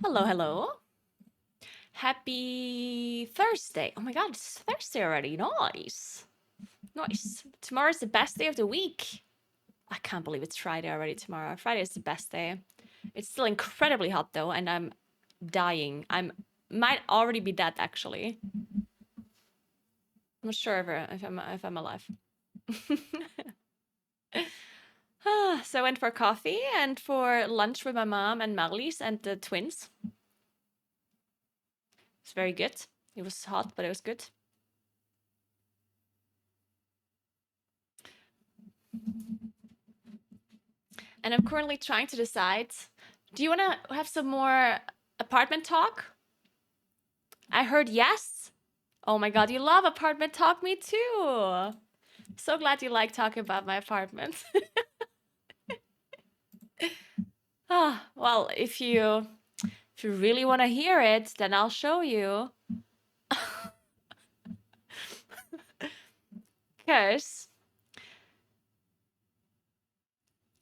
Hello, hello. Happy Thursday. Oh my god, it's Thursday already. Nice. Nice. Tomorrow's the best day of the week. I can't believe it's Friday already tomorrow. Friday is the best day. It's still incredibly hot though, and I'm dying. Might already be dead actually. I'm not sure if I'm alive. So I went for coffee and for lunch with my mom and Marlies and the twins. It's very good. It was hot, but it was good. And I'm currently trying to decide, do you want to have some more apartment talk? I heard yes. Oh my god, you love apartment talk, me too. So glad you like talking about my apartment. Well, if you really want to hear it, then I'll show you. Because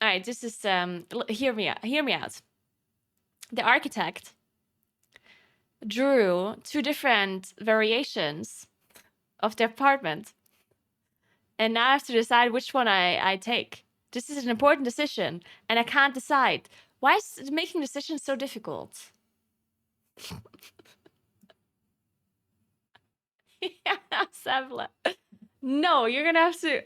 all right, this is hear me out. The architect drew two different variations of the apartment. And now I have to decide which one I take. This is an important decision, and I can't decide. Why is making decisions so difficult? Yeah, Savla. No, you're gonna have to.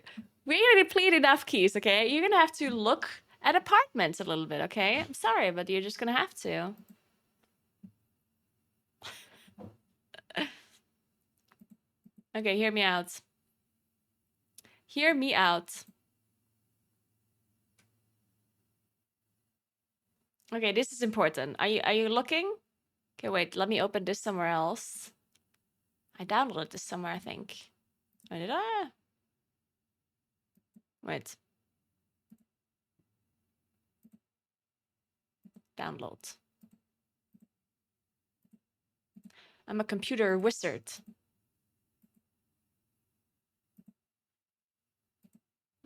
We're gonna deplete enough keys, okay? You're gonna have to look at apartments a little bit, okay? I'm sorry, but you're just gonna have to. Okay, hear me out. Hear me out. Okay, this is important. Are you looking? Okay, wait, let me open this somewhere else. I downloaded this somewhere, I think. Where did I? Wait. Download. I'm a computer wizard.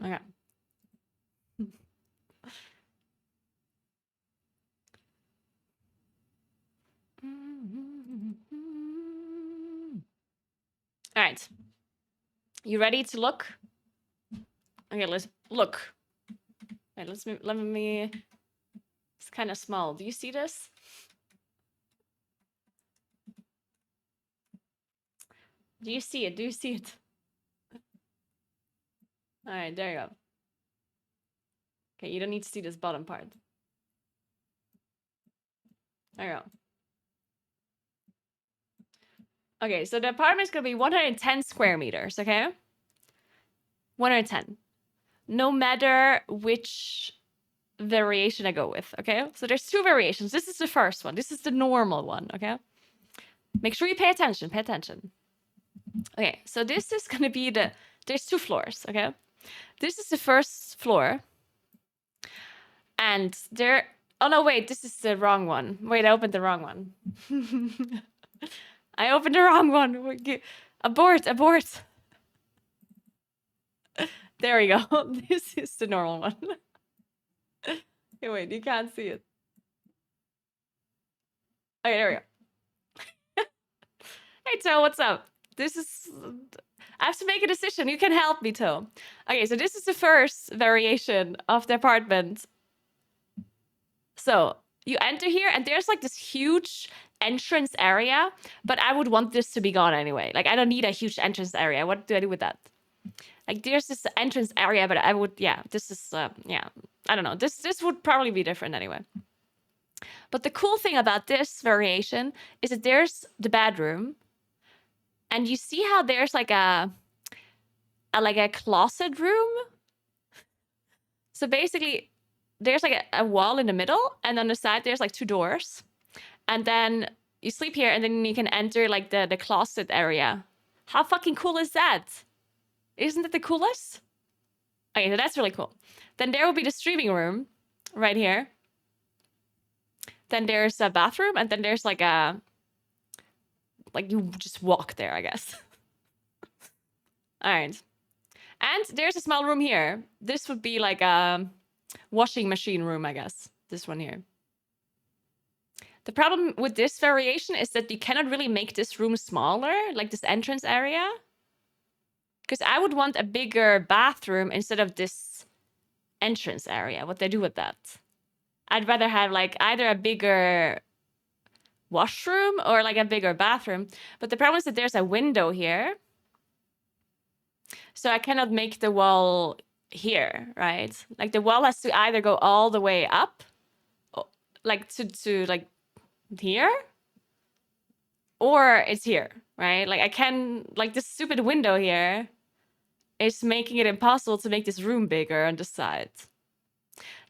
Okay. All right. You ready to look? Okay, let's look. Wait, let me. It's kind of small. Do you see this? Do you see it? Do you see it? All right, there you go. Okay, you don't need to see this bottom part. There you go. Okay, so the apartment is gonna be 110 square meters, okay? 110. No matter which variation I go with, okay? So there's two variations. This is the first one. This is the normal one, okay? Make sure you pay attention. Pay attention. Okay, so this is gonna be there's two floors, okay? This is the first floor. And there, oh no, wait, this is the wrong one. Wait, I opened the wrong one. I opened the wrong one. Abort. There we go. This is the normal one. Okay, wait, you can't see it. Okay, there we go. Hey, Toe, what's up? This is... I have to make a decision. You can help me, Toe. Okay, so this is the first variation of the apartment. So you enter here, and there's like this huge entrance area, but I would want this to be gone anyway. Like, I don't need a huge entrance area. What do I do with that? Like, there's this entrance area, but I would, yeah, this is, yeah, I don't know. This would probably be different anyway. But the cool thing about this variation is that there's the bedroom, and you see how there's like a closet room. So basically, there's like a wall in the middle, and on the side there's like two doors, and then you sleep here, and then you can enter like the closet area. How fucking cool is that? Isn't that the coolest? Okay, so that's really cool. Then there will be the streaming room right here. Then there's a bathroom, and then there's like you just walk there, I guess. All right. And there's a small room here. This would be like a washing machine room, I guess. This one here. The problem with this variation is that you cannot really make this room smaller, like this entrance area. Because I would want a bigger bathroom instead of this entrance area. What they do with that? I'd rather have like either a bigger washroom or like a bigger bathroom. But the problem is that there's a window here. So I cannot make the wall here, right? Like the wall has to either go all the way up, like to like here, or it's here, right? Like I can, like this stupid window here is making it impossible to make this room bigger on the side.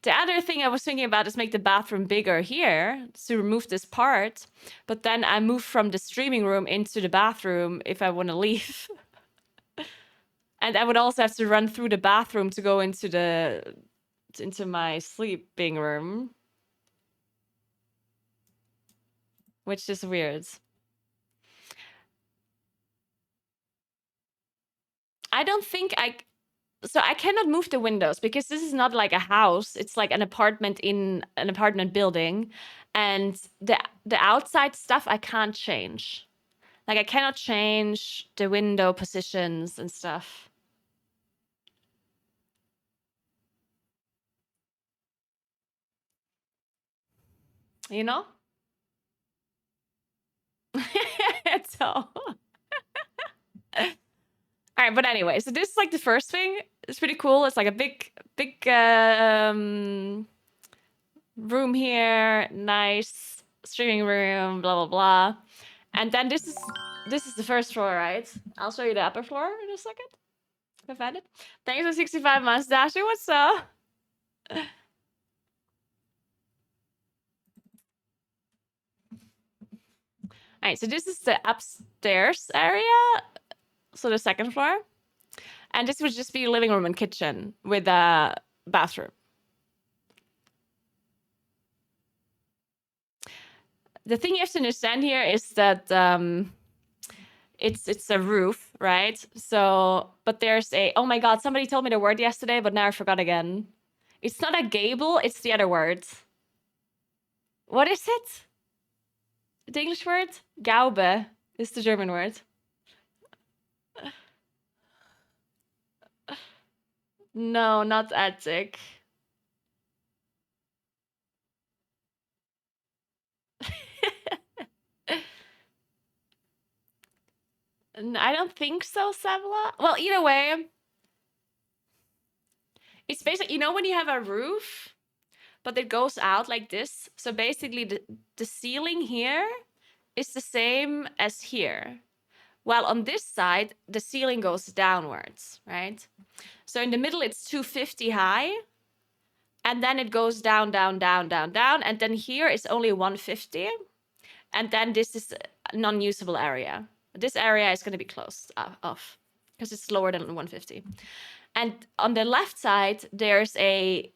The other thing I was thinking about is make the bathroom bigger here to remove this part, but then I move from the streaming room into the bathroom if I want to leave. And I would also have to run through the bathroom to go into my sleeping room, which is weird. I don't think so I cannot move the windows because this is not like a house. It's like an apartment in an apartment building. And the outside stuff I can't change. Like I cannot change the window positions and stuff. You know? So all right, but anyway, so this is like the first thing. It's pretty cool. It's like a big room here, nice streaming room, blah blah blah. And then this is the first floor, right? I'll show you the upper floor in a second. I find it. Thanks for 65 months, Dasher. What's up? All right, so this is the upstairs area, so the second floor. And this would just be living room and kitchen with a bathroom. The thing you have to understand here is that it's a roof, right? So, but there's oh my god, somebody told me the word yesterday, but now I forgot again. It's not a gable, it's the other word. What is it? The English word? Gaube is the German word. No, not attic. I don't think so, Savla. Well, either way, it's basically, you know, when you have a roof, but it goes out like this. So basically, the ceiling here is the same as here. While on this side, the ceiling goes downwards, right? So in the middle, it's 250 high. And then it goes down, down, down, down, down. And then here is only 150. And then this is a non-usable area. This area is going to be closed off because it's lower than 150. And on the left side, there's a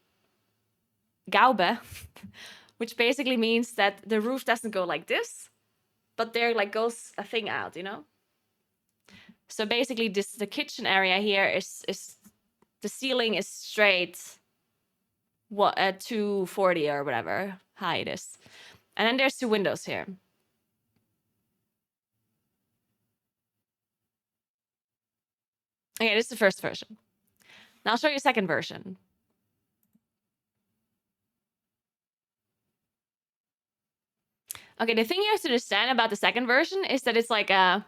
Gaube, which basically means that the roof doesn't go like this, but there like goes a thing out, you know? So basically the kitchen area here is the ceiling is straight 240 or whatever high it is. And then there's two windows here. Okay, this is the first version. Now I'll show you a second version. Okay, the thing you have to understand about the second version is that it's like a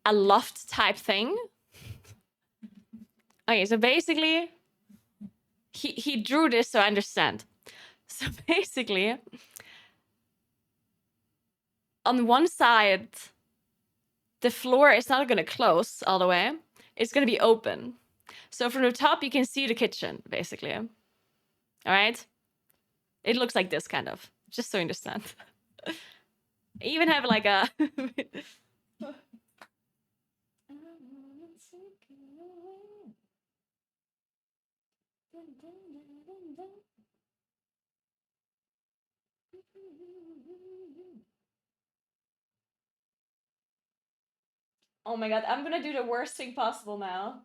loft type thing. Okay, so basically, he drew this so I understand. So basically, on one side, the floor is not going to close all the way. It's going to be open. So from the top, you can see the kitchen, basically. All right? It looks like this, kind of. Just so you understand. I even have like a... Oh my god, I'm gonna do the worst thing possible now.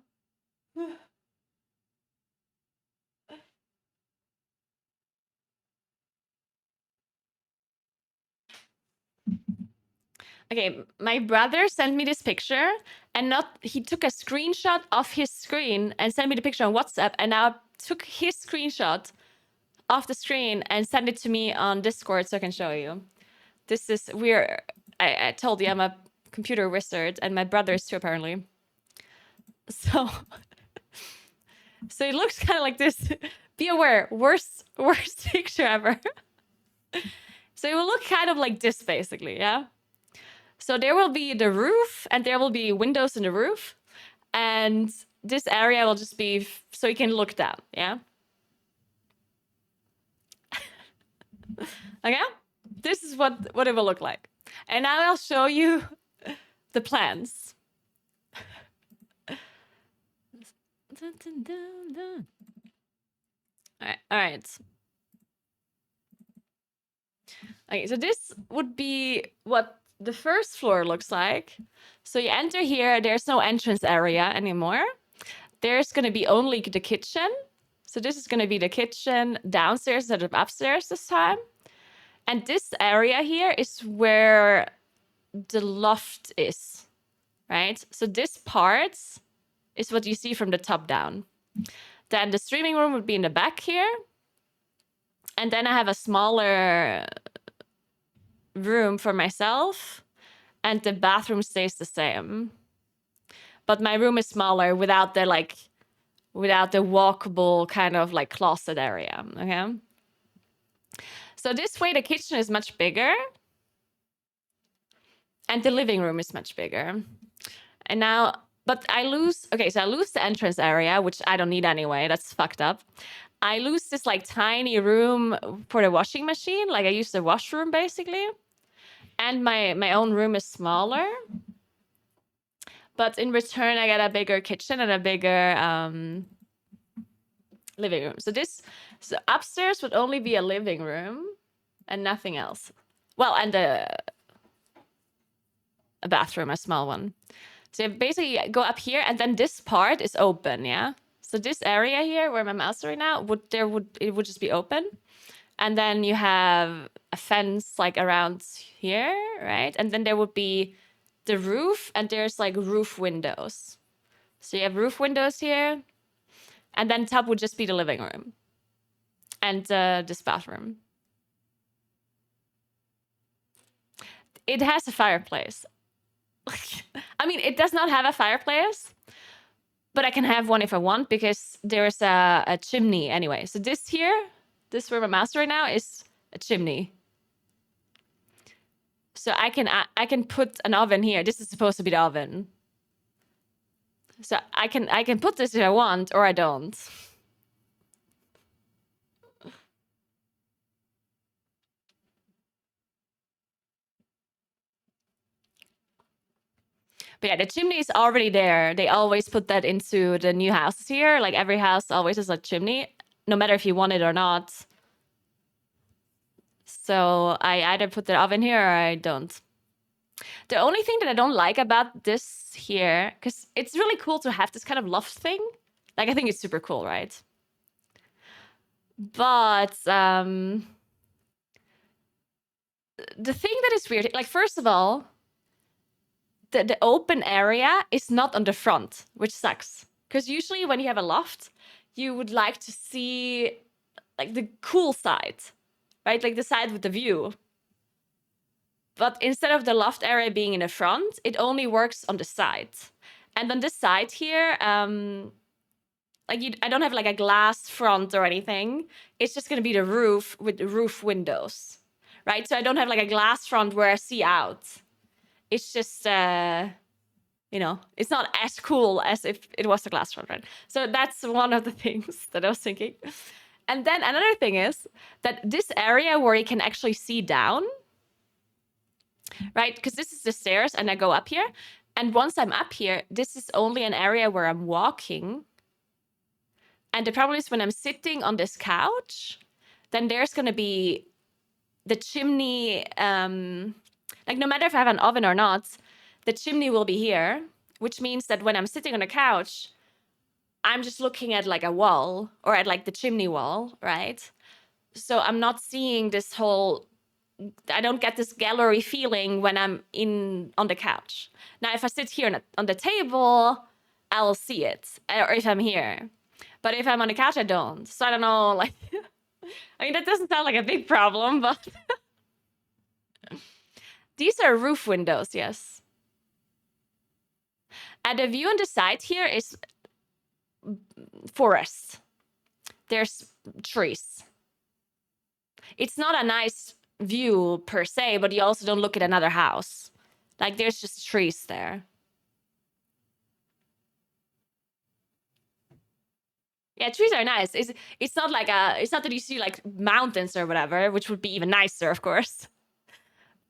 Okay, my brother sent me this picture, and he took a screenshot of his screen and sent me the picture on WhatsApp, and now I took his screenshot off the screen and sent it to me on Discord so I can show you. This is I told you I'm a computer wizard, and my brother is too apparently. So it looks kind of like this. Be aware, worst picture ever. So it will look kind of like this basically, yeah? So there will be the roof, and there will be windows in the roof, and this area will just be so you can look down, yeah? Okay? This is what it will look like. And now I'll show you the plans. All right. Okay, so this would be what the first floor looks like. So you enter here, there's no entrance area anymore. There's going to be only the kitchen. So this is going to be the kitchen downstairs instead of upstairs this time. And this area here is where the loft is, right? So this part is what you see from the top down. Then the streaming room would be in the back here. And then I have a smaller room for myself, and the bathroom stays the same. But my room is smaller without the walkable kind of like closet area, okay? So this way the kitchen is much bigger and the living room is much bigger. And now, but I lose the entrance area, which I don't need anyway. That's fucked up. I lose this like tiny room for the washing machine. Like I use the washroom basically. And my own room is smaller. But in return, I get a bigger kitchen and a bigger living room. So upstairs would only be a living room and nothing else. Well, and a bathroom, a small one. So you basically go up here, and then this part is open, yeah? So this area here where my mouse is right now, it would just be open. And then you have a fence like around here, right? And then there would be the roof, and there's like roof windows. So you have roof windows here, and then top would just be the living room and this bathroom. It has a fireplace. I mean, it does not have a fireplace, but I can have one if I want because there's a chimney anyway. So this where my mouse right now is a chimney. So I can put an oven here. This is supposed to be the oven. So I can put this if I want, or I don't. But yeah, the chimney is already there. They always put that into the new houses here. Like every house always has a chimney, no matter if you want it or not. So I either put the oven here or I don't. The only thing that I don't like about this here, because it's really cool to have this kind of loft thing. Like, I think it's super cool, right? But the thing that is weird, like, first of all, the open area is not on the front, which sucks. Because usually when you have a loft, you would like to see like the cool side, right? Like the side with the view. But instead of the loft area being in the front, it only works on the side. And on this side here, I don't have like a glass front or anything. It's just gonna be the roof with the roof windows, right? So I don't have like a glass front where I see out. It's just, it's not as cool as if it was a glass front, right? So that's one of the things that I was thinking. And then another thing is that this area where you can actually see down, right? Because this is the stairs and I go up here. And once I'm up here, this is only an area where I'm walking. And the problem is when I'm sitting on this couch, then there's going to be the chimney. Like no matter if I have an oven or not, the chimney will be here, which means that when I'm sitting on a couch, I'm just looking at like a wall or at like the chimney wall, right? So I'm not seeing this whole I don't get this gallery feeling when I'm on the couch. Now, if I sit here on the table, I'll see it, or if I'm here. But if I'm on the couch, I don't. So I don't know, like, I mean, that doesn't sound like a big problem, but these are roof windows, yes. And the view on the side here is forest. There's trees. It's not a nice view per se, but you also don't look at another house. Like, there's just trees there. Yeah, trees are nice. It's not like it's not that you see like mountains or whatever, which would be even nicer, of course.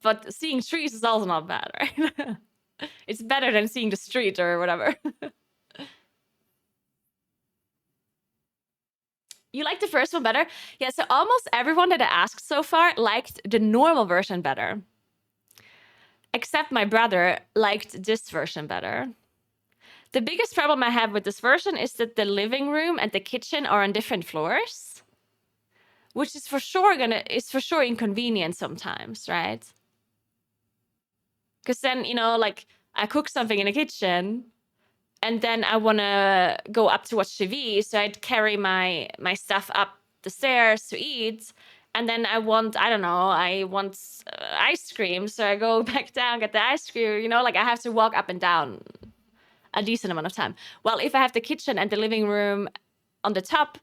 But seeing trees is also not bad, right? It's better than seeing the street or whatever. You like the first one better? Yeah, so almost everyone that I asked so far liked the normal version better. Except my brother liked this version better. The biggest problem I have with this version is that the living room and the kitchen are on different floors, which is for sure inconvenient sometimes, right? Because then, you know, like I cook something in the kitchen and then I want to go up to watch TV. So I'd carry my stuff up the stairs to eat. And then I want ice cream. So I go back down, get the ice cream, you know, like I have to walk up and down a decent amount of time. Well, if I have the kitchen and the living room on the top,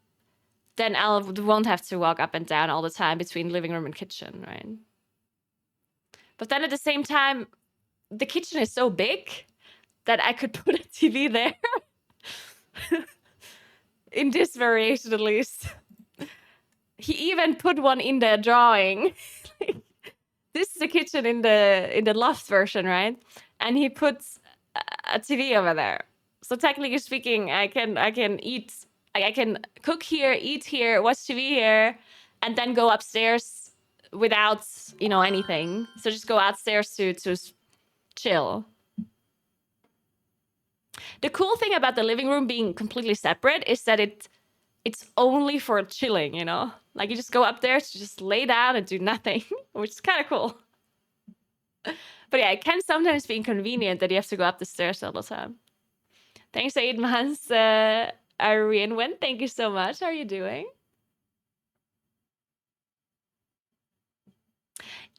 then I won't have to walk up and down all the time between living room and kitchen, right? But then at the same time, the kitchen is so big that I could put a TV there. In this variation, at least. He even put one in the drawing. This is the kitchen in the loft version, right? And he puts a TV over there. So technically speaking, I can eat, I can cook here, eat here, watch TV here, and then go upstairs without, you know, anything. So just go outstairs to chill. The cool thing about the living room being completely separate is that it's only for chilling, you know? Like you just go up there to just lay down and do nothing, which is kind of cool. But yeah, it can sometimes be inconvenient that you have to go up the stairs all the time. Thanks, 8 months, Arian Wen. Thank you so much. How are you doing?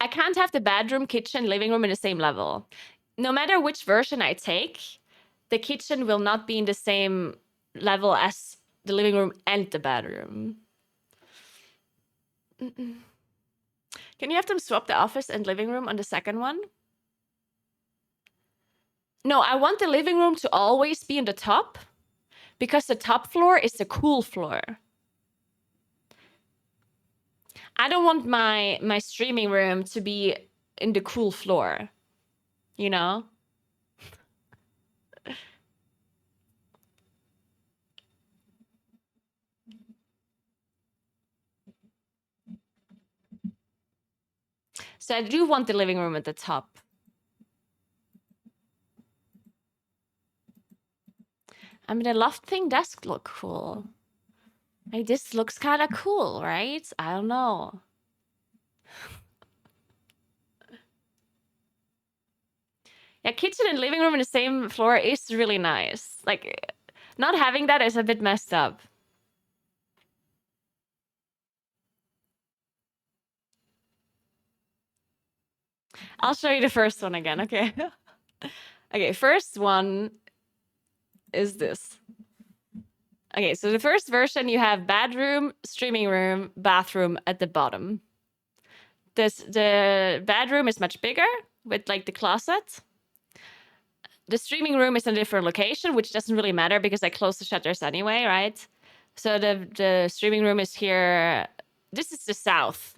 I can't have the bedroom, kitchen, living room in the same level. No matter which version I take, the kitchen will not be in the same level as the living room and the bedroom. Can you have them swap the office and living room on the second one? No, I want the living room to always be in the top because the top floor is the cool floor. I don't want my streaming room to be in the cool floor, you know? So I do want the living room at the top. I mean, the loft thing does look cool. Like, this looks kind of cool, right? I don't know. Yeah, kitchen and living room in the same floor is really nice. Like, not having that is a bit messed up. I'll show you the first one again, okay? Okay, first one is this. Okay, so the first version, you have bedroom, streaming room, bathroom at the bottom. The bedroom is much bigger with like the closet. The streaming room is in a different location, which doesn't really matter because I close the shutters anyway, right? So the streaming room is here. This is the south.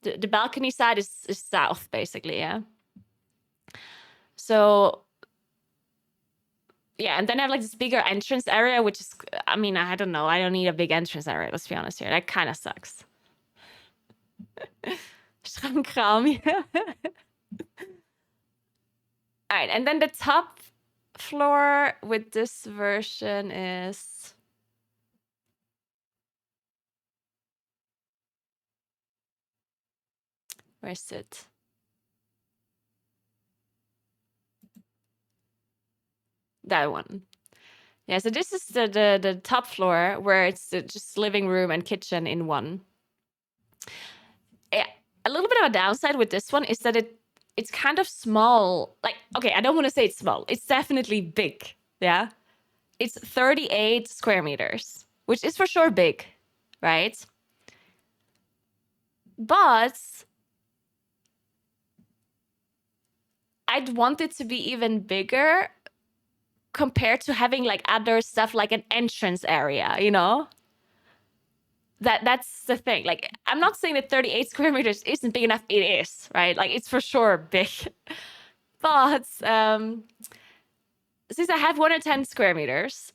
The balcony side is south, basically, yeah. So yeah, and then I have like this bigger entrance area, which is, I mean, I don't know. I don't need a big entrance area, let's be honest here. That kind of sucks. Schrankraum, yeah. All right, and then the top floor with this version is... Where is it? That one. Yeah, so this is the top floor where it's just living room and kitchen in one. Yeah, a little bit of a downside with this one is that it's kind of small. Like, okay, I don't want to say it's small. It's definitely big. Yeah. It's 38 square meters, which is for sure big, right? But I'd want it to be even bigger compared to having like other stuff like an entrance area, you know? That's the thing. Like, I'm not saying that 38 square meters isn't big enough. It is, right? Like, it's for sure big. But since I have 110 square meters,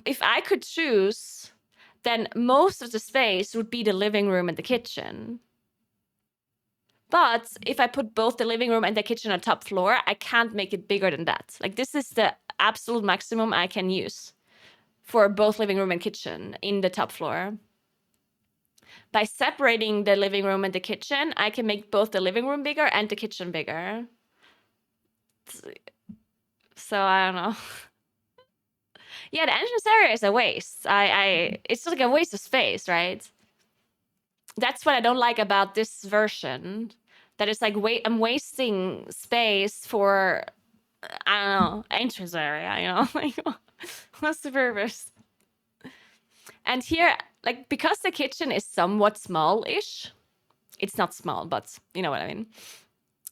if I could choose, then most of the space would be the living room and the kitchen. But if I put both the living room and the kitchen on top floor, I can't make it bigger than that. Like, this is the absolute maximum I can use for both living room and kitchen in the top floor. By separating the living room and the kitchen, I can make both the living room bigger and the kitchen bigger. So I don't know. Yeah, the entrance area is a waste. It's like a waste of space, right? That's what I don't like about this version. That it's like, I'm wasting space for, I don't know, entrance area, you know? Like, what's the purpose? And here, like, because the kitchen is somewhat small-ish, it's not small, but you know what I mean.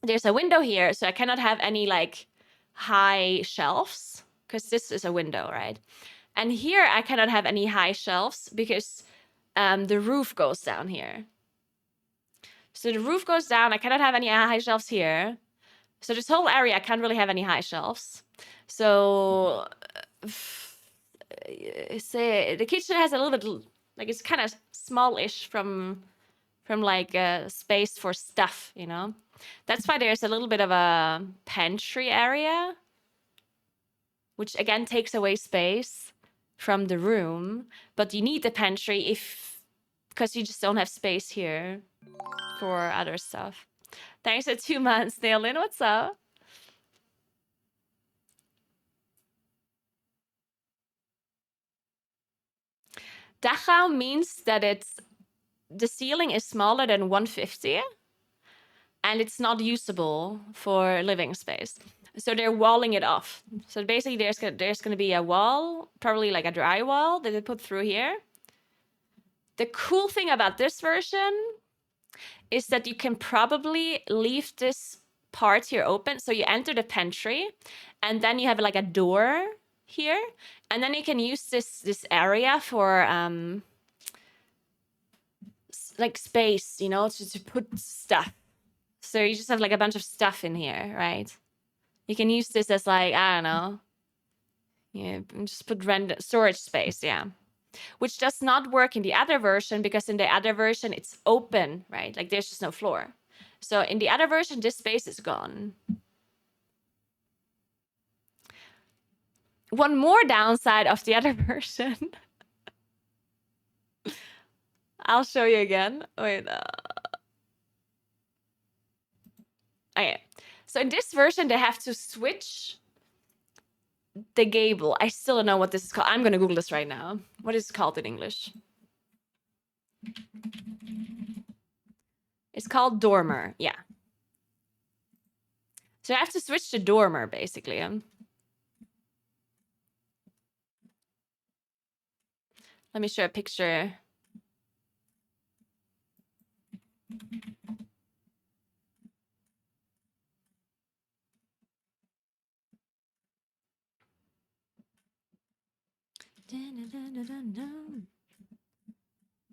There's a window here, so I cannot have any, like, high shelves, because this is a window, right? And here, I cannot have any high shelves, because the roof goes down here. So the roof goes down, I cannot have any high shelves here. So this whole area, I can't really have any high shelves. So say the kitchen has a little bit, like, it's kind of small-ish from like space for stuff, you know? That's why there's a little bit of a pantry area, which again takes away space from the room. But you need the pantry because you just don't have space here for other stuff. Thanks for 2 months, Nailin. What's up? Dachau means that the ceiling is smaller than 150 and it's not usable for living space. So they're walling it off. So basically there's going to be a wall, probably like a dry wall that they put through here. The cool thing about this version is that you can probably leave this part here open. So you enter the pantry and then you have like a door here. And then you can use this area for like space, you know, to put stuff. So you just have like a bunch of stuff in here, right? You can use this as like, I don't know. Yeah, just put random storage space, yeah. Which does not work in the other version because in the other version it's open, right? Like there's just no floor. So in the other version, this space is gone. One more downside of the other version. I'll show you again. Wait. Okay. So in this version, they have to switch the gable. I still don't know what this is called. I'm going to Google this right now. What is it called in English? It's called dormer. Yeah. So I have to switch to dormer, basically. Let me show a picture.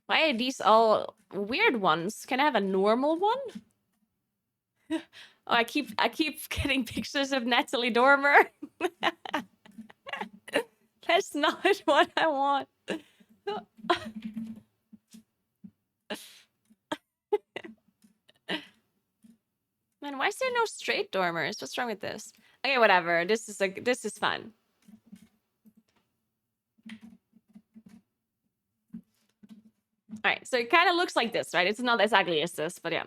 Why are these all weird ones? Can I have a normal one? Oh, I keep getting pictures of Natalie Dormer. That's not what I want. Man, why is there no straight dormers? What's wrong with this? Okay, whatever. This is fun. All right, so it kind of looks like this, right? It's not as ugly as this, but yeah.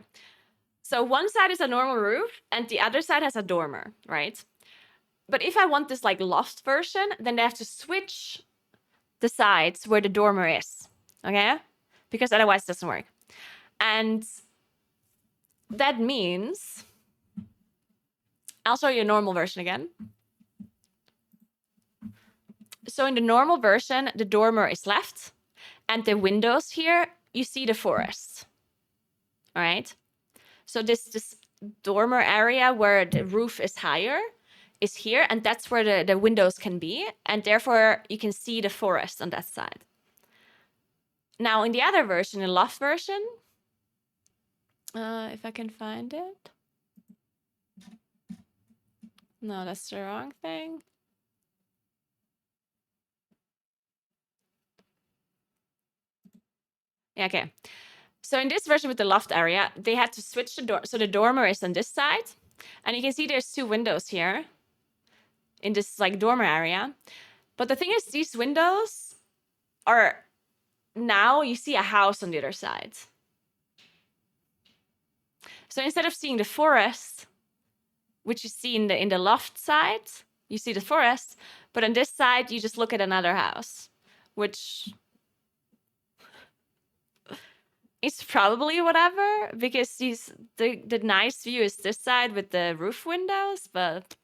So one side is a normal roof and the other side has a dormer, right? But if I want this like loft version, then they have to switch the sides where the dormer is, okay? Because otherwise it doesn't work. And that means, I'll show you a normal version again. So in the normal version, the dormer is left and the windows here, you see the forest, all right? So this dormer area where the roof is higher is here, and that's where the windows can be, and therefore you can see the forest on that side. Now in the other version, the loft version, if I can find it. No, that's the wrong thing. Yeah, okay. So in this version with the loft area, they had to switch the door. So the dormer is on this side, and you can see there's 2 windows here in this like dormer area. But the thing is, these windows are, now you see a house on the other side. So instead of seeing the forest, which you see in the loft side, you see the forest, but on this side, you just look at another house, which is probably whatever, because the nice view is this side with the roof windows, but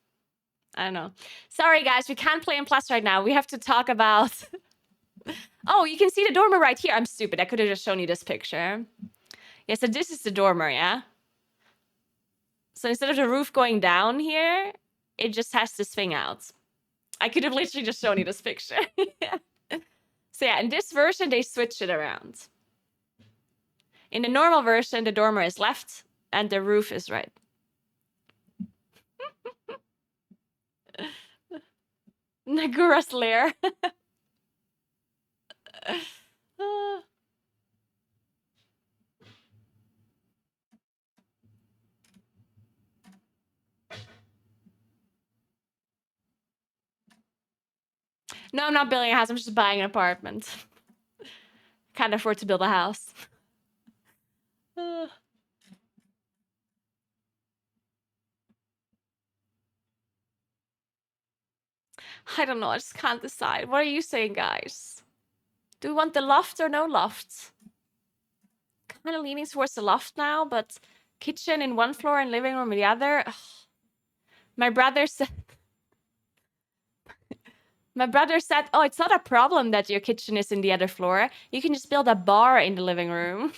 I don't know. Sorry, guys, we can't play in Plus right now. We have to talk about... Oh, you can see the dormer right here. I'm stupid. I could have just shown you this picture. Yeah, so this is the dormer, yeah? So instead of the roof going down here, it just has to swing out. I could have literally just shown you this picture. So yeah, in this version, they switch it around. In the normal version, the dormer is left and the roof is right. Naguura's lair. No, I'm not building a house. I'm just buying an apartment. Can't afford to build a house. I don't know. I just can't decide. What are you saying, guys? Do we want the loft or no loft? Kind of leaning towards the loft now, but kitchen in one floor and living room in the other. Ugh. My brother said, oh, it's not a problem that your kitchen is in the other floor. You can just build a bar in the living room.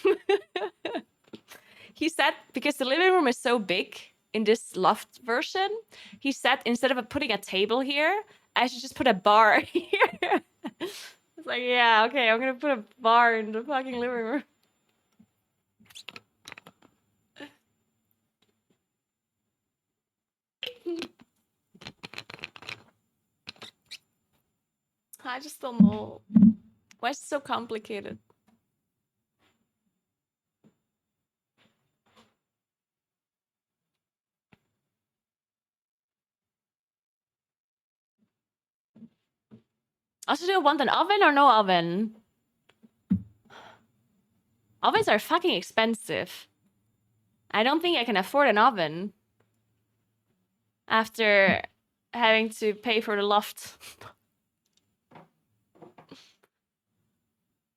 He said, because the living room is so big in this loft version, he said, instead of putting a table here, I should just put a bar here. It's like, yeah, okay, I'm gonna put a bar in the fucking living room. I just don't know. Why is it so complicated? Also, do you want an oven or no oven? Ovens are fucking expensive. I don't think I can afford an oven after having to pay for the loft.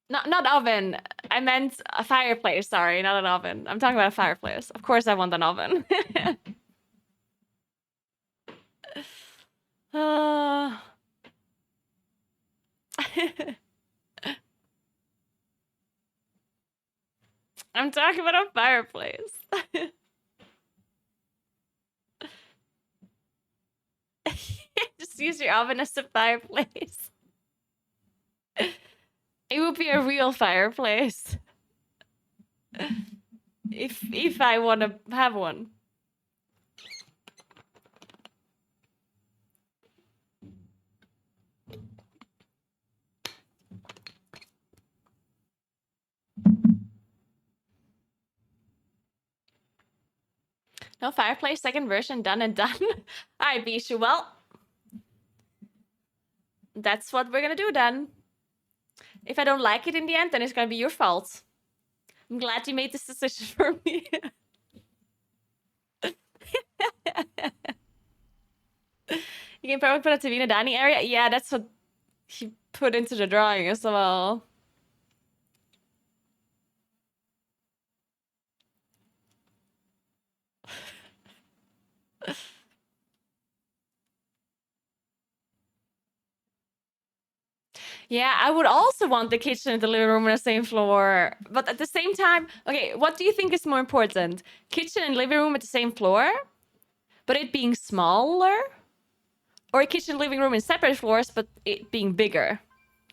Not oven. I meant a fireplace. Sorry, not an oven. I'm talking about a fireplace. Of course I want an oven. I'm talking about a fireplace. Just use your oven as a fireplace. It would be a real fireplace. If I want to have one. No fireplace, second version, done and done. All right, Bishu, well, that's what we're gonna do then. If I don't like it in the end, then it's gonna be your fault. I'm glad you made this decision for me. You can probably put a TV in a dining area. Yeah, that's what he put into the drawing as well. Yeah, I would also want the kitchen and the living room on the same floor. But at the same time, okay, what do you think is more important? Kitchen and living room at the same floor, but it being smaller? Or a kitchen and living room in separate floors, but it being bigger?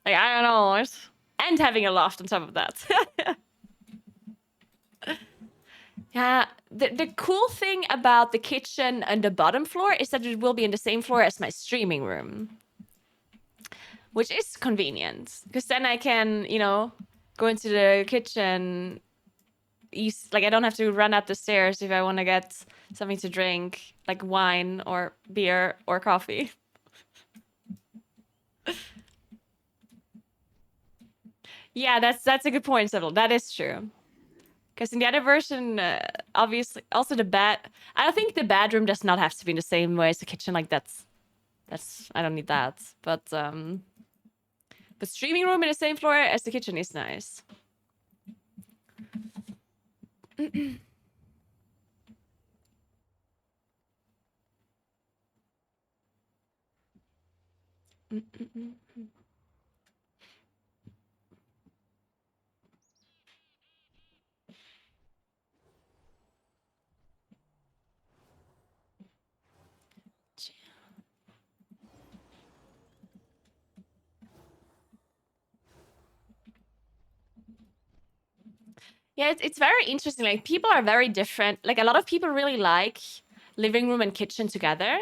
Like, I don't know. And having a loft on top of that. Yeah, the cool thing about the kitchen and the bottom floor is that it will be in the same floor as my streaming room. Which is convenient, because then I can, you know, go into the kitchen. Like, I don't have to run up the stairs if I want to get something to drink, like wine or beer or coffee. Yeah, that's a good point, Sybil. That is true. Because in the other version, obviously, also the bed. I don't think the bedroom does not have to be in the same way as the kitchen. Like, that's I don't need that. But streaming room in the same floor as the kitchen is nice. Yeah, it's very interesting. Like, people are very different. Like, a lot of people really like living room and kitchen together.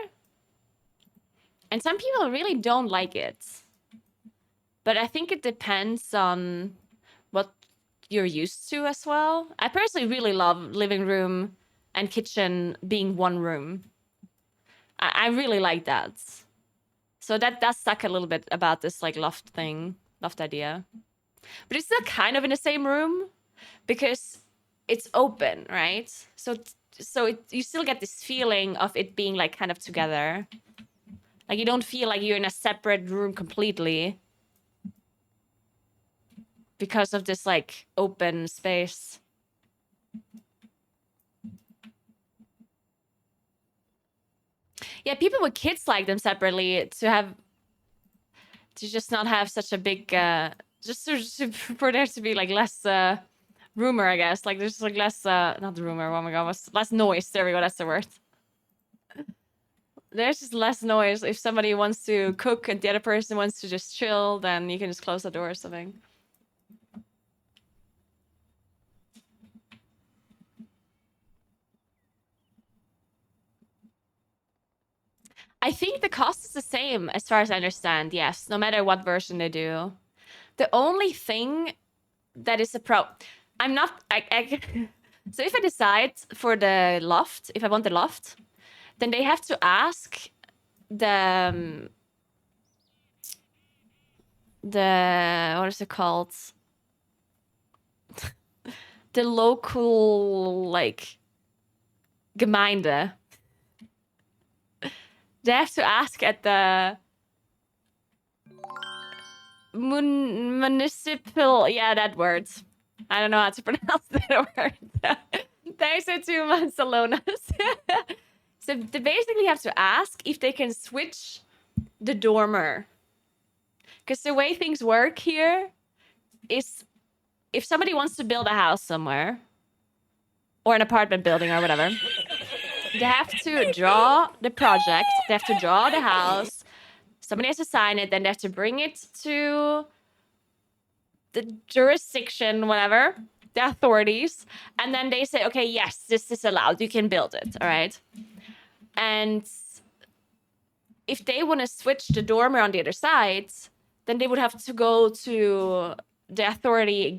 And some people really don't like it. But I think it depends on what you're used to as well. I personally really love living room and kitchen being one room. I really like that. So that does suck a little bit about this like loft thing, loft idea. But it's still kind of in the same room because it's open, right? So you still get this feeling of it being like kind of together. Like, you don't feel like you're in a separate room completely because of this like open space. Yeah, people with kids like them separately to just not have such a big for there to be like less rumor, I guess. Like, there's like less not rumor, oh my god, less noise. There we go, that's the word. There's just less noise. If somebody wants to cook and the other person wants to just chill, then you can just close the door or something. I think the cost is the same as far as I understand, yes, no matter what version they do. The only thing that is a pro... I'm not... So if I decide for the loft, if I want the loft, then they have to ask the what is it called? The local, like, Gemeinde. They have to ask at the municipal... Yeah, that word. I don't know how to pronounce that word. Thanks for 2 months, Alonas. So they basically have to ask if they can switch the dormer. Because the way things work here is if somebody wants to build a house somewhere, or an apartment building or whatever, they have to draw the project, they have to draw the house, somebody has to sign it, then they have to bring it to the jurisdiction, whatever, the authorities, and then they say, okay, yes, this is allowed, you can build it, all right? And if they want to switch the dormer on the other side, then they would have to go to the authorities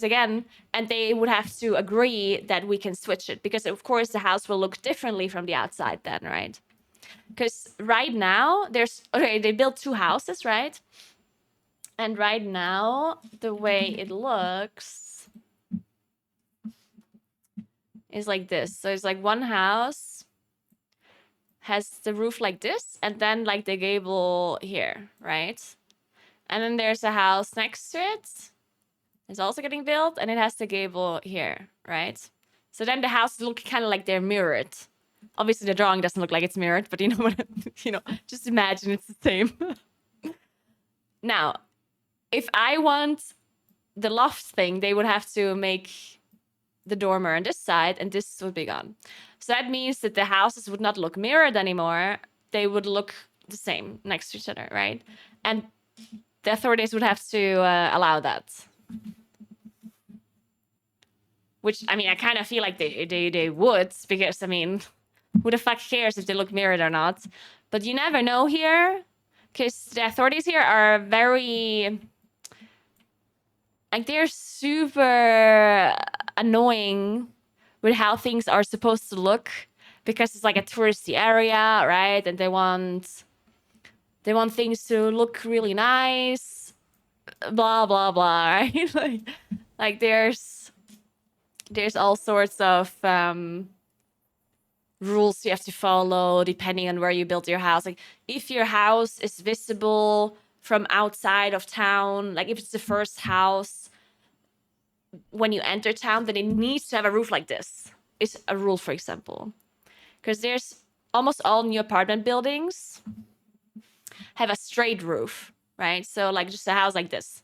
again, and they would have to agree that we can switch it, because of course the house will look differently from the outside then, right? Because right now they built 2 houses, right? And right now the way it looks, is like this. So it's like one house has the roof like this, and then like the gable here, right? And then there's a house next to it. It's also getting built, and it has the gable here, right? So then the houses look kind of like they're mirrored. Obviously, the drawing doesn't look like it's mirrored, but you know what? Just imagine it's the same. Now, if I want the loft thing, they would have to make the dormer on this side, and this would be gone. So that means that the houses would not look mirrored anymore. They would look the same next to each other, right? And the authorities would have to allow that. Which, I mean, I kind of feel like they would, because, I mean, who the fuck cares if they look mirrored or not? But you never know here, because the authorities here are very... Like, they're super annoying with how things are supposed to look, because it's like a touristy area, right? And they want things to look really nice, blah blah blah, right? like there's all sorts of rules you have to follow depending on where you build your house. Like, if your house is visible from outside of town, like if it's the first house when you enter town, then it needs to have a roof like this. It's a rule, for example. Because there's almost all new apartment buildings have a straight roof, right? So like just a house like this,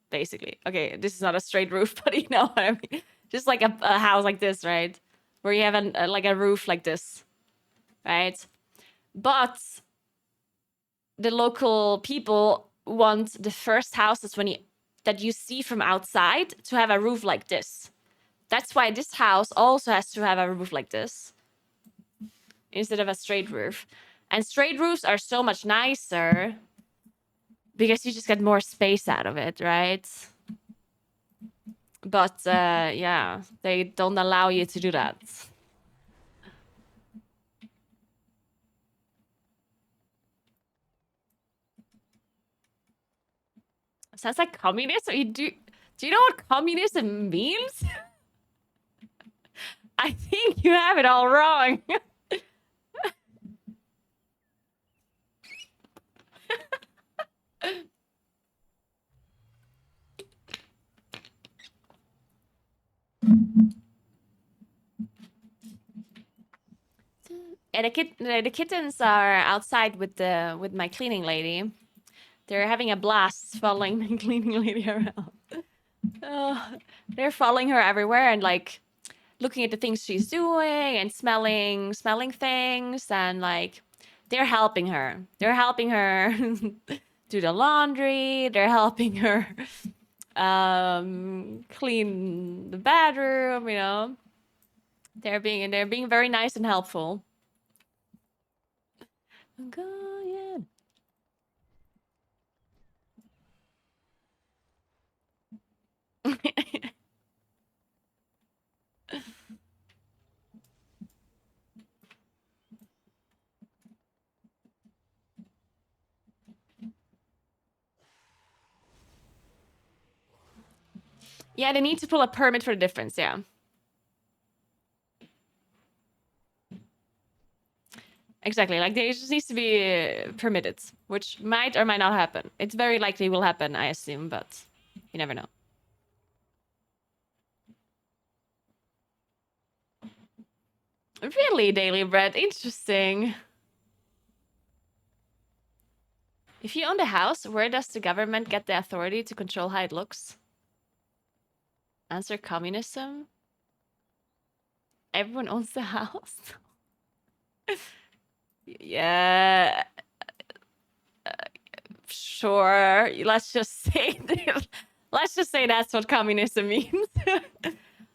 basically. Okay, this is not a straight roof, but you know what I mean. Just like a house like this, right? Where you have like a roof like this, right? But the local people want the first houses that you see from outside to have a roof like this. That's why this house also has to have a roof like this instead of a straight roof. And straight roofs are so much nicer because you just get more space out of it, right? But yeah, they don't allow you to do that. Sounds like communism. Do you know what communism means? I think you have it all wrong. Yeah, the kittens are outside with my cleaning lady. They're having a blast following the cleaning lady around. They're following her everywhere and like looking at the things she's doing and smelling things, and like they're helping her. They're helping her do the laundry. They're helping her clean the bedroom. You know, they're being very nice and helpful. Go, yeah. Yeah, they need to pull a permit for the difference, yeah. Exactly, like they just needs to be permitted, which might or might not happen. It's very likely will happen, I assume, but you never know. Really, Daily Bread? Interesting. If you own the house, where does the government get the authority to control how it looks? Answer: communism. Everyone owns the house. Yeah. Sure. Let's just say that's what communism means.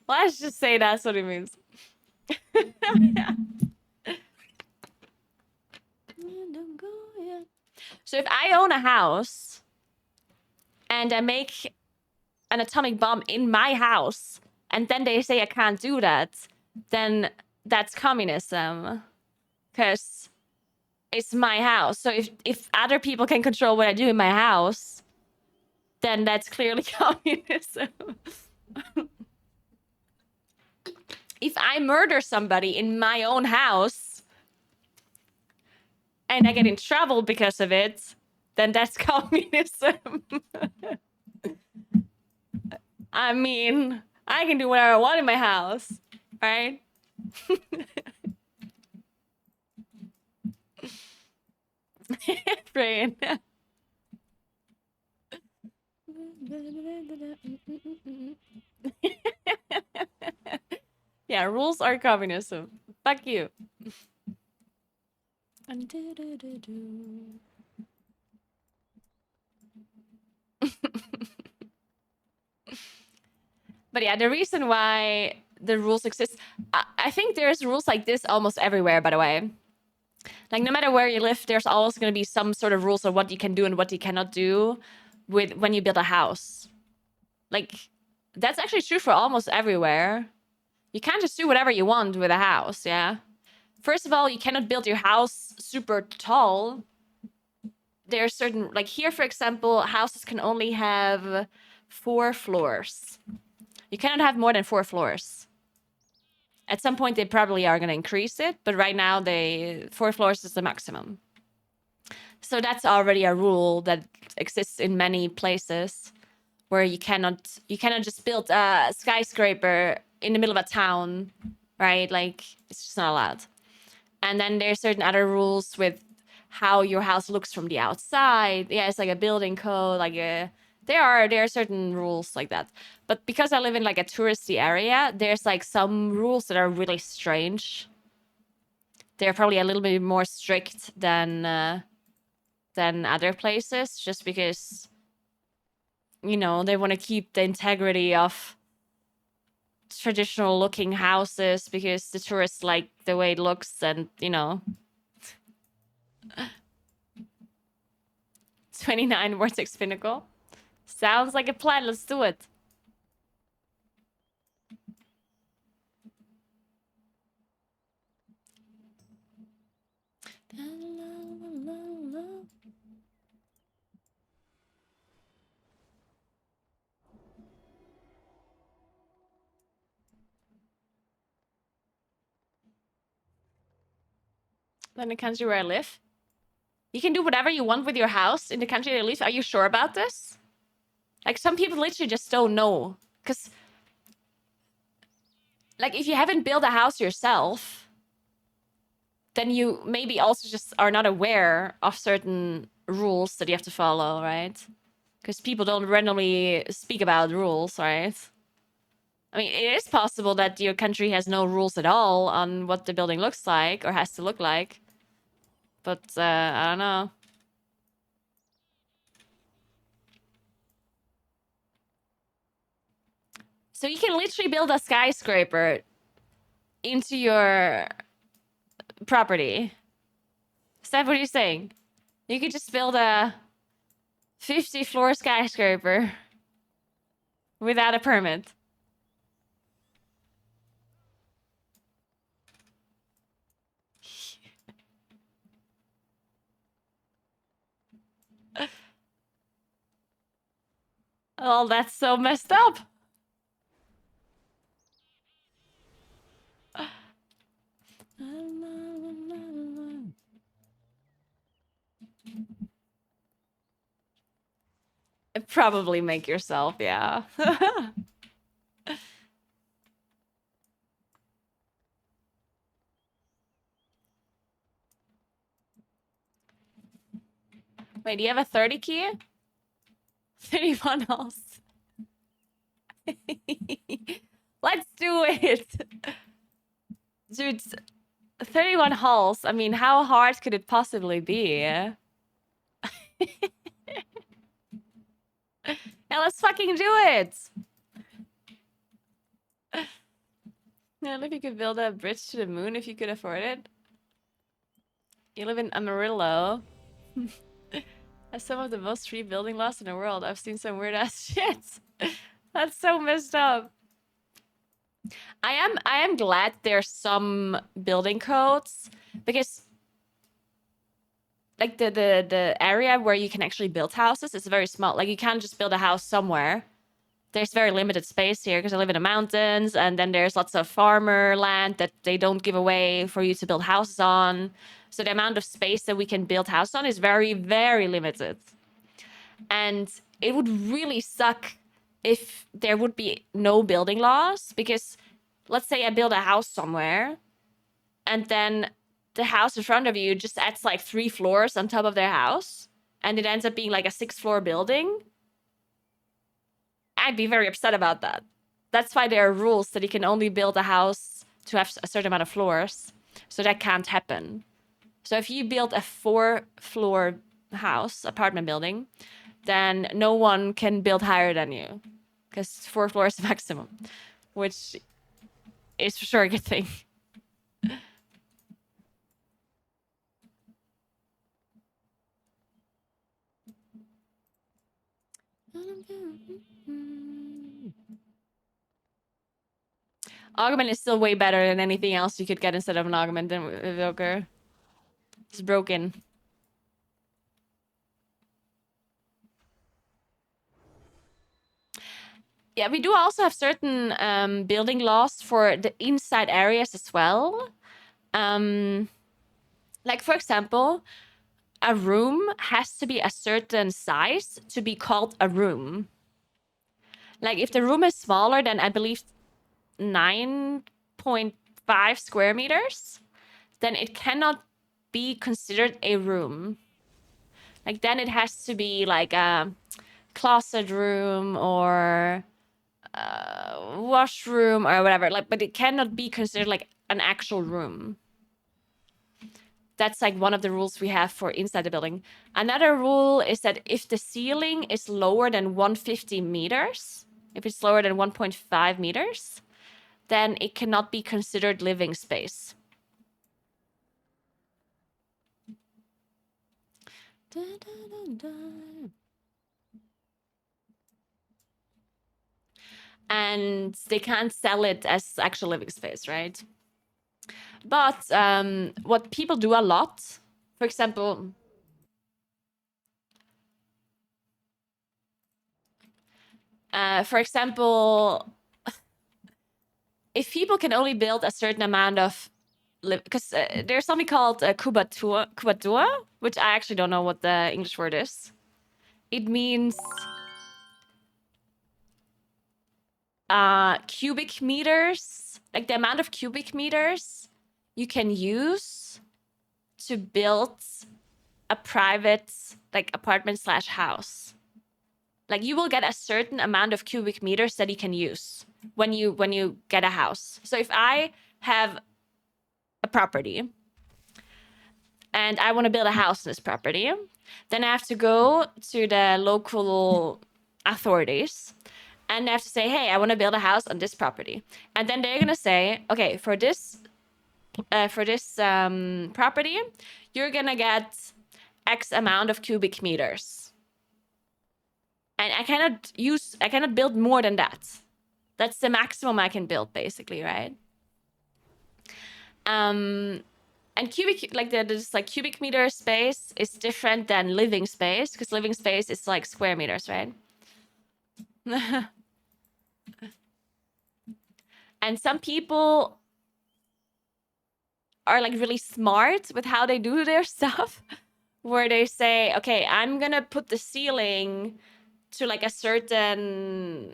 Let's just say that's what it means. So if I own a house and I make an atomic bomb in my house, and then they say I can't do that, then that's communism. Because it's my house. So if other people can control what I do in my house, then that's clearly communism. if I murder somebody in my own house and I get in trouble because of it, then that's communism. I mean, I can do whatever I want in my house, right? Brain. Yeah, rules are communism. Fuck you. But yeah, the reason why the rules exist, I think there's rules like this almost everywhere, by the way. Like, no matter where you live, there's always going to be some sort of rules of what you can do and what you cannot do with when you build a house. Like, that's actually true for almost everywhere. You can't just do whatever you want with a house, yeah? First of all, you cannot build your house super tall. There are certain, like here, for example, houses can only have 4 floors. You cannot have more than 4 floors. At some point, they probably are going to increase it, but right now, 4 floors is the maximum. So that's already a rule that exists in many places where you cannot just build a skyscraper in the middle of a town, right? Like, it's just not allowed. And then there's certain other rules with how your house looks from the outside. Yeah, it's like a building code, like there are certain rules like that. But because I live in like a touristy area, there's like some rules that are really strange. They're probably a little bit more strict than other places, just because, you know, they want to keep the integrity of traditional looking houses because the tourists like the way it looks, and you know. 29 Vortex Pinnacle. Sounds like a plan. Let's do it. In the country where I live, you can do whatever you want with your house in the country that you live. Are you sure about this? Like, some people literally just don't know. Because, like, if you haven't built a house yourself, then you maybe also just are not aware of certain rules that you have to follow, right? Because people don't randomly speak about rules, right? I mean, it is possible that your country has no rules at all on what the building looks like or has to look like. But, I don't know. So you can literally build a skyscraper into your property. Is that what you're saying? You could just build a 50-floor skyscraper without a permit. Oh, that's so messed up. Probably make yourself, yeah. Wait, do you have a 30 key? 31 holes. Let's do it. Dude, 31 holes. I mean, how hard could it possibly be? Yeah, let's fucking do it. Yeah, if you could build a bridge to the moon if you could afford it. You live in Amarillo. Has some of the most free building laws in the world. I've seen some weird ass shit. That's so messed up. I am glad there's some building codes, because like the area where you can actually build houses is very small. Like, you can't just build a house somewhere. there's very limited space here because I live in the mountains, and then there's lots of farmer land that they don't give away for you to build houses on. So the amount of space that we can build houses on is very, very limited. And it would really suck if there would be no building laws, because let's say I build a house somewhere and then the house in front of you just adds like 3 floors on top of their house and it ends up being like a 6-floor building. I'd be very upset about that. That's why there are rules that you can only build a house to have a certain amount of floors. So that can't happen. So if you build a 4-floor house, apartment building, then no one can build higher than you because 4 floors maximum, which is for sure a good thing. Augment is still way better than anything else you could get instead of an augment than Evoker. It's broken. Yeah, we do also have certain building laws for the inside areas as well. Like, for example, a room has to be a certain size to be called a room. Like, if the room is smaller than, I believe, 9.5 square meters, then it cannot be considered a room. Like, then it has to be like a closet room or washroom or whatever. Like, but it cannot be considered like an actual room. That's like one of the rules we have for inside the building. Another rule is that if the ceiling is lower than 150 meters, if it's lower than 1.5 meters, then it cannot be considered living space. And they can't sell it as actual living space, right? But what people do a lot, for example, if people can only build a certain amount of, because there's something called kubatua, which I actually don't know what the English word is. It means cubic meters, like the amount of cubic meters you can use to build a private like apartment / house. Like, you will get a certain amount of cubic meters that you can use when you get a house. So if I have a property and I want to build a house on this property, then I have to go to the local authorities and I have to say, hey, I want to build a house on this property. And then they're gonna say, okay, for this property, you're gonna get X amount of cubic meters. And I cannot build more than that. That's the maximum I can build, basically, right? And cubic, like this like cubic meter space is different than living space, because living space is like square meters, right? And some people are like really smart with how they do their stuff, where they say, okay, I'm gonna put the ceiling to like a certain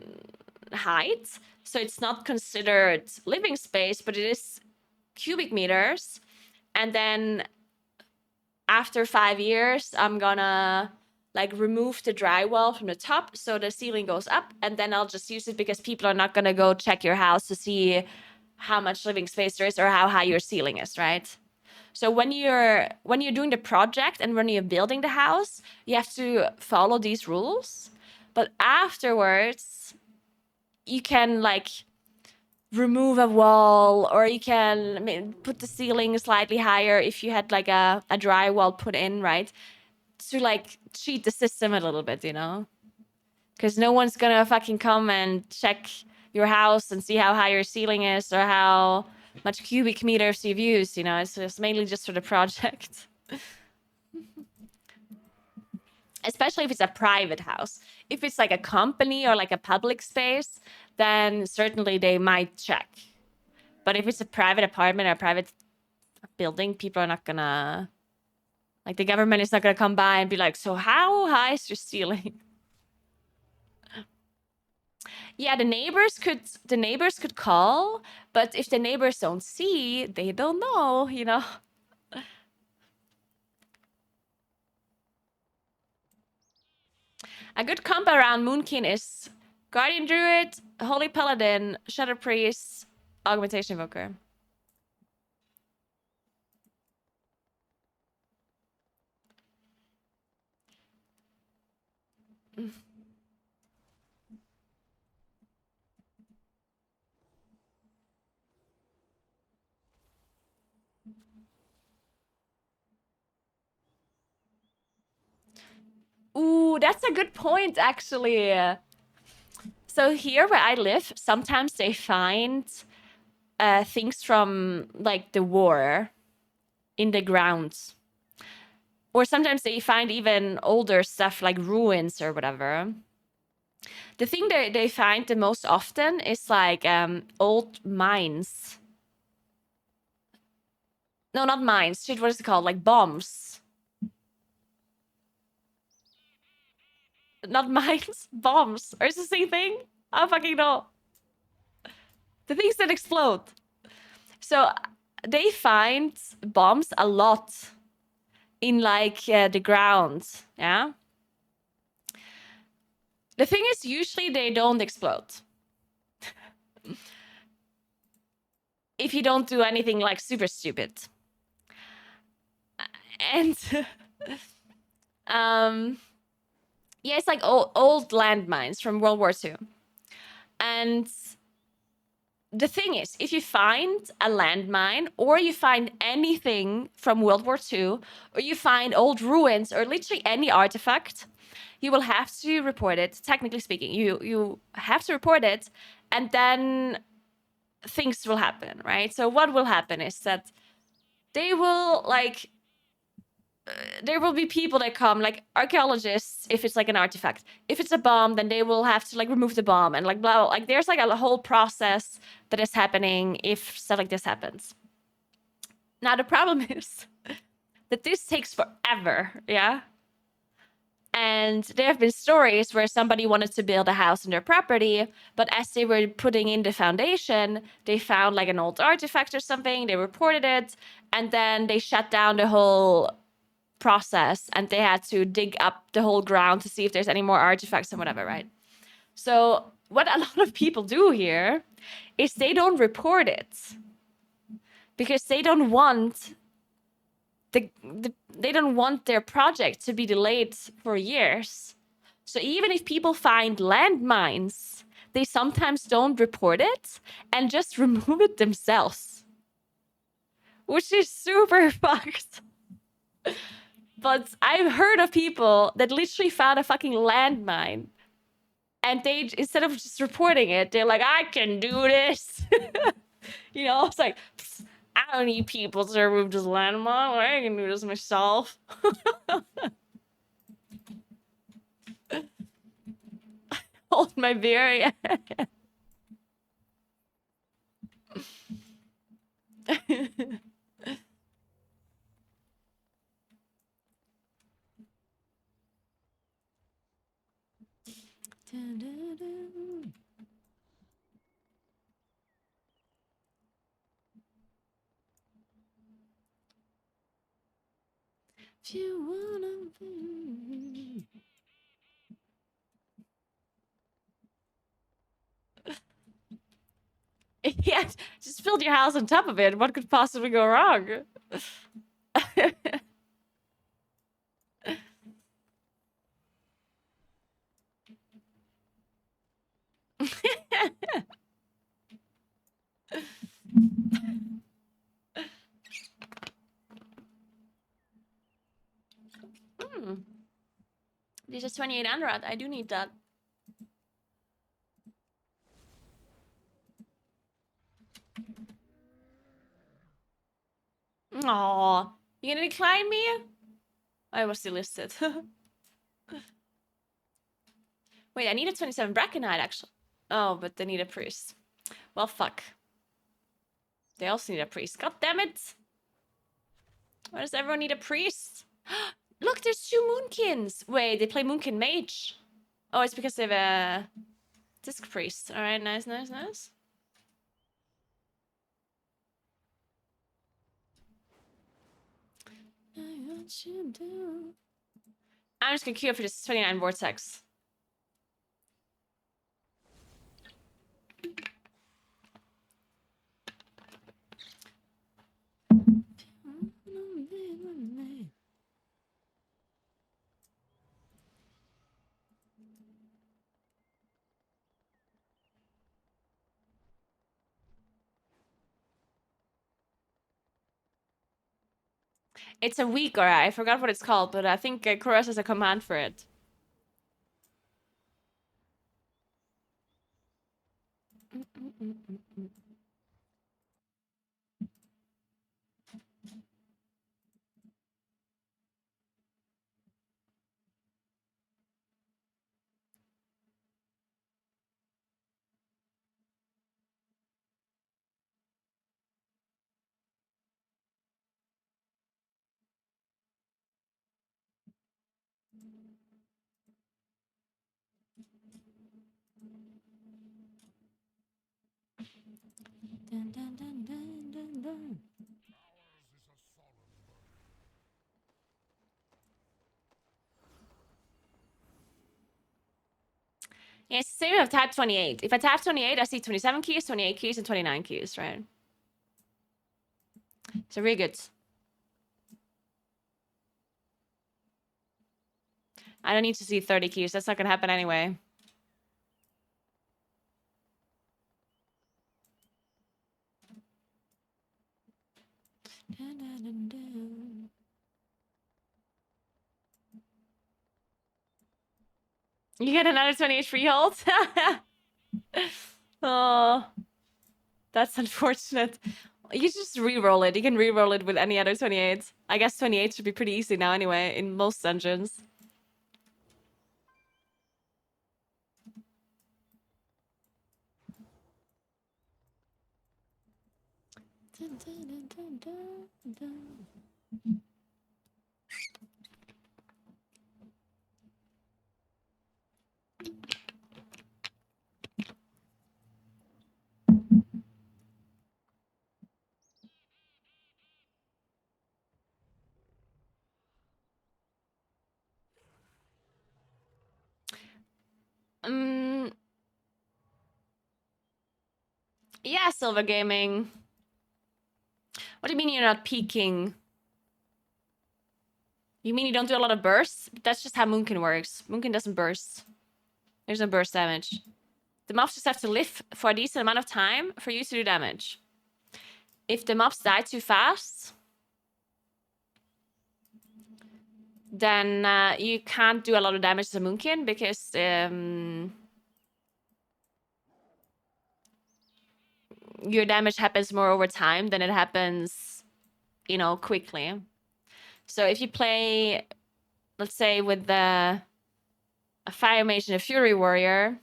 height, so it's not considered living space, but it is cubic meters. And then after 5 years, I'm gonna like remove the drywall from the top so the ceiling goes up, and then I'll just use it because people are not gonna go check your house to see how much living space there is or how high your ceiling is, right? So when you're doing the project and when you're building the house, you have to follow these rules. But afterwards, you can like remove a wall, or you can put the ceiling slightly higher if you had like a drywall put in, right? To like cheat the system a little bit, you know? Because no one's gonna fucking come and check your house and see how high your ceiling is or how much cubic meters you've used, you know? It's mainly just for the project. especially if it's a private house. If it's like a company or like a public space, then certainly they might check. But if it's a private apartment or a private building, people are not gonna, like, the government is not gonna come by and be like, so how high is your ceiling? Yeah, the neighbors could call, but if the neighbors don't see, they don't know, you know. A good combo around Moonkin is Guardian Druid, Holy Paladin, Shadow Priest, Augmentation Invoker. Ooh, that's a good point, actually. So here where I live, sometimes they find things from like the war in the ground. Or sometimes they find even older stuff like ruins or whatever. The thing that they find the most often is like old mines. No, not mines. Shit, what is it called? Like bombs. Not mines, bombs. Or is it the same thing? I don't fucking know. The things that explode. So they find bombs a lot in like the ground. Yeah. The thing is, usually they don't explode. If you don't do anything like super stupid. And yeah, it's like old landmines from World War II. And the thing is, if you find a landmine or you find anything from World War II, or you find old ruins or literally any artifact, you will have to report it. Technically speaking, you have to report it, and then things will happen, right? So what will happen is that they will like there will be people that come, like archaeologists, if it's like an artifact. If it's a bomb, then they will have to like remove the bomb and like blah, blah. Like there's like a whole process that is happening if stuff like this happens. Now the problem is that this takes forever, yeah? And there have been stories where somebody wanted to build a house on their property, but as they were putting in the foundation, they found like an old artifact or something, they reported it, and then they shut down the whole process and they had to dig up the whole ground to see if there's any more artifacts and whatever, right? So what a lot of people do here is they don't report it because they don't want they don't want their project to be delayed for years. So even if people find landmines, they sometimes don't report it and just remove it themselves, which is super fucked. But I've heard of people that literally found a fucking landmine and they, instead of just reporting it, they're like, I can do this. You know, it's like, I don't need people to remove this landmine. I can do this myself. Hold my beer. If you wanna be... Yeah, just build your house on top of it. What could possibly go wrong? This is 28 Anrat. I do need that. Aw, you gonna decline me? I was delisted. Wait, I need a 27 Braconite, actually. Oh, but they need a priest. Well, fuck. They also need a priest. God damn it! Why does everyone need a priest? Look, there's 2 Moonkins! Wait, they play Moonkin Mage. Oh, it's because they have a Disc Priest. Alright, nice, nice, nice. I'm just gonna queue up for this 29 Vortex. It's a weak, alright. I forgot what it's called, but I think Kuros has a command for it. Dun, dun, dun, dun, dun, dun. Yeah, it's the same if I tap 28. If I tap 28, I see 27 keys, 28 keys, and 29 keys, right? So really good. I don't need to see 30 keys. That's not gonna happen anyway. Dun, dun, dun, dun. You get another 28 freehold? Oh, that's unfortunate. You just re-roll it. You can re-roll it with any other 28. I guess 28 should be pretty easy now anyway, in most dungeons. Dun, dun, dun, dun, dun. Yeah, Silver Gaming. What do you mean you're not peaking? You mean you don't do a lot of bursts? That's just how Moonkin works. Moonkin doesn't burst. There's no burst damage. The mobs just have to live for a decent amount of time for you to do damage. If the mobs die too fast, then you can't do a lot of damage to Moonkin because your damage happens more over time than it happens, you know, quickly. So if you play, let's say, with a Fire Mage and a Fury Warrior,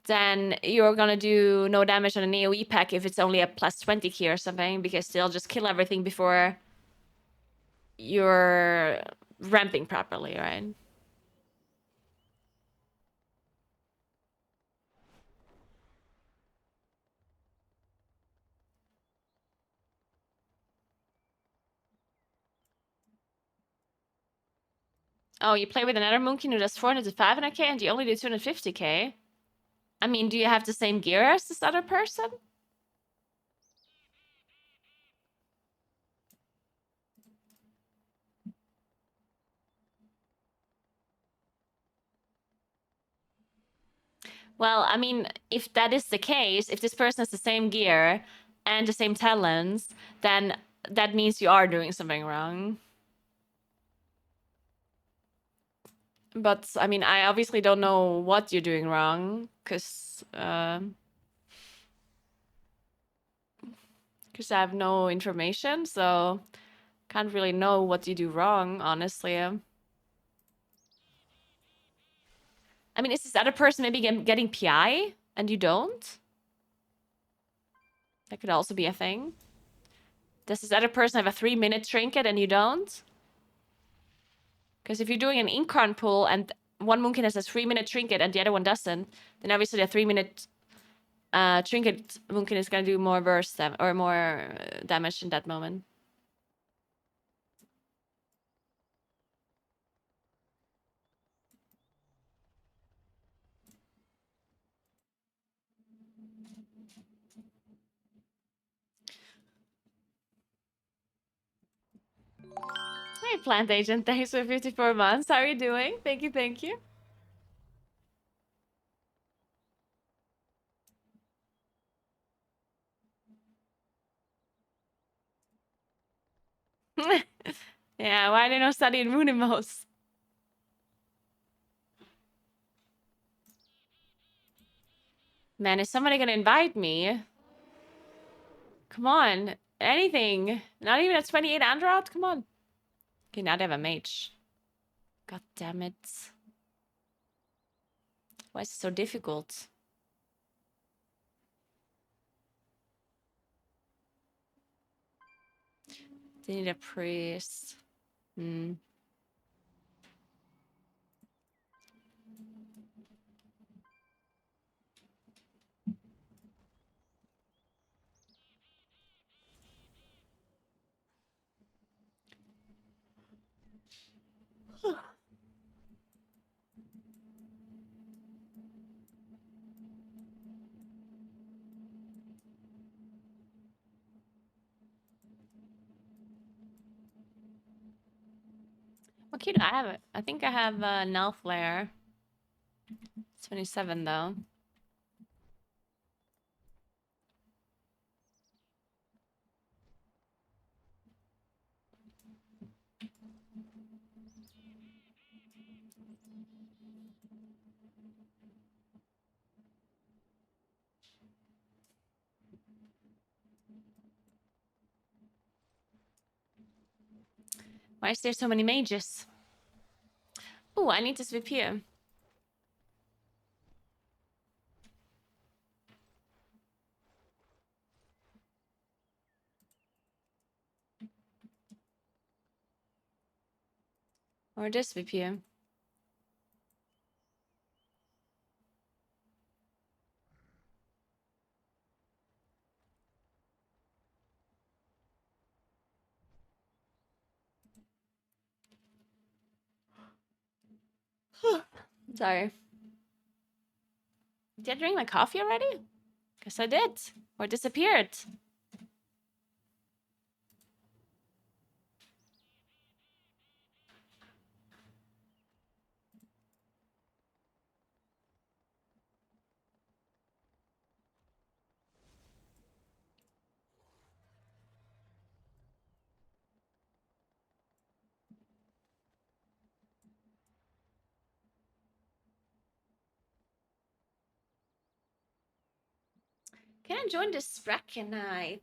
then you're gonna do no damage on an AoE pack if it's only a plus 20 key or something, because they'll just kill everything before you're ramping properly, right? Oh, you play with another Moonkin who does 400 to 500k and you only do 250k? I mean, do you have the same gear as this other person? Well, I mean, if that is the case, if this person has the same gear and the same talents, then that means you are doing something wrong. But, I mean, I obviously don't know what you're doing wrong, because I have no information, so can't really know what you do wrong, honestly. I mean, is this other person maybe getting PI and you don't? That could also be a thing. Does this other person have a 3-minute trinket and you don't? Because if you're doing an incarn pull and one Moonkin has a 3-minute trinket and the other one doesn't, then obviously a 3-minute trinket Moonkin is going to do more burst or more damage in that moment. Hey, Plant Agent, thanks for 54 months. How are you doing? Thank you, thank you. Yeah, why didn't I study in Runimos? Man, is somebody gonna invite me? Come on, anything. Not even a 28 Android? Come on. Okay, now they have a mage. God damn it. Why is it so difficult? They need a priest. Hmm. What key do I have? I think I have Null Flare. 27 though. Why is there so many mages? Oh, I need to sweep here. Or this sweep here. Sorry. Did I drink my coffee already? Guess I did. Or disappeared. Can I join the Spracken night?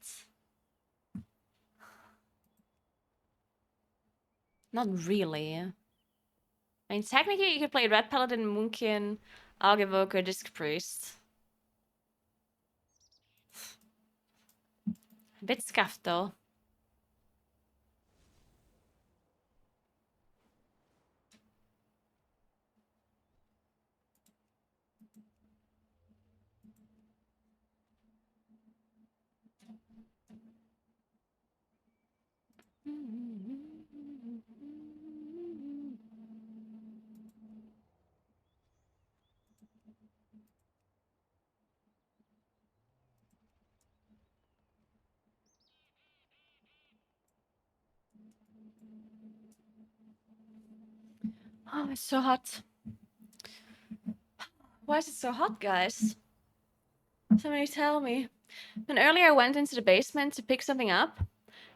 Not really. I mean, technically you could play Red Paladin, Moonkin, Algevoker, Disc Priest. A bit scuffed though. Oh, it's so hot. Why is it so hot, guys? Somebody tell me. And earlier I went into the basement to pick something up,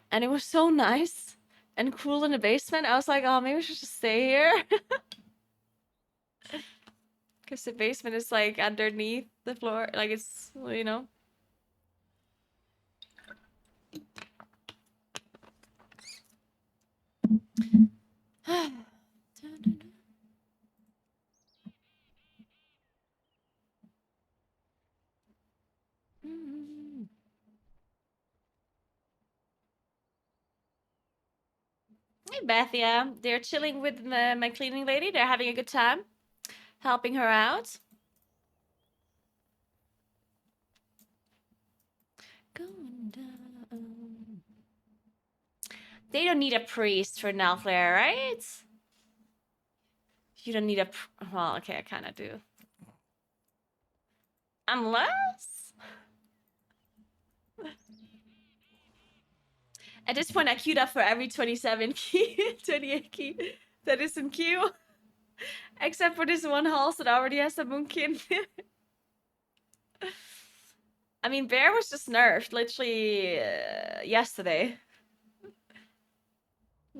and it was so nice and cool in the basement. I was like, oh, maybe I should just stay here. Because the basement is like underneath the floor. Like it's, you know. Hey, Bethia. They're chilling with my cleaning lady. They're having a good time, helping her out. Going down. They don't need a priest for Nalflare, right? You don't need a... Well, okay, I kind of do. Unless... At this point, I queued up for every 27 key, 28 key that is in queue. Except for this one house that already has a Moonkin. I mean, Bear was just nerfed literally yesterday.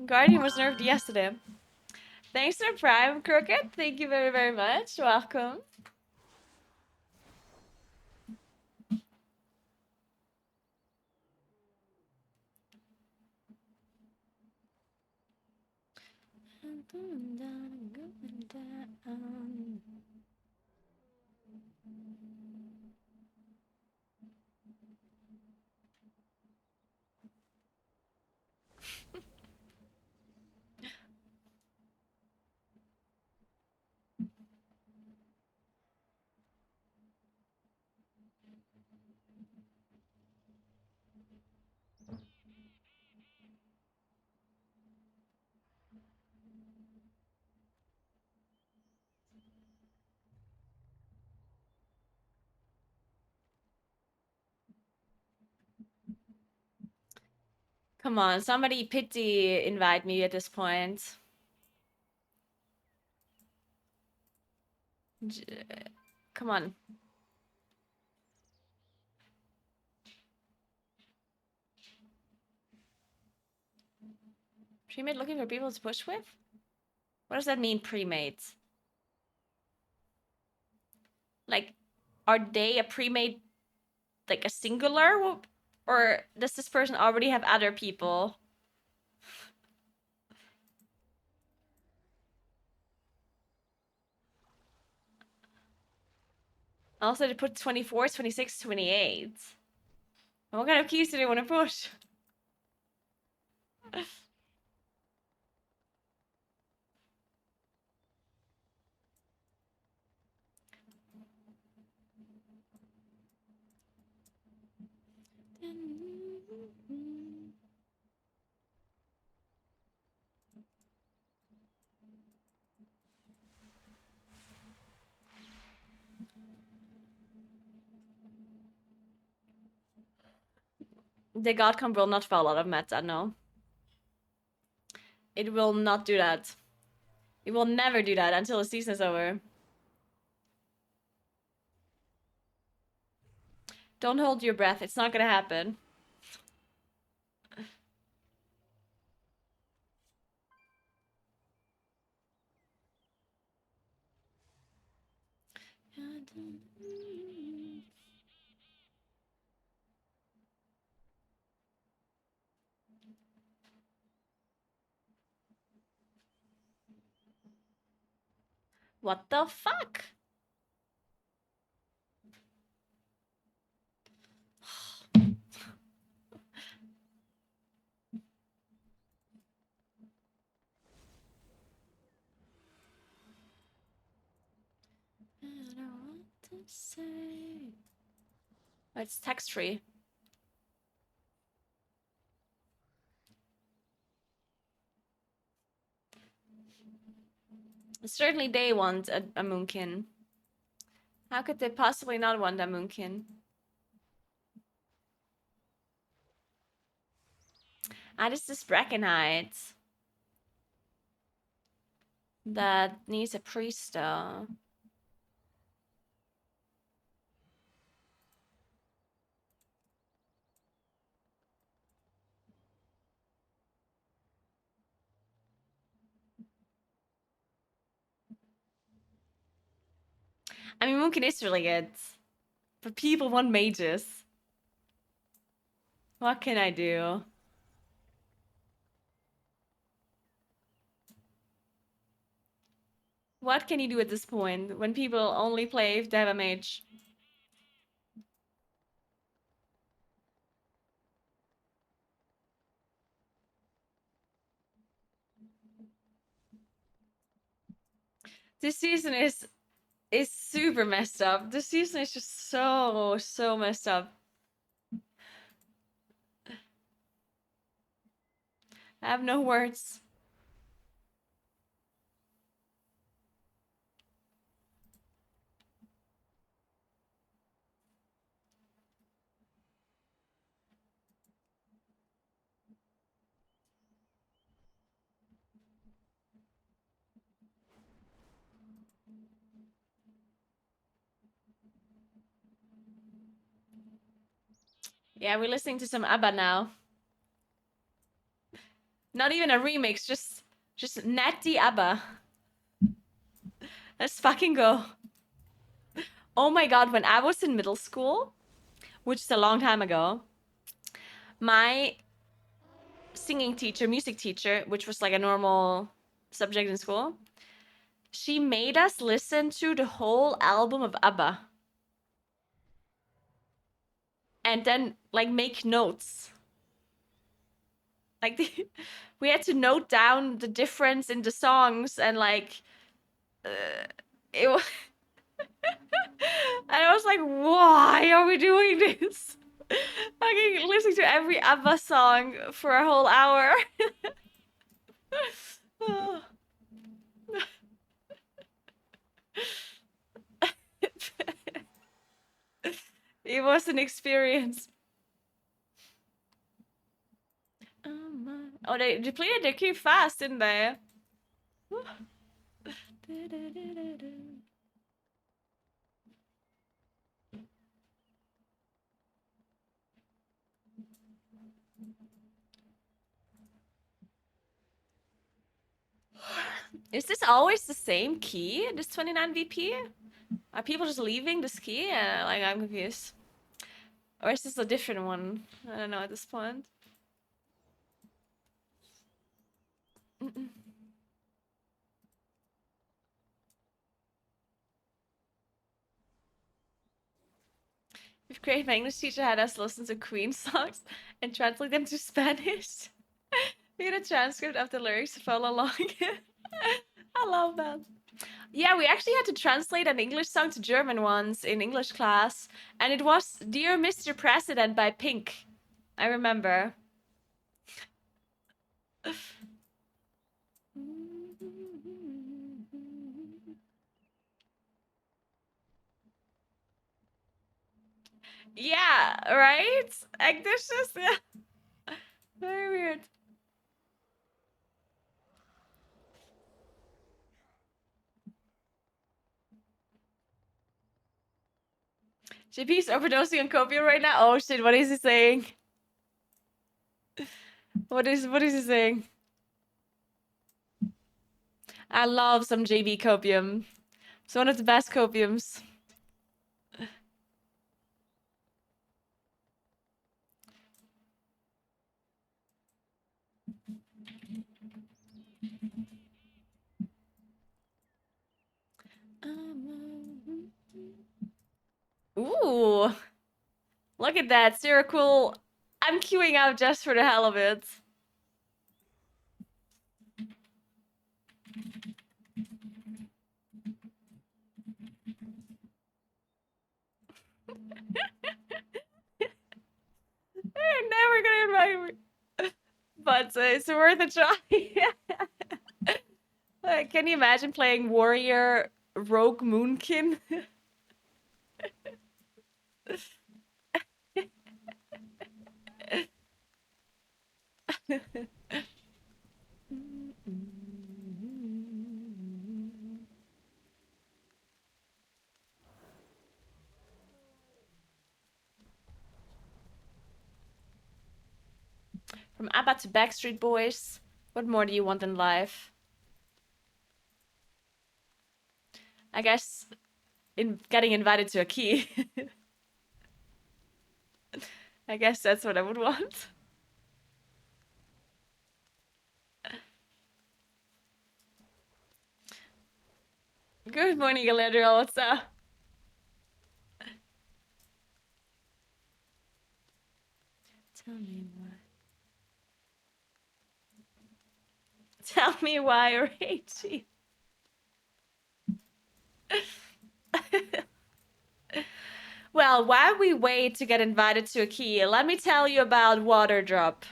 Guardian was nerfed yesterday. Thanks for Prime, Crooked. Thank you very, very much. Welcome. Come on, somebody pity invite me at this point. Come on. Pre-made looking for people to push with? What does that mean, pre-made? Like, are they a pre-made, like a singular? Or does this person already have other people? Also, they put 24, 26, 28. What kind of keys do they want to push? The God Comp will not fall out of meta, no. It will not do that. It will never do that until the season is over. Don't hold your breath. It's not gonna happen. What the fuck? I don't know what to say. Oh, it's text free. Certainly they want a Moonkin. How could they possibly not want a Moonkin? Ah, this is Brackenhide. That needs a priest though. I mean, Moonkin is really good. But people want mages. What can I do? What can you do at this point when people only play if they have a mage? This season is super messed up. This season is just so messed up. I have no words. Yeah, we're listening to some ABBA now. Not even a remix, just natty ABBA. Let's fucking go. Oh my god, when I was in middle school, which is a long time ago, my singing teacher, music teacher, which was like a normal subject in school, she made us listen to the whole album of ABBA. And then like make notes. Like we had to note down the difference in the songs and like it was and I was like, why are we doing this? Fucking listening to every ABBA song for a whole hour. It was an experience. Oh, they depleted their key fast, didn't they? Is this always the same key? This 29 VP? Are people just leaving this key? Like, I'm confused. Or is this a different one? I don't know at this point. If great my English teacher had us listen to Queen songs and translate them to Spanish. We had a transcript of the lyrics to follow along. I love that. Yeah, we actually had to translate an English song to German once in English class, and it was Dear Mr. President by Pink. I remember. Yeah, right? Like, this is yeah. Very weird. JP's overdosing on copium right now. Oh shit, what is he saying? What is he saying? I love some JB copium. It's one of the best copiums. Ooh. Look at that. Zero cool. I'm queuing out just for the hell of it. They're never gonna invite me. But it's worth a try. Can you imagine playing Warrior Rogue Moonkin? From ABBA to Backstreet Boys, what more do you want in life? I guess in getting invited to a key. I guess that's what I would want. Good morning, Galadriel. What's up? Tell me why. Tell me why, or hate you. Well, while we wait to get invited to a key, let me tell you about water drop.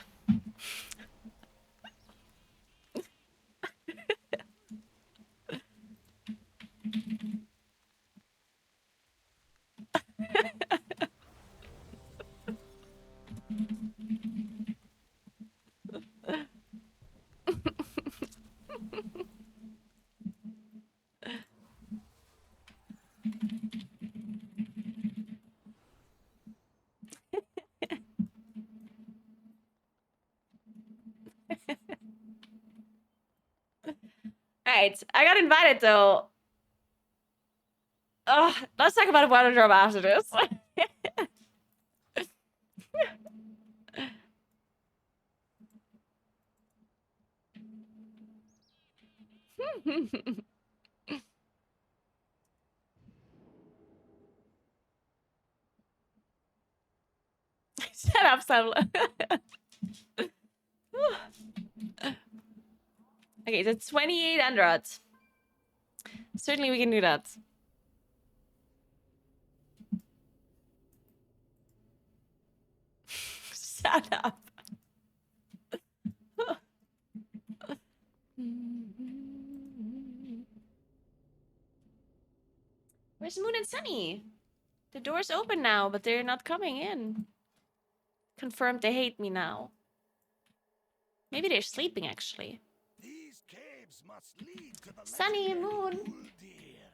Alright, I got invited though. Oh, let's talk about water drop after this. Shut up, Samla. Okay, so 2800. Certainly we can do that. Shut up. Where's Moon and Sunny? The door's open now, but they're not coming in. Confirmed they hate me now. Maybe they're sleeping, actually. These caves must lead to the Sunny and legendary Moon. Uldir.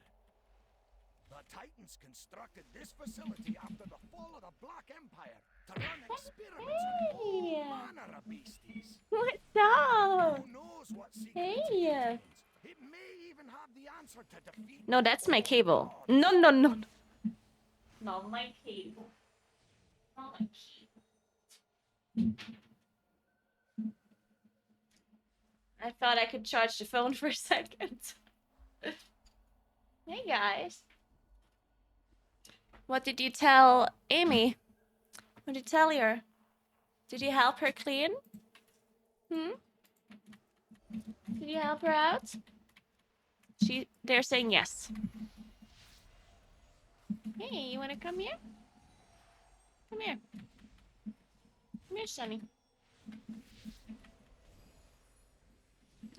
The Titans constructed this facility after the fall of the Black Empire to run experiments on all manner of beasties. What's up? Who knows what secrets Hey. it contains? It may even have the answer to defeat. No, that's my cable. No, no, no. Not my cable. Not my cable. I thought I could charge the phone for a second. Hey guys. What did you tell Amy? What did you tell her? Did you help her clean? Did you help her out? They're saying yes. Hey, you wanna come here? Come here. Come here, Sunny.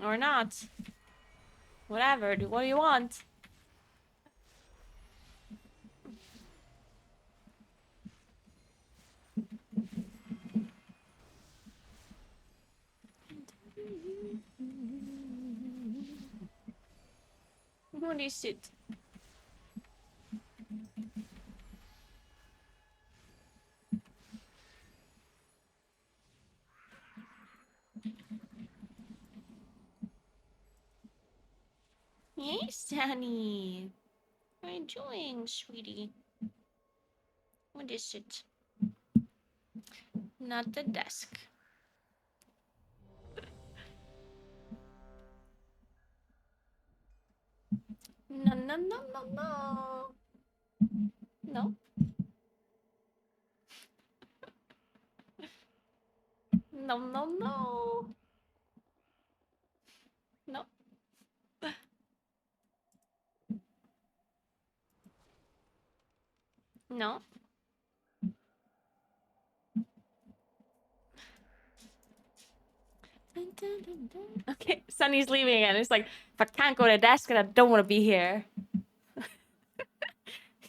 Or not. Whatever, do what you want. What is it? Hey, Sunny. What are you doing, sweetie? What is it? Not the desk. No, no, no, no, no. No. No, no, no. No. No. Okay, Sunny's leaving again. It's like, if I can't go to the desk and I don't want to be here.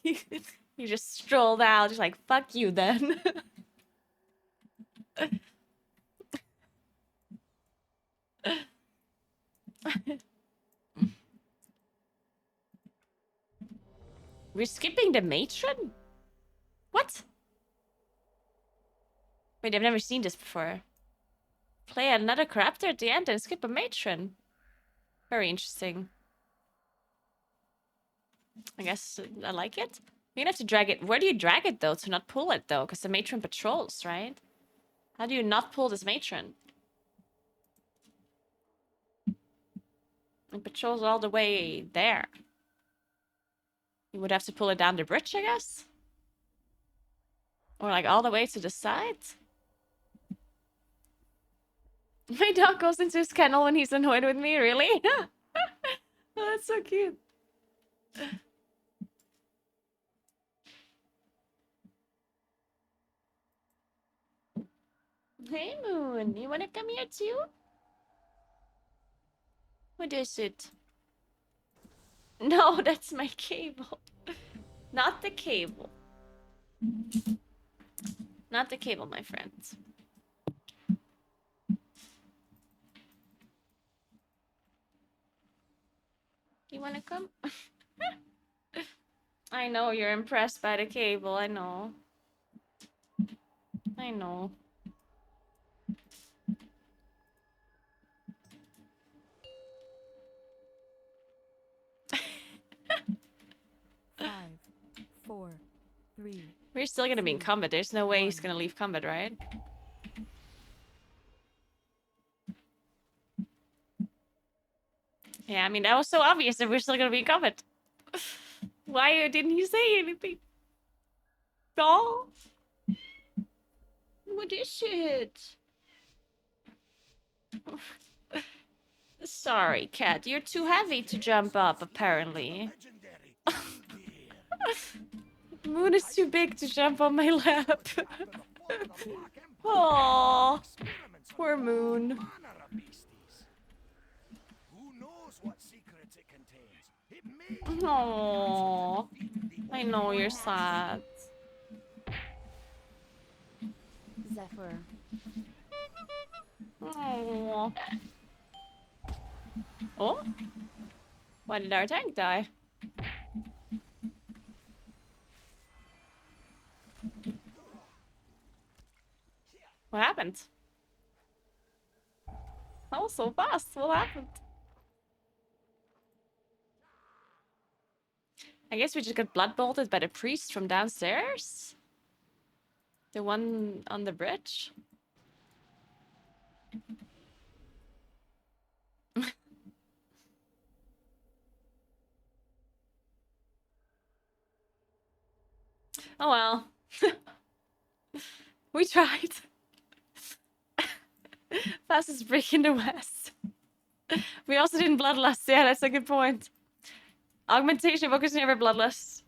You just strolled out, just like, fuck you then. We're skipping the matron? What? Wait, I've never seen this before. Play another character at the end and skip a matron. Very interesting. I guess I like it. You're gonna have to drag it. Where do you drag it though to not pull it though? Because the matron patrols, right? How do you not pull this matron? It patrols all the way there. You would have to pull it down the bridge, I guess? Or like all the way to the side? My dog goes into his kennel when he's annoyed with me, really? Oh, that's so cute. Hey, Moon. You wanna come here too? What is it? No, that's my cable. Not the cable. Not the cable, my friends. You wanna come? I know you're impressed by the cable. I know. I know. Five, four, three. We're still gonna be in combat. There's no way he's gonna leave combat, right? Yeah, I mean, that was so obvious that we're still gonna be in combat. Why didn't you say anything? Oh, what is it? Sorry, cat. You're too heavy to jump up, apparently. Legendary Beer. Moon is too big to jump on my lap. After the fall of the Black Empire, Aww. experiments on Poor all Moon. manner of beasties. Who knows what secrets it contains? It may Aww. I know you're sad. Zephyr. Aww. Oh? Why did our tank die? What happened? That was so fast. What happened? I guess we just got blood bolted by the priest from downstairs? The one on the bridge? Oh well. We tried. Fastest break in the West. We also didn't bloodlust. Yeah, that's a good point. Augmentation evokers never bloodlust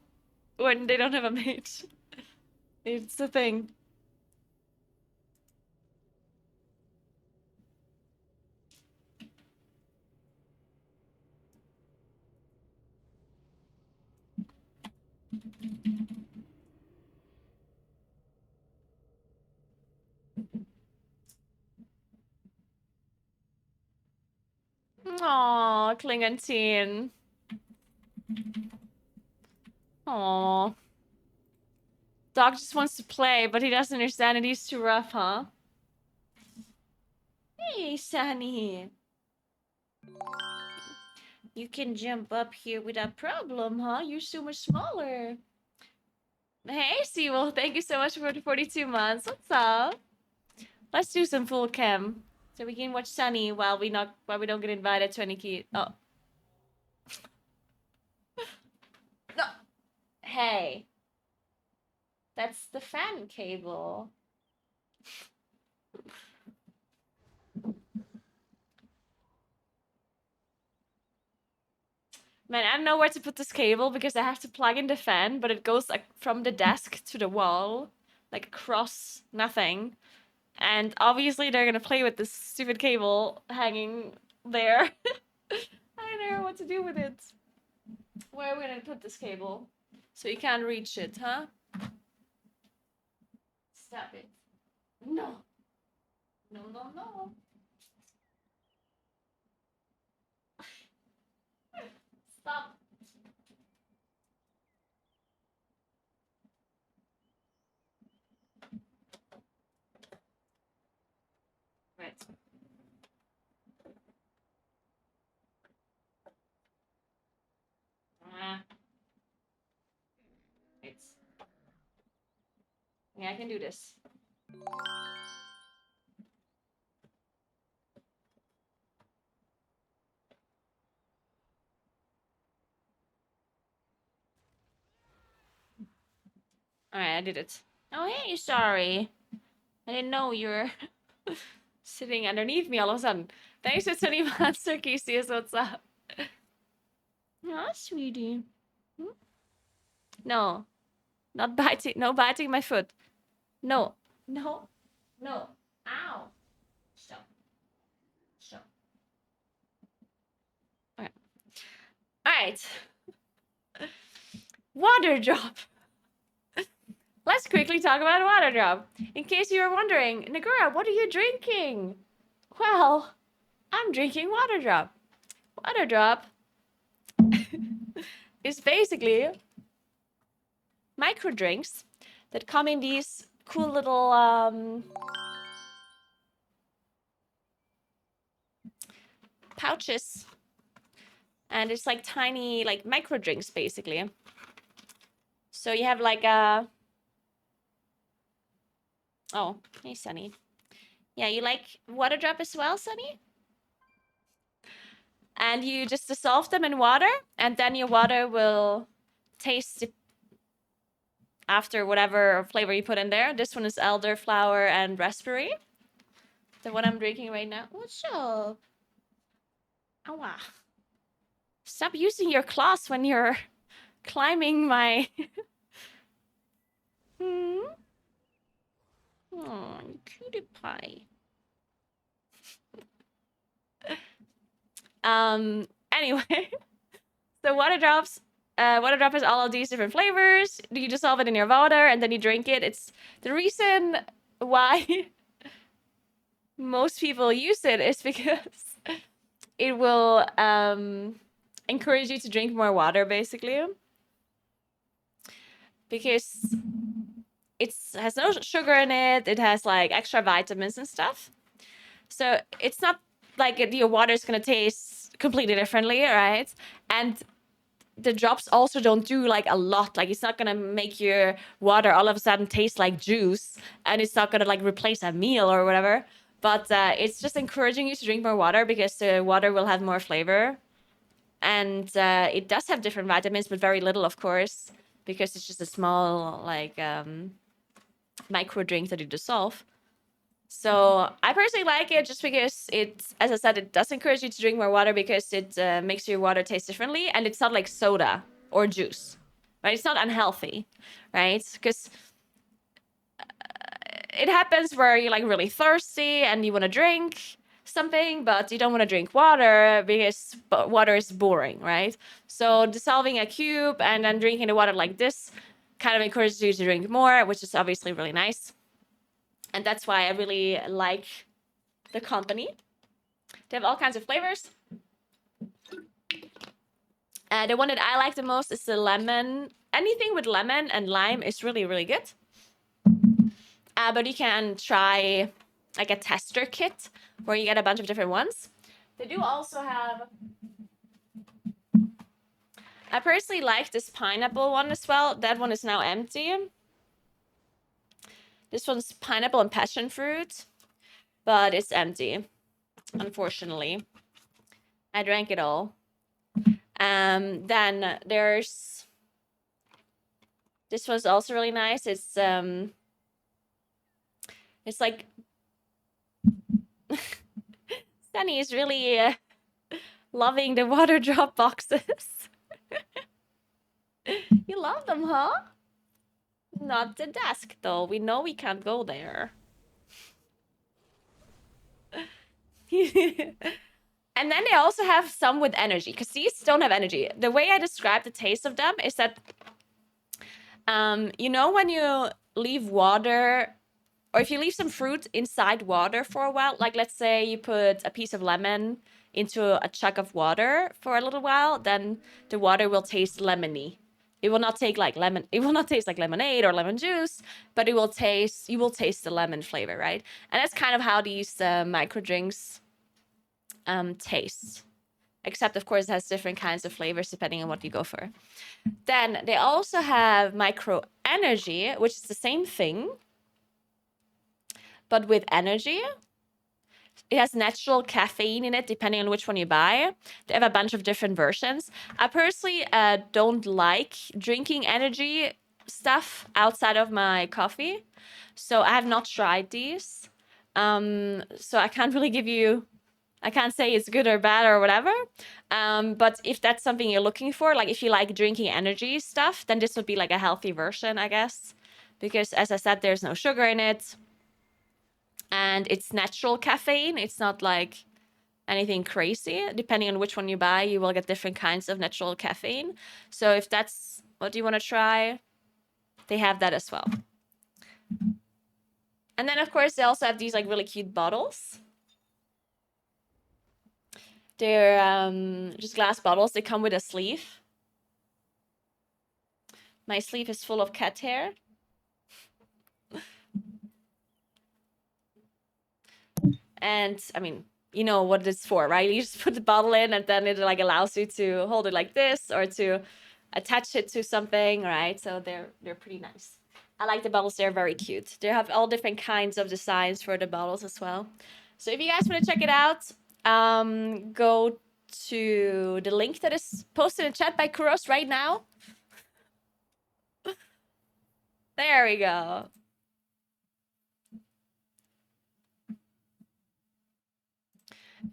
when they don't have a mage. It's the thing. Aww, Klingon teen. Aww. Dog just wants to play, but he doesn't understand it. He's too rough, huh? Hey, Sunny. You can jump up here without problem, huh? You're so much smaller. Hey, Sewell. Thank you so much for the 42 months. What's up? Let's do some full chem. So we can watch Sunny while we don't get invited to any key. Oh. No. Hey. That's the fan cable. Man, I don't know where to put this cable because I have to plug in the fan, but it goes like from the desk to the wall, like across nothing. And obviously they're gonna play with this stupid cable hanging there. I don't know what to do with it. Where are we gonna put this cable? So you can't reach it, huh? Stop it. No. No, no, no. Stop. Right. It's. Yeah, I can do this. Alright, I did it. Oh, hey, sorry. I didn't know you were sitting underneath me all of a sudden. Thanks for 20 months, Sarkisius. What's up? Aw, sweetie. Hmm? No. Not biting. No biting my foot. No. No. No. Ow. Stop. Stop. Okay. All right. Water drop. Let's quickly talk about water drop. In case you were wondering, Naguura, what are you drinking? Well, I'm drinking water drop. Water drop is basically micro drinks that come in these cool little pouches, and it's like tiny like micro drinks basically. So you have like a oh, hey Sunny. Yeah, you like water drop as well, Sunny? And you just dissolve them in water, and then your water will taste after whatever flavor you put in there. This one is elderflower and raspberry. The one I'm drinking right now. What's up? Ow. Stop using your claws when you're climbing my... Hmm? Oh, cutie pie. Anyway. So water drops... water drop has all of these different flavors. You dissolve it in your water and then you drink it. It's the reason why most people use it is because it will encourage you to drink more water, basically. Because it has no sugar in it. It has like extra vitamins and stuff. So it's not like your water is going to taste completely differently, right? And the drops also don't do like a lot. Like it's not going to make your water all of a sudden taste like juice, and it's not going to like replace a meal or whatever. But it's just encouraging you to drink more water because the water will have more flavor. And it does have different vitamins, but very little, of course, because it's just a small like micro drink that you dissolve. So I personally like it just because it, as I said, it does encourage you to drink more water because it makes your water taste differently, and it's not like soda or juice, right? It's not unhealthy, right? Because it happens where you're like really thirsty and you want to drink something, but you don't want to drink water because water is boring, right? So dissolving a cube and then drinking the water like this kind of encourages you to drink more, which is obviously really nice. And that's why I really like the company. They have all kinds of flavors. The one that I like the most is the lemon. Anything with lemon and lime is really, really good. But you can try like a tester kit where you get a bunch of different ones. They do also have... I personally like this pineapple one as well. That one is now empty. This one's pineapple and passion fruit, but it's empty, unfortunately. I drank it all. Then there's... This one's also really nice. It's like... Sunny is really loving the water drop boxes. You love them, huh? Not the desk, though. We know we can't go there. And then they also have some with energy, because these don't have energy. The way I describe the taste of them is that, you know, when you leave water, or if you leave some fruit inside water for a while, like let's say you put a piece of lemon into a jug of water for a little while, then the water will taste lemony. It will not taste like lemonade or lemon juice, but you will taste the lemon flavor, right? And that's kind of how these micro drinks taste. Except, of course, it has different kinds of flavors depending on what you go for. Then they also have micro energy, which is the same thing, but with energy. It has natural caffeine in it, depending on which one you buy. They have a bunch of different versions. I personally don't like drinking energy stuff outside of my coffee, so I have not tried these. So I can't really give you... I can't say it's good or bad or whatever. But if that's something you're looking for, like if you like drinking energy stuff, then this would be like a healthy version, I guess. Because as I said, there's no sugar in it. and it's natural caffeine. It's not like anything crazy. Depending on which one you buy, you will get different kinds of natural caffeine. So if that's what you want to try, they have that as well. And then of course they also have these like really cute bottles. They're just glass bottles. They come with a sleeve. My sleeve is full of cat hair. And I mean, you know what it's for, right? You just put the bottle in and then it like allows you to hold it like this or to attach it to something, right? So they're pretty nice. I like the bottles. They're very cute. They have all different kinds of designs for the bottles as well. So if you guys want to check it out, go to the link that is posted in chat by Kuros right now. There we go.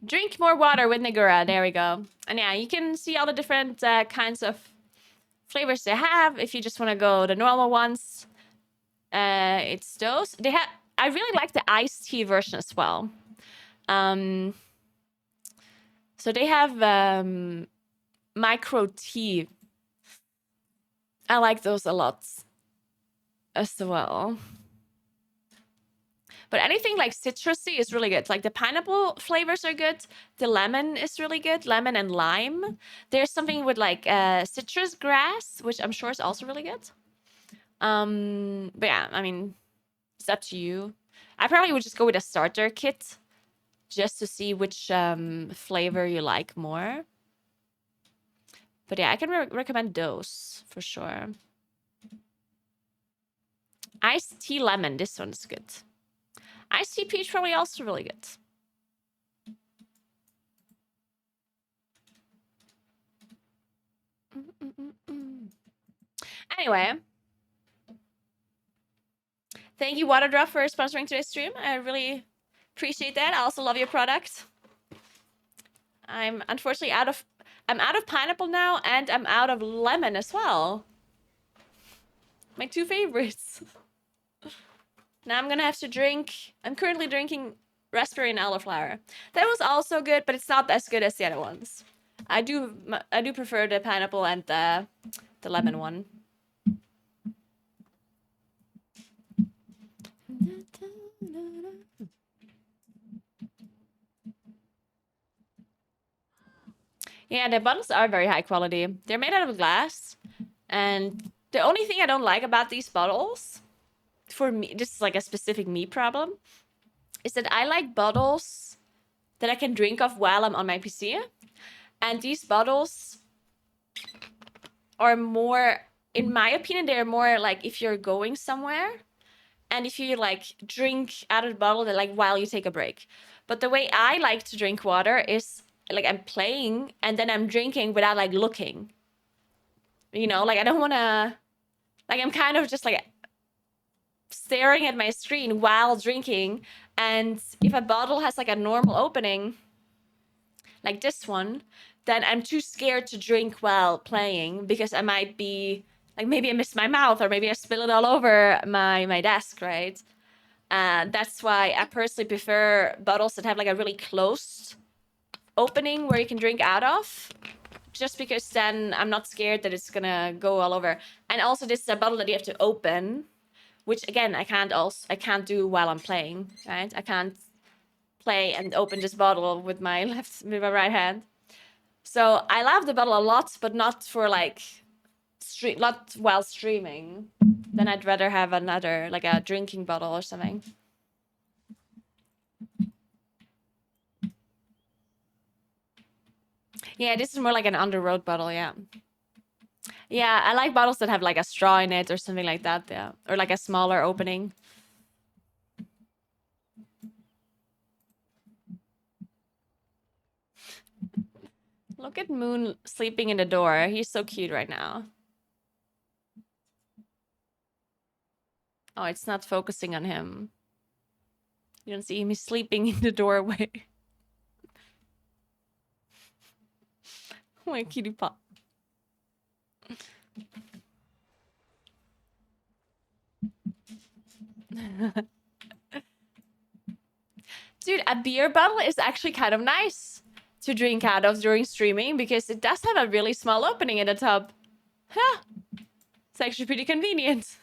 Drink more water with Naguura. There we go. And yeah, you can see all the different kinds of flavors they have. If you just want to go the normal ones, it's those. They have. I really like the iced tea version as well. So they have micro tea. I like those a lot as well. But anything like citrusy is really good. Like the pineapple flavors are good. The lemon is really good. Lemon and lime. There's something with like citrus grass, which I'm sure is also really good. But yeah, I mean, it's up to you. I probably would just go with a starter kit just to see which flavor you like more. But yeah, I can recommend those for sure. Iced tea lemon. This one's good. Iced tea peach probably also really good. Anyway, thank you, Waterdrop, for sponsoring today's stream. I really appreciate that. I also love your product. I'm unfortunately out of pineapple now, and I'm out of lemon as well. My two favorites. Now I'm gonna have to drink. I'm currently drinking raspberry and elderflower. That was also good, but it's not as good as the other ones. I do prefer the pineapple and the lemon one. Yeah, the bottles are very high quality. They're made out of glass, and the only thing I don't like about these bottles, for me, this is like a specific me problem, is that I like bottles that I can drink off while I'm on my PC. And these bottles are more, in my opinion, they're more like if you're going somewhere and if you like drink out of the bottle, they're like while you take a break. But the way I like to drink water is like I'm playing and then I'm drinking without like looking. You know, like I don't want to, like I'm kind of just like staring at my screen while drinking. And if a bottle has like a normal opening, like this one, then I'm too scared to drink while playing because I might be like, maybe I miss my mouth or maybe I spill it all over my desk, right? That's why I personally prefer bottles that have like a really closed opening where you can drink out of, just because then I'm not scared that it's gonna go all over. And also this is a bottle that you have to open, which again, I can't do while I'm playing, right? I can't play and open this bottle with my right hand. So I love the bottle a lot, but not for like not while streaming. Then I'd rather have another, like a drinking bottle or something. Yeah, this is more like an on-the-road bottle, yeah. Yeah, I like bottles that have like a straw in it or something like that, yeah. Or like a smaller opening. Look at Moon sleeping in the door. He's so cute right now. Oh, it's not focusing on him. You don't see him, he's sleeping in the doorway. My kitty pop. Dude, a beer bottle is actually kind of nice to drink out of during streaming because it does have a really small opening in the top. Huh. It's actually pretty convenient.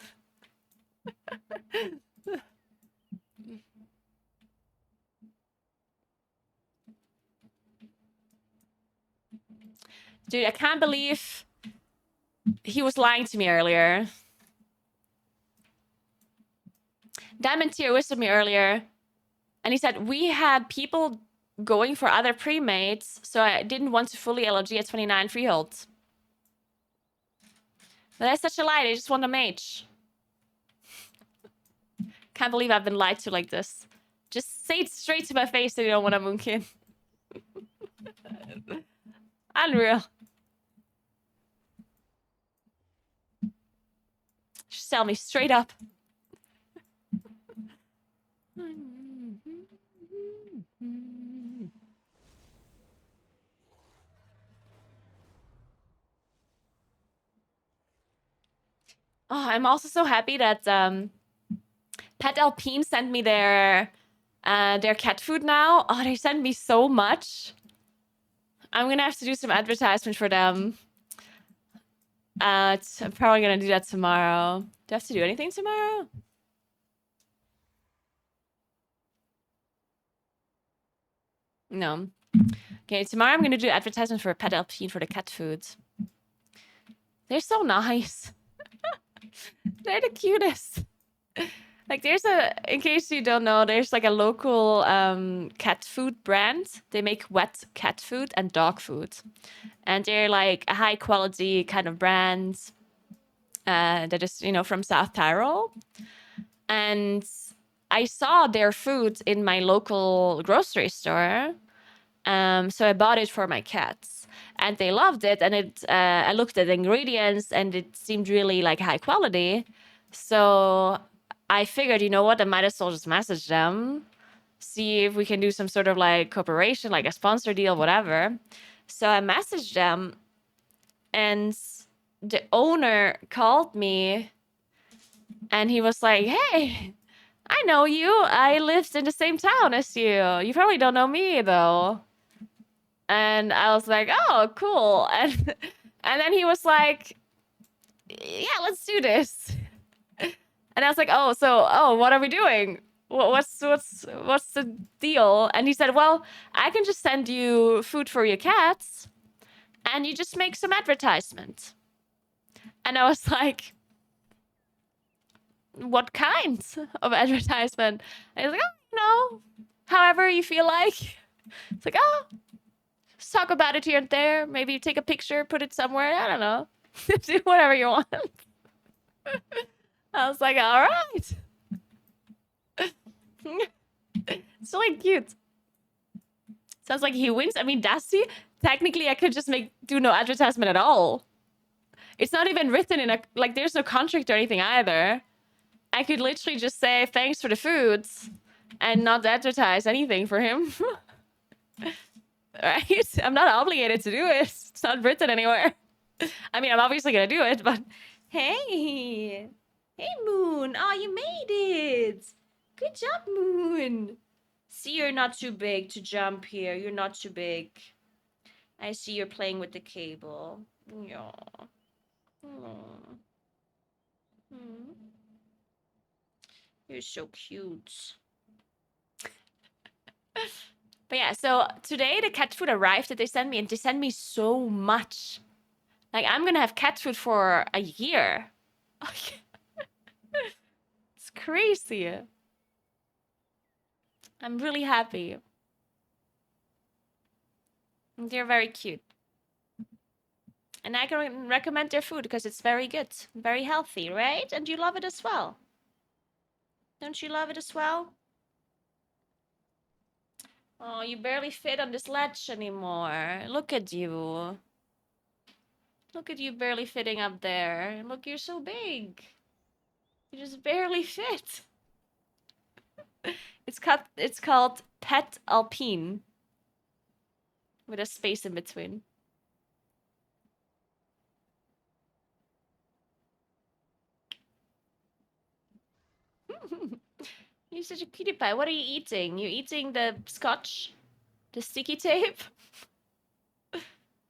Dude, I can't believe he was lying to me earlier. Diamond Tier was with me earlier, and he said we had people going for other pre-mates, so I didn't want to fully LG at 29 freeholds. But that's such a lie. They just want a mage. Can't believe I've been lied to like this. Just say it straight to my face that you don't want a moonkin. Unreal. Just tell me straight up. Oh, I'm also so happy that Pet Alpine sent me their cat food now. Oh, they sent me so much. I'm gonna have to do some advertisement for them. I'm probably gonna do that tomorrow. Do I have to do anything tomorrow? No. Okay, tomorrow I'm gonna do advertisement for Pet Alpine for the cat food. They're so nice. They're the cutest. Like there's in case you don't know, there's like a local cat food brand. They make wet cat food and dog food. And they're like a high quality kind of brand that is, you know, from South Tyrol. And I saw their food in my local grocery store. So I bought it for my cats. And they loved it. And I looked at the ingredients and it seemed really like high quality. So I figured, you know what, I might as well just message them, see if we can do some sort of like cooperation, like a sponsor deal, whatever. So I messaged them and the owner called me and he was like, hey, I know you. I lived in the same town as you. You probably don't know me though. And I was like, oh, cool. And then he was like, yeah, let's do this. And I was like, oh, what are we doing? What's the deal? And he said, well, I can just send you food for your cats and you just make some advertisement. And I was like, what kind of advertisement? And he was like, oh, no, however you feel like. It's like, oh, just talk about it here and there. Maybe take a picture, put it somewhere. I don't know. Do whatever you want. I was like, all right. It's really cute. Sounds like he wins. I mean, Dusty, technically I could just do no advertisement at all. It's not even written in like there's no contract or anything either. I could literally just say thanks for the foods and not advertise anything for him. Right? I'm not obligated to do it. It's not written anywhere. I mean, I'm obviously gonna do it, but hey. Hey, Moon. Oh, you made it. Good job, Moon. See, you're not too big to jump here. You're not too big. I see you're playing with the cable. Yeah. Oh. You're so cute. But yeah, so today the cat food arrived that they sent me, and they sent me so much. Like, I'm gonna have cat food for a year. It's crazy. I'm really happy. They're very cute. And I can recommend their food because it's very good. Very healthy, right? And you love it as well. Don't you love it as well? Oh, you barely fit on this ledge anymore. Look at you. Look at you barely fitting up there. Look, you're so big. You just barely fit. It's called Pet Alpine. With a space in between. You're such a cutie pie. What are you eating? You eating the scotch? The sticky tape?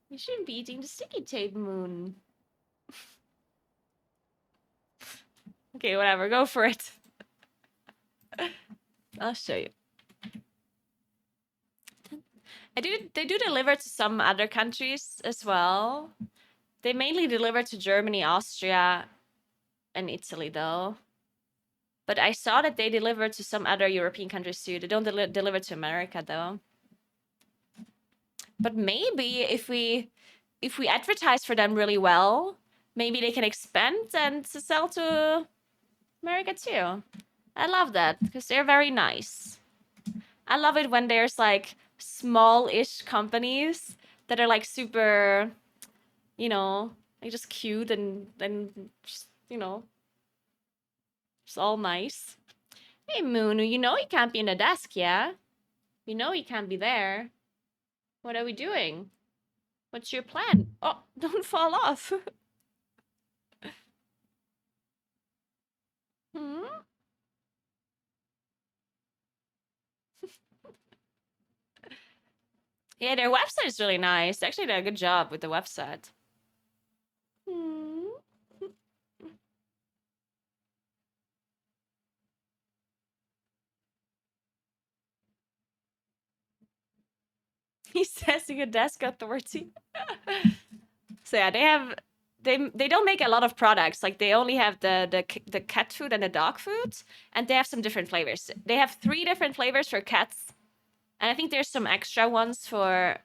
You shouldn't be eating the sticky tape, Moon. Okay, whatever. Go for it. I'll show you. They do deliver to some other countries as well. They mainly deliver to Germany, Austria, and Italy, though. But I saw that they deliver to some other European countries too. They don't deliver to America, though. But maybe if we advertise for them really well, maybe they can expand and sell to America too. I love that because they're very nice. I love it when there's like small-ish companies that are like super, you know, like just cute and just, you know, just all nice. Hey, Moonu, you know you can't be in the desk, yeah? You know you can't be there. What are we doing? What's your plan? Oh, don't fall off. Hmm? Yeah, their website is really nice. They actually did a good job with the website. Hmm. He says you a desk authority. So yeah, they don't make a lot of products. Like they only have the cat food and the dog food, and they have some different flavors. They have 3 different flavors for cats, and I think there's some extra ones for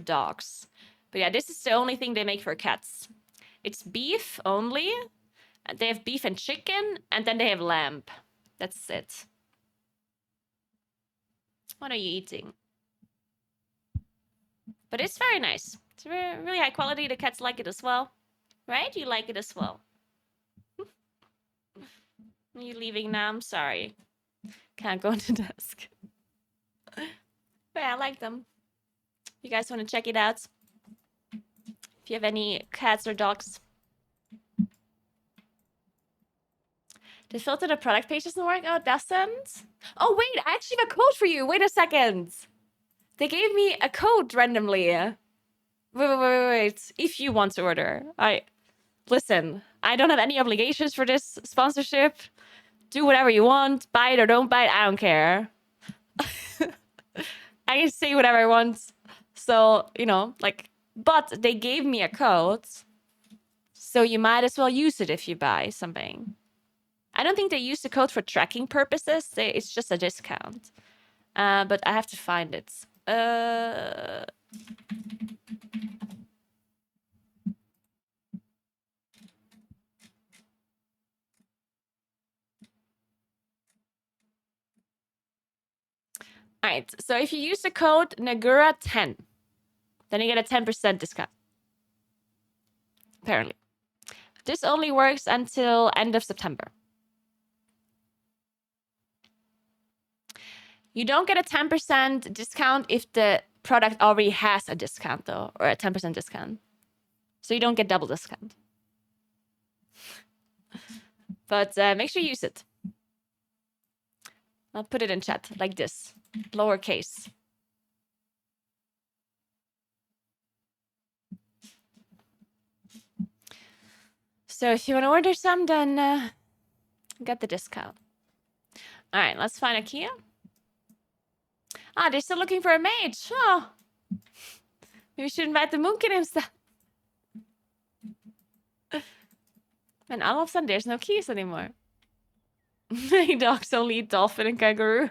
dogs. But yeah, this is the only thing they make for cats. It's beef only. They have beef and chicken, and then they have lamb. That's it. What are you eating? But it's very nice. It's really high quality. The cats like it as well. Right? You like it as well. Are you leaving now? I'm sorry. Can't go to the desk. But yeah, I like them. You guys want to check it out? If you have any cats or dogs. The filter the product page doesn't work? Oh, it doesn't? Oh, wait. I actually have a code for you. Wait a second. They gave me a code randomly. Wait. If you want to order. Listen, I don't have any obligations for this sponsorship. Do whatever you want. Buy it or don't buy it. I don't care. I can say whatever I want. So, you know, like, but they gave me a code. So you might as well use it if you buy something. I don't think they use the code for tracking purposes. It's just a discount. But I have to find it. All right, so if you use the code Naguura10, then you get a 10% discount. Apparently. This only works until end of September. You don't get a 10% discount if the product already has a discount, though, or a 10% discount. So you don't get double discount. But make sure you use it. I'll put it in chat like this, lowercase. So if you want to order some, then get the discount. All right, let's find a Kia. Ah, they're still looking for a mage. Oh, maybe we should invite the Moonkin himself. And all of a sudden, there's no keys anymore. Dogs only eat dolphin and kangaroo.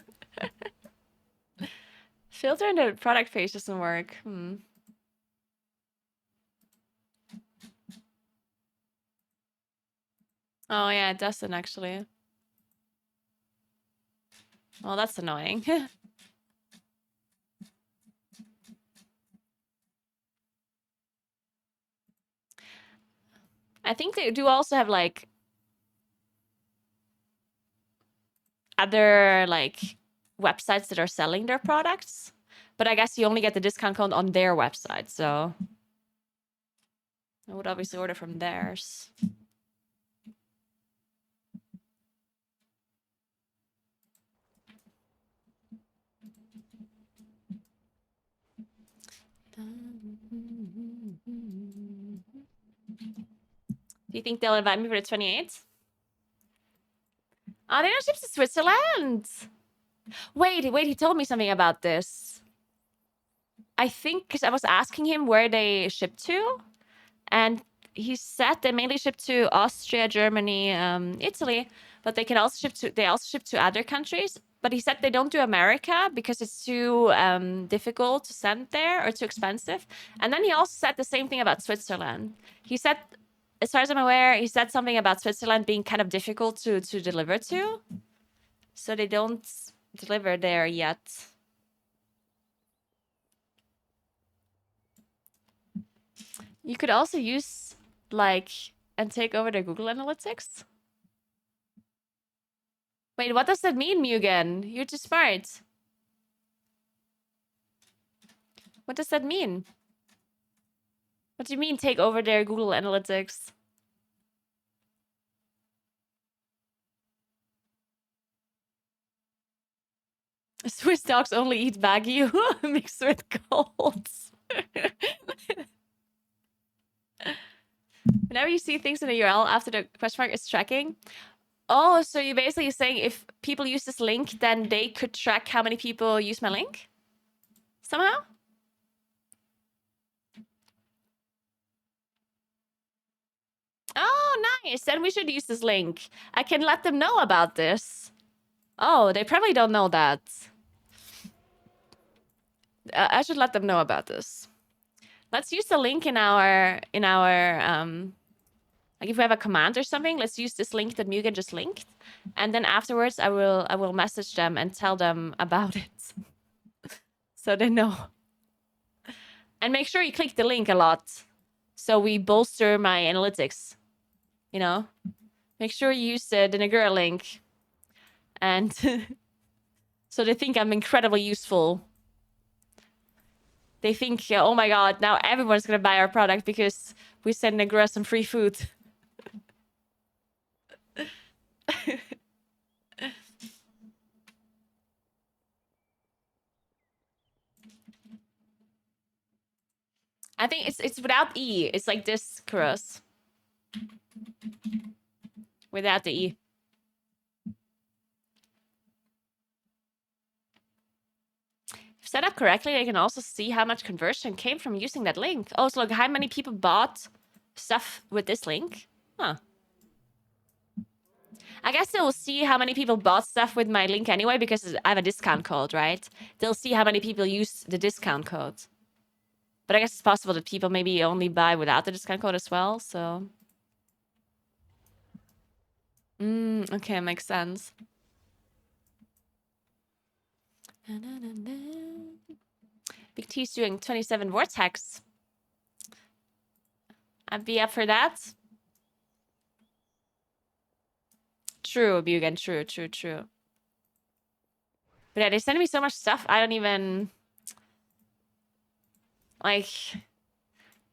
Filter in the product page doesn't work. Oh, yeah, it doesn't actually. Well, that's annoying. I think they do also have, like, other, like, websites that are selling their products. But I guess you only get the discount code on their website, so I would obviously order from theirs. Do you think they'll invite me for the 28th? Oh, they're not ships to Switzerland. Wait, he told me something about this. I think because I was asking him where they ship to, and he said they mainly ship to Austria, Germany, Italy, but they also ship to other countries. But he said they don't do America because it's too difficult to send there or too expensive. And then he also said the same thing about Switzerland. He said, as far as I'm aware, he said something about Switzerland being kind of difficult to deliver to. So they don't deliver there yet. You could also use, like, and take over the Google Analytics. Wait, what does that mean, Mugen? You're too smart. What does that mean? What do you mean take over their Google Analytics? Swiss dogs only eat Wagyu mixed with colds. Whenever you see things in a URL after the question mark is tracking. Oh, so you're basically saying if people use this link, then they could track how many people use my link? Somehow? Oh, nice. Then we should use this link. I can let them know about this. Oh, they probably don't know that. I should let them know about this. Let's use the link in our like if we have a command or something, let's use this link that Mugen just linked, and then afterwards I will message them and tell them about it, so they know. And make sure you click the link a lot, so we bolster my analytics. You know, make sure you use the Naguura link, and so they think I'm incredibly useful. They think, oh my god, now everyone's gonna buy our product because we send Naguura some free food. I think it's without E. It's like this, Kuros. Without the E. If set up correctly, they can also see how much conversion came from using that link. Oh, so look, how many people bought stuff with this link? Huh. I guess they will see how many people bought stuff with my link anyway, because I have a discount code, right? They'll see how many people use the discount code. But I guess it's possible that people maybe only buy without the discount code as well, so... Okay, makes sense. Big T's doing 27 Vortex. I'd be up for that. True, Bugan, true. But yeah, they send me so much stuff, I don't even... Like...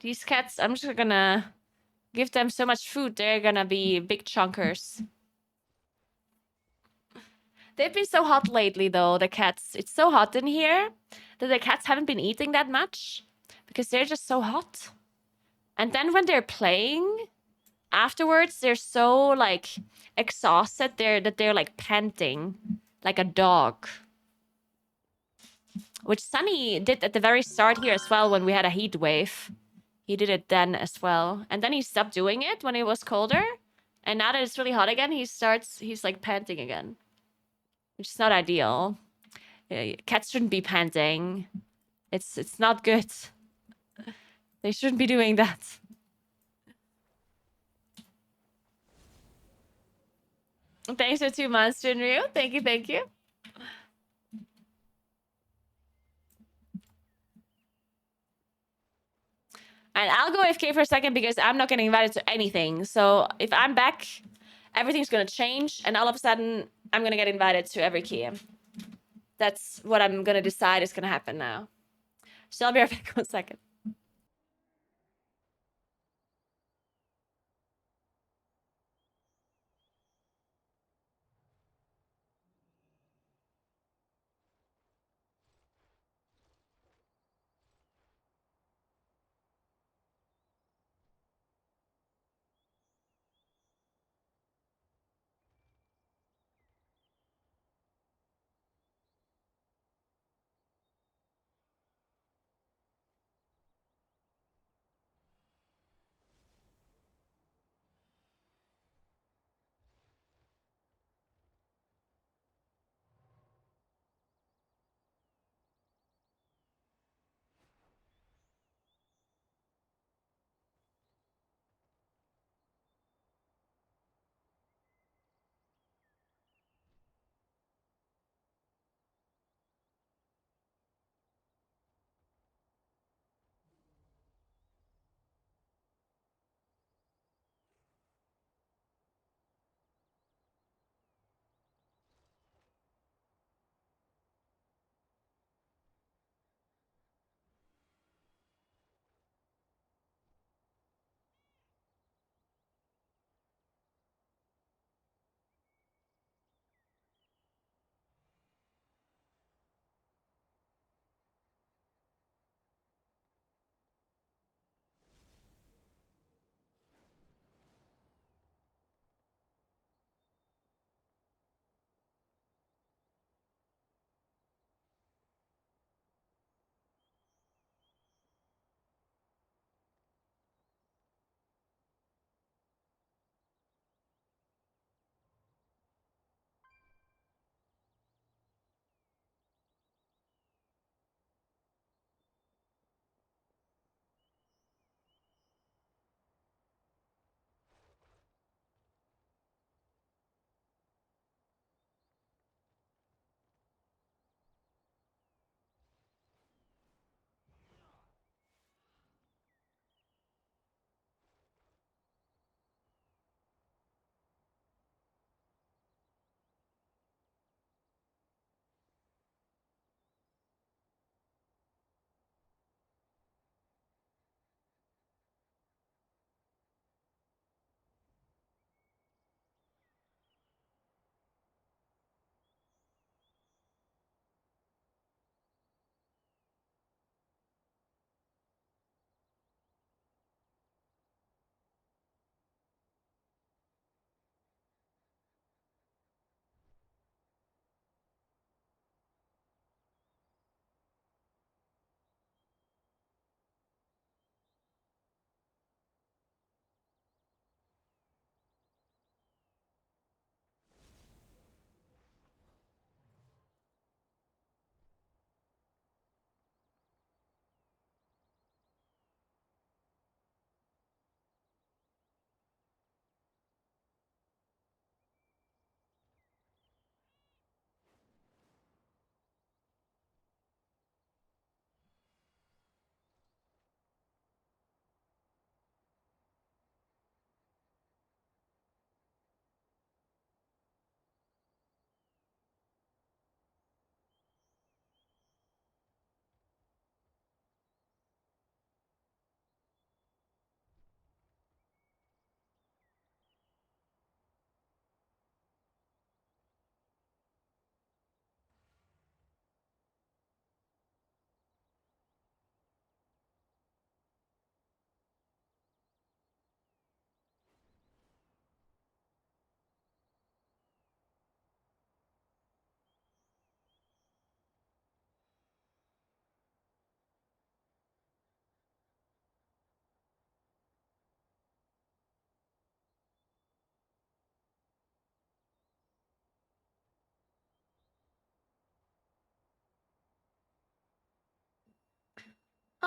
These cats, I'm just gonna give them so much food, they're gonna be big chunkers. They've been so hot lately, though, the cats. It's so hot in here that the cats haven't been eating that much because they're just so hot. And then when they're playing, afterwards, they're so, like, exhausted that they're, like, panting like a dog. Which Sunny did at the very start here as well when we had a heat wave. He did it then as well. And then he stopped doing it when it was colder. And now that it's really hot again, he's, like, panting again. Which is not ideal. Cats shouldn't be panting. It's not good. They shouldn't be doing that. Thanks for 2 months, Jinryu. Thank you. And I'll go AFK for a second because I'm not getting invited to anything. So if I'm back, everything's gonna change, and all of a sudden, I'm gonna get invited to every key. That's what I'm gonna decide is gonna happen now. So I'll be right back in a second.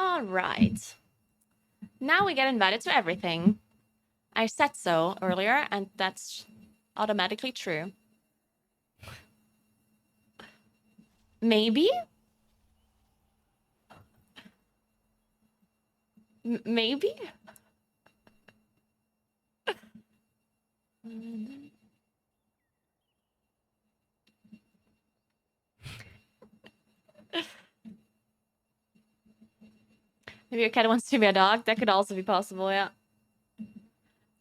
All right. Now we get invited to everything. I said so earlier, and that's automatically true. Maybe? Maybe? Maybe your cat wants to be a dog. That could also be possible, yeah.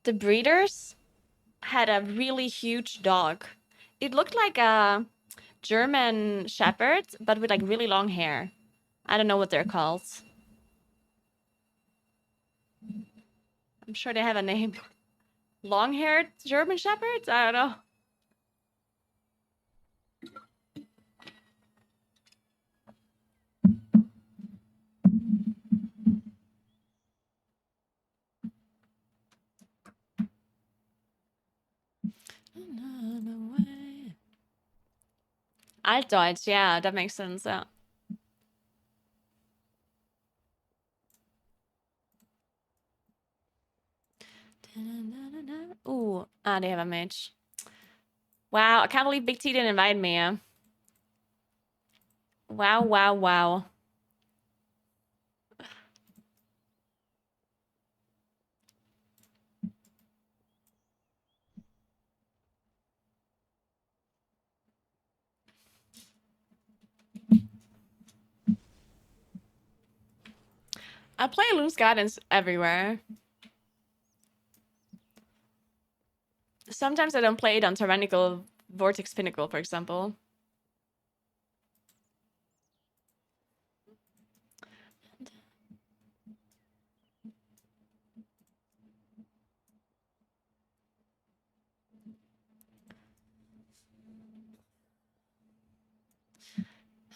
The breeders had a really huge dog. It looked like a German shepherd, but with like really long hair. I don't know what they're called. I'm sure they have a name. Long-haired German shepherds? I don't know. Altdeutsch, yeah, that makes sense, yeah. Ooh, they have a mage. Wow, I can't believe Big T didn't invite me. Wow, wow, wow. I play Loose Gardens everywhere. Sometimes I don't play it on Tyrannical Vortex Pinnacle, for example.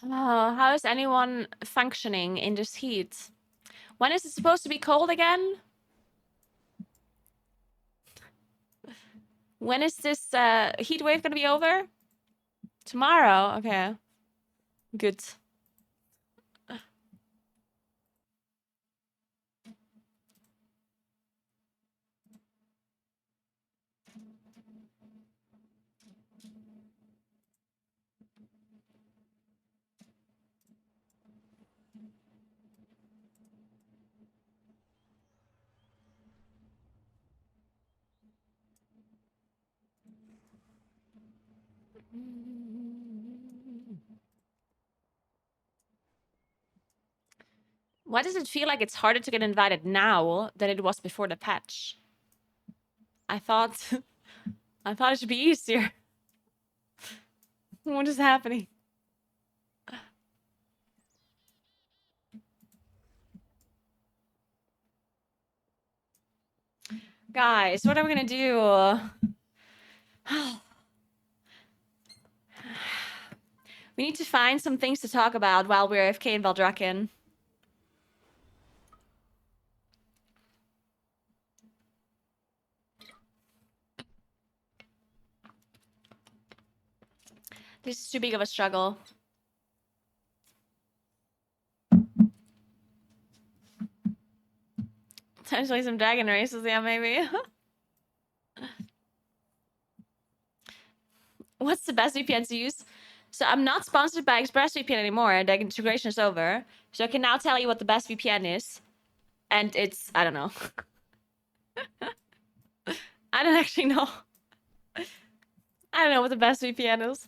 How is anyone functioning in this heat? When is it supposed to be cold again? When is this heat wave gonna be over? Tomorrow? Okay. Good. Why does it feel like it's harder to get invited now than it was before the patch? I thought I thought it should be easier. What is happening? Guys, what are we gonna do? We need to find some things to talk about while we're AFK in Valdrakken. This is too big of a struggle. Time to play some dragon races, yeah, maybe. What's the best VPN to use? So I'm not sponsored by ExpressVPN anymore. The integration is over. So I can now tell you what the best VPN is. And it's, I don't know. I don't actually know. I don't know what the best VPN is.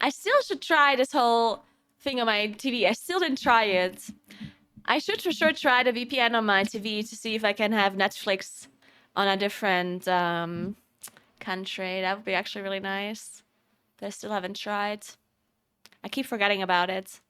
I still should try this whole thing on my TV. I still didn't try it. I should for sure try the VPN on my TV to see if I can have Netflix on a different country. That would be actually really nice. But I still haven't tried. I keep forgetting about it.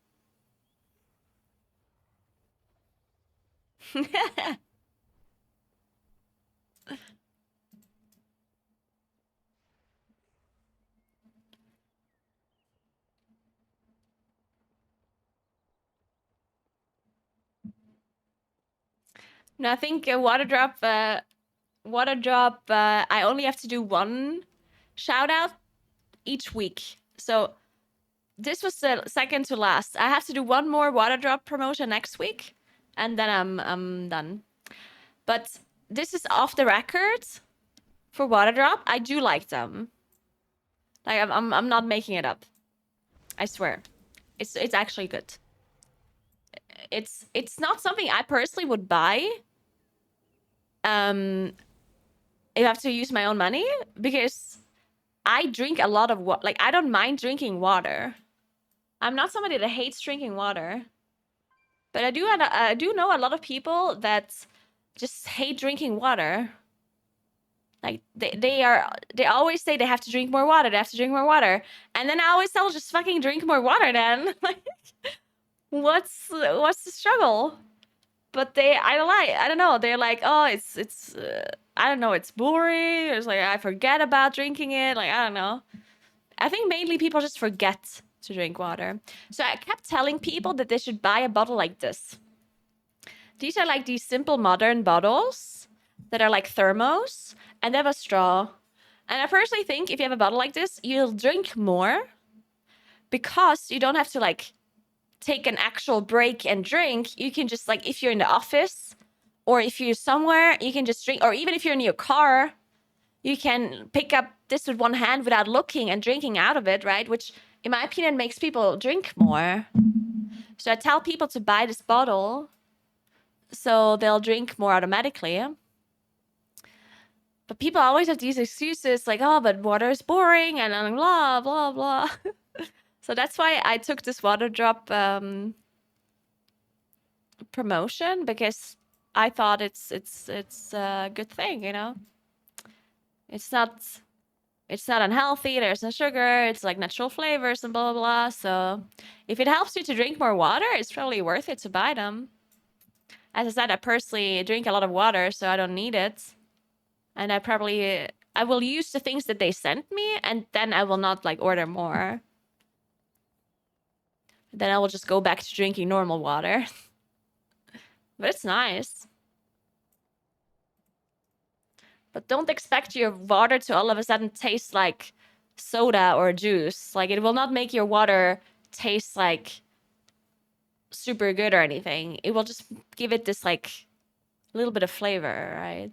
No, I think Water Drop, I only have to do one shout out each week. So this was the second to last. I have to do one more water drop promotion next week, and then I'm done. But this is off the record for water drop. I do like them. Like I'm not making it up. I swear. It's actually good. It's not something I personally would buy. You have to use my own money because I drink a lot of water. Like I don't mind drinking water. I'm not somebody that hates drinking water. But I do know a lot of people that just hate drinking water. Like they always say they have to drink more water, they have to drink more water. And then I always tell just fucking drink more water then. Like what's the struggle? But I don't know. They're like, "Oh, it's I don't know, it's boring." It's like I forget about drinking it. Like I don't know. I think mainly people just forget to drink water. So I kept telling people that they should buy a bottle like this. These are like these simple modern bottles that are like thermos and they have a straw. And I personally think if you have a bottle like this, you'll drink more because you don't have to like take an actual break and drink. You can just like, if you're in the office or if you're somewhere, you can just drink. Or even if you're in your car, you can pick up this with one hand without looking and drinking out of it, right? Which, in my opinion, makes people drink more. So I tell people to buy this bottle so they'll drink more automatically. But people always have these excuses like, oh, but water is boring and blah, blah, blah. So that's why I took this water drop promotion because I thought it's a good thing, you know? It's not unhealthy, there's no sugar, it's like natural flavors and blah, blah, blah. So if it helps you to drink more water, it's probably worth it to buy them. As I said, I personally drink a lot of water, so I don't need it. And I will use the things that they sent me, and then I will not like order more. Then I will just go back to drinking normal water. But it's nice. But don't expect your water to all of a sudden taste like soda or juice. Like it will not make your water taste like super good or anything. It will just give it this like little bit of flavor, right?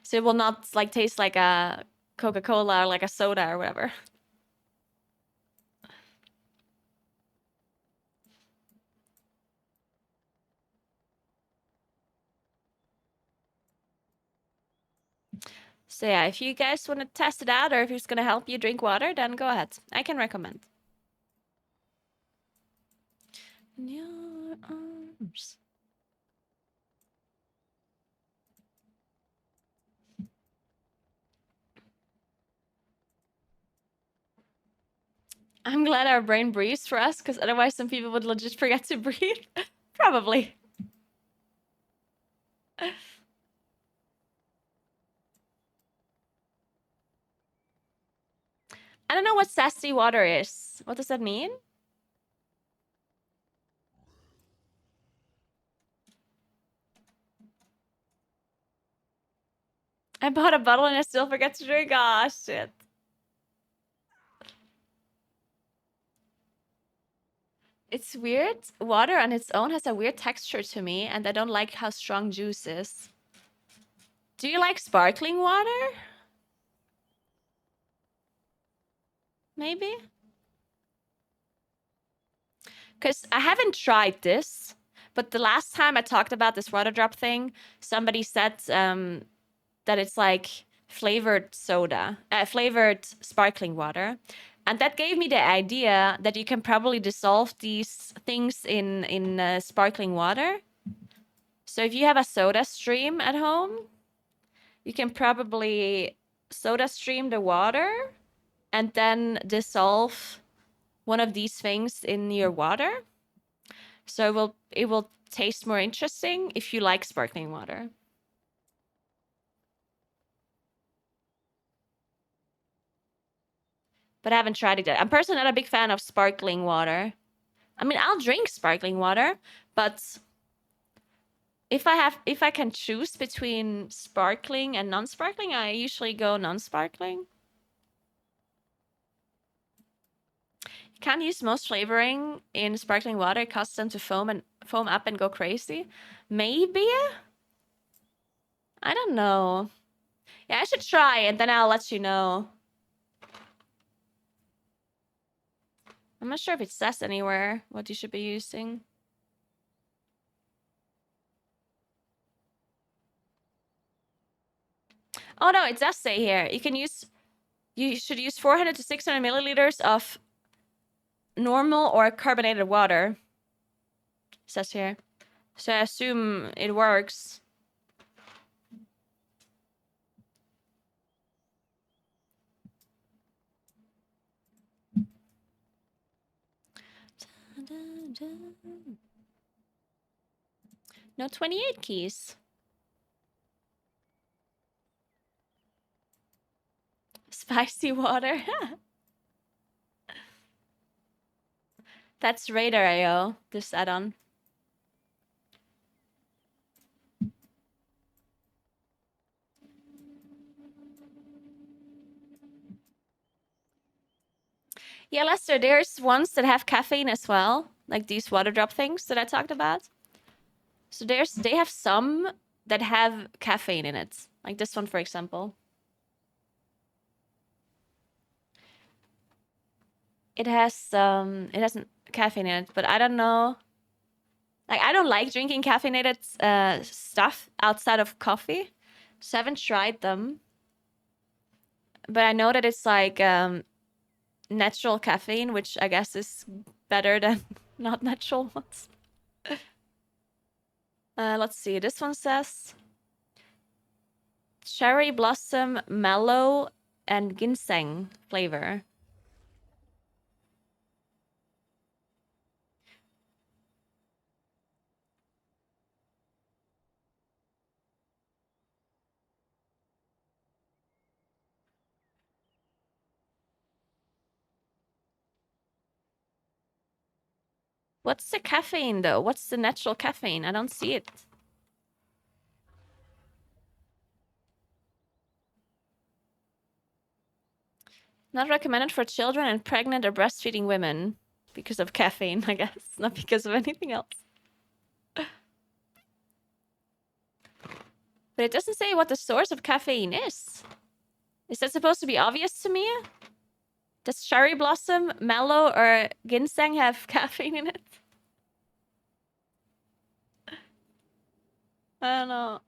So it will not like taste like a Coca-Cola or like a soda or whatever. So yeah, if you guys want to test it out or if it's going to help you drink water, then go ahead. I can recommend. In your arms. I'm glad our brain breathes for us, because otherwise some people would legit forget to breathe. Probably. I don't know what sassy water is. What does that mean? I bought a bottle and I still forget to drink. Ah, shit. It's weird. Water on its own has a weird texture to me, and I don't like how strong juice is. Do you like sparkling water? Maybe? Because I haven't tried this, but the last time I talked about this water drop thing, somebody said that it's like flavored soda, flavored sparkling water. And that gave me the idea that you can probably dissolve these things in sparkling water. So if you have a soda stream at home, you can probably soda stream the water and then dissolve one of these things in your water. So it will taste more interesting if you like sparkling water. But I haven't tried it yet. I'm personally not a big fan of sparkling water. I mean, I'll drink sparkling water, but if I can choose between sparkling and non-sparkling, I usually go non-sparkling. You can't use most flavoring in sparkling water. It causes them to foam up and go crazy. Maybe? I don't know. Yeah, I should try and then I'll let you know. I'm not sure if it says anywhere what you should be using. Oh no, it does say here. You should use 400 to 600 milliliters of normal or carbonated water. It says here. So I assume it works. No 28 keys. Spicy water. That's Radar IO, this add-on. Yeah, Lester, there's ones that have caffeine as well, like these water drop things that I talked about. So they have some that have caffeine in it, like this one, for example. It has caffeine in it, but I don't know. Like I don't like drinking caffeinated stuff outside of coffee, so I haven't tried them. But I know that it's like natural caffeine, which I guess is better than not natural ones. Let's see. This one says cherry blossom, mellow, and ginseng flavor. What's the caffeine though? What's the natural caffeine? I don't see it. Not recommended for children and pregnant or breastfeeding women because of caffeine, I guess, not because of anything else. But it doesn't say what the source of caffeine is. Is that supposed to be obvious to me? Does cherry blossom, mallow, or ginseng have caffeine in it? I don't know.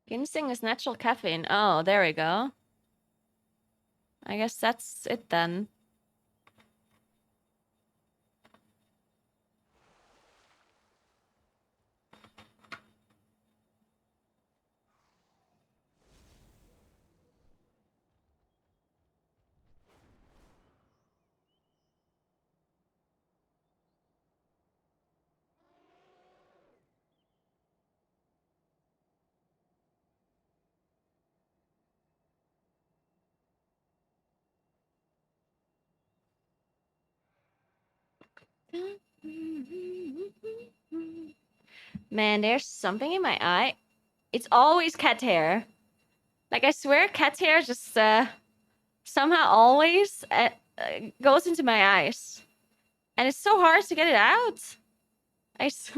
Ginseng is natural caffeine. Oh, there we go. I guess that's it then. Man, there's something in my eye. It's always cat hair. Like, I swear cat hair just somehow always goes into my eyes. And it's so hard to get it out. I s-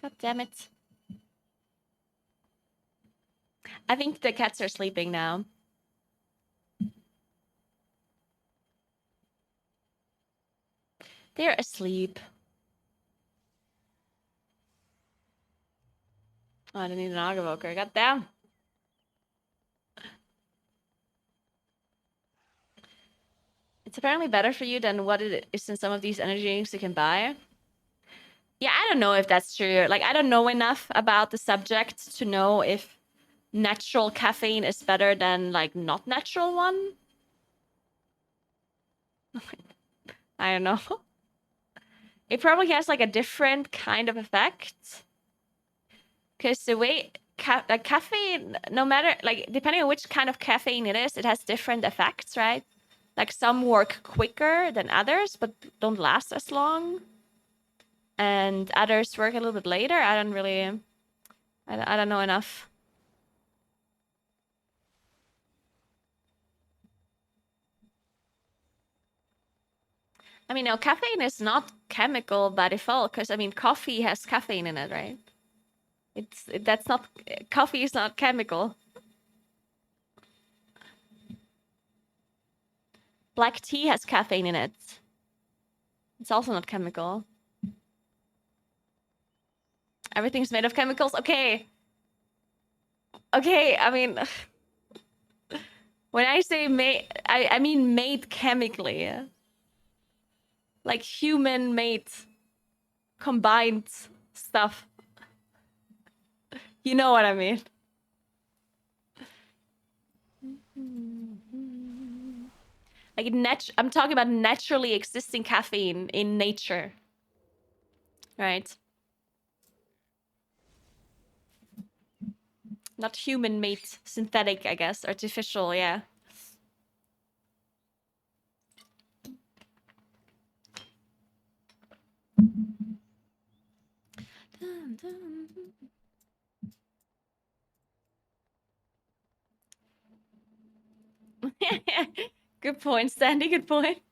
God damn it. I think the cats are sleeping now. They're asleep. Oh, I didn't need an Augevoker. God damn. It's apparently better for you than what it is in some of these energy drinks you can buy. Yeah, I don't know if that's true. Like, I don't know enough about the subject to know if natural caffeine is better than like not natural one. I don't know. It probably has like a different kind of effect. Because the way like caffeine, no matter like depending on which kind of caffeine it is, it has different effects, right? Like some work quicker than others, but don't last as long, and others work a little bit later. I don't really, I don't know enough. I mean, no, caffeine is not chemical by default because I mean, coffee has caffeine in it, right? That's not coffee is not chemical. Black tea has caffeine in it. It's also not chemical. Everything's made of chemicals. Okay. Okay, I mean, when I say made, I mean made chemically. Like human made combined stuff. You know what I mean. Like I'm talking about naturally existing caffeine in nature. Right? Not human made, synthetic, I guess, artificial, yeah. Good point, Sandy, good point.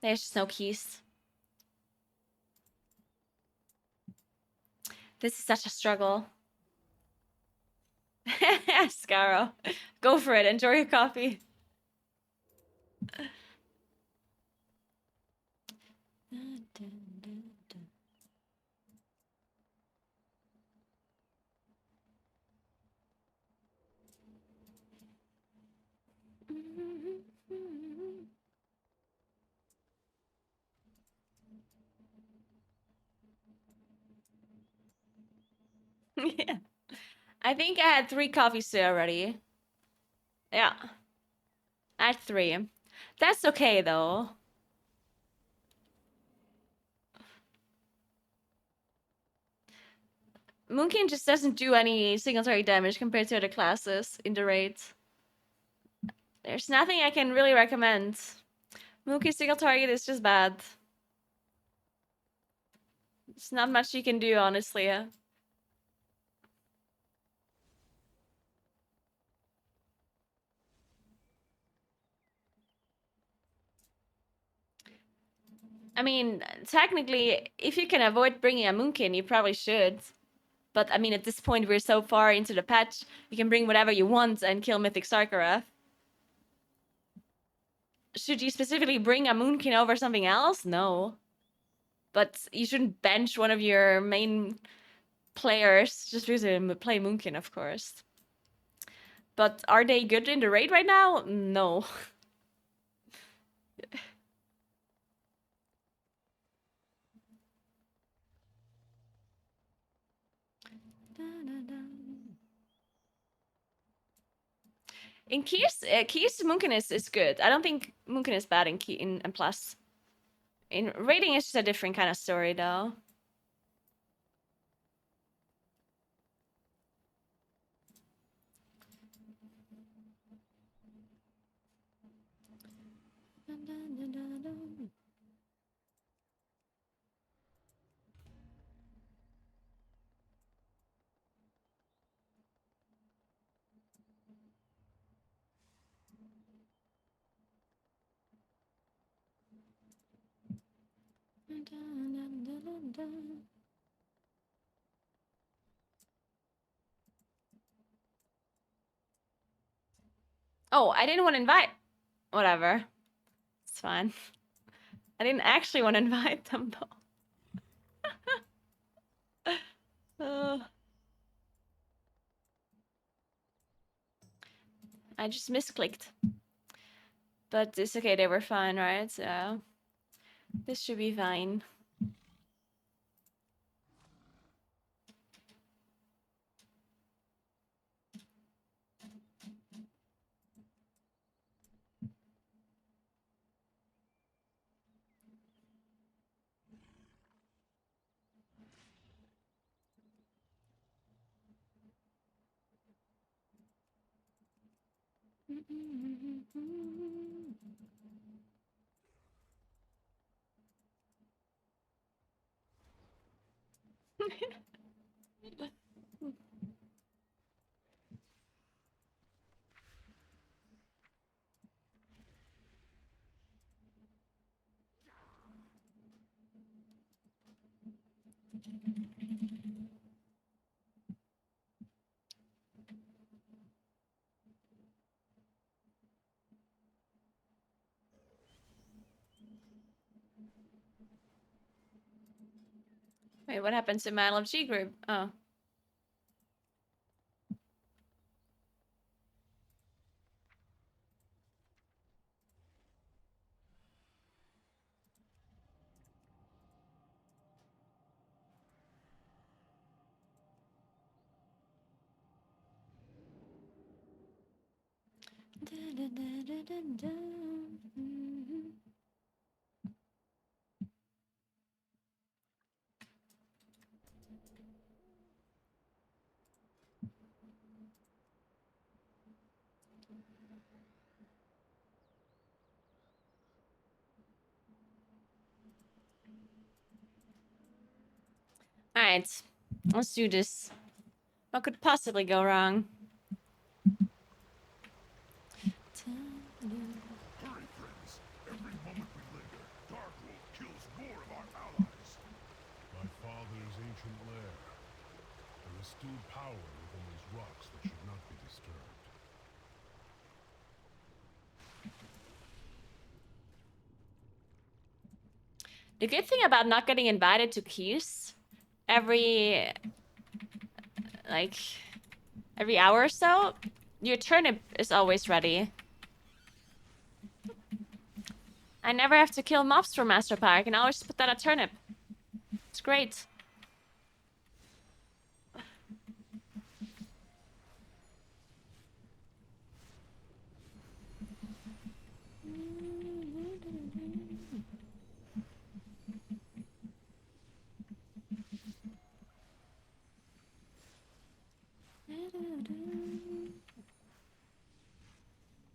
There's just no keys. This is such a struggle. Scarrow. Go for it. Enjoy your coffee. Yeah. I think I had 3 coffees today already. Yeah. I had 3. That's okay though. Moonkin just doesn't do any single target damage compared to other classes in the raid. There's nothing I can really recommend. Moonkin single target is just bad. There's not much you can do, honestly. I mean, technically, if you can avoid bringing a Moonkin, you probably should. But I mean, at this point, we're so far into the patch, you can bring whatever you want and kill Mythic Starkarath. Should you specifically bring a Moonkin over something else? No. But you shouldn't bench one of your main players just because they play Moonkin, of course. But are they good in the raid right now? No. In keys, Moonkin is good. I don't think Moonkin is bad in key in plus. In raiding, it's just a different kind of story, though. Oh, I didn't want to invite. Whatever. It's fine. I didn't actually want to invite them though. I just misclicked. But it's okay, they were fine, right? So this should be fine. Wait, what happens to my LFG group? Oh. Alright, let's do this. What could possibly go wrong? Hurry, friends. Every moment we linger, Darkwood kills more of our allies. My father's ancient lair. There is still power within these rocks that should not be disturbed. The good thing about not getting invited to queues every hour or so, your turnip is always ready. I never have to kill mobs for Master Power. I can always put that a turnip. It's great.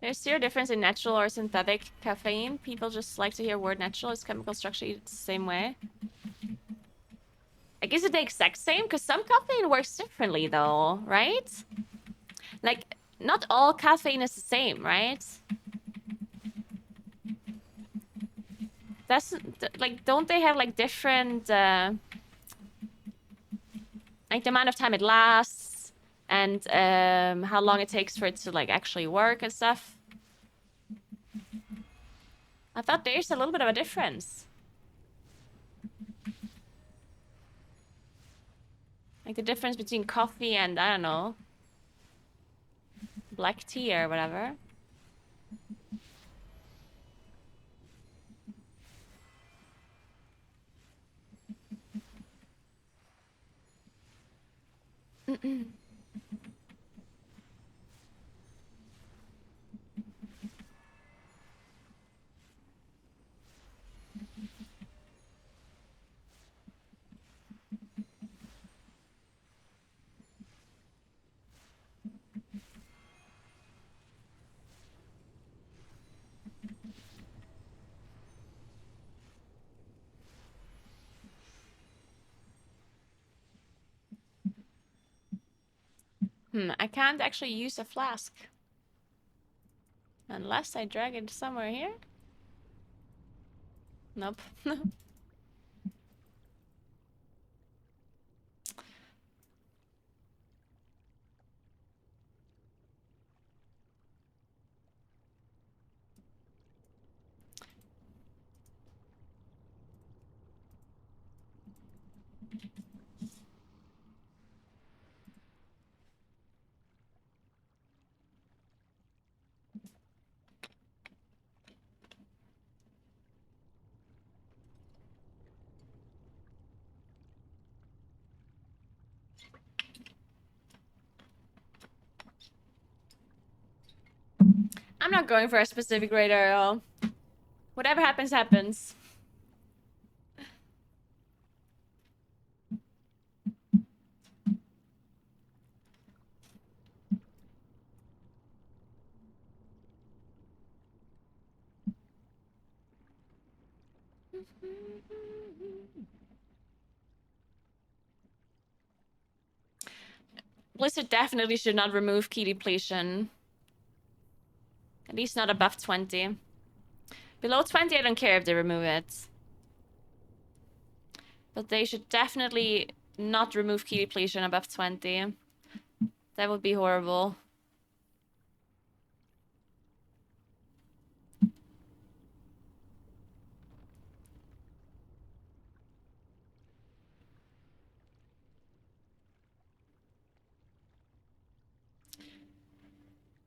There's zero difference in natural or synthetic caffeine. People just like to hear word natural. Its chemical structure is the same way. I guess it's the exact same, because some caffeine works differently though, right? Like, not all caffeine is the same, right? That's, like, don't they have, like, different, like, the amount of time it lasts, and, how long it takes for it to, like, actually work and stuff? I thought there's a little bit of a difference. Like, the difference between coffee and, I don't know, black tea or whatever. I can't actually use a flask. Unless I drag it somewhere here. Nope. I'm not going for a specific raider at all. Whatever happens, happens. Blizzard definitely should not remove key depletion. At least not above 20. Below 20, I don't care if they remove it. But they should definitely not remove key depletion above 20. That would be horrible.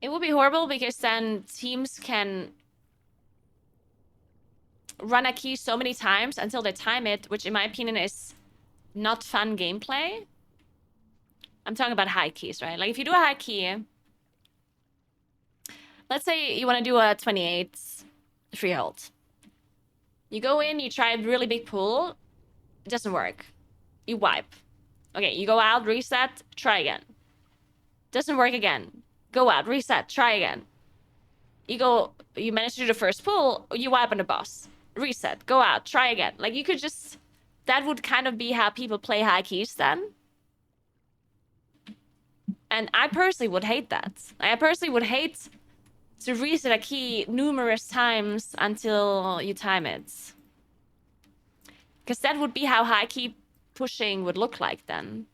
It would be horrible because then teams can run a key so many times until they time it, which in my opinion is not fun gameplay. I'm talking about high keys, right? Like if you do a high key, let's say you want to do a 28 freehold. You go in, you try a really big pool, it doesn't work. You wipe. Okay, you go out, reset, try again. Doesn't work again. Go out, reset, try again. You manage to do the first pool, you wipe on the boss. Reset, go out, try again. Like you could just, that would kind of be how people play high keys then. And I personally would hate that. I personally would hate to reset a key numerous times until you time it. Because that would be how high key pushing would look like then.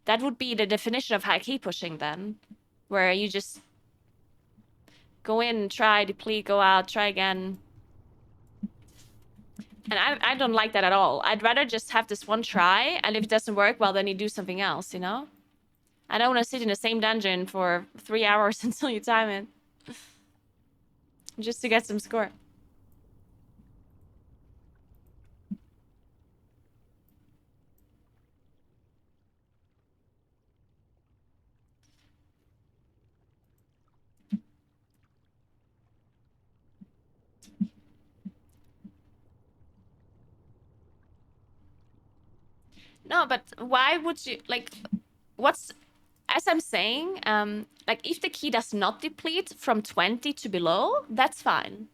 That would be the definition of high key pushing then. Where you just go in, try, deplete, go out, try again. And I don't like that at all. I'd rather just have this one try, and if it doesn't work, well, then you do something else, you know? I don't want to sit in the same dungeon for 3 hours until you time it. Just to get some score. No, but why would you, like, what's, as I'm saying, like, if the key does not deplete from 20 to below, that's fine.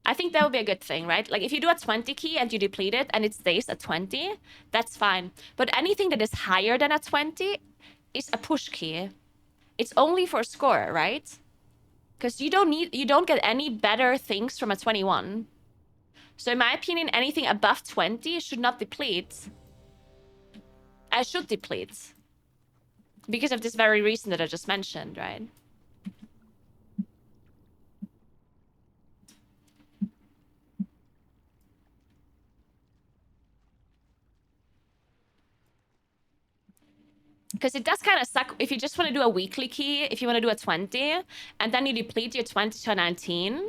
I think that would be a good thing, right? Like, if you do a 20 key and you deplete it and it stays at 20, that's fine. But anything that is higher than a 20 is a push key. It's only for score, right? Because you don't get any better things from a 21. So in my opinion, anything above 20 should not deplete. I should deplete. Because of this very reason that I just mentioned, right? Because it does kind of suck if you just want to do a weekly key, if you want to do a 20, and then you deplete your 20 to a 19,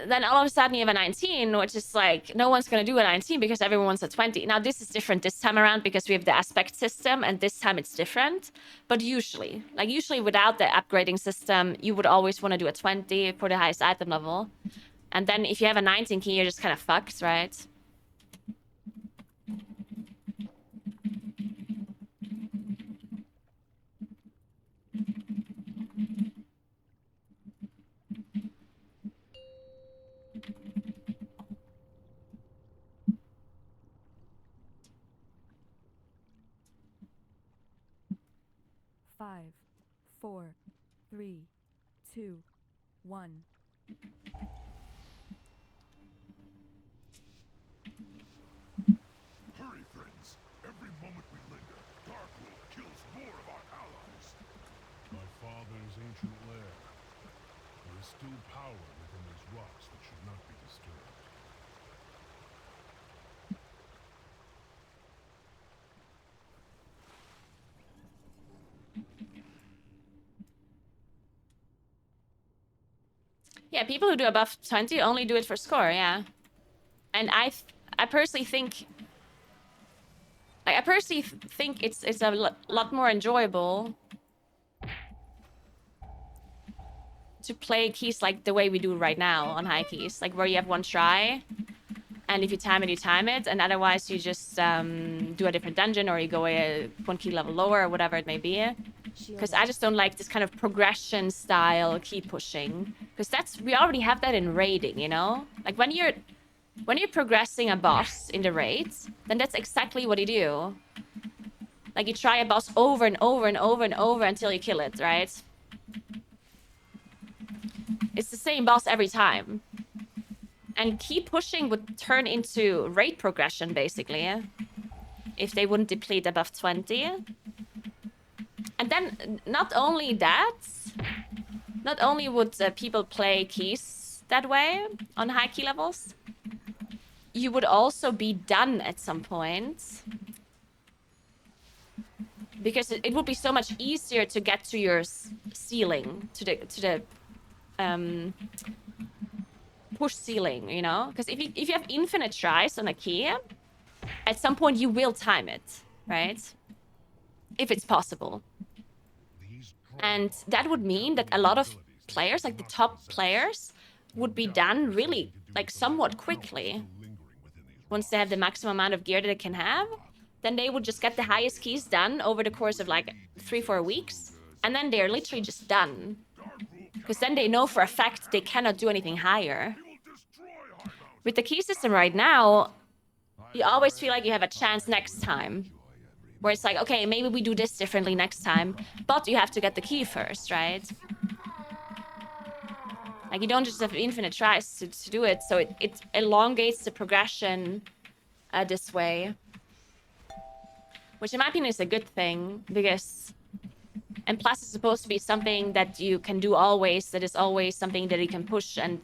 then all of a sudden you have a 19, which is like, no one's going to do a 19 because everyone wants a 20. Now, this is different this time around because we have the aspect system, and this time it's different. But usually, like usually without the upgrading system, you would always want to do a 20 for the highest item level. And then if you have a 19 key, you're just kind of fucked, right? Five, four, three, two, one. Hurry, friends. Every moment we linger, Darkwood kills more of our allies. My father's ancient lair. There is still power within these rocks that should not be disturbed. Yeah, people who do above 20 only do it for score, yeah. And I personally think... Like, I personally think it's a lot more enjoyable to play keys like the way we do right now on high keys, like where you have one try, and if you time it, you time it, and otherwise you just do a different dungeon or you go one key level lower or whatever it may be. Because I just don't like this kind of progression style key pushing. Because we already have that in raiding, you know? Like when you're progressing a boss in the raids, then that's exactly what you do. Like you try a boss over and over and over and over until you kill it, right? It's the same boss every time. And key pushing would turn into raid progression, basically. If they wouldn't deplete above 20. And then, not only that, not only would people play keys that way on high key levels, you would also be done at some point. Because it would be so much easier to get to your ceiling, to the push ceiling, you know? Because if you have infinite tries on a key, at some point you will time it, right? If it's possible. And that would mean that a lot of players, like the top players, would be done really, like, somewhat quickly. Once they have the maximum amount of gear that they can have, then they would just get the highest keys done over the course of like 3-4 weeks, and then they're literally just done. Because then they know for a fact they cannot do anything higher. With the key system right now, you always feel like you have a chance next time. Where it's like, okay, maybe we do this differently next time, but you have to get the key first, right? Like, you don't just have infinite tries to do it, so it elongates the progression this way. Which, in my opinion, is a good thing, because... And plus, it's supposed to be something that you can do always, that is always something that you can push and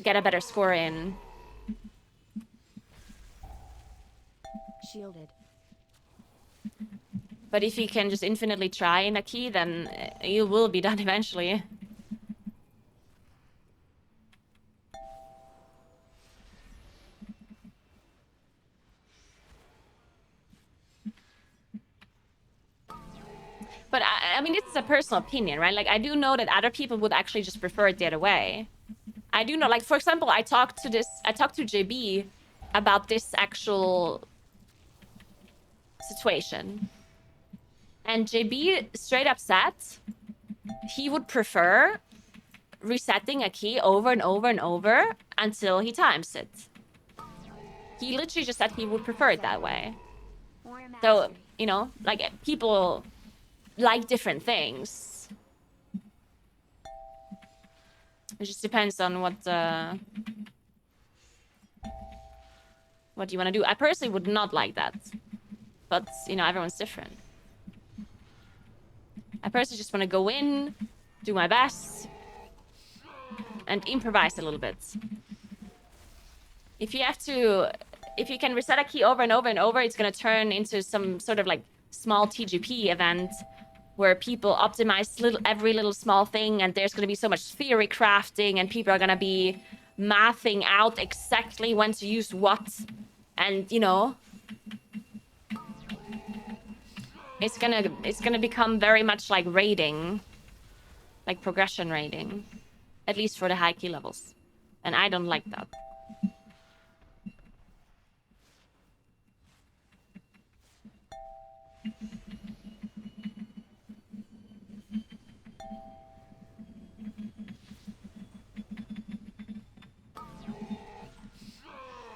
get a better score in. Shielded. But if you can just infinitely try in a key, then you will be done eventually. But I mean, this is a personal opinion, right? Like, I do know that other people would actually just prefer it the other way. I do know, like, for example, I talked to JB about this actual situation. And JB straight up said he would prefer resetting a key over and over and over until he times it. He literally just said he would prefer it that way. So, you know, like, people like different things. It just depends on what you want to do. I personally would not like that. But, you know, everyone's different. I personally just want to go in, do my best, and improvise a little bit. If you can reset a key over and over and over, it's going to turn into some sort of like small TGP event where people optimize every little small thing, and there's going to be so much theory crafting, and people are going to be mathing out exactly when to use what, and, you know, it's gonna become very much like raiding, like progression raiding, at least for the high key levels, and I don't like that.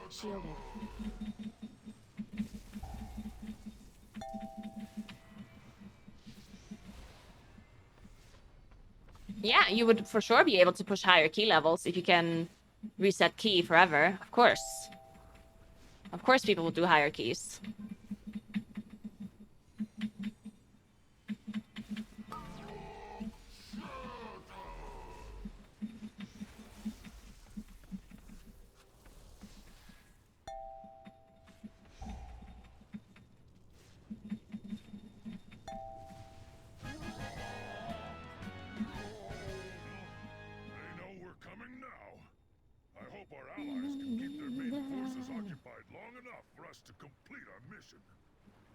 Shielded. Yeah, you would for sure be able to push higher key levels if you can reset key forever. Of course. Of course people will do higher keys. Allies can keep their main forces occupied long enough for us to complete our mission.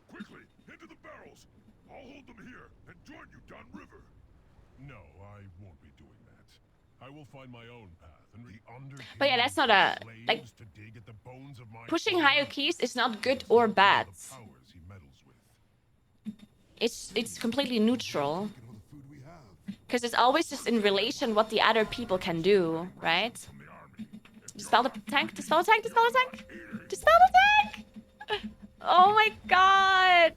Quickly, into the barrels! I'll hold them here and join you downriver. No, won't be doing that. I will find my own path and the Underking But yeah, that's not a like slaves to dig at the bones of my pushing father. higher keys is not good or bad. The powers he meddles with. It's completely neutral. Taking all the food we have. Because it's always just in relation what the other people can do, right? From the army. Dispel the tank, dispel the tank, dispel the tank! Dispel the tank! Oh my god!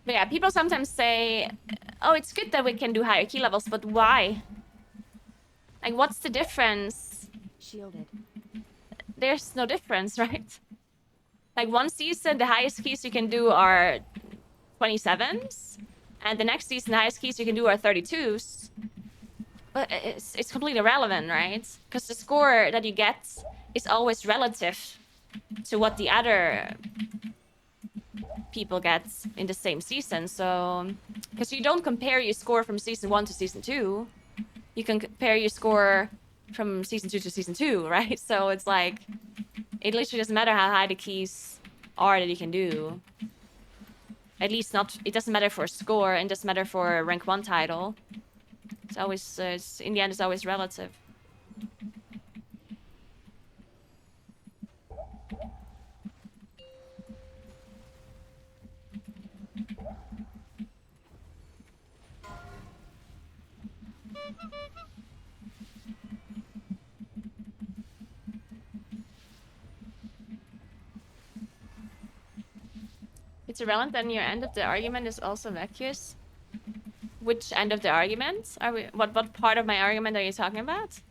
But yeah, people sometimes say, oh, it's good that we can do higher key levels, but why? Like, what's the difference? Shielded. There's no difference, right? Like, one season, the highest keys you can do are 27s, and the next season, the highest keys you can do are 32s. But it's completely irrelevant, right? Because the score that you get is always relative to what the other people get in the same season. So, because you don't compare your score from season 1 to season 2, you can compare your score from season 2 to season 2, right? So it's like, it literally doesn't matter how high the keys are that you can do. At least not, it doesn't matter for score, and doesn't matter for a rank 1 title. It's always, in the end, it's always relative. It's irrelevant, then your end of the argument is also vacuous. Which end of the argument? Are we? What part of my argument are you talking about?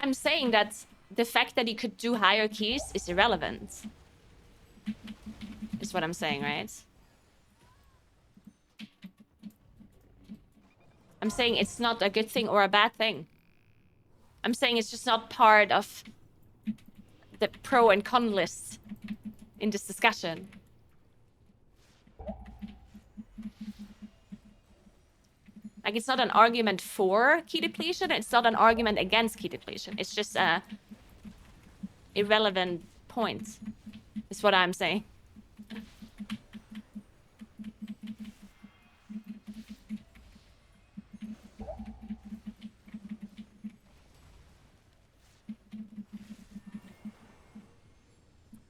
I'm saying that the fact that you could do higher keys is irrelevant. Is what I'm saying, right? I'm saying it's not a good thing or a bad thing. I'm saying it's just not part of the pro and con list in this discussion. Like, it's not an argument for key depletion, it's not an argument against key depletion. It's just a irrelevant point, is what I'm saying.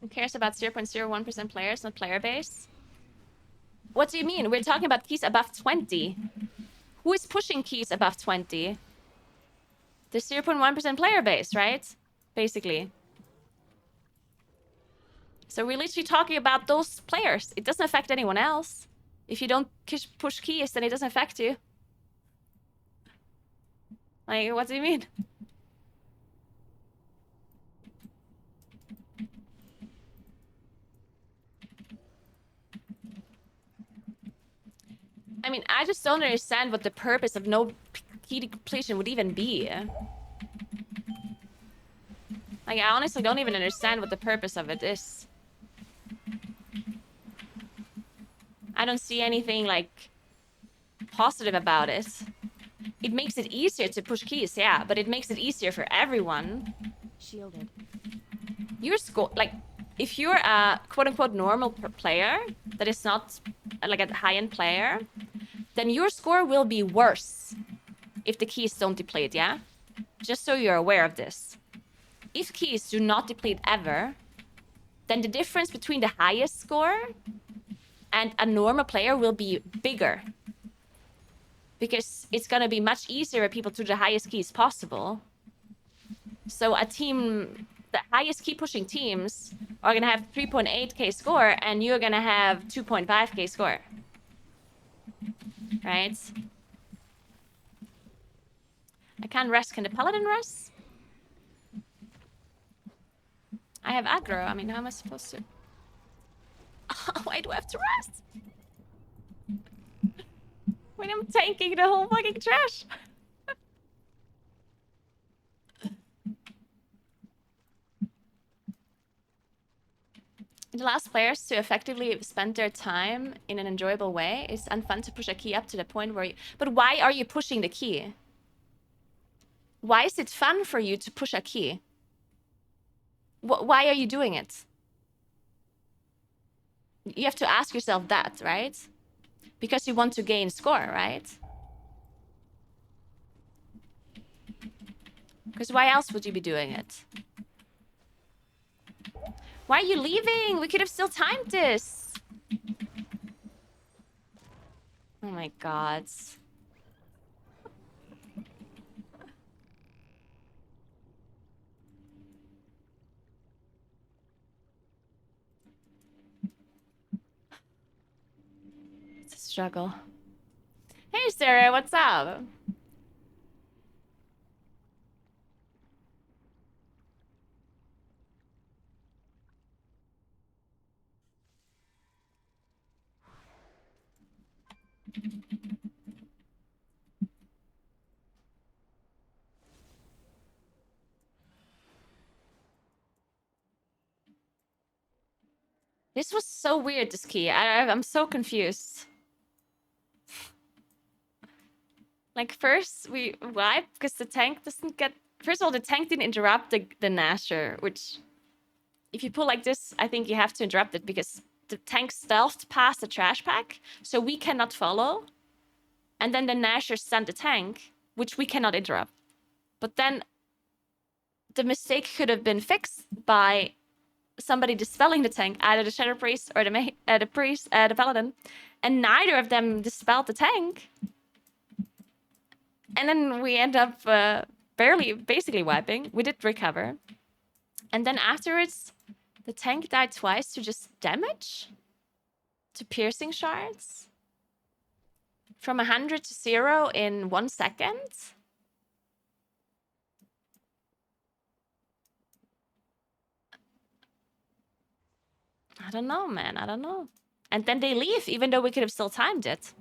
Who cares about 0.01% players, not player base? What do you mean? We're talking about keys above 20. Who is pushing keys above 20? The 0.1% player base, right? Basically. So we're literally talking about those players. It doesn't affect anyone else. If you don't push keys, then it doesn't affect you. Like, what do you mean? I mean, I just don't understand what the purpose of no key depletion would even be. Like, I honestly don't even understand what the purpose of it is. I don't see anything, like, positive about it. It makes it easier to push keys, yeah, but it makes it easier for everyone. Shielded. Your score, like, if you're a quote-unquote normal player that is not like a high-end player, then your score will be worse if the keys don't deplete, yeah? Just so you're aware of this. If keys do not deplete ever, then the difference between the highest score and a normal player will be bigger. Because it's gonna be much easier for people to do the highest keys possible. So a team, the highest key pushing teams are gonna have 3.8k score, and you're gonna have 2.5k score. Right? I can't rest. Can the paladin rest? I have aggro. I mean, how am I supposed to? Why do I have to rest? When I'm tanking the whole fucking trash. It allows players to effectively spend their time in an enjoyable way. It's unfun to push a key up to the point where you... But why are you pushing the key? Why is it fun for you to push a key? Why are you doing it? You have to ask yourself that, right? Because you want to gain score, right? Because why else would you be doing it? Why are you leaving? We could have still timed this. Oh my god. It's a struggle. Hey Sarah, what's up? This was so weird, this key. I'm so confused. Like, first, we wipe because the tank doesn't get... First of all, the tank didn't interrupt the Nasher, which... If you pull like this, I think you have to interrupt it because the tank stealthed past the trash pack, so we cannot follow. And then the Nasher sent the tank, which we cannot interrupt. But then the mistake could have been fixed by somebody dispelling the tank, either the Shadow Priest or the Paladin, and neither of them dispelled the tank. And then we end up basically wiping. We did recover. And then afterwards, the tank died twice to just damage? To piercing shards? From 100 to 0 in 1 second? I don't know, man. I don't know. And then they leave, even though we could have still timed it.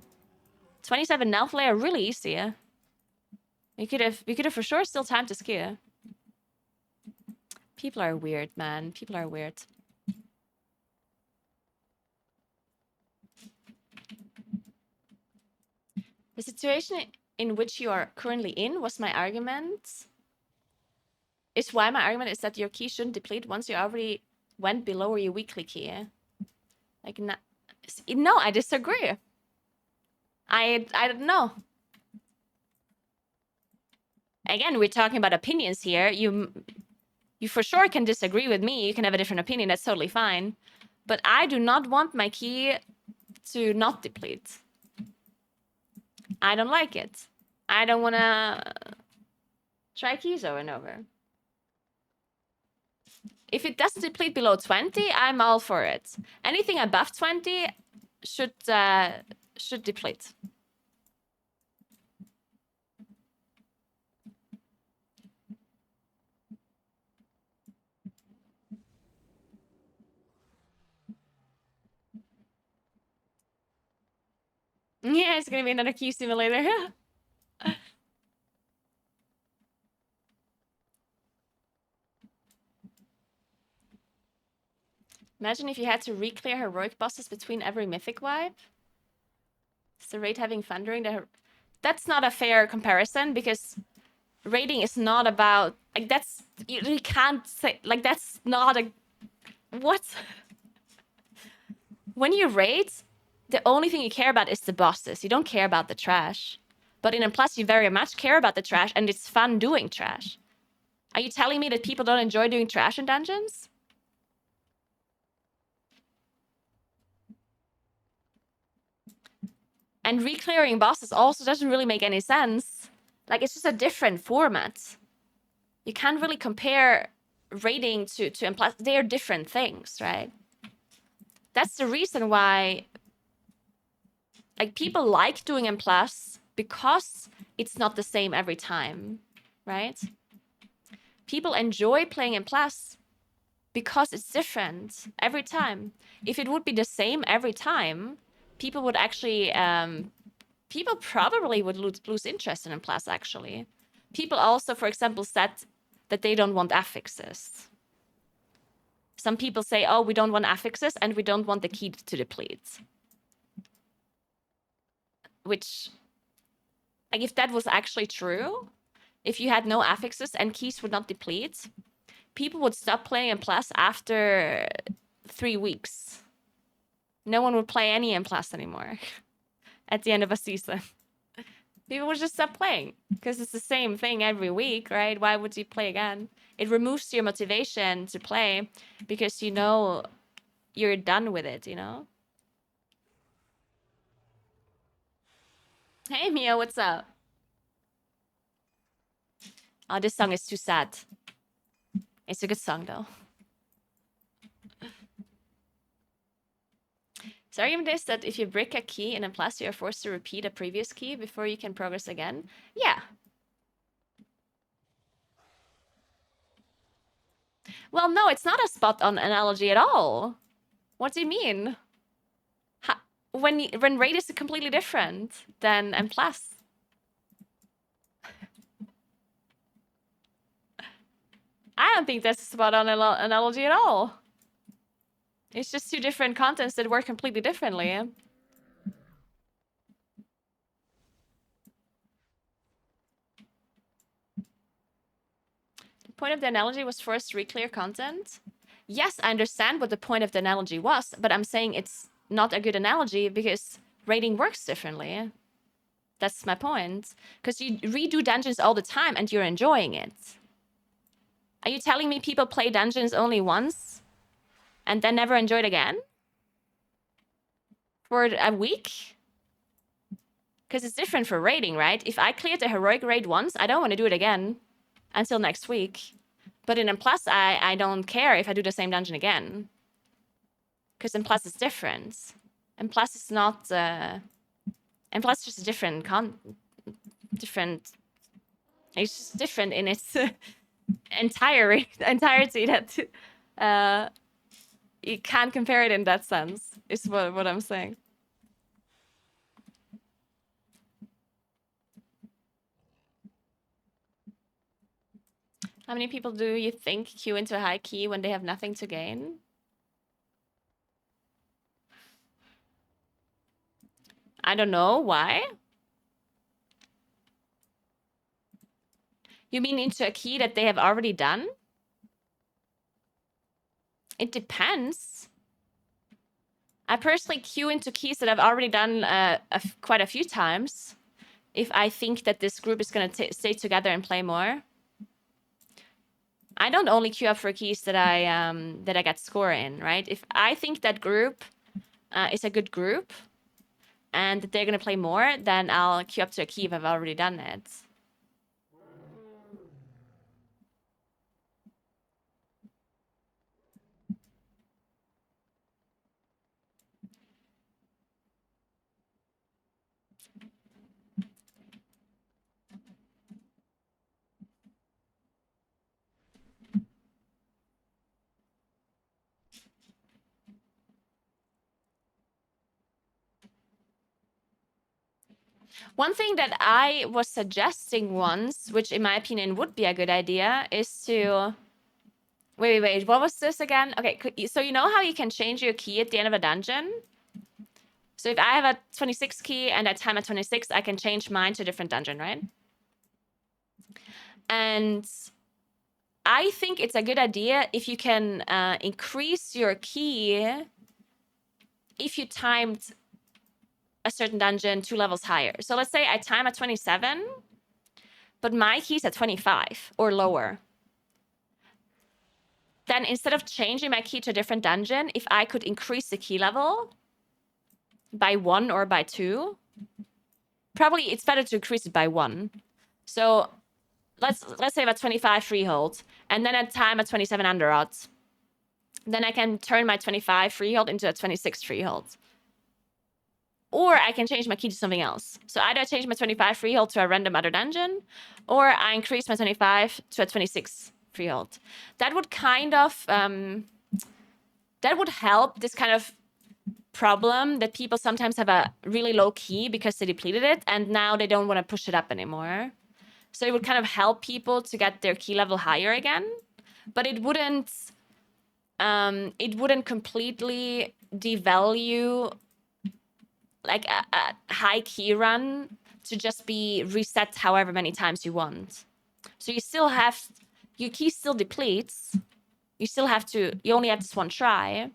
27 Nelf layer, really easy. We could have for sure still timed this queue. People are weird, man. People are weird. The situation in which you are currently in was my argument. Is why my argument is that your key shouldn't deplete once you already went below your weekly key. Like, no, I disagree. I don't know. Again, we're talking about opinions here. You for sure can disagree with me. You can have a different opinion. That's totally fine. But I do not want my key to not deplete. I don't like it. I don't want to try keys over and over. If it doesn't deplete below 20, I'm all for it. Anything above 20 should deplete. Yeah, it's gonna be another key simulator. Imagine if you had to re-clear heroic bosses between every mythic wipe. Is the raid having fun during the... That's not a fair comparison because raiding is not about... Like, that's... You can't say... Like, that's not a... What? When you raid, the only thing you care about is the bosses. You don't care about the trash. But in a plus, you very much care about the trash and it's fun doing trash. Are you telling me that people don't enjoy doing trash in dungeons? And re-clearing bosses also doesn't really make any sense. Like, it's just a different format. You can't really compare raiding to M+. They are different things, right? That's the reason why like people like doing M+ because it's not the same every time, right? People enjoy playing M+ because it's different every time. If it would be the same every time, people would actually, people probably would lose interest in Plus, actually. People also, for example, said that they don't want affixes. Some people say, oh, we don't want affixes and we don't want the key to deplete. Which, like, if that was actually true, if you had no affixes and keys would not deplete, people would stop playing M+ after 3 weeks. No one would play any M+ anymore at the end of a season. People would just stop playing because it's the same thing every week, right? Why would you play again? It removes your motivation to play because you know you're done with it, you know? Hey, Mio, what's up? Oh, this song is too sad. It's a good song, though. So argument is that if you break a key in a plus, you are forced to repeat a previous key before you can progress again. Yeah. Well, no, it's not a spot-on analogy at all. What do you mean? When raid is completely different than M+. I don't think that's a spot-on analogy at all. It's just 2 different contents that work completely differently. The point of the analogy was first re-clear content. Yes, I understand what the point of the analogy was, but I'm saying it's not a good analogy because raiding works differently. That's my point. Because you redo dungeons all the time and you're enjoying it. Are you telling me people play dungeons only once and then never enjoy it again? For a week? Because it's different for raiding, right? If I cleared the heroic raid once, I don't want to do it again until next week. But in M+, I don't care if I do the same dungeon again. Because M+ is different. M+ is not... M+ is just a different... It's just different in its entirety that... you can't compare it in that sense, is what I'm saying. How many people do you think queue into a high key when they have nothing to gain? I don't know. Why? You mean into a key that they have already done? It depends. I personally queue into keys that I've already done quite a few times. If I think that this group is going to stay together and play more. I don't only queue up for keys that I get score in, right? If I think that group is a good group and that they're going to play more, then I'll queue up to a key if I've already done it. One thing that I was suggesting once, which in my opinion would be a good idea, is to... Wait. What was this again? Okay, so you know how you can change your key at the end of a dungeon? So if I have a 26 key and I time at 26, I can change mine to a different dungeon, right? And I think it's a good idea if you can increase your key if you timed a certain dungeon 2 levels higher. So let's say I time at 27, but my key's at 25 or lower. Then instead of changing my key to a different dungeon, if I could increase the key level by 1 or by 2, probably it's better to increase it by 1. So let's say I have a 25 freehold, and then at time at 27 underodds. Then I can turn my 25 freehold into a 26 freehold. Or I can change my key to something else. So either I change my 25 freehold to a random other dungeon, or I increase my 25 to a 26 freehold. That would kind of that would help this kind of problem that people sometimes have a really low key because they depleted it and now they don't want to push it up anymore. So it would kind of help people to get their key level higher again, but it wouldn't completely devalue like a high key run to just be reset however many times you want. So you still have, your key still depletes. You only have this one try.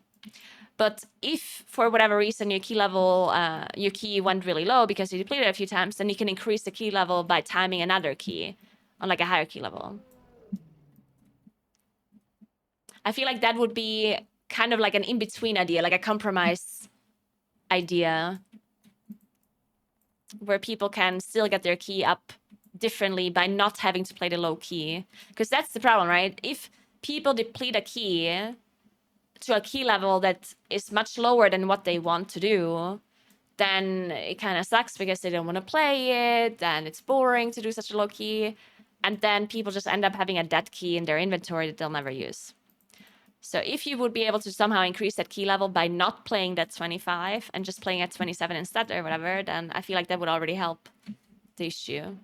But if for whatever reason your key level, your key went really low because you depleted it a few times, then you can increase the key level by timing another key on like a higher key level. I feel like that would be kind of like an in-between idea, like a compromise idea where people can still get their key up differently by not having to play the low key. Because that's the problem, right? If people deplete a key to a key level that is much lower than what they want to do, then it kind of sucks because they don't want to play it, and it's boring to do such a low key, and then people just end up having a dead key in their inventory that they'll never use. So if you would be able to somehow increase that key level by not playing that 25 and just playing at 27 instead or whatever, then I feel like that would already help the issue.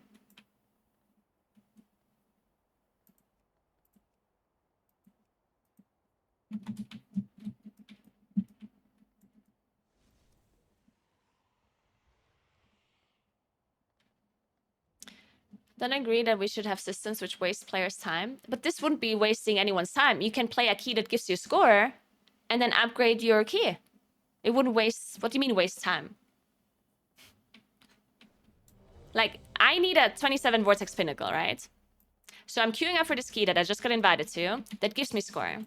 Then agree that we should have systems which waste players' time. But this wouldn't be wasting anyone's time. You can play a key that gives you a score and then upgrade your key. It wouldn't waste... What do you mean waste time? Like, I need a 27 Vortex Pinnacle, right? So I'm queuing up for this key that I just got invited to that gives me score.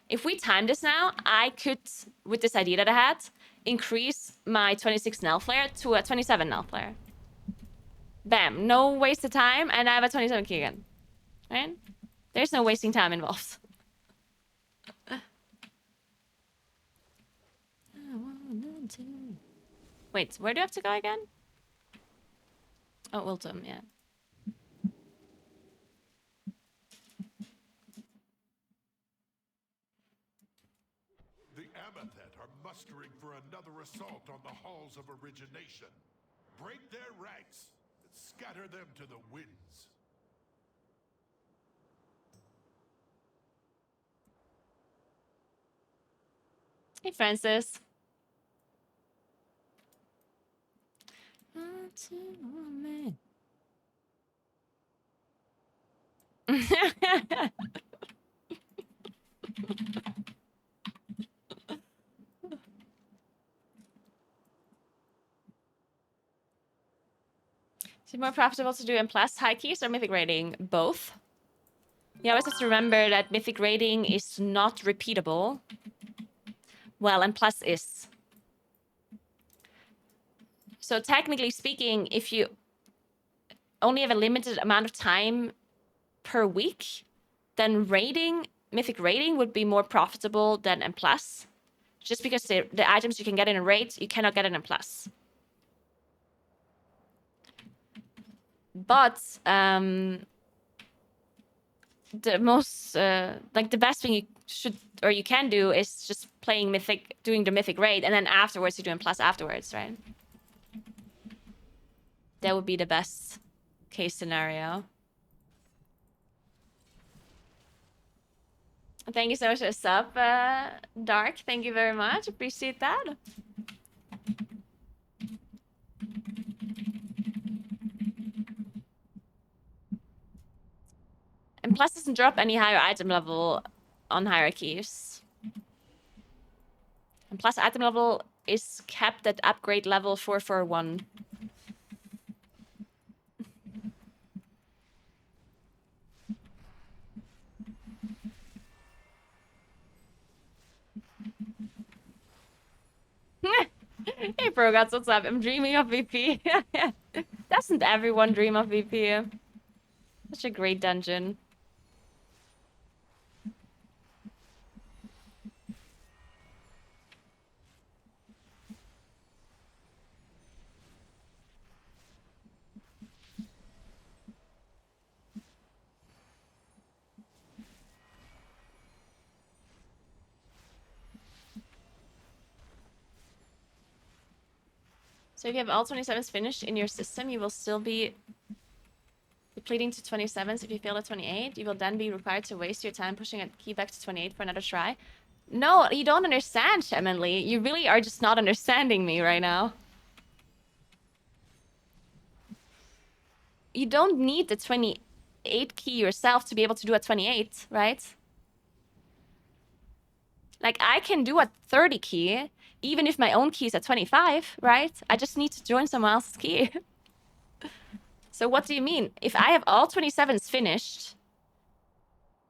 If we time this now, I could, with this idea that I had, increase my 26 Null Flare to a 27 Null Flare. Bam, no waste of time, and I have a 27 key again. Right? There's no wasting time involved. Wait, where do I have to go again? Oh, Ultim, yeah. The Amethet are mustering for another assault on the halls of origination. Break their ranks and scatter them to the winds. Hey, Francis. Is it more profitable to do M+ high keys or mythic rating? Both. You always have to remember that mythic rating is not repeatable. Well, M+ is. So technically speaking, if you only have a limited amount of time per week, then mythic rating would be more profitable than M+. Just because the items you can get in a raid, you cannot get in M+. But the most like the best thing you should or you can do is just playing mythic, doing the mythic raid, and then afterwards you do M+ afterwards, right? That would be the best case scenario. Thank you so much for the sub, Dark. Thank you very much. Appreciate that. And plus doesn't drop any higher item level on hierarchies. And plus item level is capped at upgrade level 441. Hey Progots, what's up? I'm dreaming of VP. Doesn't everyone dream of VP? Such a great dungeon. So if you have all 27s finished in your system, you will still be depleting to 27s. If you fail at 28, you will then be required to waste your time pushing a key back to 28 for another try. No, you don't understand, Shaman Lee. You really are just not understanding me right now. You don't need the 28 key yourself to be able to do a 28, right? Like, I can do a 30 key, even if my own key is at 25, right? I just need to join someone else's key. So what do you mean? If I have all 27s finished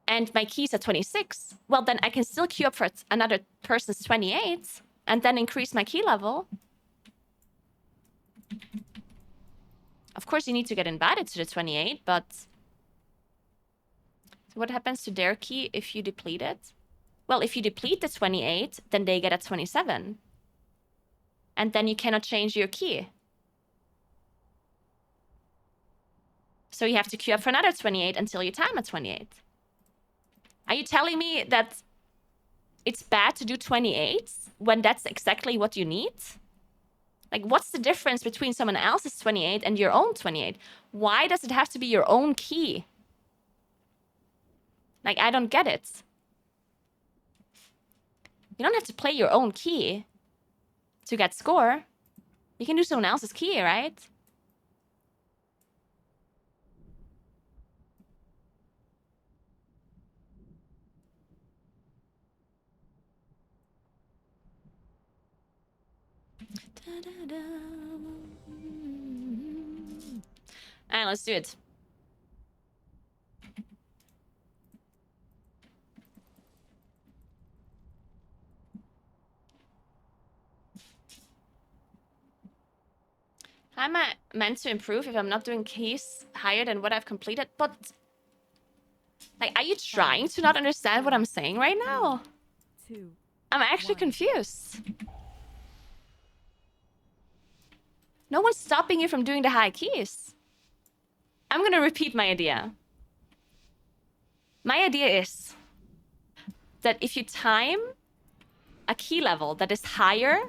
and my key's at 26, well, then I can still queue up for another person's 28 and then increase my key level. Of course, you need to get invited to the 28, but... So what happens to their key if you deplete it? Well, if you deplete the 28, then they get a 27. And then you cannot change your key. So you have to queue up for another 28 until you time at 28. Are you telling me that it's bad to do 28s when that's exactly what you need? Like, what's the difference between someone else's 28 and your own 28? Why does it have to be your own key? Like, I don't get it. You don't have to play your own key to get score. You can do someone else's key, right? Alright, let's do it. How am I meant to improve if I'm not doing keys higher than what I've completed? But, like, are you trying to not understand what I'm saying right now? 2. I'm actually 1. confused. No one's stopping you from doing the high keys. I'm gonna repeat my idea. My idea is that if you time a key level that is higher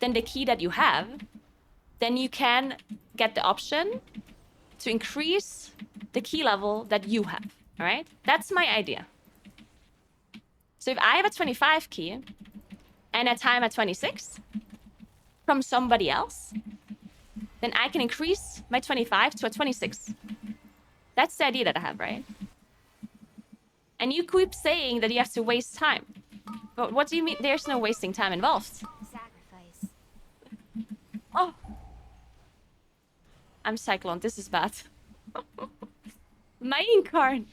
than the key that you have, then you can get the option to increase the key level that you have, all right? That's my idea. So if I have a 25 key and a time at 26 from somebody else, then I can increase my 25 to a 26. That's the idea that I have, right? And you keep saying that you have to waste time. But what do you mean there's no wasting time involved? Sacrifice. Oh. I'm Cyclone. This is bad. My incarn.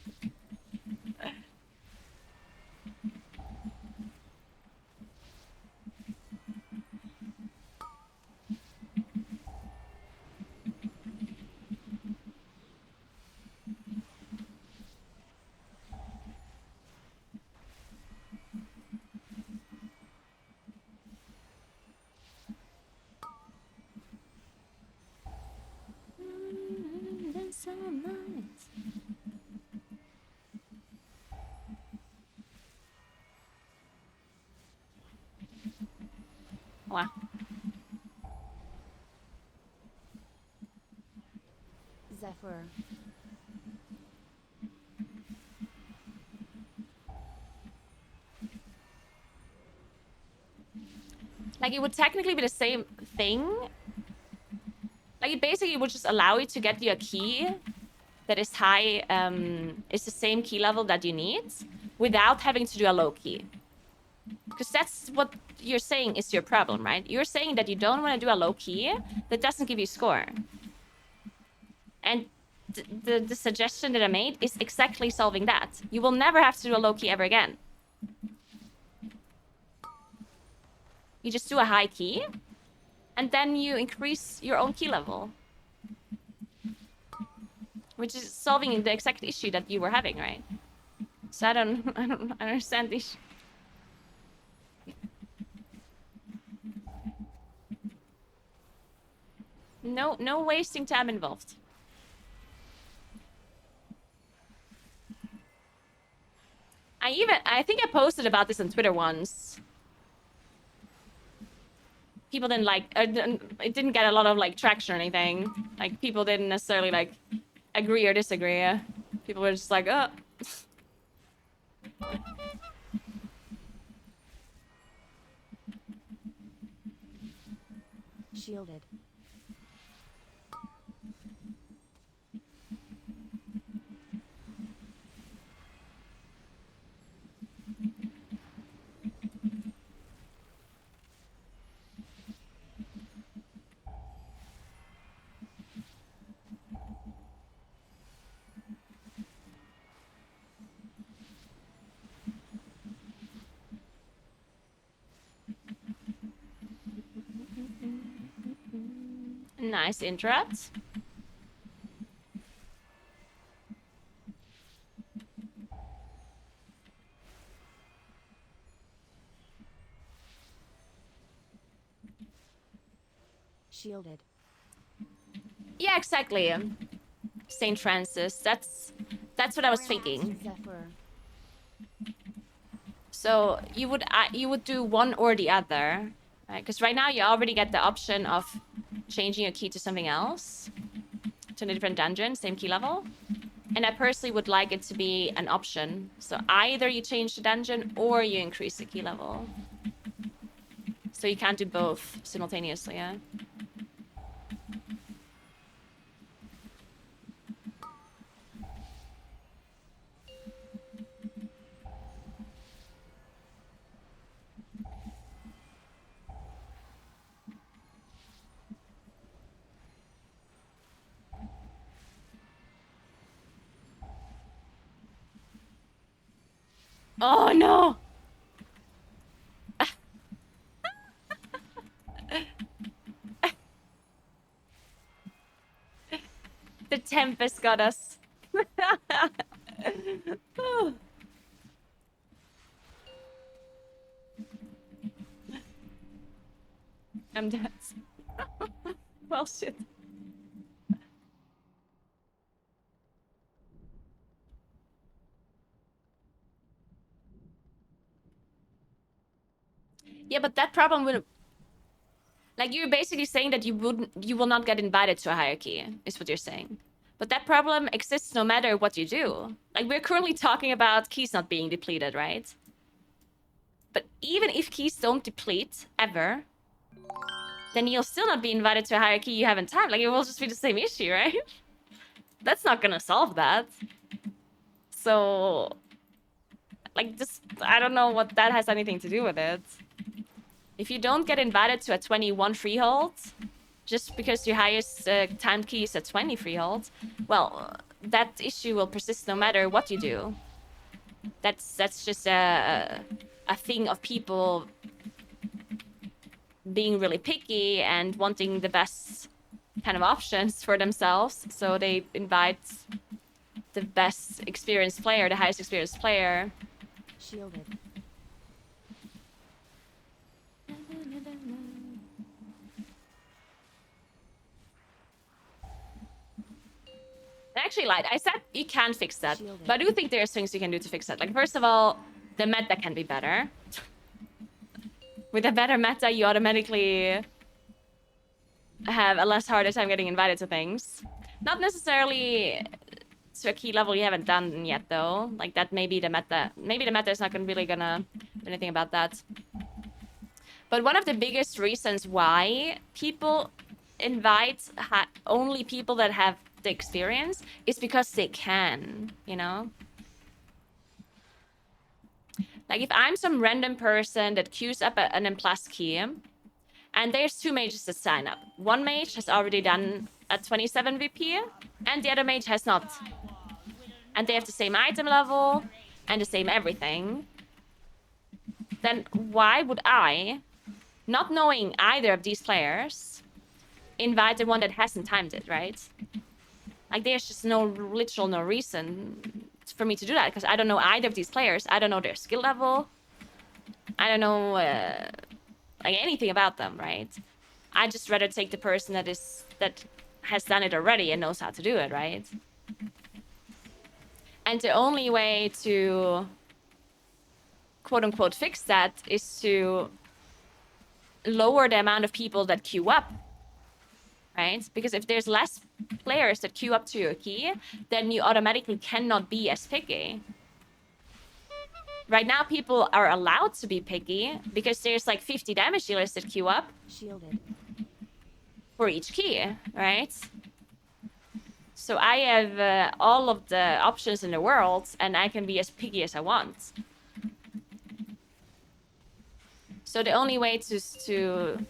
Wow. Zephyr. Like, it would technically be the same thing. Like, it basically would just allow you to get you a key that is high, is the same key level that you need without having to do a low key. Because that's what you're saying is your problem, right? You're saying that you don't want to do a low key that doesn't give you score. And the suggestion that I made is exactly solving that. You will never have to do a low key ever again. You just do a high key, and then you increase your own key level. Which is solving the exact issue that you were having, right? So I don't understand this. No wasting time involved. I think I posted about this on Twitter once. people didn't like it didn't get a lot of like traction or anything. Like people didn't necessarily like agree or disagree. People were just like, oh. Shielded. Nice interrupt. Shielded. Yeah, exactly. Saint Francis. That's what I was thinking. Zephyr. So you would do one or the other, right? Because right now you already get the option of changing your key to something else, to a different dungeon, same key level. And I personally would like it to be an option. So either you change the dungeon or you increase the key level. So you can't do both simultaneously, yeah? Oh no! The Tempest got us. I'm dead. Well, shit. Yeah, but that problem will... Like, you're basically saying that you will not get invited to a hierarchy, is what you're saying. But that problem exists no matter what you do. Like, we're currently talking about keys not being depleted, right? But even if keys don't deplete, ever, then you'll still not be invited to a hierarchy you haven't tapped. Like, it will just be the same issue, right? That's not gonna solve that. So... Like, just... I don't know what that has anything to do with it. If you don't get invited to a 21 freehold, just because your highest timed key is a 20 freehold, well, that issue will persist no matter what you do. That's just a thing of people being really picky and wanting the best kind of options for themselves. So they invite the best experienced player, the highest experienced player. Shielded. I actually lied. I said you can fix that. Shielded. But I do think there's things you can do to fix that. Like, first of all, the meta can be better. With a better meta, you automatically have a less harder time getting invited to things. Not necessarily to a key level you haven't done yet, though. Like, that may be the meta. Maybe the meta is not really gonna do anything about that. But one of the biggest reasons why people invite only people that have the experience is because they can, you know? Like, if I'm some random person that queues up an M+ key, and there's 2 mages that sign up. One mage has already done a 27 VP, and the other mage has not. And they have the same item level, and the same everything. Then why would I, not knowing either of these players, invite the one that hasn't timed it, right? Like, there's just no reason for me to do that, because I don't know either of these players. I don't know their skill level. I don't know, like, anything about them, right? I'd just rather take the person that has done it already and knows how to do it, right? And the only way to, quote-unquote, fix that is to lower the amount of people that queue up, right? Because if there's less players that queue up to your key, then you automatically cannot be as picky. Right now, people are allowed to be picky because there's like 50 damage dealers that queue up Shielded. for each key, right? So I have all of the options in the world, and I can be as picky as I want. So the only way to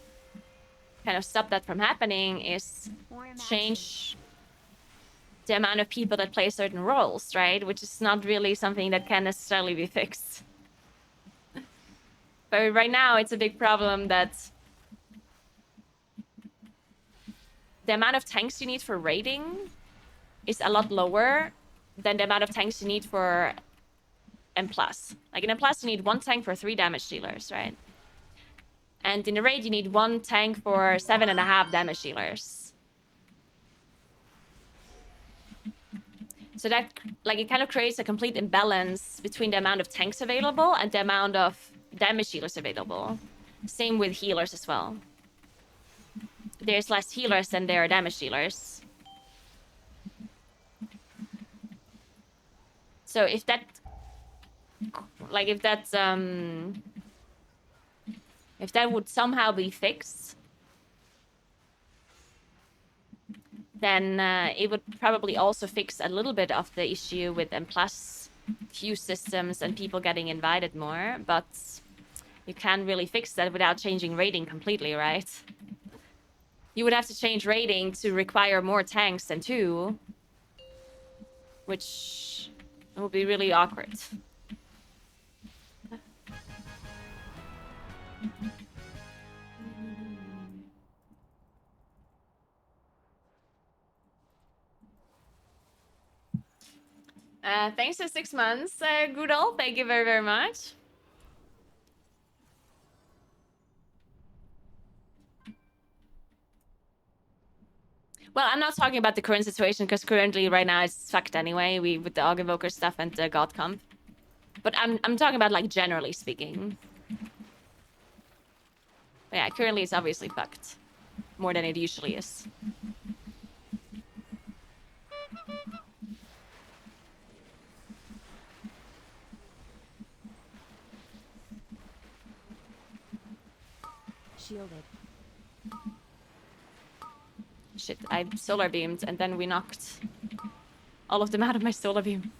kind of stop that from happening is change the amount of people that play certain roles, right? Which is not really something that can necessarily be fixed. But right now, it's a big problem that the amount of tanks you need for raiding is a lot lower than the amount of tanks you need for M+. Like in M+, you need 1 tank for 3 damage dealers, right? And in the raid, you need 1 tank for 7.5 damage dealers. So that, like, it kind of creates a complete imbalance between the amount of tanks available and the amount of damage dealers available. Same with healers as well. There's less healers than there are damage dealers. So if that, like, if that would somehow be fixed, then it would probably also fix a little bit of the issue with M+ queue systems and people getting invited more, but you can't really fix that without changing rating completely, right? You would have to change rating to require more tanks than 2, which would be really awkward. Thanks for 6 months, Goodall. Thank you very, very much. Well, I'm not talking about the current situation because currently, right now, it's fucked anyway. With the Aug Invoker stuff and the God Comp. But I'm talking about like generally speaking. But yeah, currently it's obviously fucked more than it usually is. Shielded. Shit, I solar beamed and then we knocked all of them out of my solar beam.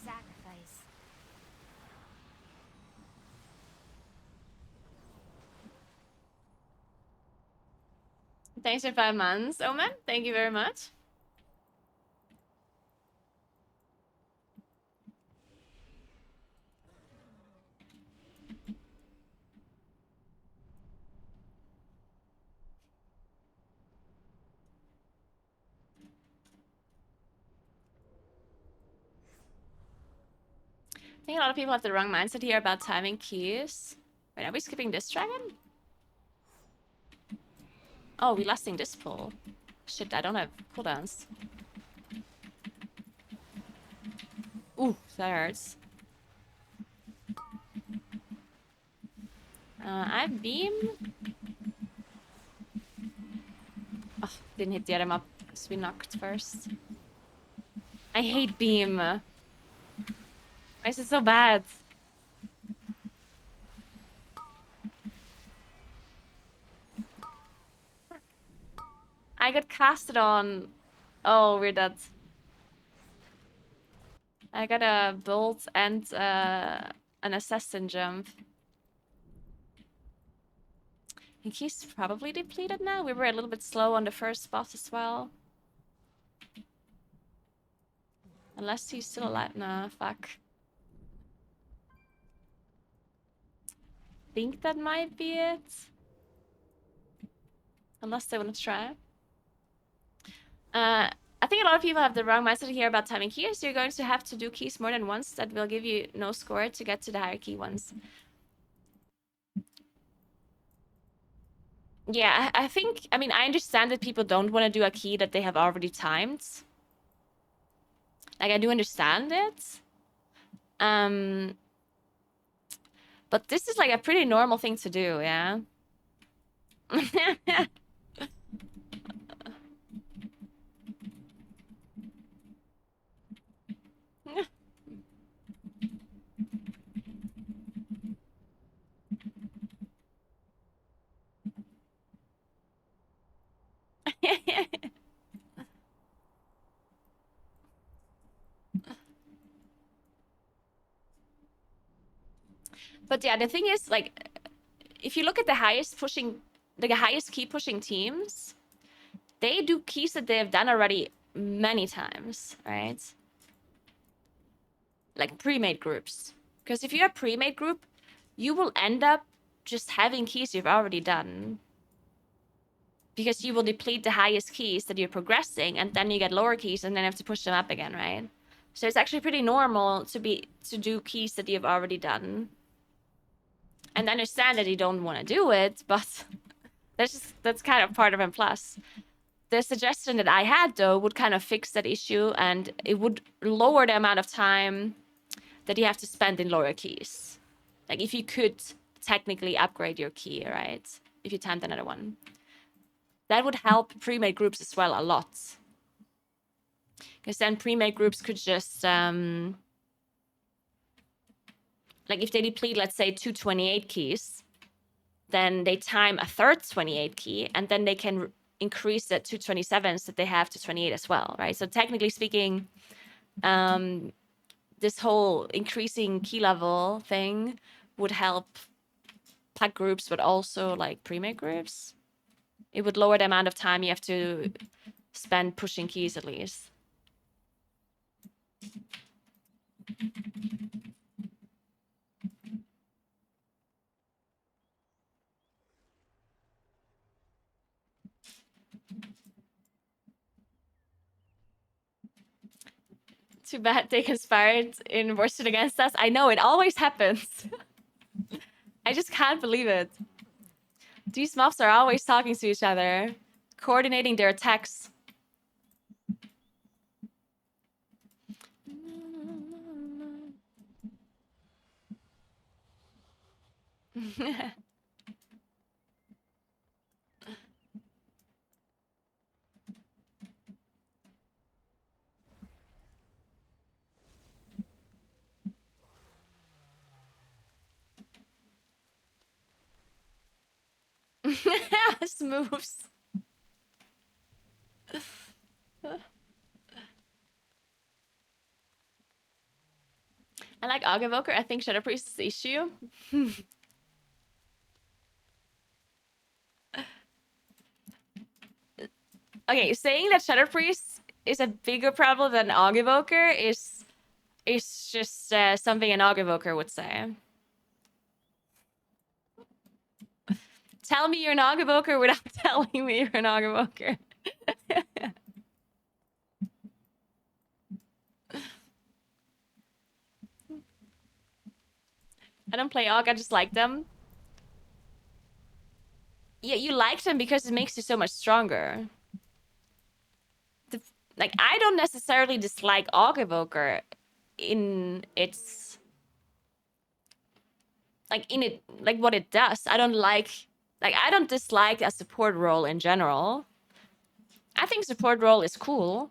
Sacrifice. Thanks for 5 months, Omen. Thank you very much. I think a lot of people have the wrong mindset here about timing keys. Wait, are we skipping this dragon? Oh, we're lasting this pull. Shit, I don't have cooldowns. Ooh, that hurts. I have beam. Oh, didn't hit the other mob because we knocked first. I hate beam. Why is it so bad? I got casted on. Oh, we're dead. I got a bolt and an assassin jump. I think he's probably depleted now. We were a little bit slow on the first boss as well. Unless he's still alive. Nah, fuck. Think that might be it. Unless they want to try. I think a lot of people have the wrong mindset here about timing keys. You're going to have to do keys more than once. That will give you no score to get to the higher key ones. Yeah, I think, I mean, I understand that people don't want to do a key that they have already timed. Like, I do understand it. But this is like a pretty normal thing to do, yeah? But yeah, the thing is, like, if you look at the highest key pushing teams, they do keys that they have done already many times, right? Like pre-made groups. Because if you're a pre-made group, you will end up just having keys you've already done. Because you will deplete the highest keys that you're progressing, and then you get lower keys, and then you have to push them up again, right? So it's actually pretty normal to do keys that you've already done. And I understand that you don't want to do it, but that's kind of part of M+. The suggestion that I had, though, would kind of fix that issue, and it would lower the amount of time that you have to spend in lower keys. Like, if you could technically upgrade your key, right? If you timed another one. That would help pre-made groups as well a lot. Because then pre-made groups could just... like, if they deplete, let's say, 228 keys, then they time a third 28 key, and then they can increase that to 27s that they have to 28 as well, right? So technically speaking, this whole increasing key level thing would help pack groups, but also like pre-made groups. It would lower the amount of time you have to spend pushing keys at least. Too bad they conspired in Worsted against us. I know, it always happens. I just can't believe it. These mobs are always talking to each other, coordinating their attacks. Smooths. I like Aug Evoker. I think Shadow Priest is the issue. Okay, saying that Shadow Priest is a bigger problem than Aug Evoker is just something an Aug Evoker would say. Tell me you're an Aug Evoker without telling me you're an Aug Evoker. I don't play Aug, I just like them. Yeah, you like them because it makes you so much stronger. Like, I don't necessarily dislike Aug Evoker in its... like, in it, like, what it does. I don't like... like, I don't dislike a support role in general. I think support role is cool.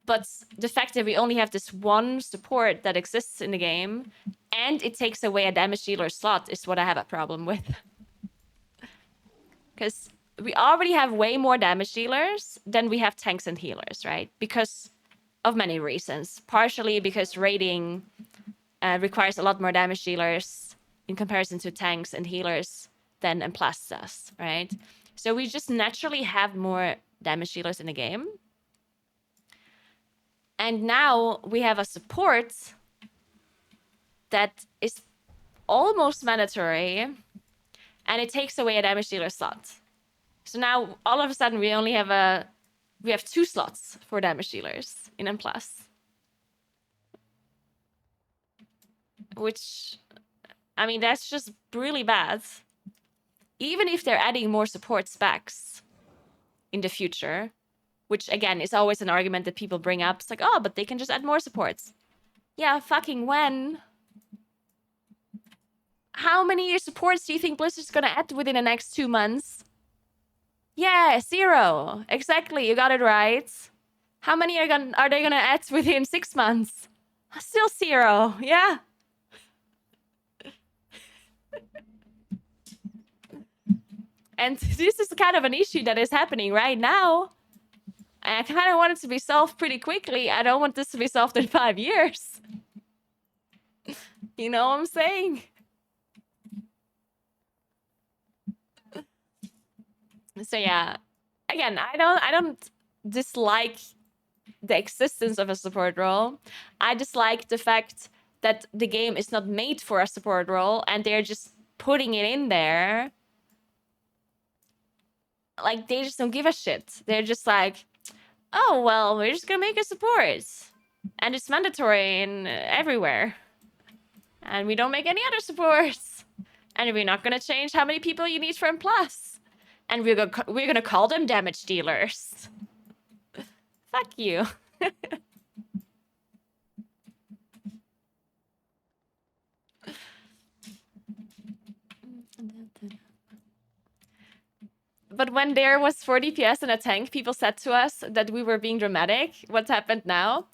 But the fact that we only have this one support that exists in the game, and it takes away a damage dealer slot, is what I have a problem with. Because we already have way more damage dealers than we have tanks and healers, right? Because of many reasons. Partially because raiding requires a lot more damage dealers in comparison to tanks and healers than M+ does, right? So we just naturally have more damage dealers in the game. And now we have a support that is almost mandatory, and it takes away a damage dealer slot. So now all of a sudden we only have we have 2 slots for damage dealers in M+. Which, I mean, that's just really bad. Even if they're adding more support specs in the future, which again is always an argument that people bring up. It's like, oh, but they can just add more supports. Yeah, fucking when? How many supports do you think Blizzard's gonna add within the next 2 months? Yeah, 0. Exactly, you got it right. How many are they gonna add within 6 months? Still 0, yeah. And this is kind of an issue that is happening right now. I kind of want it to be solved pretty quickly. I don't want this to be solved in 5 years. You know what I'm saying? So yeah, again, I don't dislike the existence of a support role. I dislike the fact that the game is not made for a support role and they're just putting it in there. Like, they just don't give a shit. They're just like, oh, well, we're just gonna make a support. And it's mandatory in everywhere. And we don't make any other supports. And we're not gonna change how many people you need for M+. And we're gonna call them damage dealers. Fuck you. But when there was 4 DPS in a tank, people said to us that we were being dramatic. What's happened now?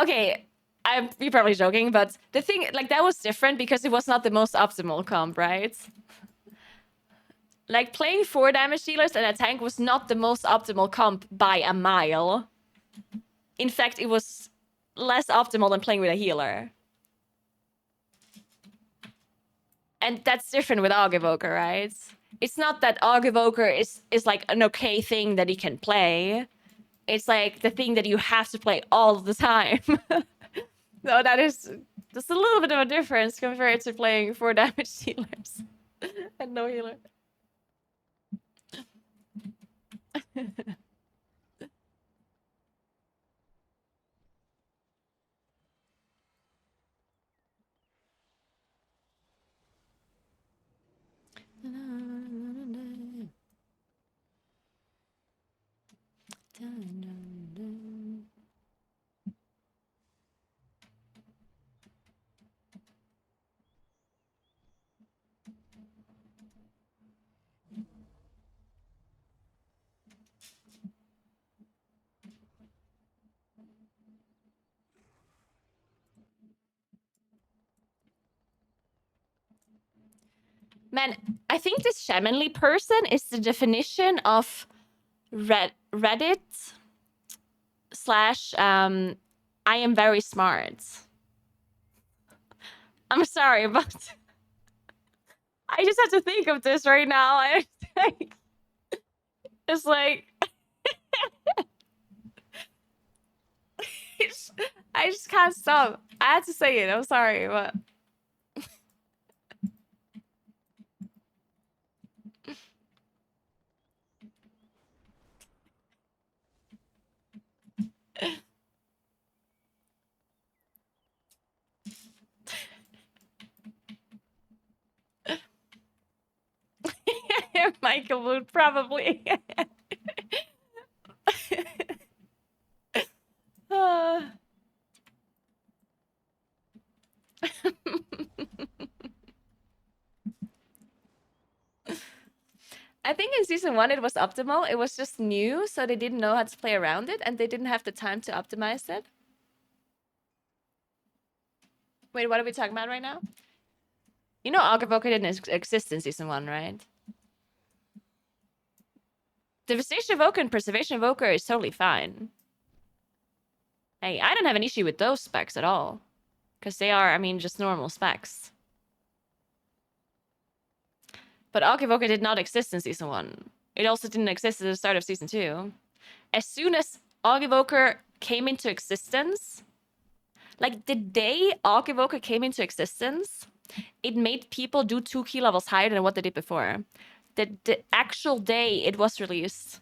Okay, you're probably joking, but the thing, like, that was different because it was not the most optimal comp, right? Like, playing 4 damage dealers and a tank was not the most optimal comp by a mile. In fact, it was less optimal than playing with a healer. And that's different with Aug Evoker, right? It's not that Aug Evoker is like an okay thing that you can play. It's like the thing that you have to play all the time. So that's a little bit of a difference compared to playing 4 damage dealers and no healer. Man, I think this shamanly person is the definition of Reddit / I am very smart. I'm sorry, but I just have to think of this right now. It's like I just can't stop. I had to say it. I'm sorry, but Michael would probably. I think in season 1 it was optimal. It was just new, so they didn't know how to play around it, and they didn't have the time to optimize it. Wait, what are we talking about right now? You know Aug Evoker didn't exist in season 1, right? Devastation Evoker and Preservation Evoker is totally fine. Hey, I don't have an issue with those specs at all. Because they are, I mean, just normal specs. But Aug Evoker did not exist in season 1. It also didn't exist at the start of season 2. As soon as Aug Evoker came into existence, like the day Aug Evoker came into existence, it made people do 2 key levels higher than what they did before. the actual day it was released.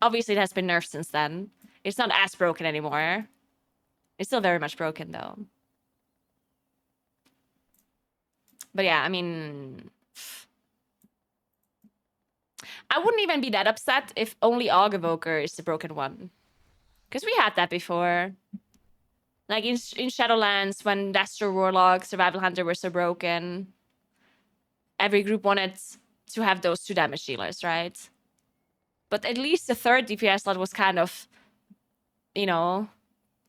Obviously, it has been nerfed since then. It's not as broken anymore. It's still very much broken, though. But yeah, I mean... I wouldn't even be that upset if only Og Evoker is the broken one. Because we had that before. Like in Shadowlands, when Destro, Warlock, Survival Hunter were so broken, every group wanted to have those 2 damage dealers, right? But at least the 3rd DPS slot was kind of, you know,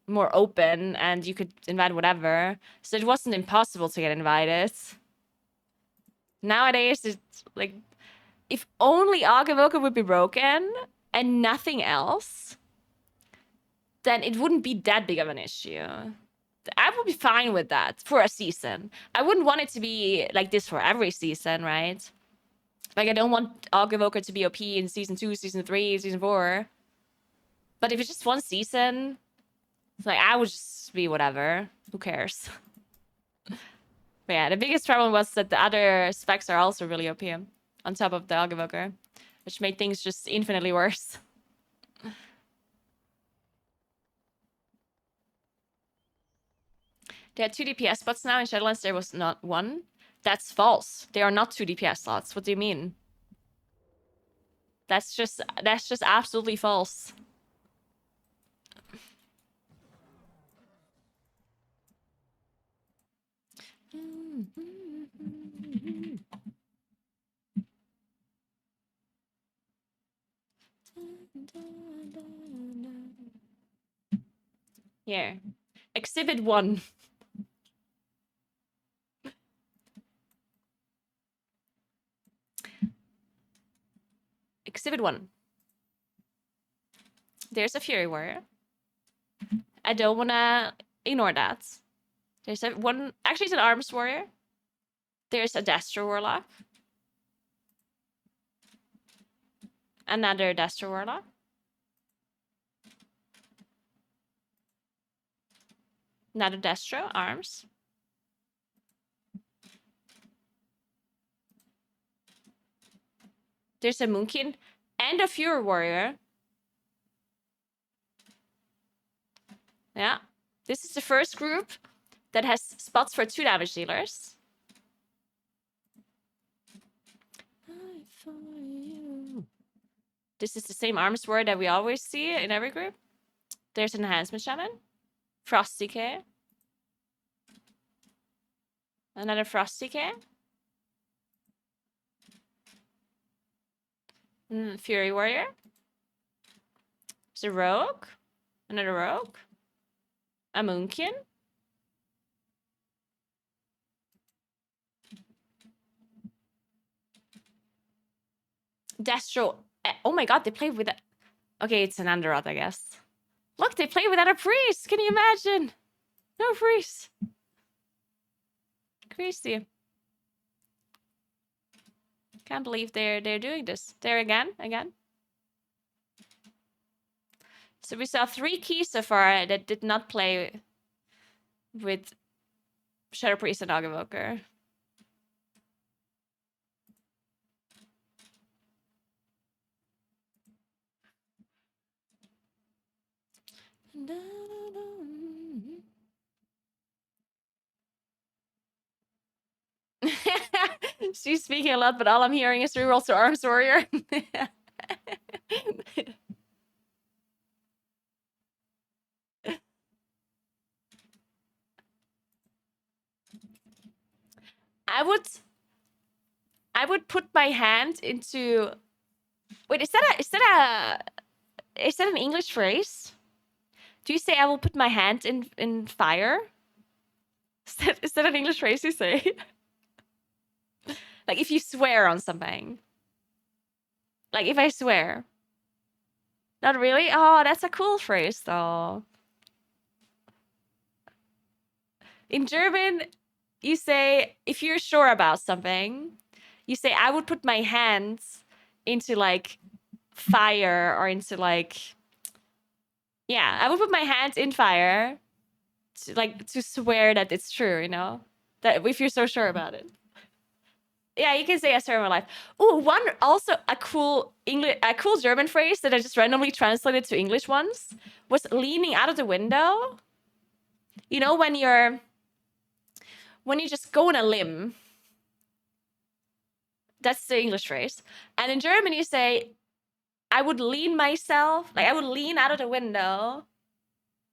more open and you could invite whatever. So it wasn't impossible to get invited. Nowadays, it's like, if only Og Evoker would be broken and nothing else, then it wouldn't be that big of an issue. I would be fine with that for a season. I wouldn't want it to be like this for every season, right? Like, I don't want Og Evoker to be OP in season 2, season 3, season 4. But if it's just one season, it's like, I would just be whatever. Who cares? But yeah, the biggest problem was that the other specs are also really OP on top of the Og Evoker, which made things just infinitely worse. There are 2 DPS spots now. In Shadowlands, there was not 1. That's false. There are not 2 DPS slots. What do you mean? That's just absolutely false. Here. Exhibit 1. Exhibit 1. There's a Fury Warrior. I don't want to ignore that. There's a one... Actually, it's an Arms Warrior. There's a Destro Warlock. Another Destro Warlock. Another Destro, Arms. There's a Moonkin and a Fury Warrior. Yeah. This is the first group that has spots for 2 damage dealers. This is the same Arms Warrior that we always see in every group. There's an Enhancement Shaman. Frost Decay. Another Frost Decay. Fury Warrior. There's a Rogue. Another Rogue. A Moonkin. Destro. Oh my god, they play with... Okay, it's an Underrot, I guess. Look, they play without a priest. Can you imagine? No priest. Crazy. Can't believe they're doing this. There again. So we saw 3 keys so far that did not play with Shadow Priest and Og Evoker. She's speaking a lot, but all I'm hearing is rerolls to Arms Warrior. I would put my hand into... Wait, is that an English phrase? Do you say I will put my hand in fire? Is that an English phrase you say? Like if you swear on something. Like if I swear. Not really? Oh, that's a cool phrase though. In German, you say, if you're sure about something, you say, I would put my hands into like fire or into like... Yeah, I would put my hands in fire to swear that it's true, you know? That if you're so sure about it. Yeah, you can say a server life. Ooh, one also a cool German phrase that I just randomly translated to English once was leaning out of the window. You know, when you just go on a limb. That's the English phrase. And in German you say, I would lean myself, like I would lean out of the window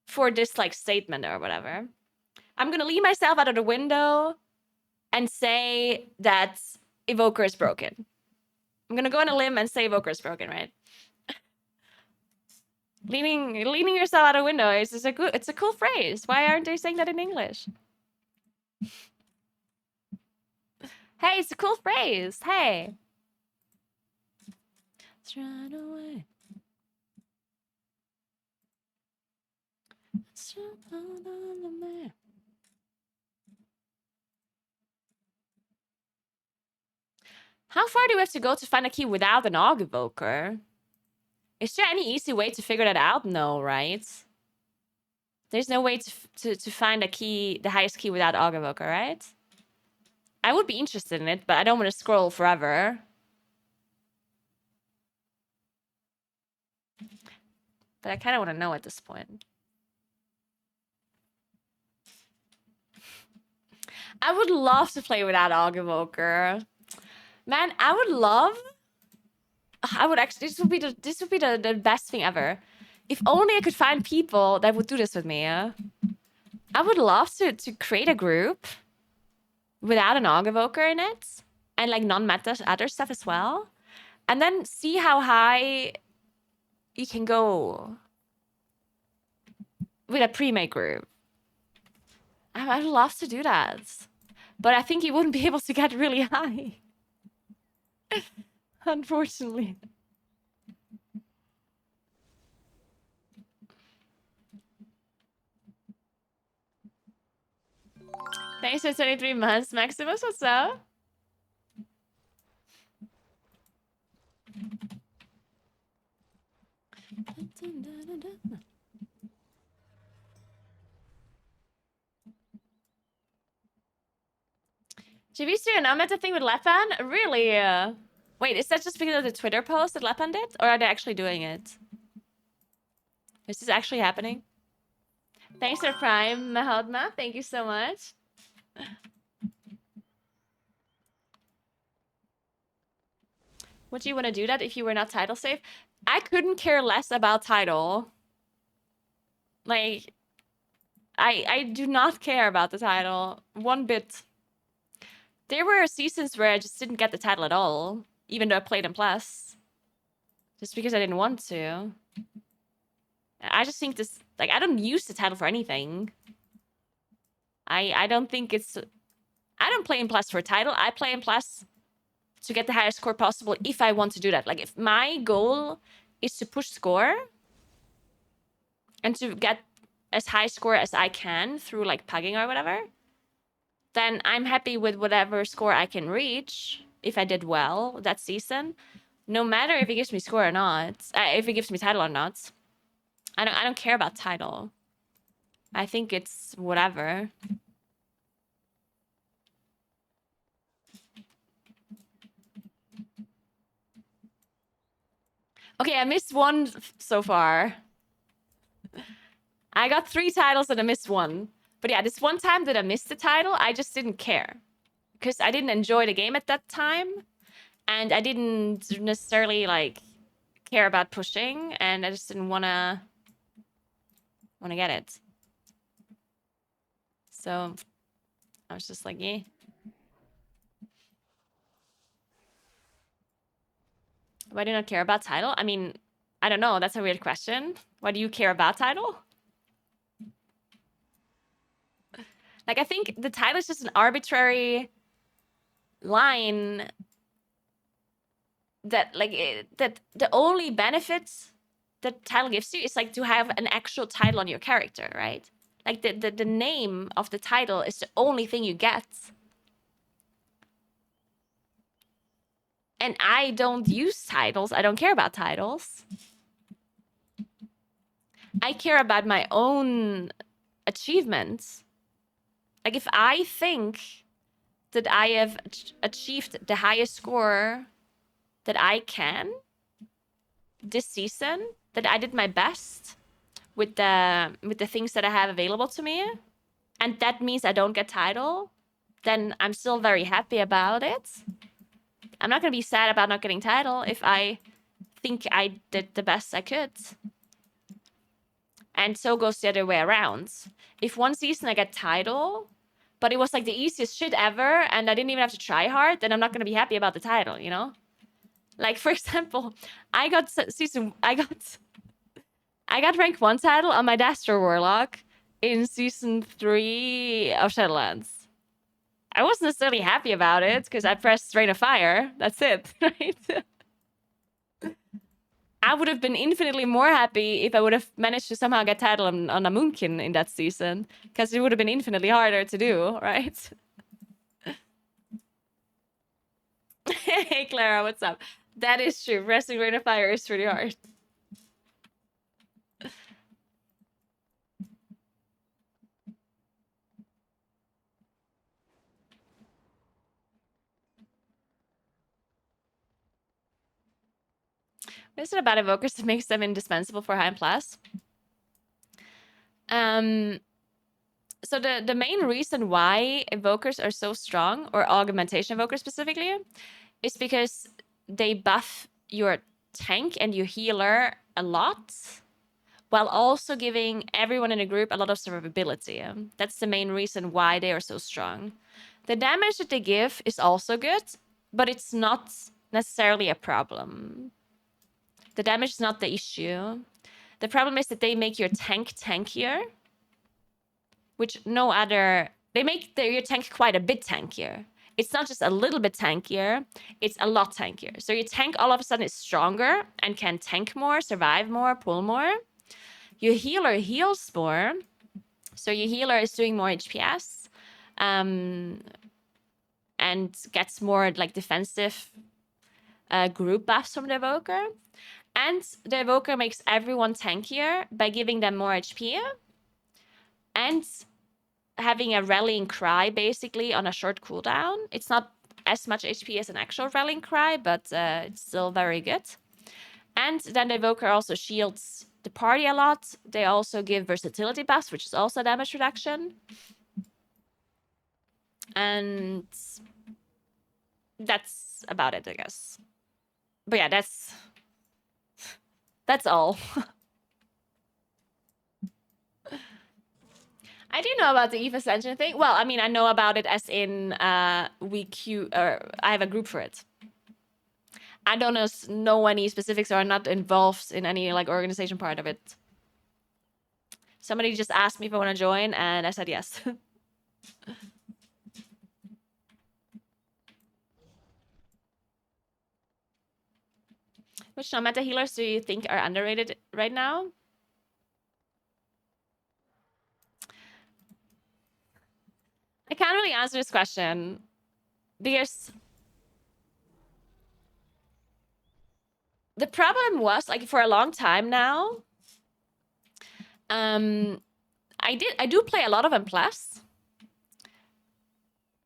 for this like statement or whatever. I'm gonna lean myself out of the window and say that Evoker is broken. I'm gonna go on a limb and say Evoker is broken, right? Leaning yourself out a window is it's a cool phrase. Why aren't they saying that in English? Hey, it's a cool phrase. Hey. Let's run away. Let's run on the map. How far do we have to go to find a key without an Aug Evoker? Is there any easy way to figure that out? No, right? There's no way to find a key, the highest key without Aug Evoker, right? I would be interested in it, but I don't want to scroll forever. But I kind of want to know at this point. I would love to play without Aug Evoker. Man, I would love... I would actually... This would be the best thing ever. If only I could find people that would do this with me. I would love to create a group without an Aug Evoker in it. And like non-meta other stuff as well. And then see how high you can go with a pre-made group. I'd love to do that. But I think you wouldn't be able to get really high. Unfortunately. Thanks for 23 months, Maximus. What's up? Should we do an unmeta thing with Lepan? Really? Wait, is that just because of the Twitter post that Lepan did? Or are they actually doing it? Is this actually happening? Thanks for Prime, Mahodma. Thank you so much. Would you want to do that if you were not title safe? I couldn't care less about title. Like, I do not care about the title one bit. There were seasons where I just didn't get the title at all, even though I played in Plus. Just because I didn't want to. I just think this, like, I don't use the title for anything. I don't think it's... I don't play in Plus for a title. I play in Plus to get the highest score possible if I want to do that. Like, if my goal is to push score and to get as high score as I can through, like, pugging or whatever, then I'm happy with whatever score I can reach if I did well that season. No matter if it gives me score or not, if it gives me title or not. I don't care about title. I think it's whatever. Okay, I missed one so far. I got 3 titles and I missed one. But yeah, this one time that I missed the title, I just didn't care. Because I didn't enjoy the game at that time. And I didn't necessarily, like, care about pushing. And I just didn't want to get it. So, I was just like, yeah. Why do you not care about title? I mean, I don't know. That's a weird question. Why do you care about title? Like, I think the title is just an arbitrary line that, like, that the only benefit that title gives you is, like, to have an actual title on your character, right? Like, the name of the title is the only thing you get. And I don't use titles. I don't care about titles. I care about my own achievements. Like, if I think that I have achieved the highest score that I can this season, that I did my best with the things that I have available to me, and that means I don't get title, then I'm still very happy about it. I'm not gonna be sad about not getting title if I think I did the best I could. And so goes the other way around. If one season I get title, but it was like the easiest shit ever, and I didn't even have to try hard, then I'm not gonna be happy about the title, you know? Like, for example, I got rank 1 title on my Dastro Warlock in season 3 of Shadowlands. I wasn't necessarily happy about it because I pressed Rain of Fire. That's it, right? I would have been infinitely more happy if I would have managed to somehow get title on a Moonkin in that season, because it would have been infinitely harder to do, right? Hey, Clara, what's up? That is true. Pressing Rain of Fire is pretty hard. What is it about evokers that makes them indispensable for high and plus? So the main reason why evokers are so strong, or augmentation evokers specifically, is because they buff your tank and your healer a lot, while also giving everyone in the group a lot of survivability. That's the main reason why they are so strong. The damage that they give is also good, but it's not necessarily a problem. The damage is not the issue. The problem is that they make your tank tankier, which no other... They make your tank quite a bit tankier. It's not just a little bit tankier, it's a lot tankier. So your tank all of a sudden is stronger and can tank more, survive more, pull more. Your healer heals more. So your healer is doing more HPS and gets more like defensive group buffs from the evoker. And the evoker makes everyone tankier by giving them more HP and having a rallying cry basically on a short cooldown. It's not as much HP as an actual rallying cry, but it's still very good. And then the evoker also shields the party a lot. They also give versatility buffs, which is also damage reduction. And that's about it, I guess. But yeah, that's all. I do know about the Eve Ascension thing. Well, I mean, I know about it as in I have a group for it. I don't know any specifics, or are not involved in any like organization part of it. Somebody just asked me if I want to join, and I said yes. Which non-meta healers do you think are underrated right now? I can't really answer this question because the problem was, like, for a long time now, I do play a lot of M+,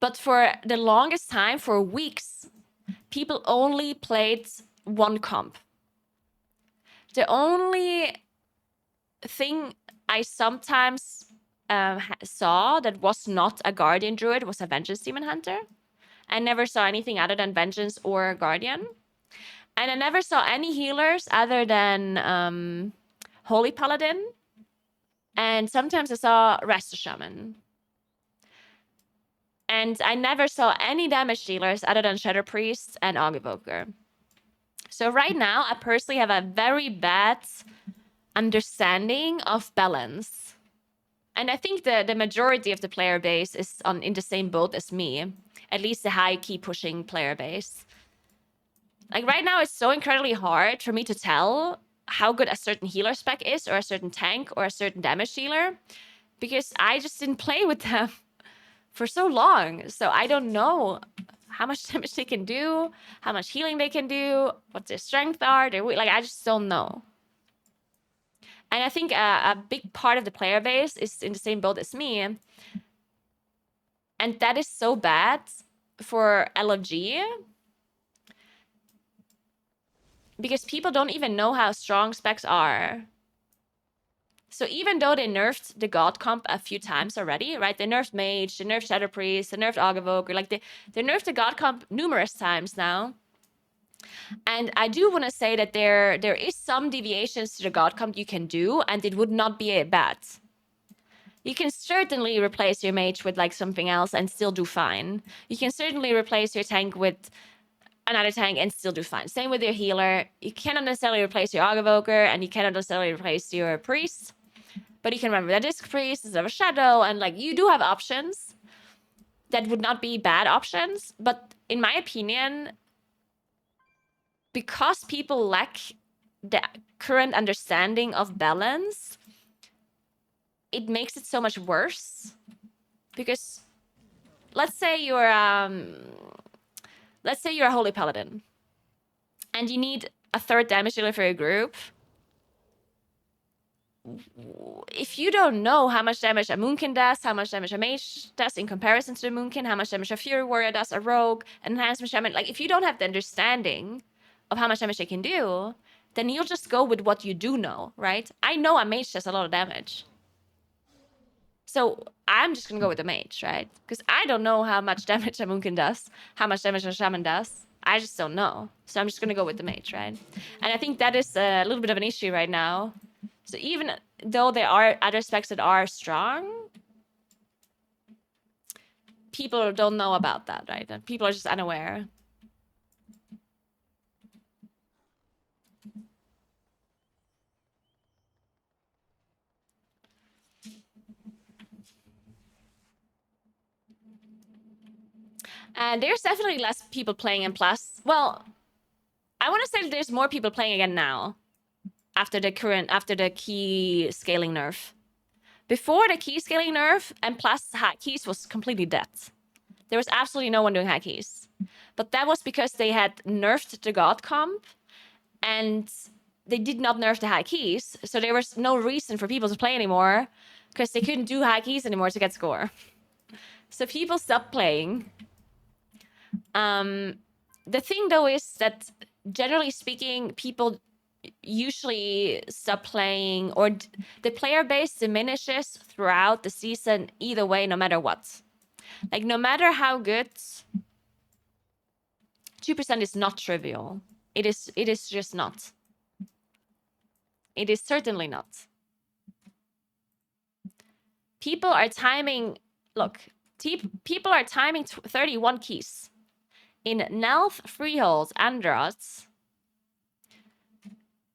but for the longest time, for weeks, people only played one comp. The only thing I sometimes saw that was not a Guardian Druid was a Vengeance Demon Hunter. I never saw anything other than Vengeance or Guardian. And I never saw any healers other than Holy Paladin. And sometimes I saw Resto Shaman. And I never saw any damage dealers other than Shadow Priest and Augevoker. So right now, I personally have a very bad understanding of balance. And I think the majority of the player base is in the same boat as me. At least the high key pushing player base. Like right now, it's so incredibly hard for me to tell how good a certain healer spec is, or a certain tank, or a certain damage dealer, because I just didn't play with them for so long. So I don't know how much damage they can do, how much healing they can do, what their strength are. I just don't know. And I think a big part of the player base is in the same boat as me. And that is so bad for LFG, because people don't even know how strong specs are. So even though they nerfed the God comp a few times already, right? They nerfed Mage, they nerfed Shadow Priest, they nerfed Augavoker, like they nerfed the God comp numerous times now. And I do want to say that there is some deviations to the God comp you can do, and it would not be bad. You can certainly replace your mage with like something else and still do fine. You can certainly replace your tank with another tank and still do fine. Same with your healer. You cannot necessarily replace your Augavoker, and you cannot necessarily replace your priest. But you can remember that Disc Priest instead of a Shadow, and like you do have options that would not be bad options. But in my opinion, because people lack the current understanding of balance, it makes it so much worse. Because let's say you're a Holy Paladin and you need a 3rd damage dealer for your group. If you don't know how much damage a Moonkin does, how much damage a Mage does in comparison to the Moonkin, how much damage a Fury Warrior does, a Rogue, an Enhancement Shaman, like if you don't have the understanding of how much damage they can do, then you'll just go with what you do know, right? I know a Mage does a lot of damage. So I'm just gonna go with the Mage, right? Because I don't know how much damage a Moonkin does, how much damage a Shaman does. I just don't know. So I'm just gonna go with the Mage, right? And I think that is a little bit of an issue right now. So even though there are other specs that are strong, people don't know about that, right? And people are just unaware. And there's definitely less people playing in Plus. Well, I want to say that there's more people playing again now after the key scaling nerf. Before the key scaling nerf, and Plus high keys was completely dead. There was absolutely no one doing high keys. But that was because they had nerfed the God comp and they did not nerf the high keys. So there was no reason for people to play anymore because they couldn't do high keys anymore to get score. So people stopped playing. The thing though is that generally speaking, people usually stop playing, or the player base diminishes throughout the season either way, no matter what. Like no matter how good, 2% is not trivial. It is just not. It is certainly not. People are timing, look, people are timing 31 keys. In Nelf, Freeholds, Androts,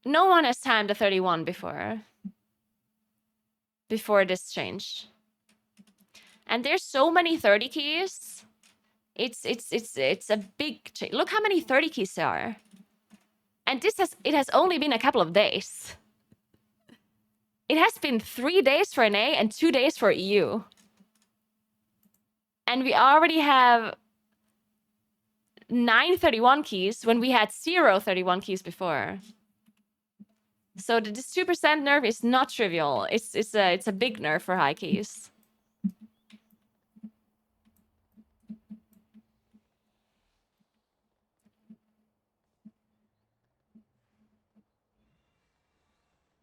no one has timed a 31 before this changed. And there's so many 30 keys. It's a big change. Look how many 30 keys there are. And it has only been a couple of days. It has been 3 days for NA and 2 days for EU. And we already have 9 31 keys when we had 0 31 keys before. So this 2% nerf is not trivial. It's a big nerf for high keys.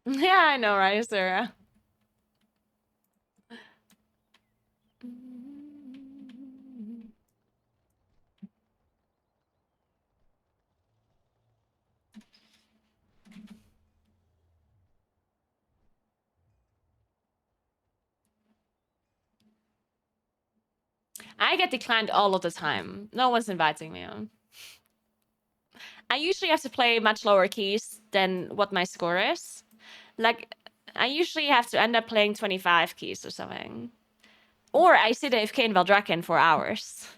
Yeah, I know, right, Sarah? I get declined all of the time. No one's inviting me on. I usually have to play much lower keys than what my score is. Like, I usually have to end up playing 25 keys or something. Or I sit AFK in Valdrakken for hours.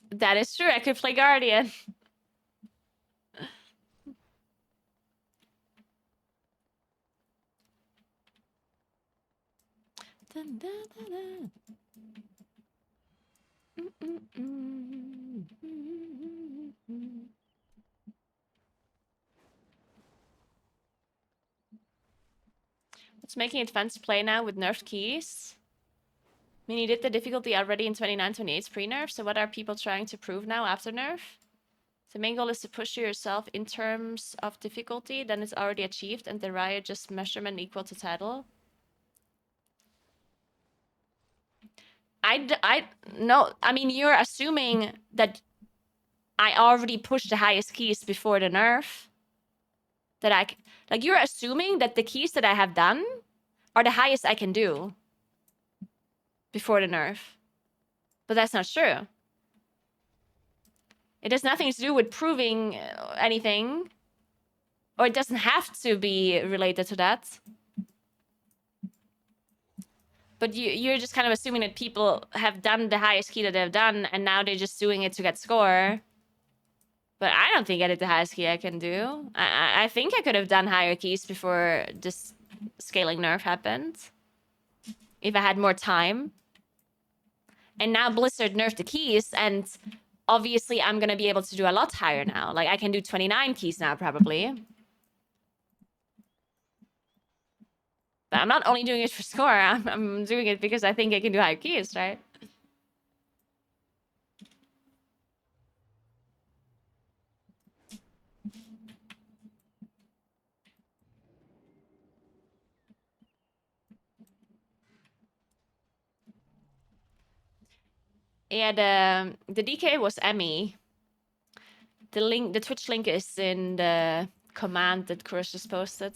That is true. I could play Guardian. Dun, dun, dun, dun. What's making it fun to play now with nerfed keys? I mean, you did the difficulty already in 29-28's pre-nerf, so what are people trying to prove now after nerf? The main goal is to push yourself in terms of difficulty, then it's already achieved, and the riot just measurement equal to title. No, I mean, you're assuming that I already pushed the highest keys before the nerf. That like, you're assuming that the keys that I have done are the highest I can do before the nerf. But that's not true. It has nothing to do with proving anything. Or it doesn't have to be related to that. But you're just kind of assuming that people have done the highest key that they've done, and now they're just doing it to get score. But I don't think I did the highest key I can do. I think I could have done higher keys before this scaling nerf happened. If I had more time. And now Blizzard nerfed the keys, and obviously I'm going to be able to do a lot higher now. Like, I can do 29 keys now, probably. But I'm not only doing it for score, I'm doing it because I think I can do higher keys, right? Yeah, the DK was Emmy. The Twitch link is in the command that Chris just posted.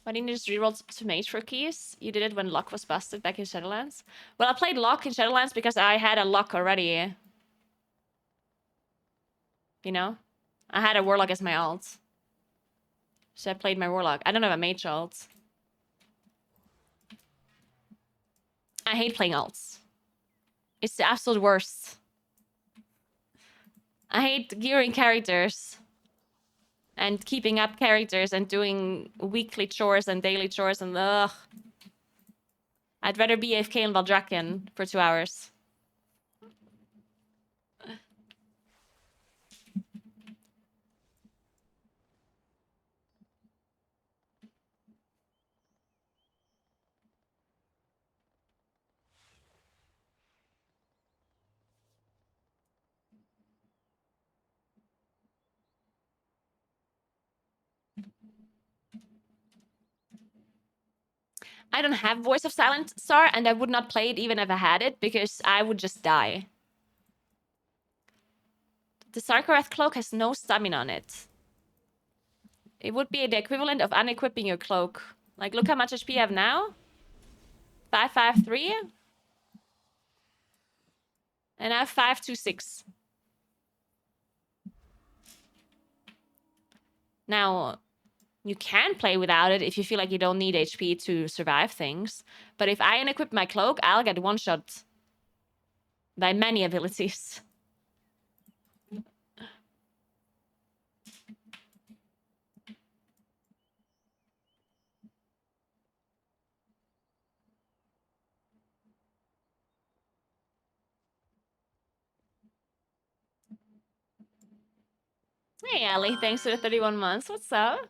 Why didn't you just reroll to mage for keys? You did it when Lock was busted back in Shadowlands. Well, I played Lock in Shadowlands because I had a Lock already. You know? I had a Warlock as my alt. So I played my Warlock. I don't have a mage alt. I hate playing alts. It's the absolute worst. I hate gearing characters. And keeping up characters and doing weekly chores and daily chores and ugh. I'd rather be AFK in Valdrakken for 2 hours. I don't have Voice of Silent Star, and I would not play it even if I had it, because I would just die. The Sarkarath cloak has no stamina on it. It would be the equivalent of unequipping your cloak. Like, look how much HP I have now. 553. And I have 526. Now, you can play without it if you feel like you don't need HP to survive things. But if I unequip my cloak, I'll get one-shot by many abilities. Hey, Ellie, thanks for the 31 months. What's up?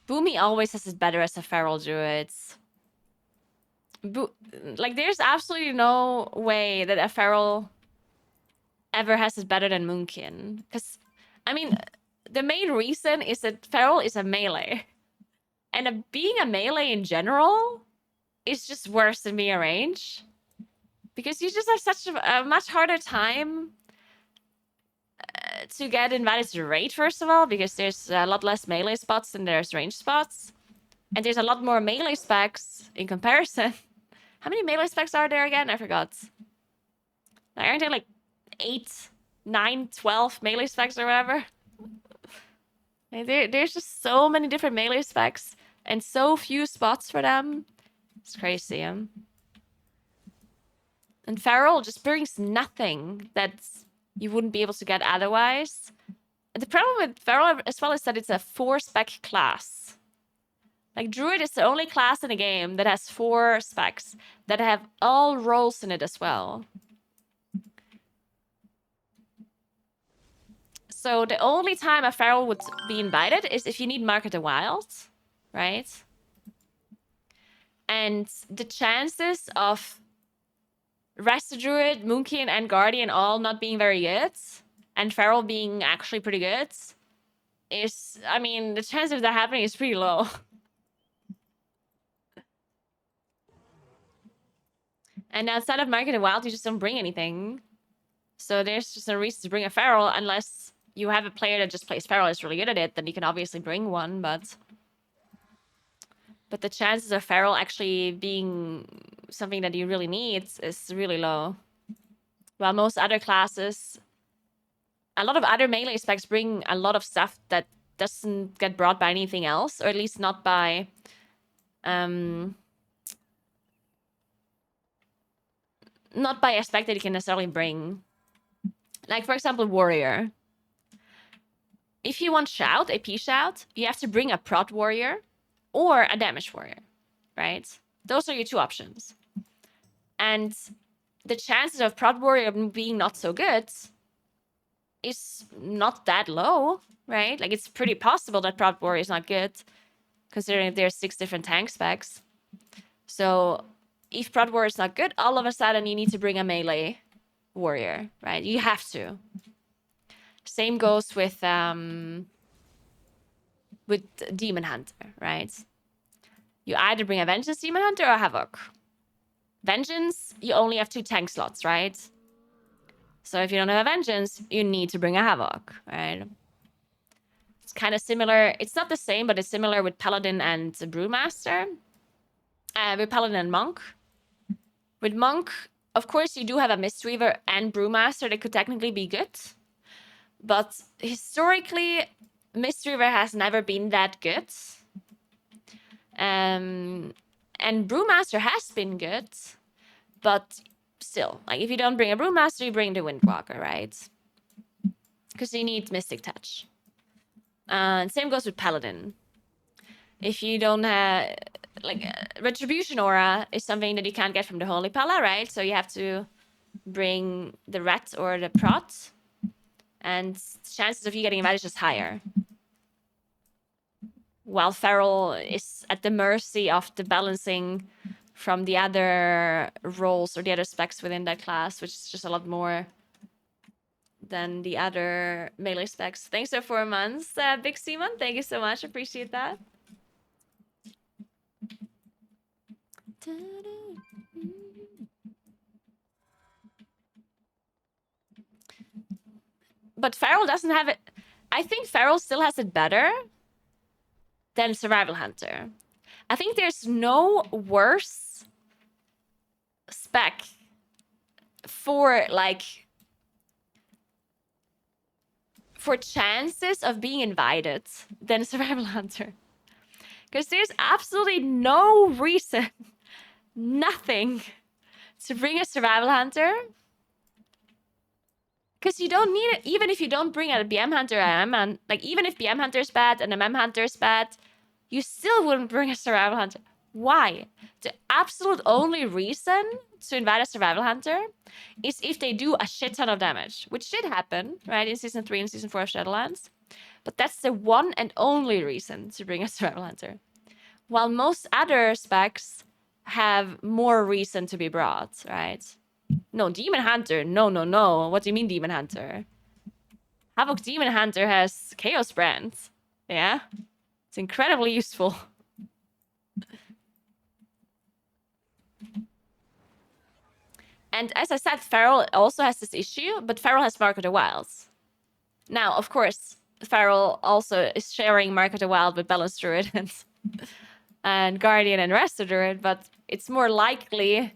Boomy always has it better as a feral druid. Like, there's absolutely no way that a feral ever has it better than Moonkin. Because, I mean, the main reason is that feral is a melee. And being a melee in general is just worse than being a range. Because you just have such a much harder time to get invited to raid, first of all, because there's a lot less melee spots than there's range spots. And there's a lot more melee specs in comparison. How many melee specs are there again? I forgot. Aren't there like 8, 9, 12 melee specs or whatever? Like, there's just so many different melee specs and so few spots for them. It's crazy. And feral just brings nothing that you wouldn't be able to get otherwise. The problem with Feral as well is that it's a 4-spec class. Like, Druid is the only class in the game that has 4 specs that have all roles in it as well. So the only time a Feral would be invited is if you need Mark of the Wild, right? And the chances of Rest Druid, Moonkin, and Guardian all not being very good, and Feral being actually pretty good, is, I mean, the chance of that happening is pretty low. And outside of Market of the Wild, you just don't bring anything. So there's just no reason to bring a Feral unless you have a player that just plays Feral, is really good at it, then you can obviously bring one, but the chances of Feral actually being something that you really need is really low. While most other classes, a lot of other melee specs bring a lot of stuff that doesn't get brought by anything else, or at least not by not by a spec that you can necessarily bring. Like, for example, Warrior. If you want Shout, AP Shout, you have to bring a Prot Warrior or a Damage Warrior, right? Those are your 2 options. And the chances of Prot Warrior being not so good is not that low, right? Like, it's pretty possible that Prot Warrior is not good, considering there's 6 different tank specs. So if Prot Warrior is not good, all of a sudden you need to bring a melee warrior, right? You have to. Same goes with Demon Hunter, right? You either bring a Vengeance Demon Hunter or a Havoc. Vengeance, you only have 2 tank slots, right? So if you don't have a Vengeance, you need to bring a Havoc, right? It's kind of similar. It's not the same, but it's similar with Paladin and Brewmaster. With Paladin and Monk. With Monk, of course, you do have a Mistweaver and Brewmaster that could technically be good. But historically, Mistweaver has never been that good. And Brewmaster has been good. But still, like, if you don't bring a Brewmaster, you bring the Windwalker, right? Because you need Mystic Touch. And same goes with Paladin. If you don't have, like, Retribution Aura is something that you can't get from the Holy Pala, right? So you have to bring the Rat or the Prot. And chances of you getting invited is just higher. While Feral is at the mercy of the balancing from the other roles or the other specs within that class, which is just a lot more than the other melee specs. Thanks for 4 months, Big Simon. Thank you so much. Appreciate that. But Feral doesn't have it. I think Feral still has it better than Survival Hunter. I think there's no worse spec for, like, for chances of being invited than Survival Hunter. Because there's absolutely no reason, nothing, to bring a Survival Hunter. Because you don't need it, even if you don't bring a BM Hunter and like, even if BM Hunter is bad and MM Hunter is bad, you still wouldn't bring a Survival Hunter. Why? The absolute only reason to invite a Survival Hunter is if they do a shit ton of damage, which did happen, right, in Season 3 and Season 4 of Shadowlands. But that's the one and only reason to bring a Survival Hunter. While most other specs have more reason to be brought, right? No, Demon Hunter. No. What do you mean Demon Hunter? Havoc Demon Hunter has Chaos Brand. Yeah? It's incredibly useful. And as I said, Feral also has this issue, but Feral has Mark of the Wilds. Now, of course, Feral also is sharing Mark of the Wild with Balance Druid and Guardian and Resto Druid, but it's more likely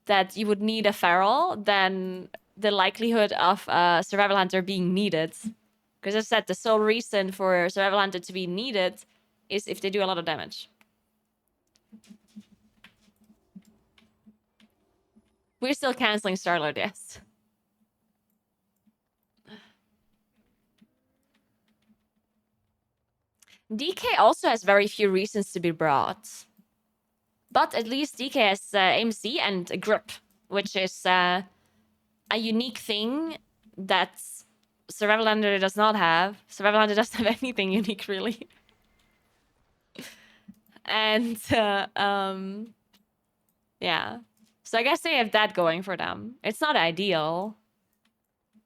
that you would need a Feral than the likelihood of a Survival Hunter being needed. Because as I said, the sole reason for Survival Hunter to be needed is if they do a lot of damage. We're still canceling Starlord, yes. DK also has very few reasons to be brought. But at least DK has AMC and a grip, which is a unique thing that Survival Hunter does not have. Survival Hunter doesn't have anything unique, really. And, yeah. So I guess they have that going for them. It's not ideal.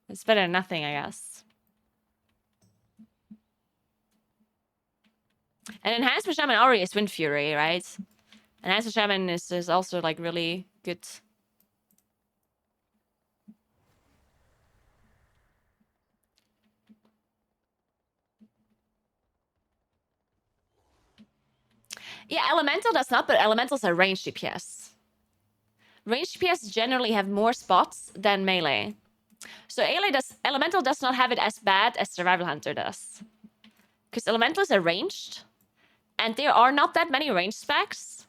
It's better than nothing, I guess. And Enhanced Shaman already is Wind Fury, right? Enhanced Shaman is also, like, really good. Yeah, Elemental does not, but Elementals are ranged DPS. Ranged DPS generally have more spots than melee. So Elemental does not have it as bad as Survival Hunter does. Because Elementals are ranged, and there are not that many range specs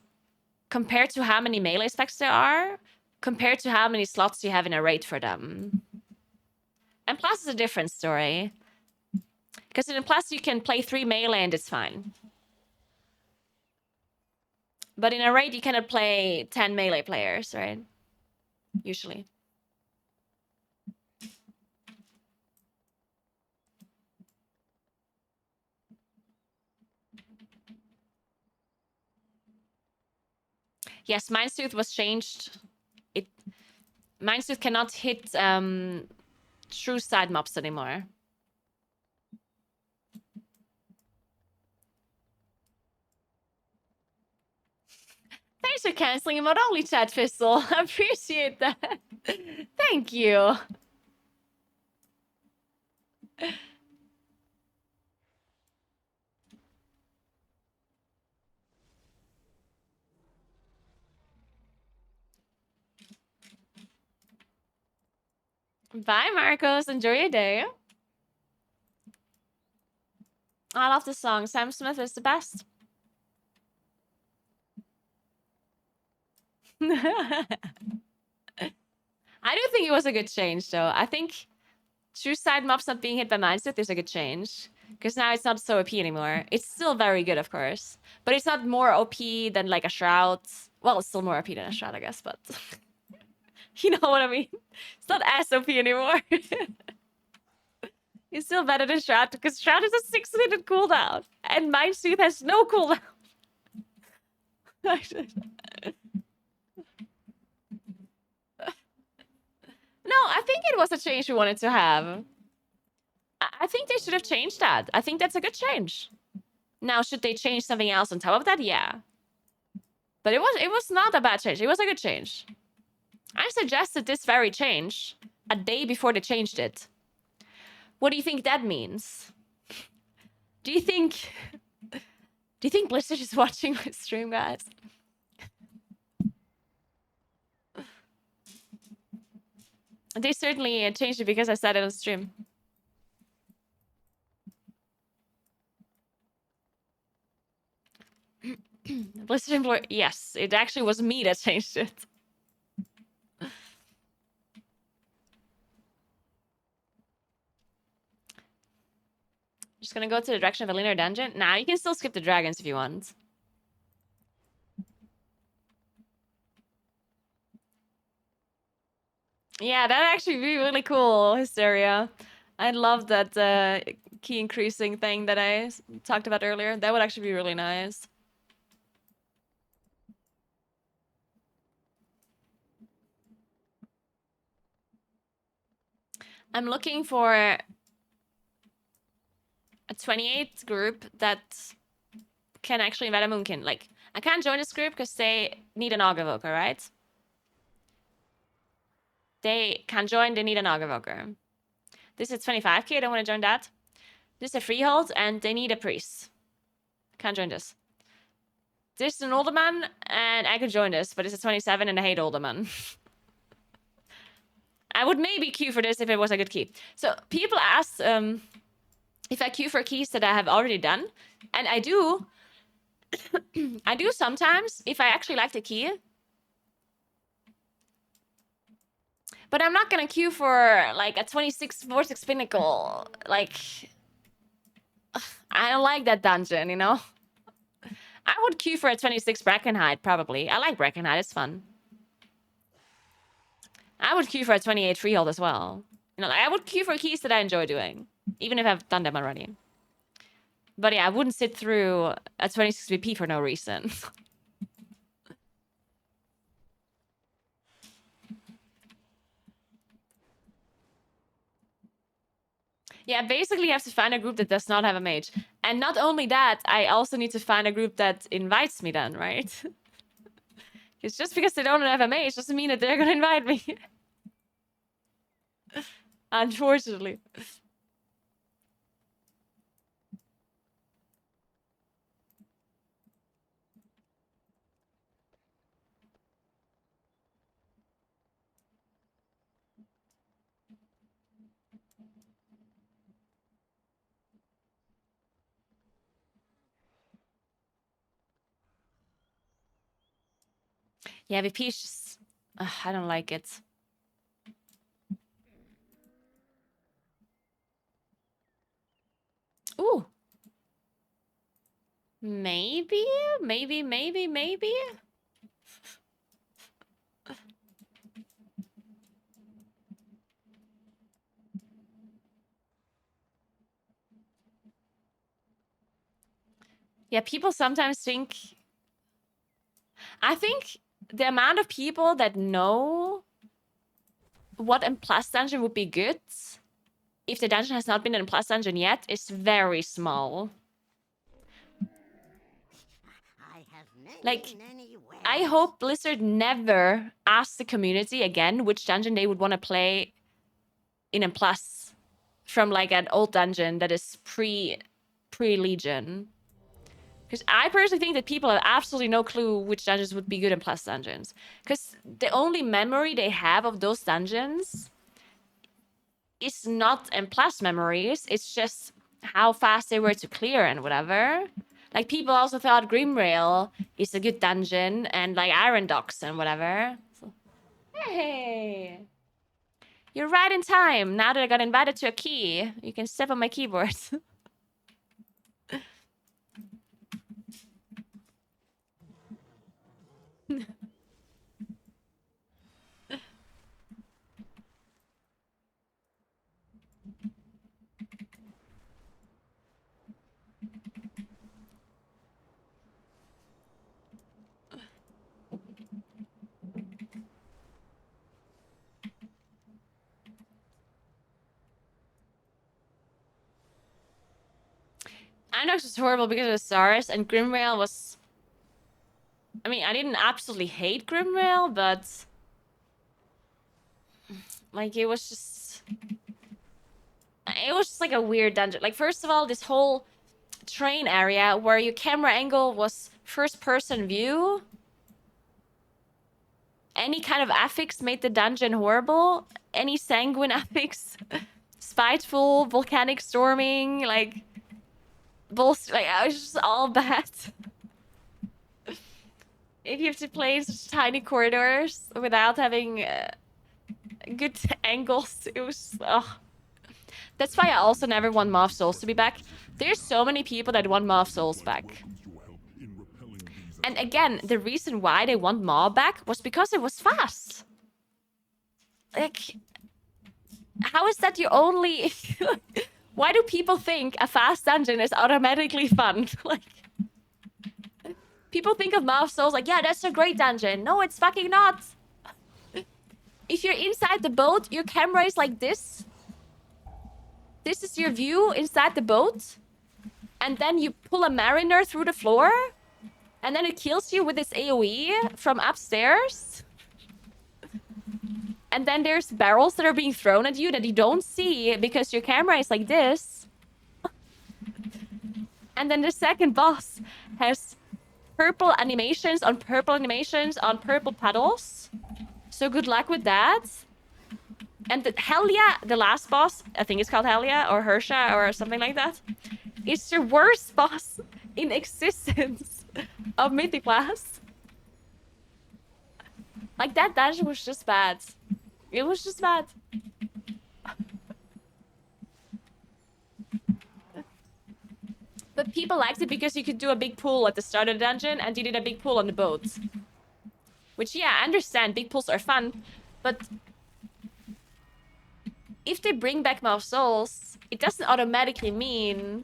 compared to how many melee specs there are, compared to how many slots you have in a raid for them. And Plus is a different story. Because in Plus you can play 3 melee and it's fine. But in a raid you cannot play 10 melee players, right? Usually. Yes, Mindstooth was changed. Mindstooth cannot hit true side mobs anymore. Thanks for canceling mod only, chat Fizzle. I appreciate that. Thank you. Bye, Marcos. Enjoy your day. I love this song. Sam Smith is the best. I do think it was a good change, though. I think true side mobs not being hit by Mindset is a good change. Because now it's not so OP anymore. It's still very good, of course. But it's not more OP than, like, a Shroud. Well, it's still more OP than a Shroud, I guess, but... you know what I mean? It's not as OP anymore. It's still better than Shroud, because Shroud is a 6-minute cooldown. And Mindstooth has no cooldown. No, I think it was a change we wanted to have. I think they should have changed that. I think that's a good change. Now, should they change something else on top of that? Yeah. But it was not a bad change. It was a good change. I suggested this very change a day before they changed it. What do you think that means? Do you think Blizzard is watching my stream, guys? They certainly changed it because I said it on stream. Blizzard employee. Yes, it actually was me that changed it. Just gonna go to the direction of a linear dungeon. Nah, you can still skip the dragons if you want. Yeah, that'd actually be really cool, Hysteria. I love that key increasing thing that I talked about earlier. That would actually be really nice. I'm looking for a 28 group that can actually invite a Moonkin. Like, I can't join this group because they need an Augevoker, right? They can join, they need an Augevoker. This is 25k, I don't want to join that. This is a freehold, and they need a priest. Can't join this. This is an Alderman, and I could join this, but it's a 27 and I hate Alderman. I would maybe queue for this if it was a good key. So people ask if I queue for keys that I have already done. And I do. I do sometimes if I actually like the key. But I'm not going to queue for like a 26 Vortex Pinnacle. Like, I don't like that dungeon, you know? I would queue for a 26 Brackenhide, probably. I like Brackenhide, it's fun. I would queue for a 28 Freehold as well. You know, like, I would queue for keys that I enjoy doing, even if I've done them already. But yeah, I wouldn't sit through a 26 VP for no reason. Yeah, basically you have to find a group that does not have a mage. And not only that, I also need to find a group that invites me then, right? It's just because they don't have a mage doesn't mean that they're gonna invite me. Unfortunately. Yeah, VP is just... I don't like it. Ooh. Maybe? Maybe? Yeah, people sometimes think... I think the amount of people that know what a plus dungeon would be good, if the dungeon has not been in a plus dungeon yet, is very small. I have Like, many ways. I hope Blizzard never asks the community again which dungeon they would want to play in a plus from like an old dungeon that is pre-Legion. Because I personally think that people have absolutely no clue which dungeons would be good in plus dungeons. Because the only memory they have of those dungeons is not in plus memories. It's just how fast they were to clear and whatever. Like, people also thought Grimrail is a good dungeon and like Iron Docks and whatever. So, hey! You're right in time. Now that I got invited to a key, you can step on my keyboard. Inox was horrible because of SARS, and Grimrail was... I mean, I didn't absolutely hate Grimrail, but... like, it was just... it was just like a weird dungeon. Like, first of all, this whole train area where your camera angle was first-person view. Any kind of affix made the dungeon horrible. Any sanguine affix. Spiteful, volcanic storming, like... bullshit. Like, it was just all bad. If you have to play in such tiny corridors without having good angles, it was... ugh. That's why I also never want Maw of Souls to be back. There's so many people that want Maw of Souls back. And again, the reason why they want Maw back was because it was fast. Like, how is that your only... why do people think a fast dungeon is automatically fun? Like, people think of Maw of Souls like, yeah, that's a great dungeon. No, it's fucking not. If you're inside the boat, your camera is like this. This is your view inside the boat. And then you pull a mariner through the floor. And then it kills you with this AoE from upstairs. And then there's barrels that are being thrown at you that you don't see because your camera is like this. And then the second boss has purple animations on purple puddles. So good luck with that. And the Helia, the last boss, I think it's called Helia or Hersha or something like that, is the worst boss in existence of Mythic Blast. Like, that dungeon was just bad. It was just bad. But people liked it because you could do a big pool at the start of the dungeon, and you did a big pool on the boat. Which, yeah, I understand. Big pools are fun, but if they bring back more souls, it doesn't automatically mean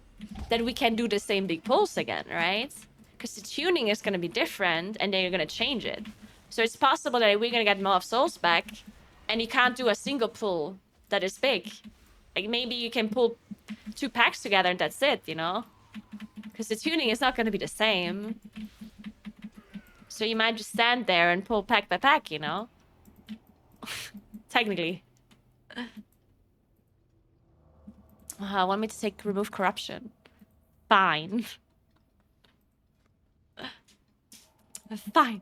that we can do the same big pulls again, right? Because the tuning is going to be different, and then you're going to change it. So it's possible that we're going to get more souls back, and you can't do a single pull that is big. Like, maybe you can pull 2 packs together, and that's it, you know? Because the tuning is not going to be the same. So you might just stand there and pull pack by pack, you know? Technically. Want me to take remove corruption? Fine. Fine.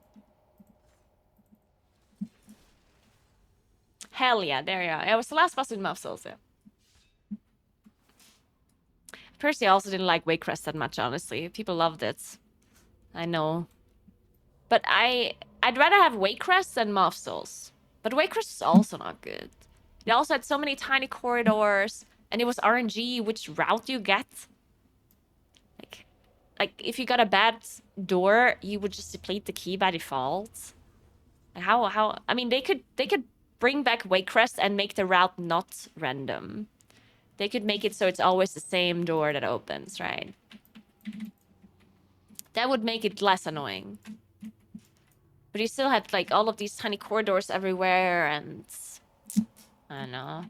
Hell yeah, there you are. It was the last boss with Mouth Souls, yeah. Personally, I also didn't like Waycrest that much, honestly. People loved it. I know. But I'd rather have Waycrest than Mouth Souls. But Waycrest is also not good. It also had so many tiny corridors, and it was RNG which route you get. Like if you got a bad door, you would just deplete the key by default. Like how I mean they could bring back Waycrest and make the route not random. They could make it so it's always the same door that opens, right? That would make it less annoying. But you still had like all of these tiny corridors everywhere, and I don't know.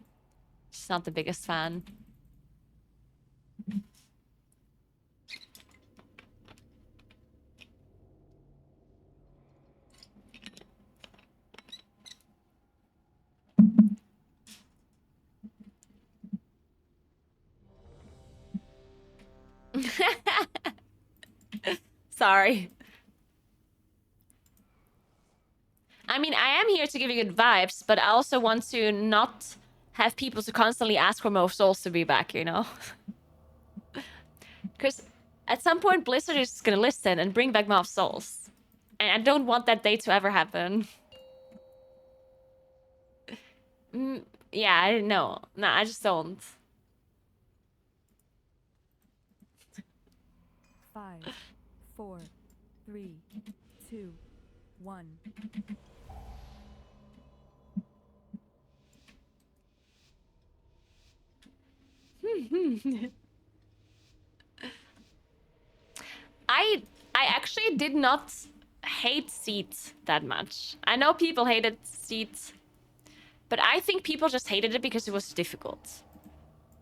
Just not the biggest fan. Sorry. I mean, I am here to give you good vibes, but I also want to not have people to constantly ask for more souls to be back, you know? Because at some point, Blizzard is gonna listen and bring back more souls. And I don't want that day to ever happen. Yeah, I didn't know. No, I just don't. 5, 4, 3, 2, 1. I actually did not hate Seed that much. I know people hated Seed, but I think people just hated it because it was difficult.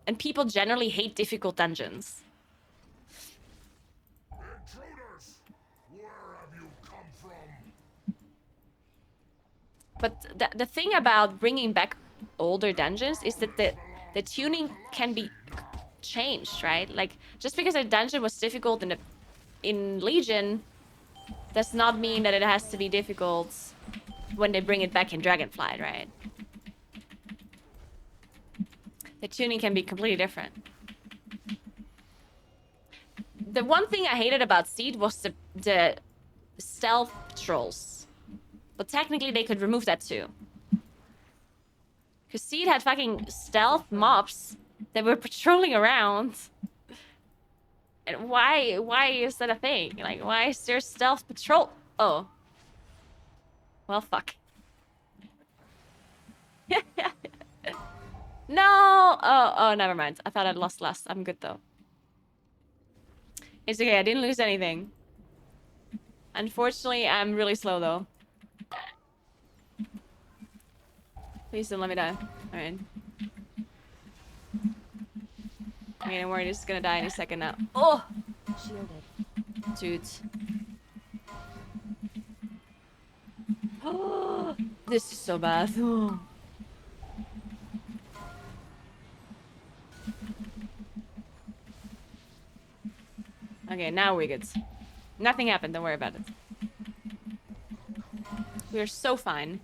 And people generally hate difficult dungeons. Intruders! Where have you come from? But the thing about bringing back older dungeons is that the tuning can be changed, right? Like, just because a dungeon was difficult in Legion does not mean that it has to be difficult when they bring it back in Dragonflight, right? The tuning can be completely different. The one thing I hated about Seed was the stealth trolls. But technically they could remove that too. Because Seed had fucking stealth mobs that were patrolling around. And why is that a thing? Like, why is there stealth patrol? Oh. Well, fuck. No! Oh, never mind. I thought I'd lost last. I'm good, though. It's okay. I didn't lose anything. Unfortunately, I'm really slow, though. Please don't let me die. Alright. I mean, I'm worried it's gonna die any second now. Oh! Shielded. Dude. This is so bad. Okay, now we're good. Nothing happened, don't worry about it. We're so fine.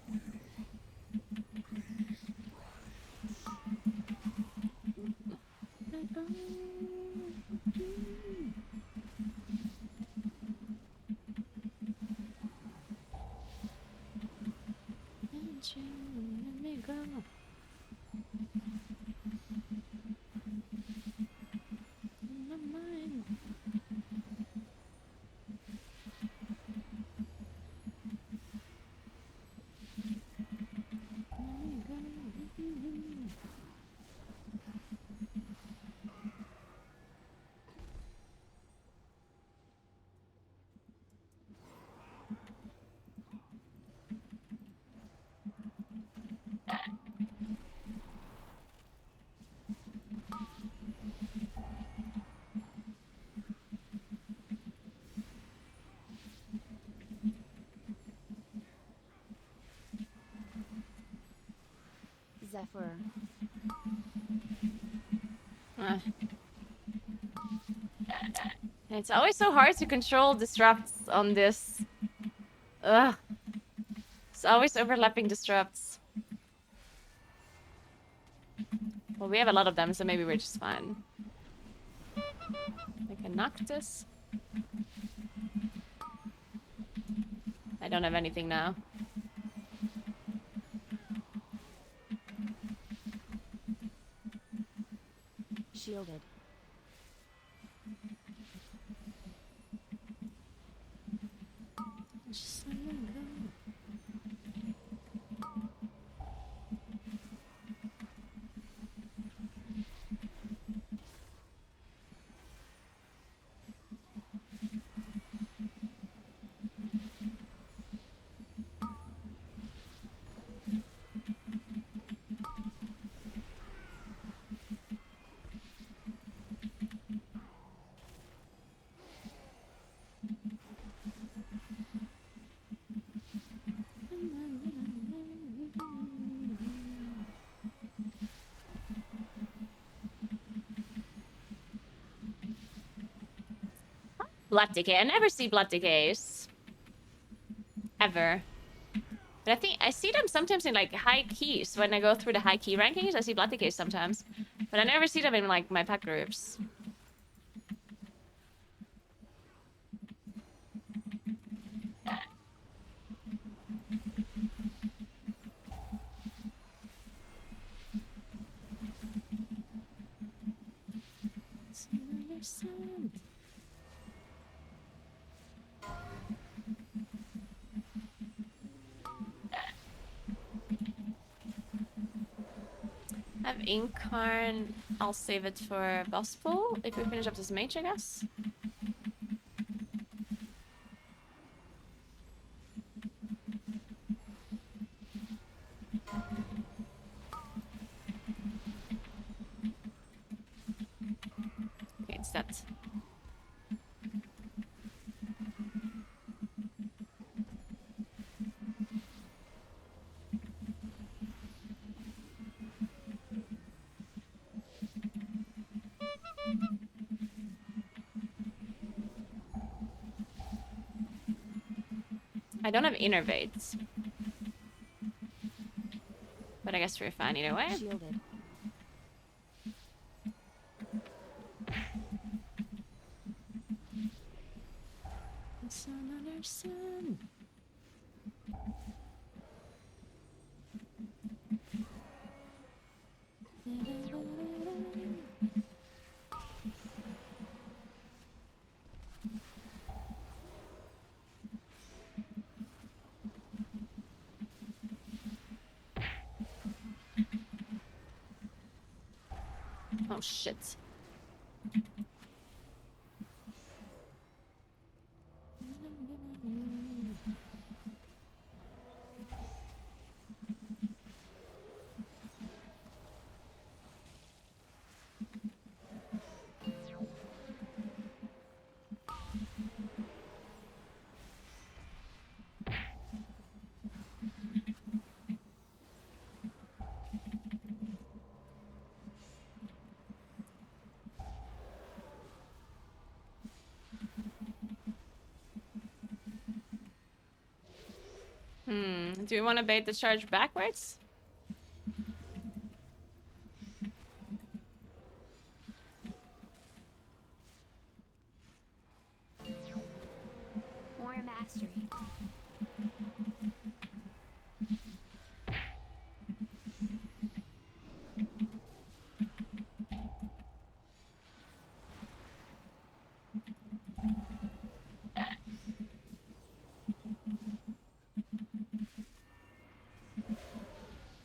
Zephyr. Uh. It's always so hard to control disrupts on this. Ugh. It's always overlapping disrupts. Well, we have a lot of them, so maybe we're just fine. Like a Noctis. I don't have anything now. Shielded. Blood Decay. I never see Blood Decays. Ever. But I think I see them sometimes in like high keys. When I go through the high key rankings, I see Blood Decays sometimes. But I never see them in like my pack groups. I have Incarn. I'll save it for boss pool if we finish up this mage, I guess. Okay, it's that. I don't have innervates. But I guess we're fine either way. Shielded. Sun under sun. Oh shit. Do we want to bait the charge backwards? More mastery.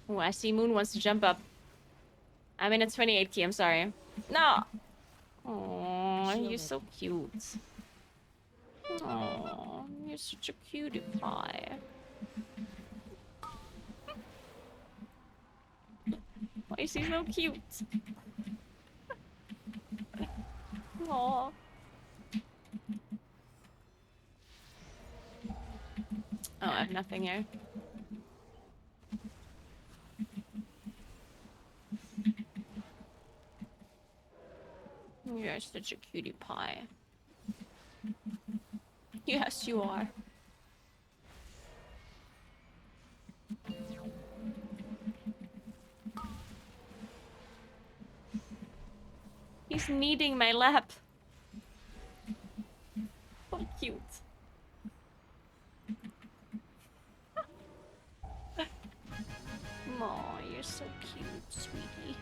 Oh, I see Moon wants to jump up. I'm in a 28 key, I'm sorry. No! Oh, you're so cute. Oh, you're such a cutie pie. Why is he so cute? Aw. Oh, I have nothing here. You're such a cutie pie. Yes, you are. He's kneading my lap. So cute. Aw, you're so cute, sweetie.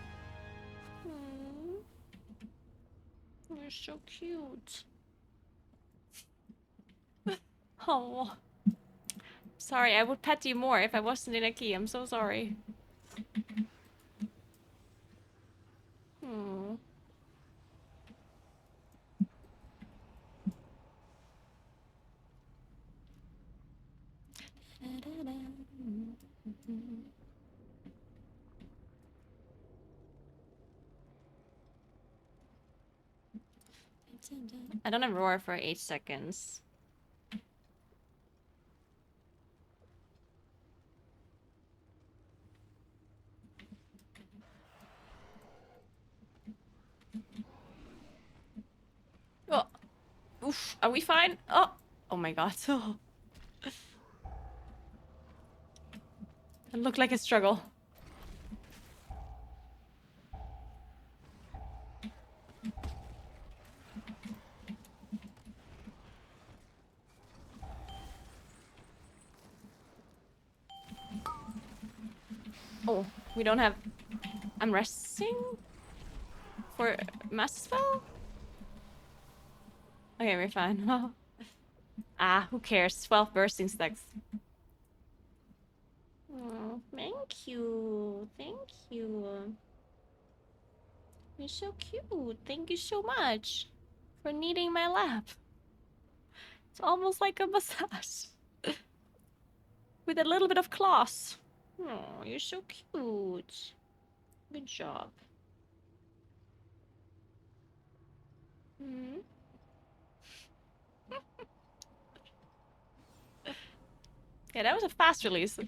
You're so cute. Oh. Sorry, I would pet you more if I wasn't in a key. I'm so sorry. Hmm. I don't have roar for 8 seconds. Oh, oof. Are we fine? Oh, oh my god. Oh. It looked like a struggle. Oh, we don't have... I'm resting? For mass spell? Okay, we're fine. Ah, who cares? 12 bursting stacks. Oh, thank you. Thank you. You're so cute. Thank you so much for kneading my lap. It's almost like a massage. With a little bit of class. Oh, you're so cute. Good job. Hmm? Yeah, that was a fast release.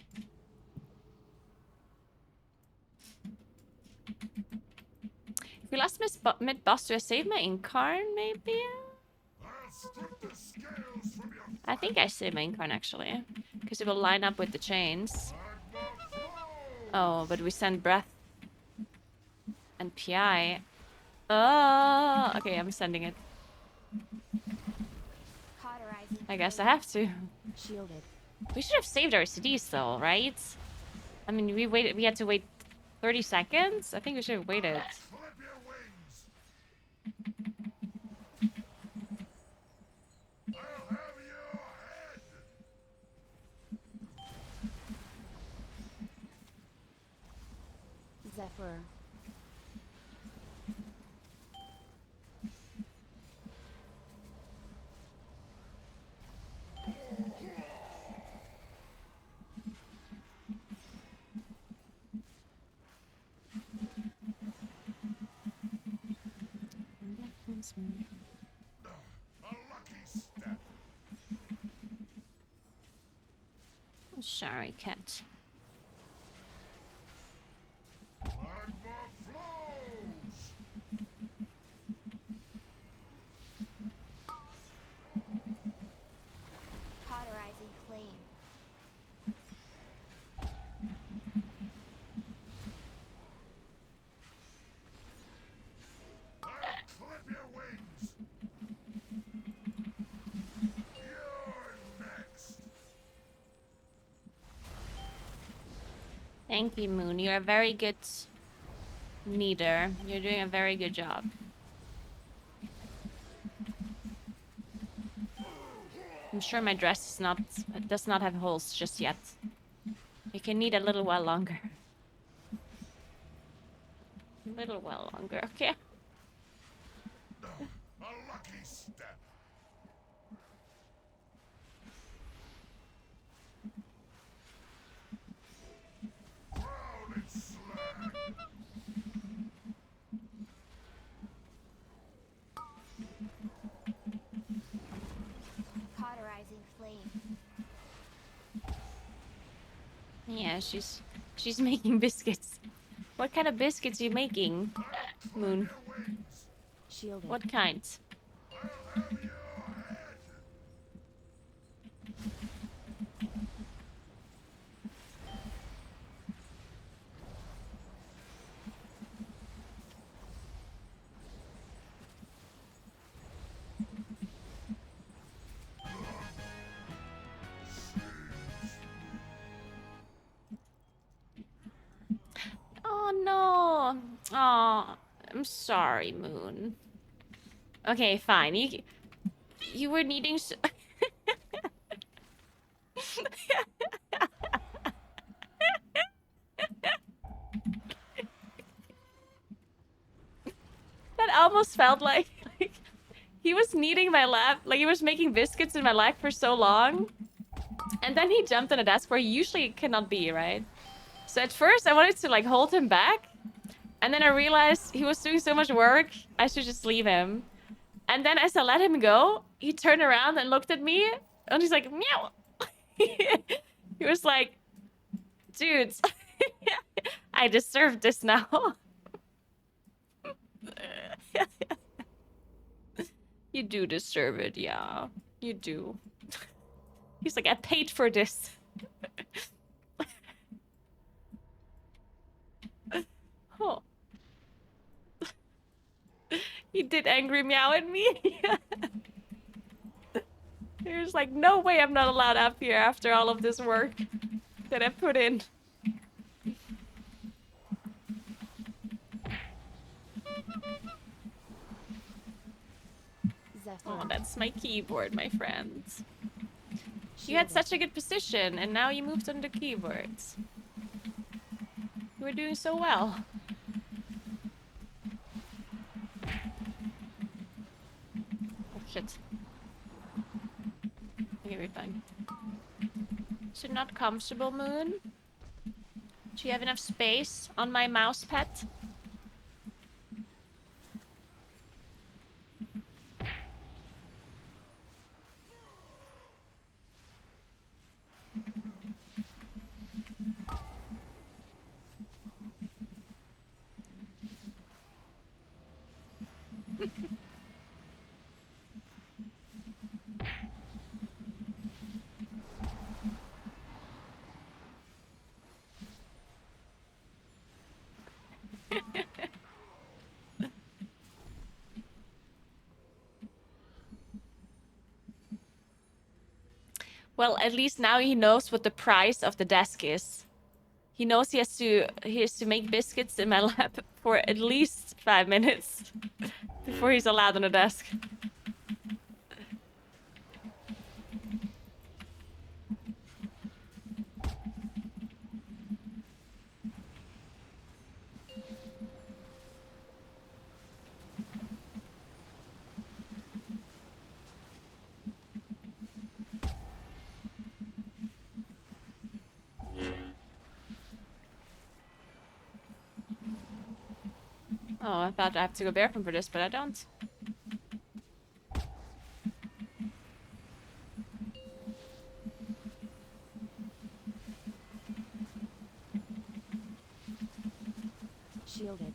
If we lost mid-boss, do I save my incarn, maybe? I'll strip the scales from your I think I saved my incarn, actually. Because it will line up with the chains. magma flows. Oh, but we send breath. And PI. Oh, okay, I'm sending it. Cauterizing. I guess I have to. Shielded. We should have saved our CDs though, right? I mean, we had to wait 30 seconds? I think we should have waited. Flip your wings. I'll have your head. Zephyr. A lucky step. Sorry, cat. Magma flows. Cauterizing flame. I'll clip your wings. You're next. Thank you, Moon. You're a very good kneader. You're doing a very good job. I'm sure my dress is does not have holes just yet. You can knead a little while longer. A little while longer, okay? A lucky step. Crowded slag. Cauterizing flame. Yeah, she's making biscuits. What kind of biscuits are you making, Moon? Your wings. Shielded. What kind? Oh no. Oh, I'm sorry, Moon. Okay, fine. You were needing that almost felt like he was kneading my lap, like he was making biscuits in my lap for so long. And then he jumped on a desk where he usually cannot be, right? So at first I wanted to like hold him back. And then I realized he was doing so much work, I should just leave him. And then as I let him go, he turned around and looked at me. And he's like, meow. He was like, dude, I deserve this now. You do deserve it, yeah. You do. He's like, I paid for this. Oh. He did angry meow at me. There's like, no way I'm not allowed up here after all of this work that I put in. Zephyr. Oh, that's my keyboard, my friends. You Shielded. had such a good position, and now you moved on the keyboards. You were doing so well. Oh, shit. Okay, we're fine. Is it not comfortable, Moon? Do you have enough space on my mouse pad? Well, at least now he knows what the price of the desk is. He knows he has to make biscuits in my lab for at least 5 minutes before he's allowed on the desk. Oh, I thought I have to go barefoot for this, but I don't. Shielded.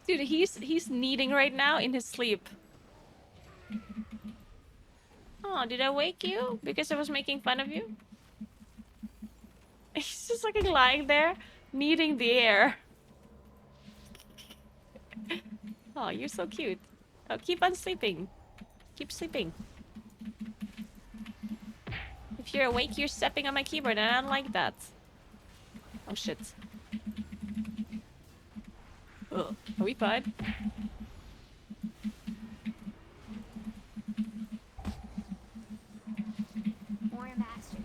Dude, he's kneading right now in his sleep. Oh, did I wake you because I was making fun of you? He's just like lying there, kneading the air. Oh, you're so cute. Oh, keep on sleeping. Keep sleeping. If you're awake, you're stepping on my keyboard, and I don't like that. Oh, shit. Ugh. Are we fine? More mastery.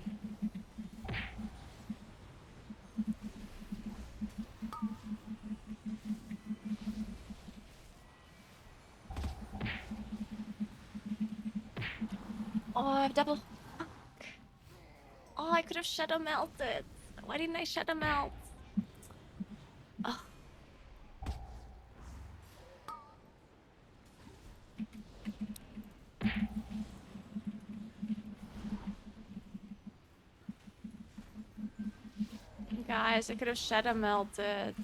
I have double. Fuck. Oh, I could have shadow melted. Why didn't I shadow melt? Oh. Guys, I could have shadow melted.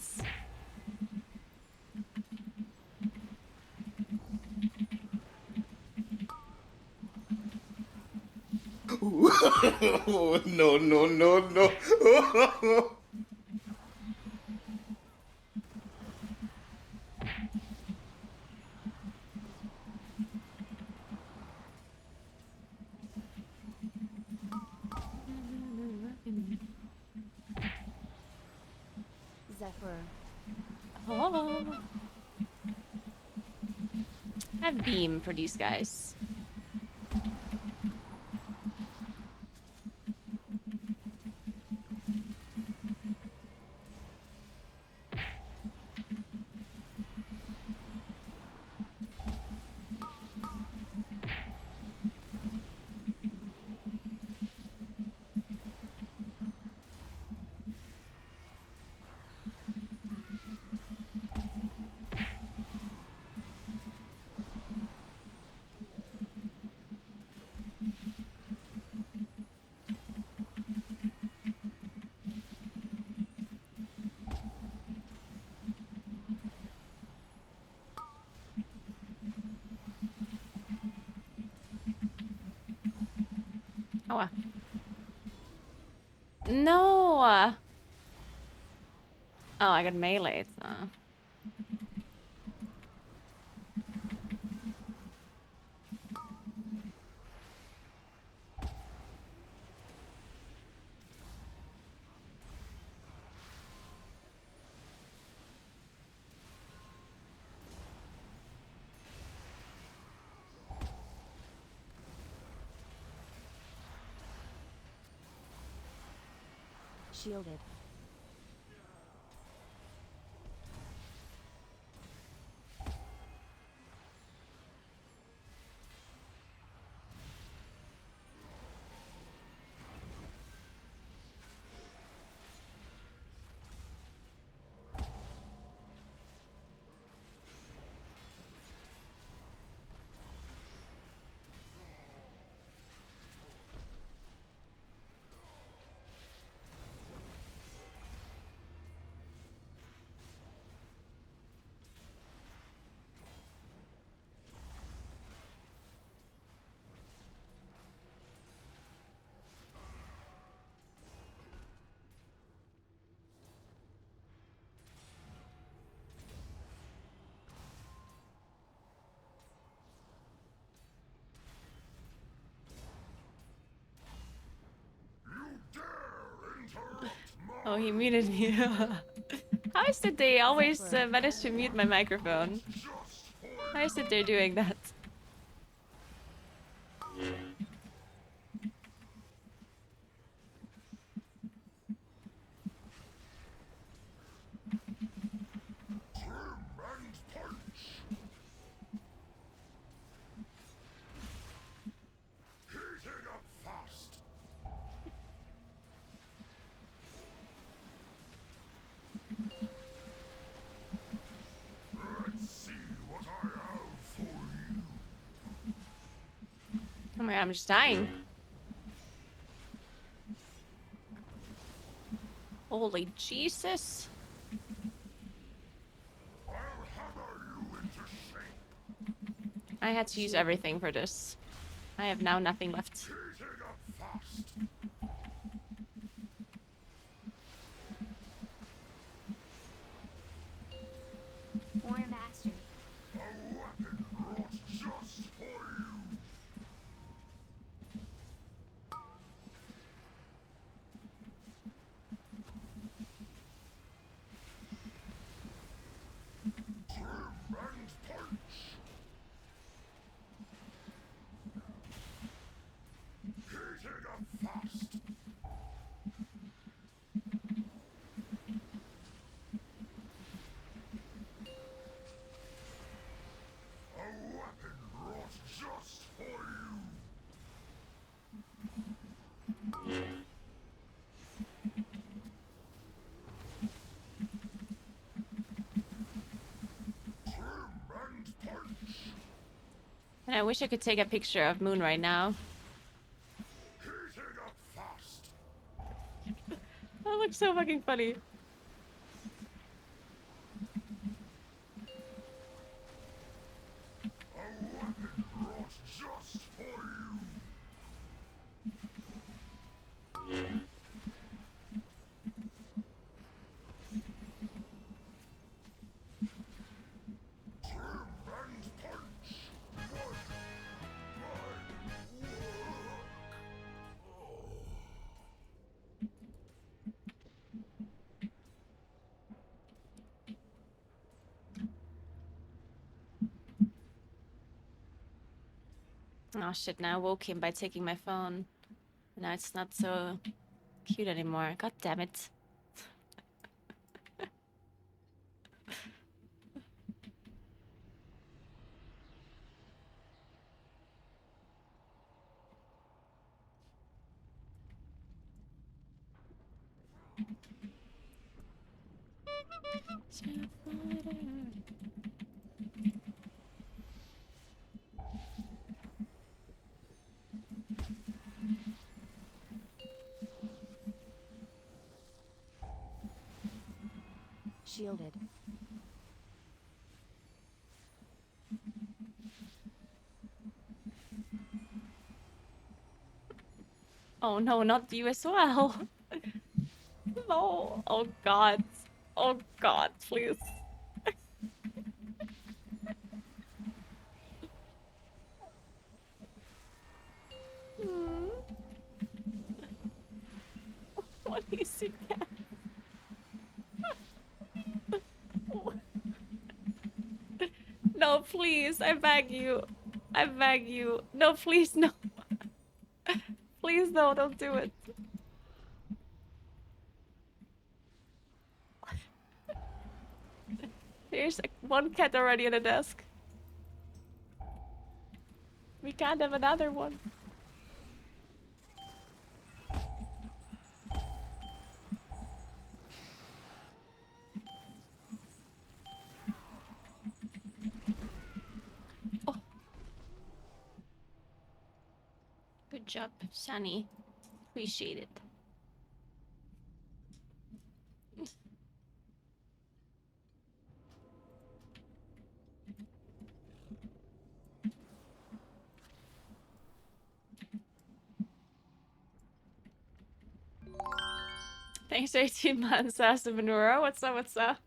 No, no, no, no. Zephyr. Oh. I have beam for these guys. Oh, no. Oh, I got melee. Shielded. Oh, he muted me. How is it they always manage to mute my microphone? How is it they're doing that? Heating up fast. Let's see what I have for you. Oh my god, I'm just dying. Holy Jesus. I'll hammer you into shape. I had to use everything for this. I have now nothing left. Heating up fast. War mastery. A weapon brought just for you. Trim and punch. And I wish I could take a picture of Moon right now. Heat it up fast. That looks so fucking funny. A weapon brought just for you. Trim and punch. Oh shit, now I woke him by taking my phone. Now it's not so cute anymore. God damn it. Shielded. Oh no, not you as well. No. Oh god. Oh god, please. Hmm. What is it? No, please. I beg you. I beg you. No, please, no. Please, no, don't do it. There's like one cat already in the desk. We can't have another one. Oh. Good job, Sunny. Appreciate it. Thanks for 18 months, Asamanura. What's up, what's up?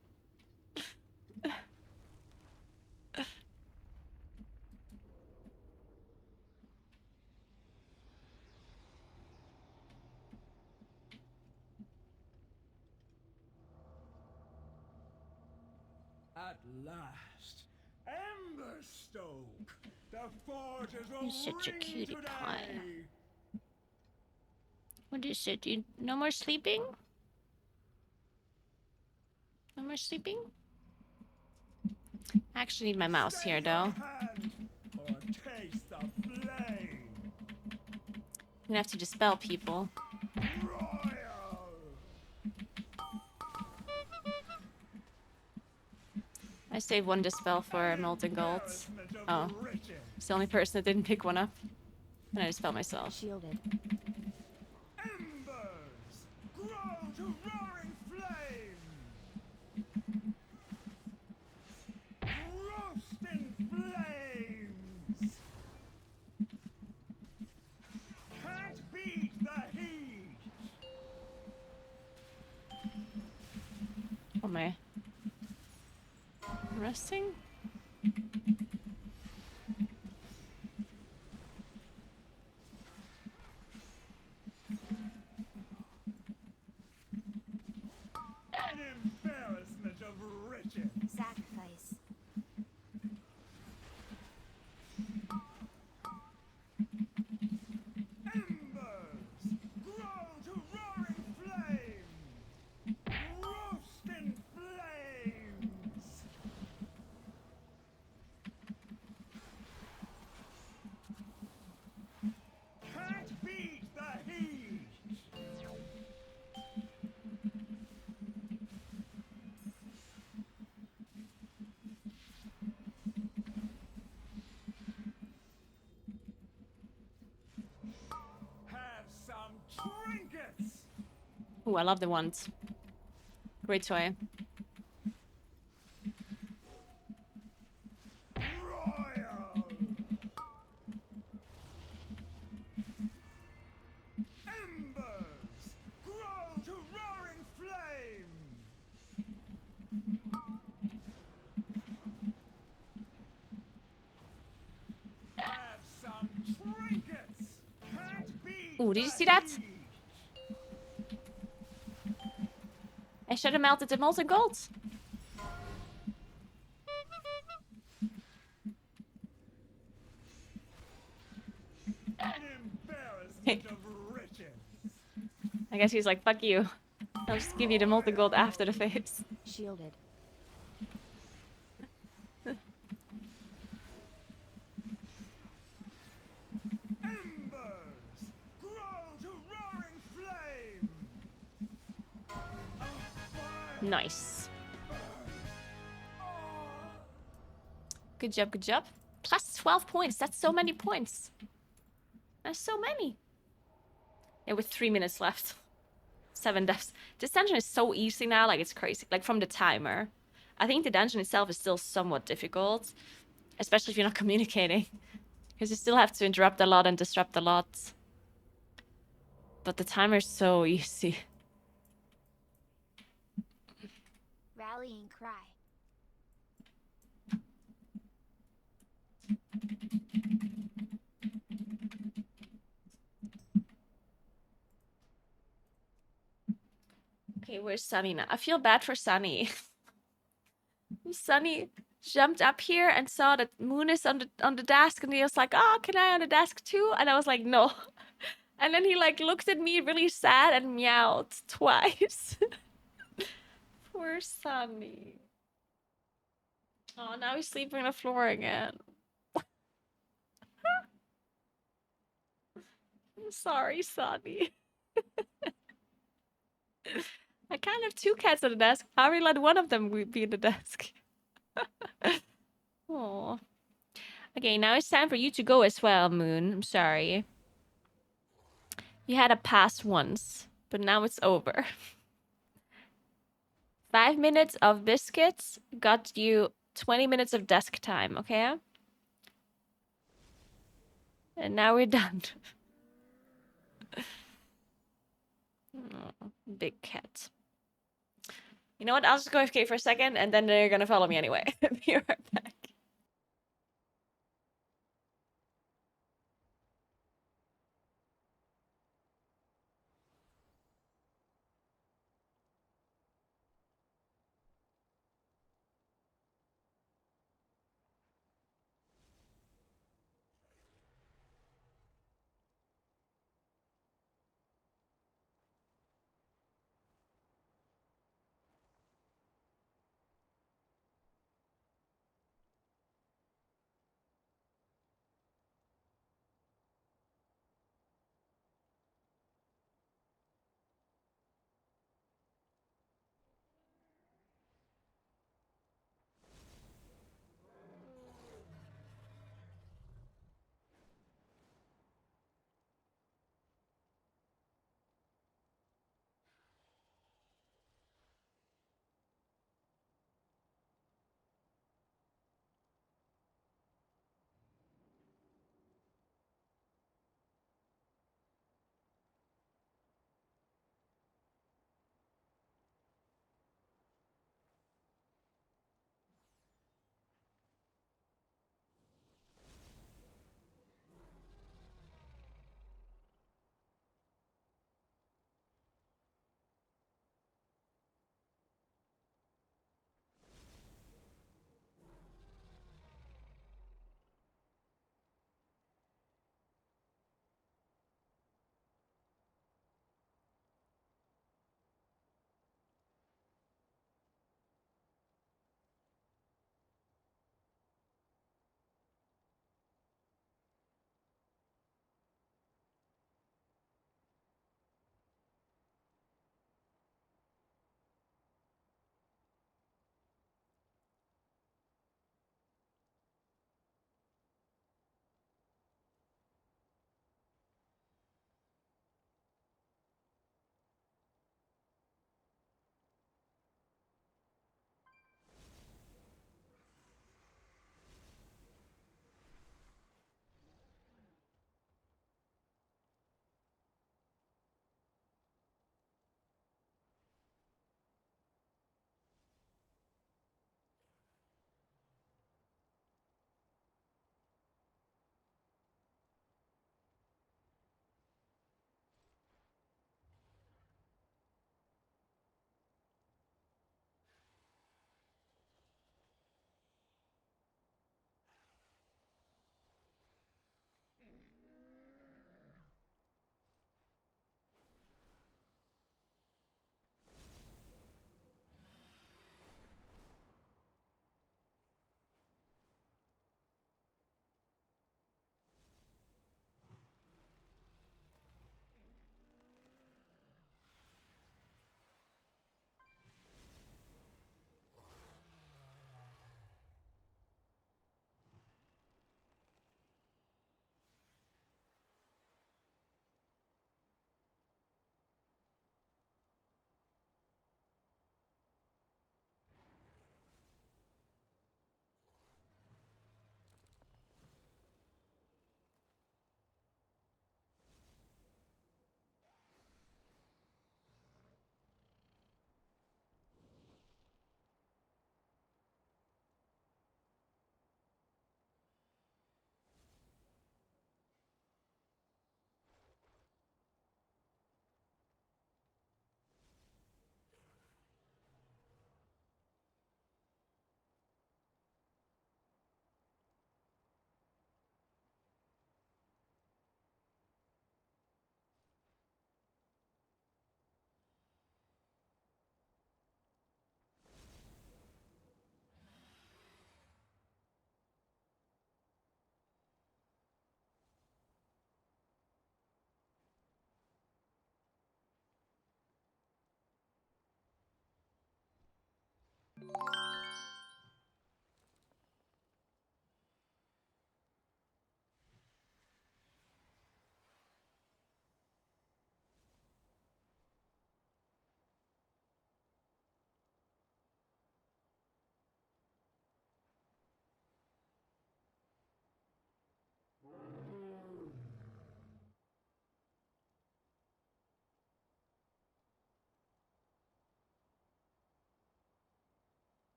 At last, Emberstoke! The forges will You're such a ring cutie today! pie. What is it? You no more sleeping? No more sleeping? I actually need my mouse Stay here, your though. hand, or taste the flame! I'm gonna have to dispel people. Royal! I saved one dispel for Molten Golds. Embarrassment Oh. of riches! It's the only person that didn't pick one up. And I dispelled myself. Shielded. Embers! Grow to roaring flame! Roast in flames! Can't beat the heat! Oh my. Resting? An embarrassment of riches! Sacrifice. Embers! Grow to roaring flame! Roast in flames! Can't beat the heat! Ooh, I love the ones. Great toy. Royal! Embers! Grow to roaring flame! Have some trinkets! Can't beat Ooh, did you the see that? heat. I should have melted the molten gold. An embarrassment of riches! I guess he's like, fuck you. I'll just give you the molten gold after the face. Shielded. Embers! Grow to roaring flame! Nice. Good job, good job. Plus 12 points. That's so many points. That's so many. Yeah, with 3 minutes left. 7 deaths. This dungeon is so easy now, like it's crazy. Like from the timer. I think the dungeon itself is still somewhat difficult. Especially if you're not communicating. Because you still have to interrupt a lot and disrupt a lot. But the timer is so easy. Rallying cry. Okay, where's Sunny now? I feel bad for Sunny. Sunny jumped up here and saw that Moon is on the desk, and he was like, "Oh, can I on the desk too?" And I was like, "No." And then he like looked at me really sad and meowed twice. Poor Sunny. Oh, now he's sleeping on the floor again. I'm sorry, Sunny. I can't have 2 cats on the desk. I already let one of them be in the desk. Oh. Okay, now it's time for you to go as well, Moon. I'm sorry. You had a pass once, but now it's over. 5 minutes of biscuits got you 20 minutes of desk time, okay? And now we're done. Oh, big cat. You know what? I'll just go AFK for a second, and then they're gonna follow me anyway. Be right back.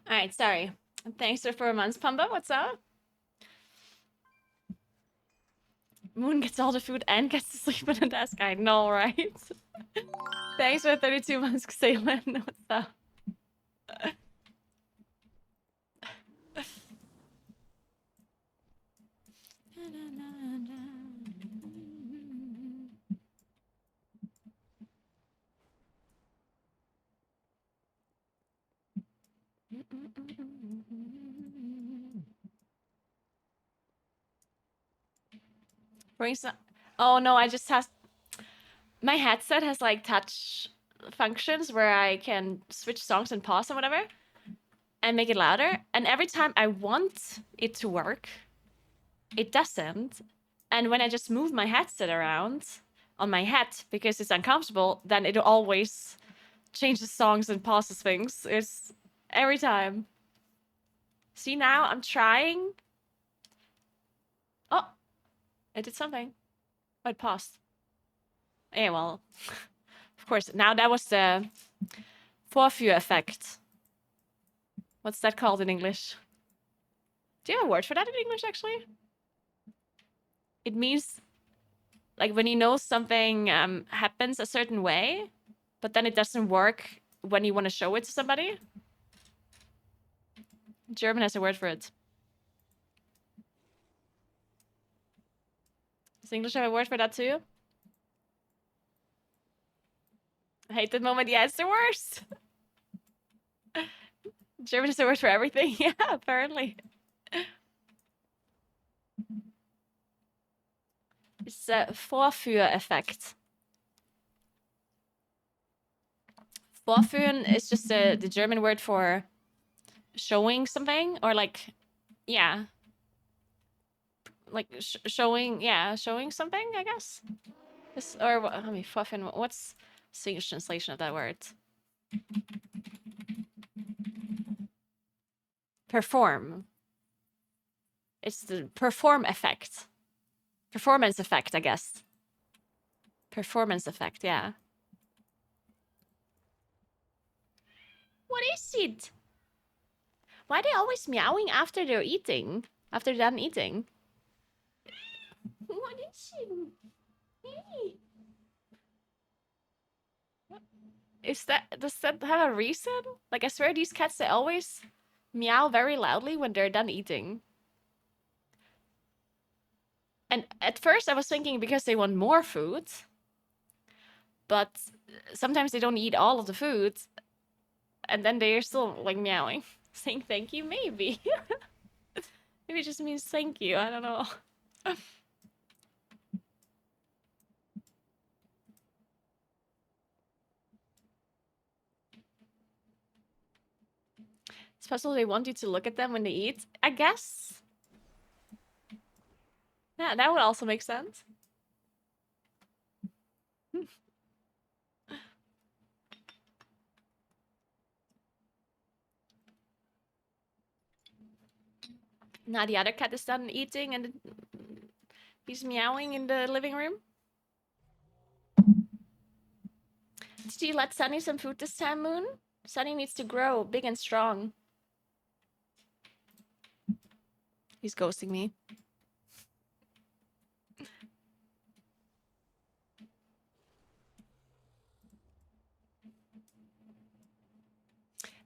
All right, sorry. Thanks for 4 months, Pumba. What's up? Moon gets all the food and gets to sleep on the desk. I know, right? Thanks for 32 months, Xalen. What's up? Bring some. Oh no, I just have. My headset has like touch functions where I can switch songs and pause and whatever and make it louder. And every time I want it to work, it doesn't. And when I just move my headset around on my head because it's uncomfortable, then it always changes songs and pauses things. It's every time. See, now I'm trying. Oh, it did something. Oh, it paused. Yeah, well, of course. Now that was the Vorführ effect. What's that called in English? Do you have a word for that in English, actually? It means, like, when you know something happens a certain way, but then it doesn't work when you want to show it to somebody. German has a word for it. Does English have a word for that too? I hate that moment. Yeah, it's the worst. German has a word for everything. Yeah, apparently. It's a Vorführ effect. Vorführen is just the German word for showing something, or like, yeah, like showing, yeah, showing something, I guess. This, or what, I mean, Vorführen, what's the English translation of that word? Perform. It's the perform effect. Performance effect, I guess. Performance effect, yeah. What is it? Why are they always meowing after they're eating? After they're done eating? What is it? Hey. Does that have a reason? Like, I swear these cats, they always meow very loudly when they're done eating. And at first I was thinking because they want more food, but sometimes they don't eat all of the food, and then they're still like meowing, saying thank you, maybe. Maybe it just means thank you. I don't know. Especially they want you to look at them when they eat. I guess. Yeah, that would also make sense. Now the other cat is done eating and he's meowing in the living room. Did you let Sunny some food this time, Moon? Sunny needs to grow big and strong. He's ghosting me.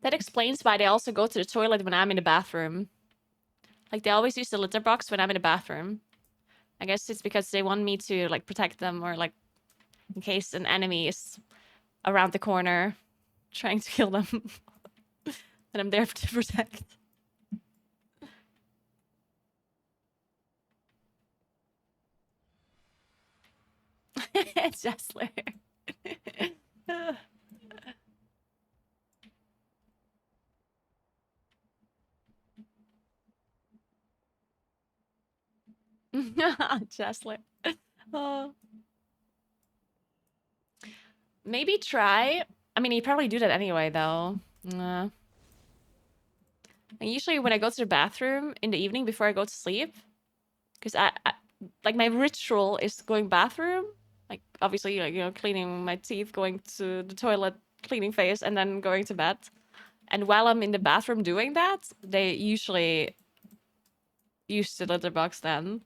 That explains why they also go to the toilet when I'm in the bathroom. Like, they always use the litter box when I'm in the bathroom. I guess it's because they want me to, like, protect them or, like, in case an enemy is around the corner trying to kill them. And I'm there to protect. Jessler. Jessler. Oh. Maybe try. I mean, you probably do that anyway, though. And usually when I go to the bathroom in the evening before I go to sleep, because I like my ritual is going bathroom, like obviously like, you know, cleaning my teeth, going to the toilet, cleaning face, and then going to bed. And while I'm in the bathroom doing that, they usually use the litter box then,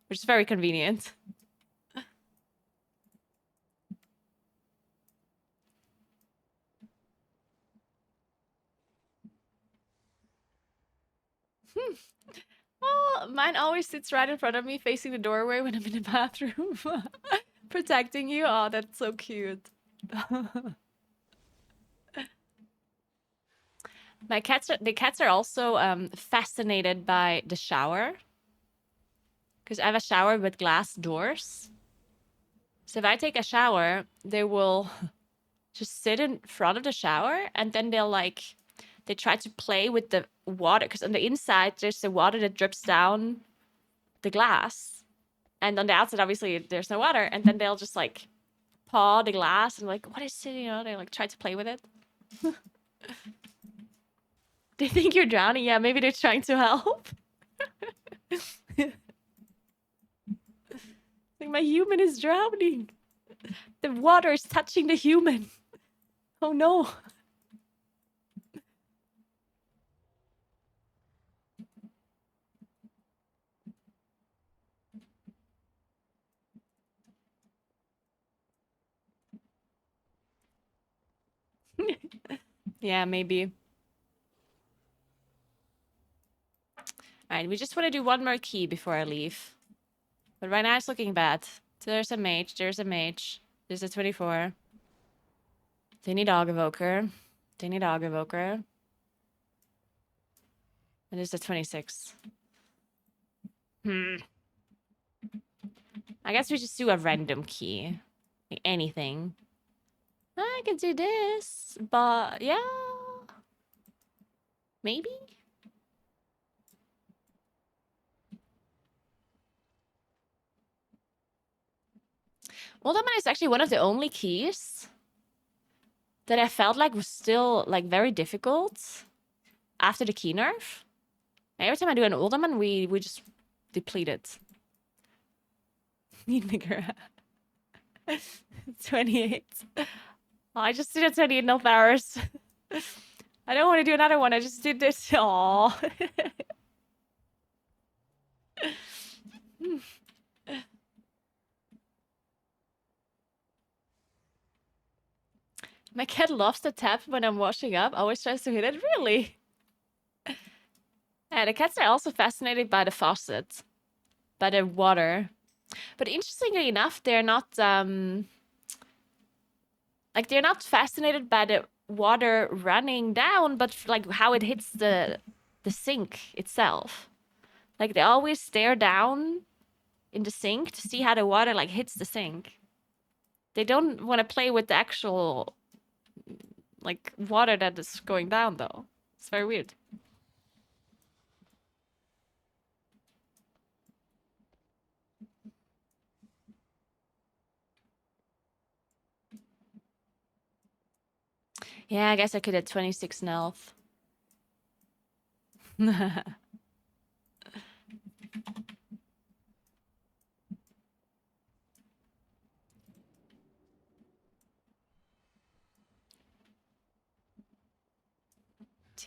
which is very convenient. Oh, mine always sits right in front of me, facing the doorway when I'm in the bathroom, protecting you. Oh, that's so cute. The cats are also fascinated by the shower, because I have a shower with glass doors. So if I take a shower, they will just sit in front of the shower, and then they try to play with the water, because on the inside there's the water that drips down the glass, and on the outside obviously there's no water, and then they'll just like paw the glass and like, what is it, you know, they like try to play with it. They think you're drowning. Yeah, maybe they're trying to help. Like, my human is drowning. The water is touching the human. Oh no. Yeah, maybe. Alright, we just want to do one more key before I leave. But right now it's looking bad. So there's a mage, there's a mage. There's a 24. They need Dog Evoker. They need Dog Evoker. And there's a 26. I guess we just do a random key. Like anything. I can do this, but yeah. Maybe? Ultimate is actually one of the only keys that I felt like was still like very difficult after the key nerf. Every time I do an Ultimate, we just deplete it. Need bigger. 28. Oh, I just did a 28 no powers. I don't want to do another one. I just did this. Aww. My cat loves to tap when I'm washing up. Always tries to hit it. Really? Yeah, the cats are also fascinated by the faucet. By the water. But interestingly enough, they're not like they're not fascinated by the water running down, but like how it hits the sink itself. Like they always stare down in the sink to see how the water like hits the sink. They don't want to play with the actual like water that is going down though. It's very weird. Yeah, I guess I could have 26 health. Do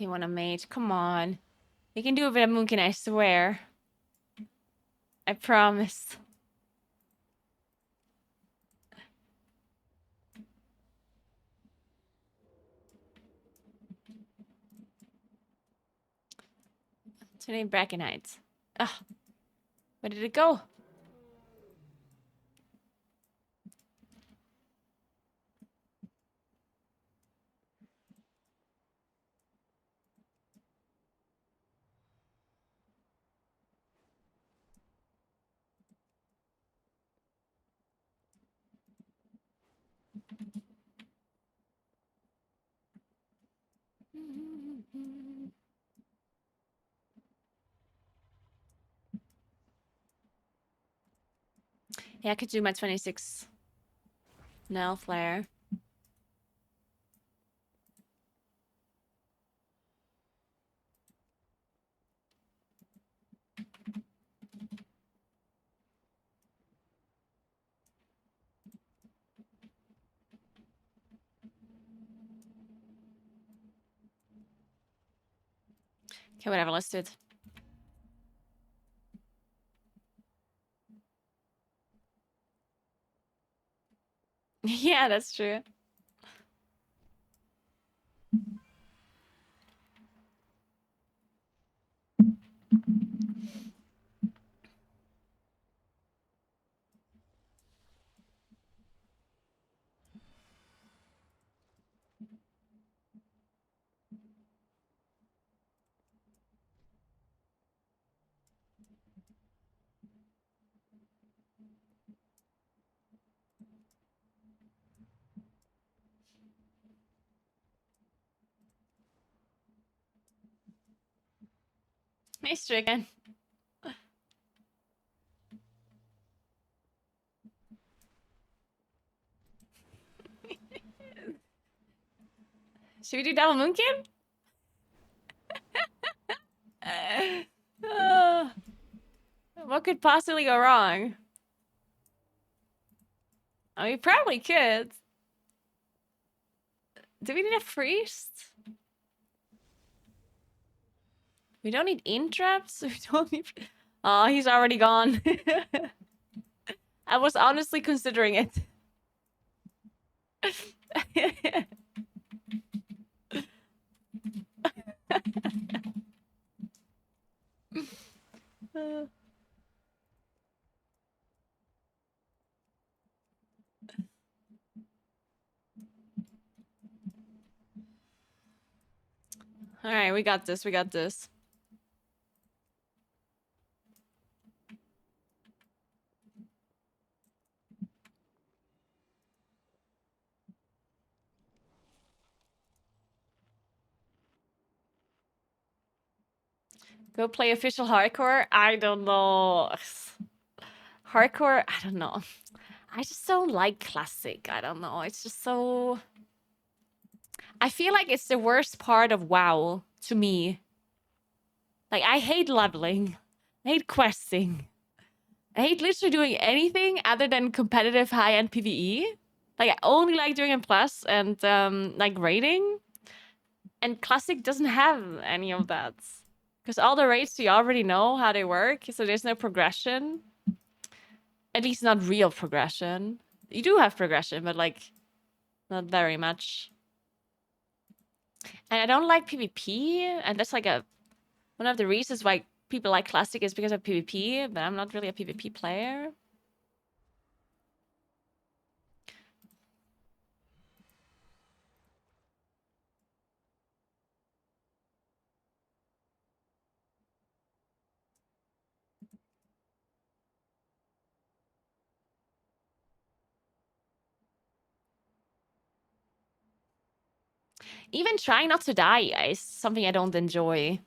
you want a mate? Come on. You can do it with a moonkin, I swear. I promise. Today Brackenite. Ugh. Where did it go? Yeah, I could do my 26 Nell flare. Okay, whatever, let's do it. Yeah, that's true. Nice trick again. Should we do double moonkin? What could possibly go wrong? I mean, probably could. Do we need a priest? We don't need in-traps? We don't need... Oh, he's already gone. I was honestly considering it. Alright, we got this, we got this. Go play official hardcore? I don't know. Hardcore? I don't know. I just don't like classic. I don't know. It's just so... I feel like it's the worst part of WoW to me. Like, I hate leveling. I hate questing. I hate literally doing anything other than competitive high-end PvE. Like, I only like doing M+, and, like, raiding. And Classic doesn't have any of that. Because all the raids, you already know how they work, so there's no progression. At least not real progression. You do have progression, but, like, not very much. And I don't like PvP, and that's, like, one of the reasons why people like Classic is because of PvP, but I'm not really a PvP player. Even trying not to die is something I don't enjoy.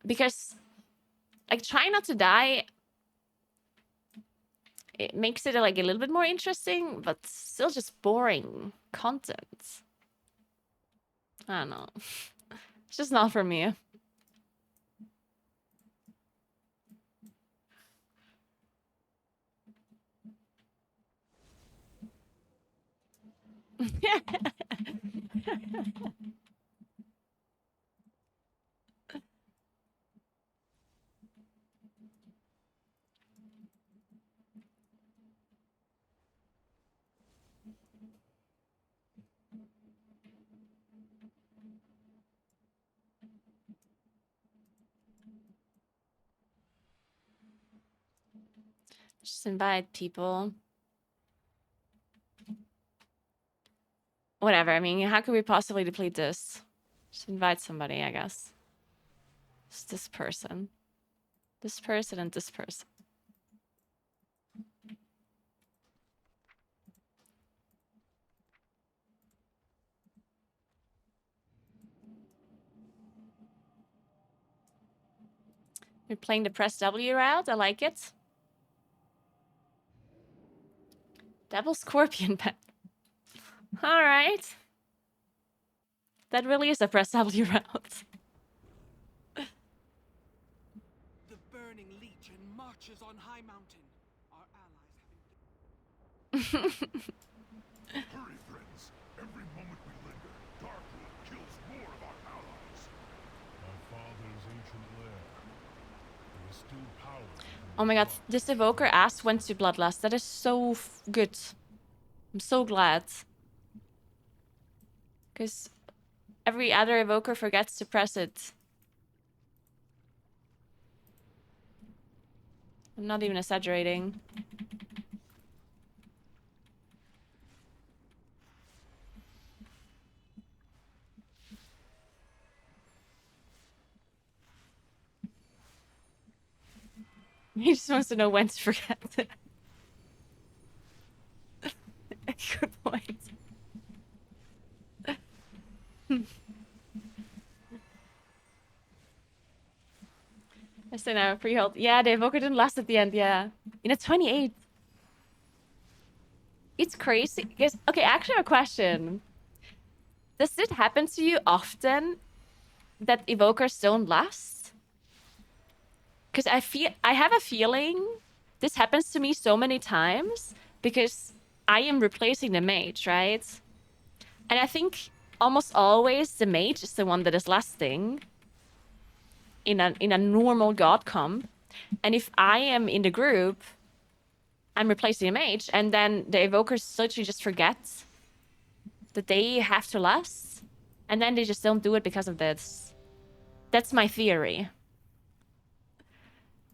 Because, like, trying not to die, it makes it like a little bit more interesting, but still just boring content. I don't know. It's just not for me. Just invite people. Whatever. I mean, how could we possibly deplete this? Just invite somebody, I guess. It's this person. This person and this person. We're playing the press W route. I like it. Double scorpion pet. All right. That really is a press W route. The burning legion marches on High Mountain. Our allies Hurry, friends. Every moment we linger, Darkwood kills more of our allies. My father's ancient lair. There is still power. Oh my god, this evoker asked went to Bloodlust. That is so good. I'm so glad. Because every other evoker forgets to press it. I'm not even exaggerating. He just wants to know when to forget it. Good point. I say now, pre-hold. Yeah, the evoker didn't last at the end, yeah. In a 28. It's crazy. Because, okay, actually I have a question. Does it happen to you often that evokers don't last? Because I have a feeling this happens to me so many times because I am replacing the mage, right? And I think almost always the mage is the one that is lasting in a normal god comp. And if I am in the group, I'm replacing a mage, and then the evokers literally just forget that they have to last, and then they just don't do it because of this. That's my theory.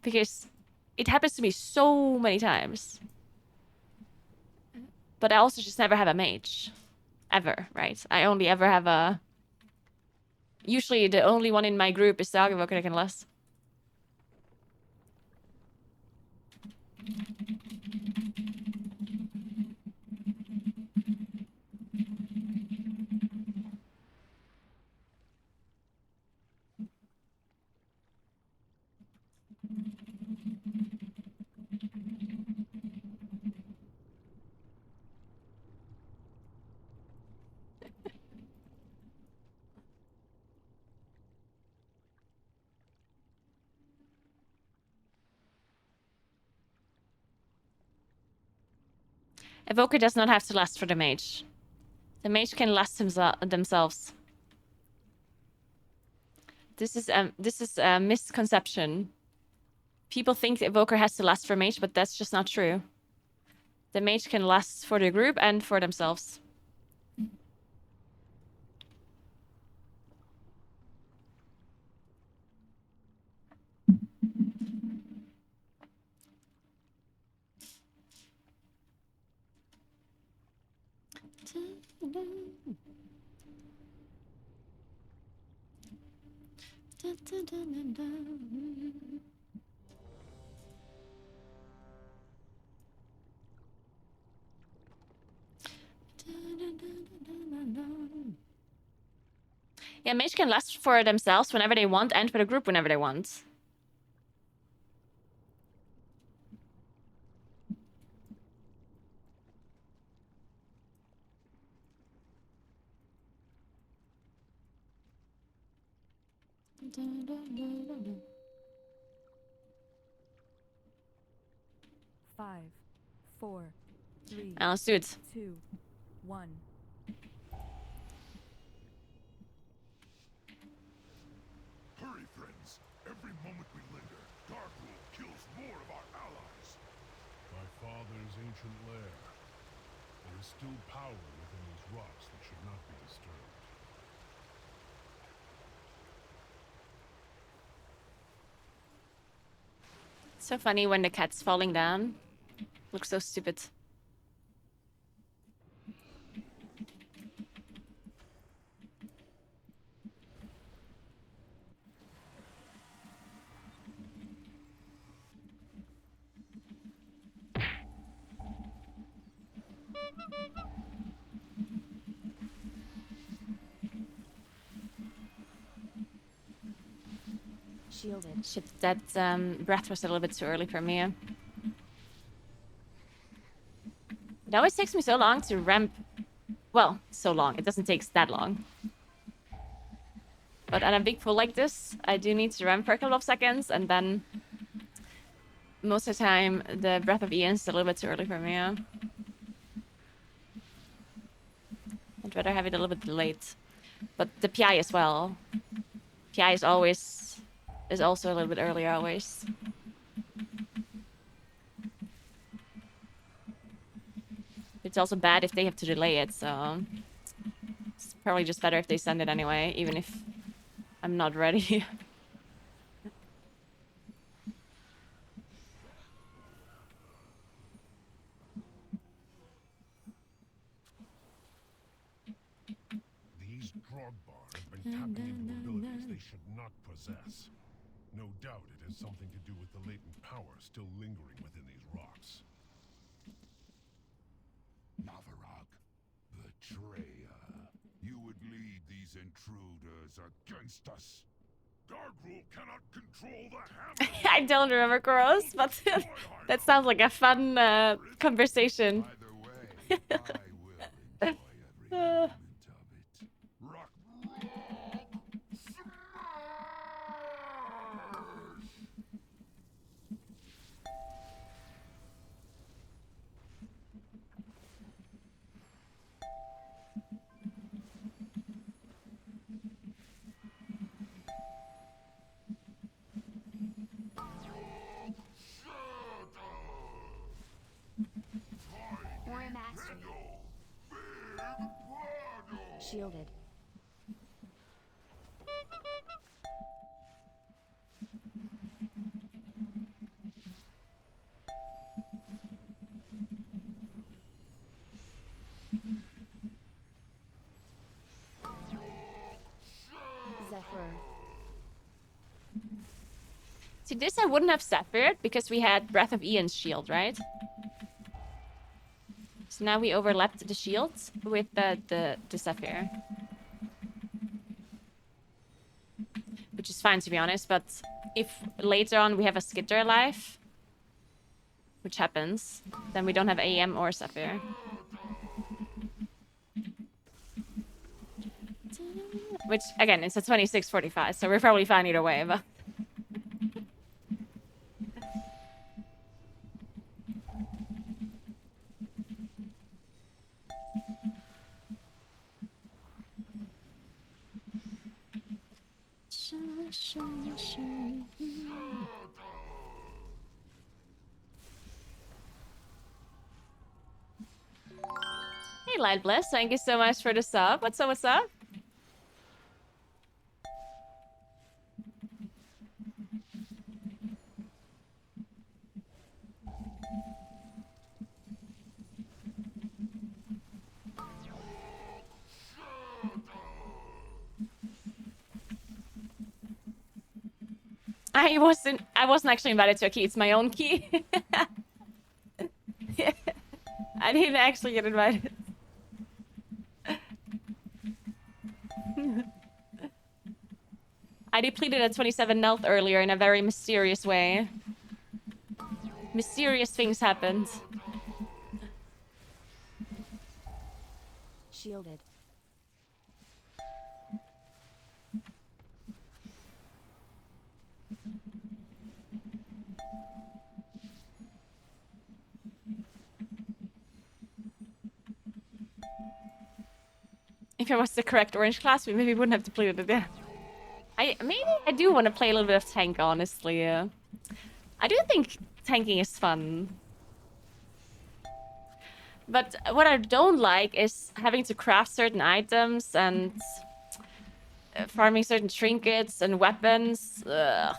Because it happens to me so many times. But I also just never have a mage. Ever, right? I only ever have a... Usually the only one in my group is the Dog Evoker that can last. Evoker does not have to last for the mage. The mage can last themselves. This is a misconception. People think the evoker has to last for mage, but that's just not true. The mage can last for the group and for themselves. Yeah, mage can last for themselves whenever they want and for the group whenever they want. Five, four, three, Let's do it. 2, 1. Hurry, friends. Every moment we linger, Darkwood kills more of our allies. My father's ancient lair. There is still power within these rocks that should not be disturbed. So funny when the cat's falling down. Looks so stupid. Shielded. Shit, that breath was a little bit too early for me. It always takes me so long to ramp. Well, so long. It doesn't take that long. But on a big pool like this, I do need to ramp for a couple of seconds, and then most of the time, the Breath of Ian is a little bit too early for me. I'd rather have it a little bit delayed. But the PI as well. PI is also a little bit earlier always. It's also bad if they have to delay it, so it's probably just better if they send it anyway, even if I'm not ready. These Drogbar have been tapping into abilities they should not possess. No doubt it has something to do with the latent power still lingering within these rocks. Navarag, betrayer. You would lead these intruders against us. Darkrule cannot control the hammer! I don't remember Koros, but that sounds like a fun conversation. Either way, I will enjoy every moment of it. Rock, smash! Or mastery. Shielded. Zephyr. See, this I wouldn't have Zephyred because we had Breath of Ian's shield, right? So now we overlapped the shields with the Zephyr. Which is fine, to be honest, but if later on we have a Skitter alive, which happens, then we don't have AM or Zephyr. Which, again, it's a 26:45, so we're probably fine either way, but... Hey, Light Bliss, thank you so much for the sub. What's up, what's up? I wasn't actually invited to a key. It's my own key. Yeah. I didn't actually get invited. I depleted at 27 health earlier in a very mysterious way. Mysterious things happened. Shielded. If I was the correct orange class, we maybe wouldn't have depleted it. Yeah. Maybe I do want to play a little bit of tank, honestly. I do think tanking is fun. But what I don't like is having to craft certain items and farming certain trinkets and weapons. Ugh.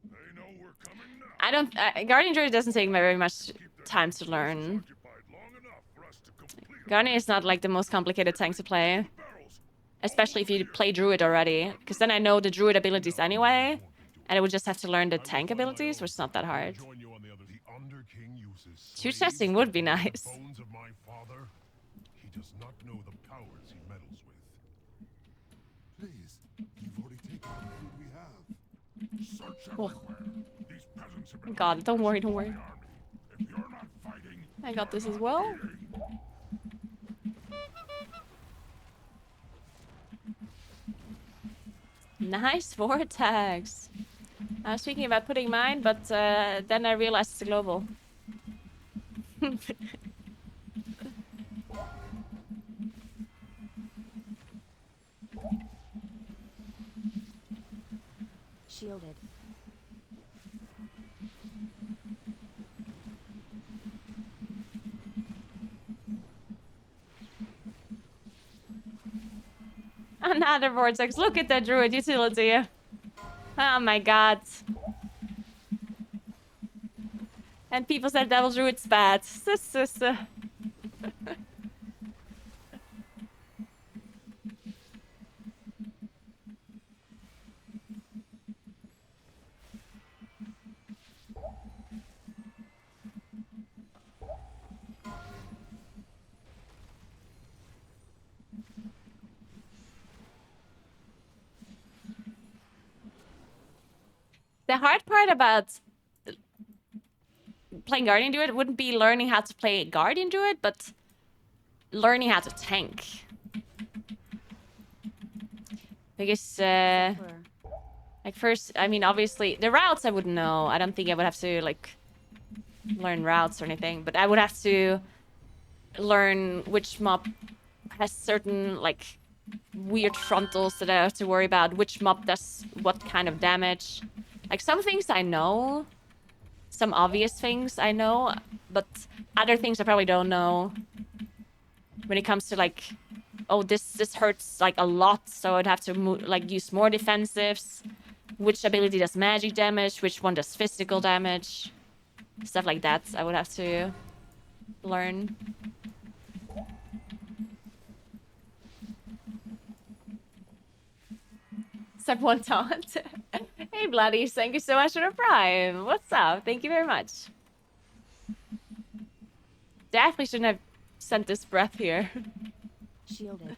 They know we're coming now. I don't. Guardian Druid doesn't take very much time to learn. Occupied long enough for us to complete Guardian is not like the most complicated tank to play, barrels. especially if you play Druid already. Because then I know the Druid abilities anyway, and I would just have to learn the tank abilities, which is not that hard. Join you on the other. The Under King uses Two slaves testing would be to eat nice. the bones of my father. He does not know the powers he meddles with. Please, you've already taken all the food we have. Search Oh. everywhere. These peasants have been God, don't worry, don't worry. the army. If you're not fighting, I got this as well. Nice vortex. I was thinking about putting mine, but then I realized it's a global. Shielded. Another vortex. Look at that druid utility. Oh my god. And people said Devil Druid's bad. The hard part about playing Guardian Druid wouldn't be learning how to play Guardian Druid, but learning how to tank. Because, Zephyr. like first, I mean, obviously, the routes I wouldn't know. I don't think I would have to, like, learn routes or anything, but I would have to learn which mob has certain, like, weird frontals that I have to worry about, which mob does what kind of damage. Like, some things I know, some obvious things I know, but other things I probably don't know. When it comes to, like, oh, this hurts, like, a lot, so I'd have to, like, use more defensives. Which ability does magic damage, which one does physical damage. Stuff like that I would have to learn. Step one taunt. Hey, Bloody, thank you so much for the prime. What's up? Thank you very much. Definitely shouldn't have sent this breath here. Shielded.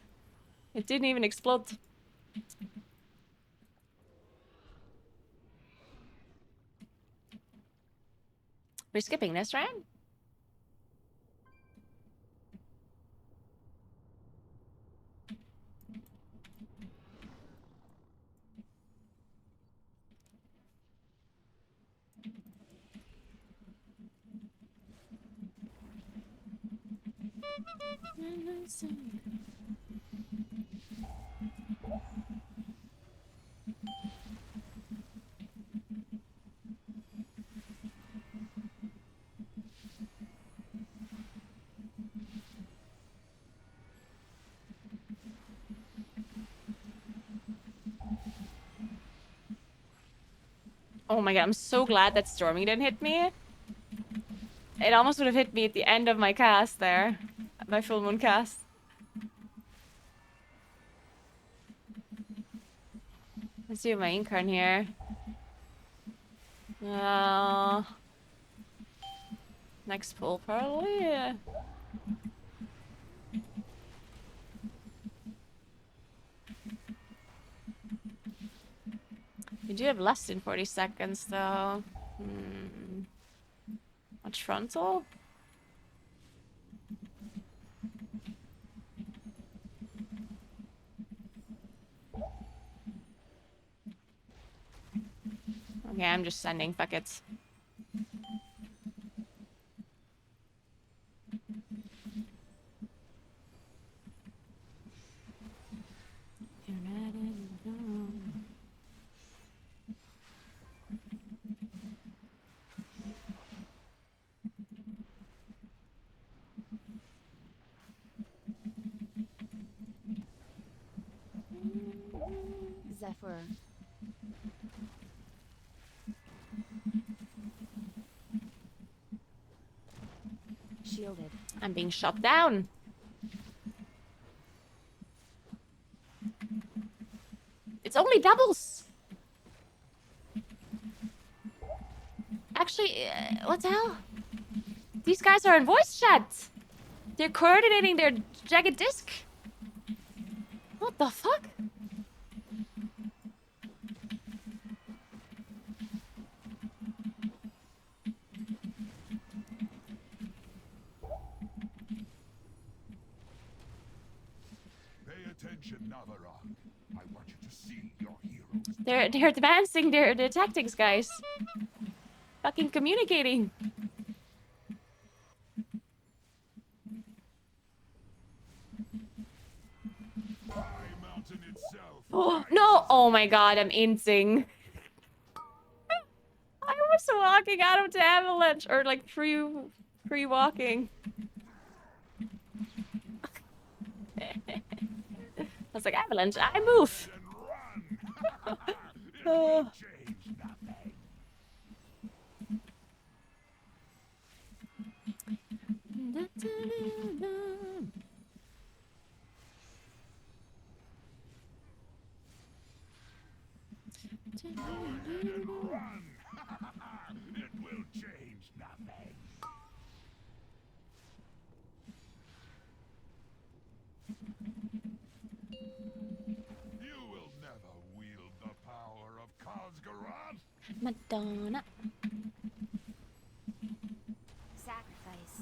It didn't even explode. We're skipping this, right? Oh my god, I'm so glad that storming didn't hit me. It almost would have hit me at the end of my cast there. My full moon cast. Let's do my incarn here. Next pool, probably. Yeah. We do have less than 40 seconds, though. Much frontal? Okay, I'm just sending. Fuck it. Zephyr. Shielded. I'm being shot down. It's only doubles. Actually, what the hell? These guys are in voice chat. They're coordinating their jagged disc. What the fuck? Pay attention, Naguura. I want you to see your heroes. They're advancing their tactics, guys. Fucking communicating. High Mountain itself. Oh no! Oh my god, I'm inting. I was walking out of the avalanche, or like pre-walking. I was like, avalanche, I move. And run. It will change nothing. Go ahead and run. It will change nothing. You will never wield the power of Kazgarat. Madonna. Sacrifice.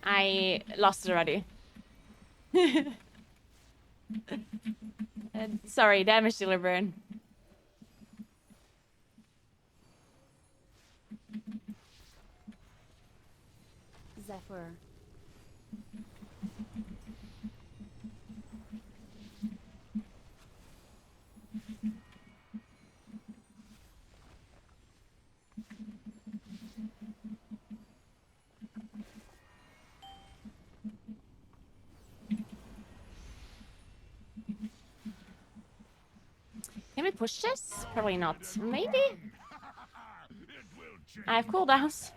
I lost it already. Sorry, damage dealer burn. Zephyr. Can we push this? Probably not. Maybe? It will change. I have cooldowns.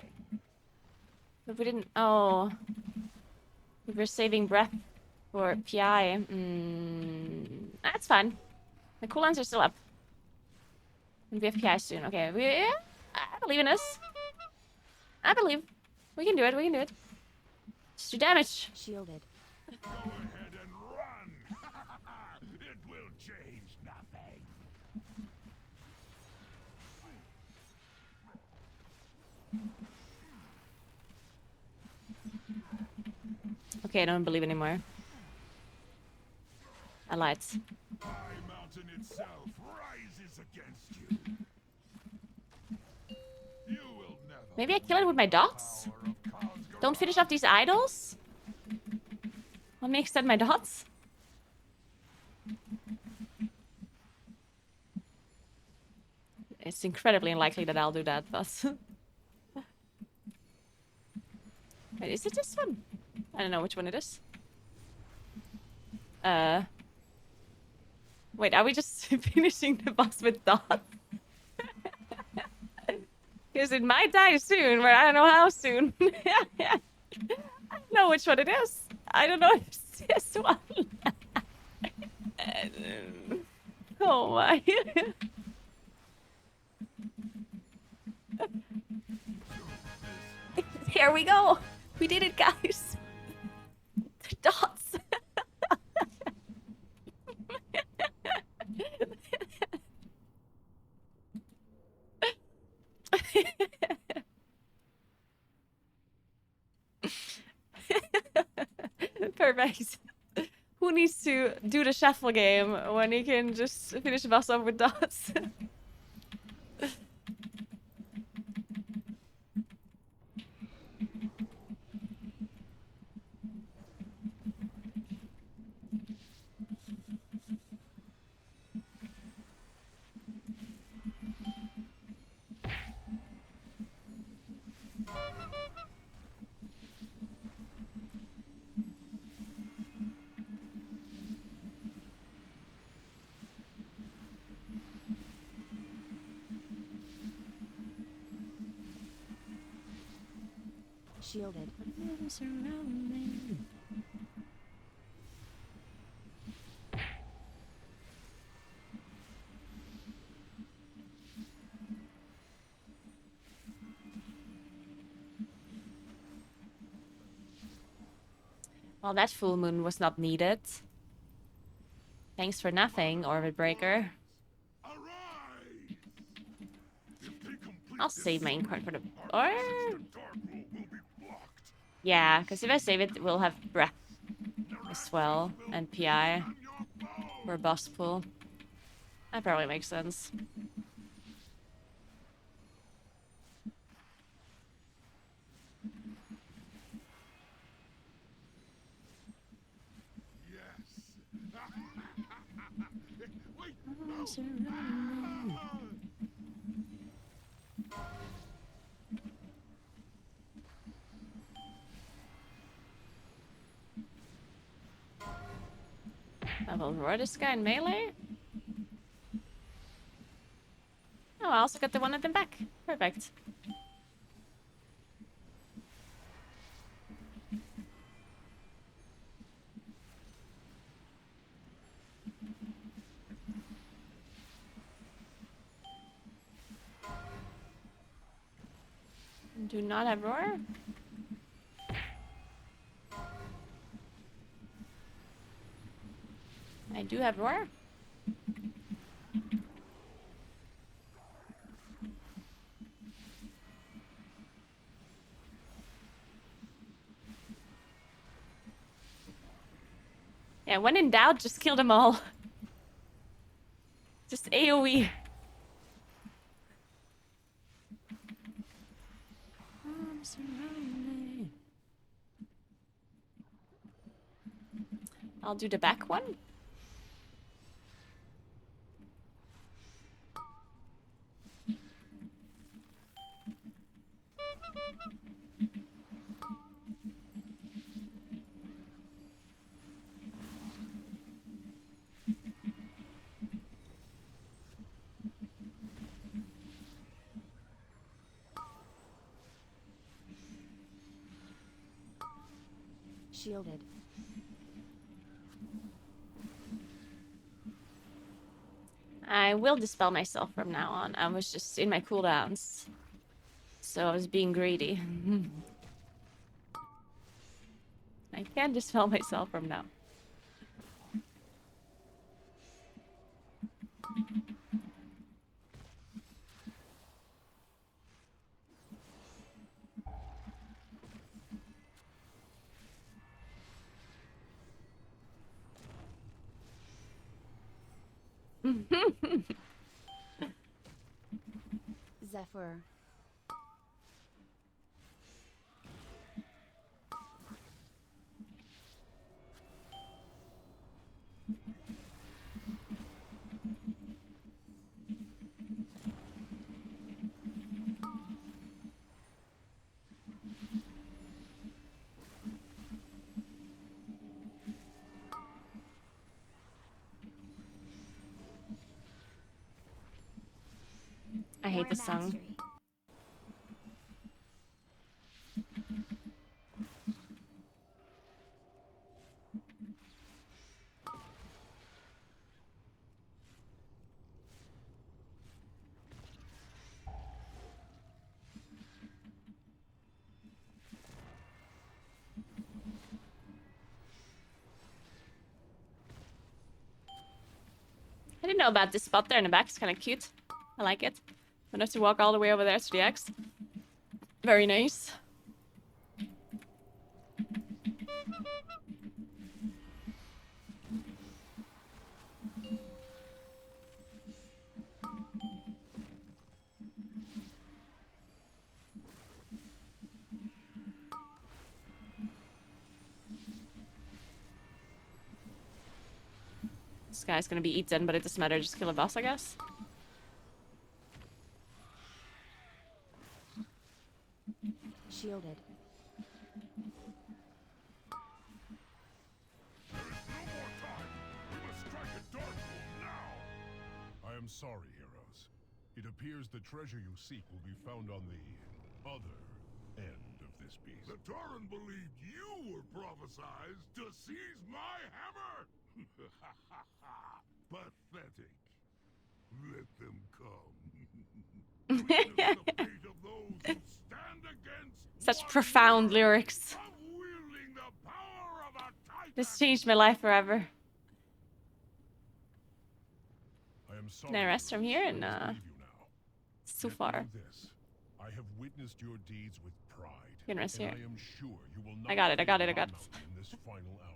But we didn't... Oh. We were saving breath for PI. That's fine. The cooldowns are still up. And we have PI soon. Okay, I believe in us. I believe. We can do it, we can do it. Just do damage. Shielded. Go ahead and run. It will change nothing. Okay, I don't believe anymore. I lied. High Mountain itself rises against you. You will never. Maybe I kill it with my dots? Power of Kazgarat. Don't finish off these idols? Let me extend my dots. It's incredibly unlikely that I'll do that, but... Wait, is it this one? I don't know which one it is. Wait, are we just finishing the boss with dots? Because it might die soon, but I don't know how soon. I don't know which one it is. I don't know if it's this one. Oh my. Here we go. We did it, guys. The dots. Perfect. Who needs to do the shuffle game when he can just finish the boss off with dots? Shielded. Well, that full moon was not needed. Thanks for nothing, Orbit Breaker. Arise! If they complete I'll this save my ink card for the... Or... Dark will be blocked. Yeah, because if I save it, we'll have breath as well, and PI for boss pool. That probably makes sense. Yes. Wait, no. I will roar this guy in melee. Oh, I also got the one at the back. Perfect. Do not have roar. I do have roar. Yeah, when in doubt, just kill them all. Just AoE. I'll do the back one. Shielded. I will dispel myself from now on. I was just in my cooldowns. So I was being greedy. I can dispel myself from now. Zephyr. I hate this Aura song. mastery. didn't know about this spot there in the back. It's kind of cute. I like it. Don't have to walk all the way over there to the X. Very nice. This guy's gonna be eaten, but it doesn't matter. Just kill a boss, I guess. Shielded. I am sorry, heroes. It appears the treasure you seek will be found on the other end of this beast. The Tauren believed you were prophesized to seize my hammer! Pathetic. Let them come. Witness the fate of those who stand against Such one profound year lyrics. of wielding the power of a Titan. This changed my life forever. I am sorry. Can I rest from here? heroes. I Nah. must leave you now. It's too Yet far. know this. I have witnessed your deeds with pride. You can rest and here. I am sure you will not I got it, I got fail it, I got my it. mountain in this final hour.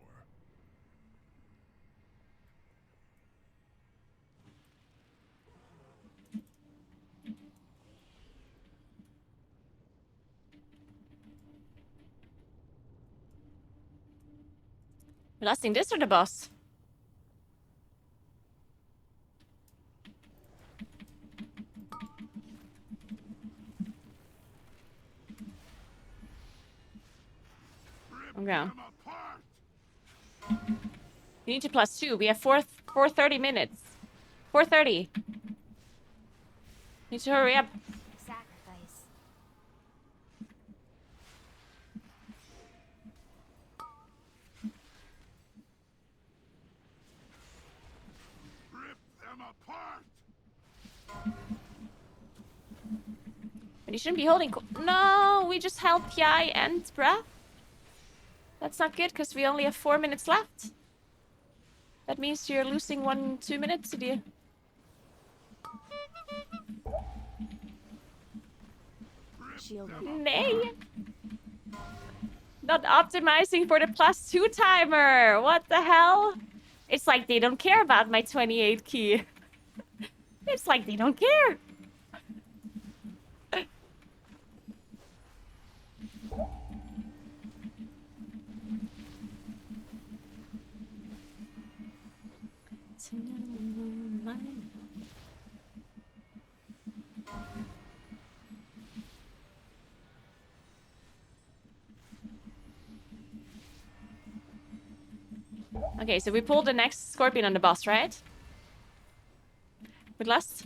We're lasting this or the boss? Okay. Them apart. You need to +2. We have 430 minutes. 430. Need to hurry up. Sacrifice. Rip them apart. But you shouldn't be holding. No, we just held PI and breath. That's not good because we only have 4 minutes left. That means you're losing 2 minutes to the. Shielded. Nay. Not optimizing for the +2 timer. What the hell? It's like they don't care about my 28 key. It's like they don't care. Okay, so we pulled the next scorpion on the boss, right? With lust?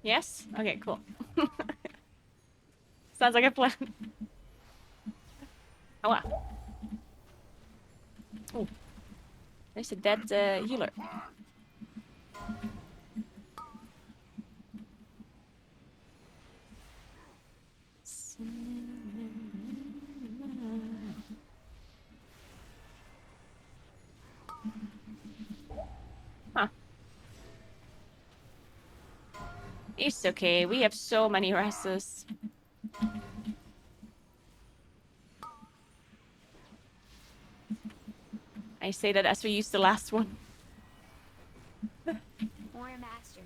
Yes? Okay, cool. Sounds like a plan. Oh wow. Oh. There's a dead healer. Huh. It's okay, we have so many restos. I say that as we used the last one. More mastery.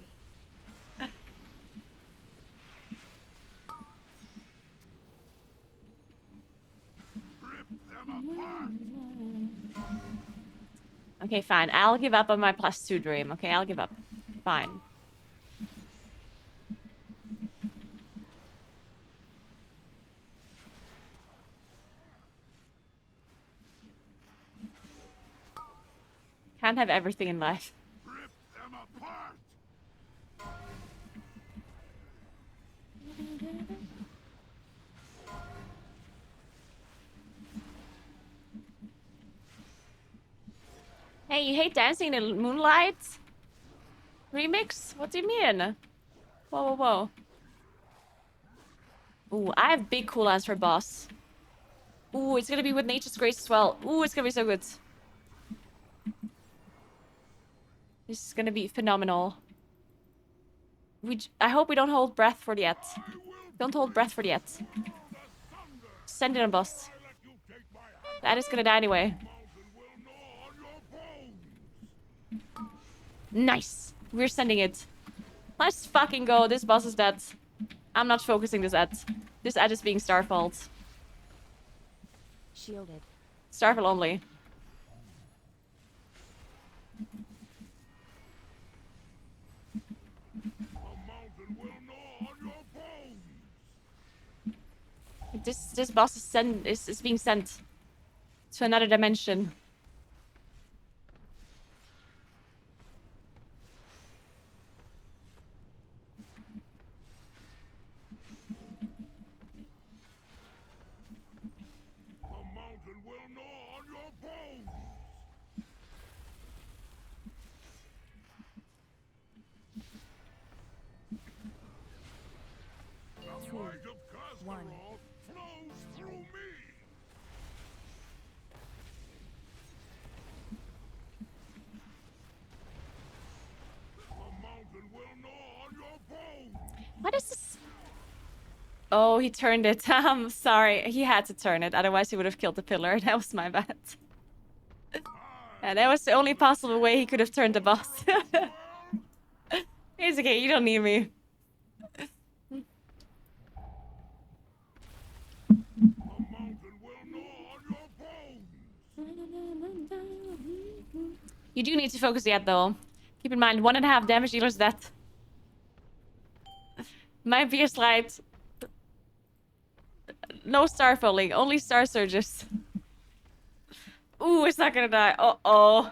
Rip them apart. Okay, fine. I'll give up on my +2 dream. Okay, I'll give up. Fine. Can't have everything in life. Rip them apart. Hey, you hate dancing in the moonlight? Remix? What do you mean? Whoa, whoa, whoa. Ooh, I have big cooldowns for boss. Ooh, it's gonna be with Nature's Grace as well. Ooh, it's gonna be so good. This is gonna be phenomenal. I hope we don't hold breath for the yet. Don't hold breath for the yet. Send it on boss. That is gonna die anyway. Nice. We're sending it. Let's fucking go. This boss is dead. I'm not focusing this ad. This ad is being Starfalled. Shielded. Starfall only. This boss is being sent to another dimension. One. Flows through me. The mountain will gnaw on your bones. What is this? Oh, he turned it. I'm sorry. He had to turn it. Otherwise, he would have killed the pillar. That was my bad. Yeah, that was the only possible way he could have turned the boss. It's okay. You don't need me. You do need to focus yet, though. Keep in mind, 1.5 damage dealer's dead. Might be a slight... No star falling, only star surges. Ooh, it's not gonna die. Uh-oh.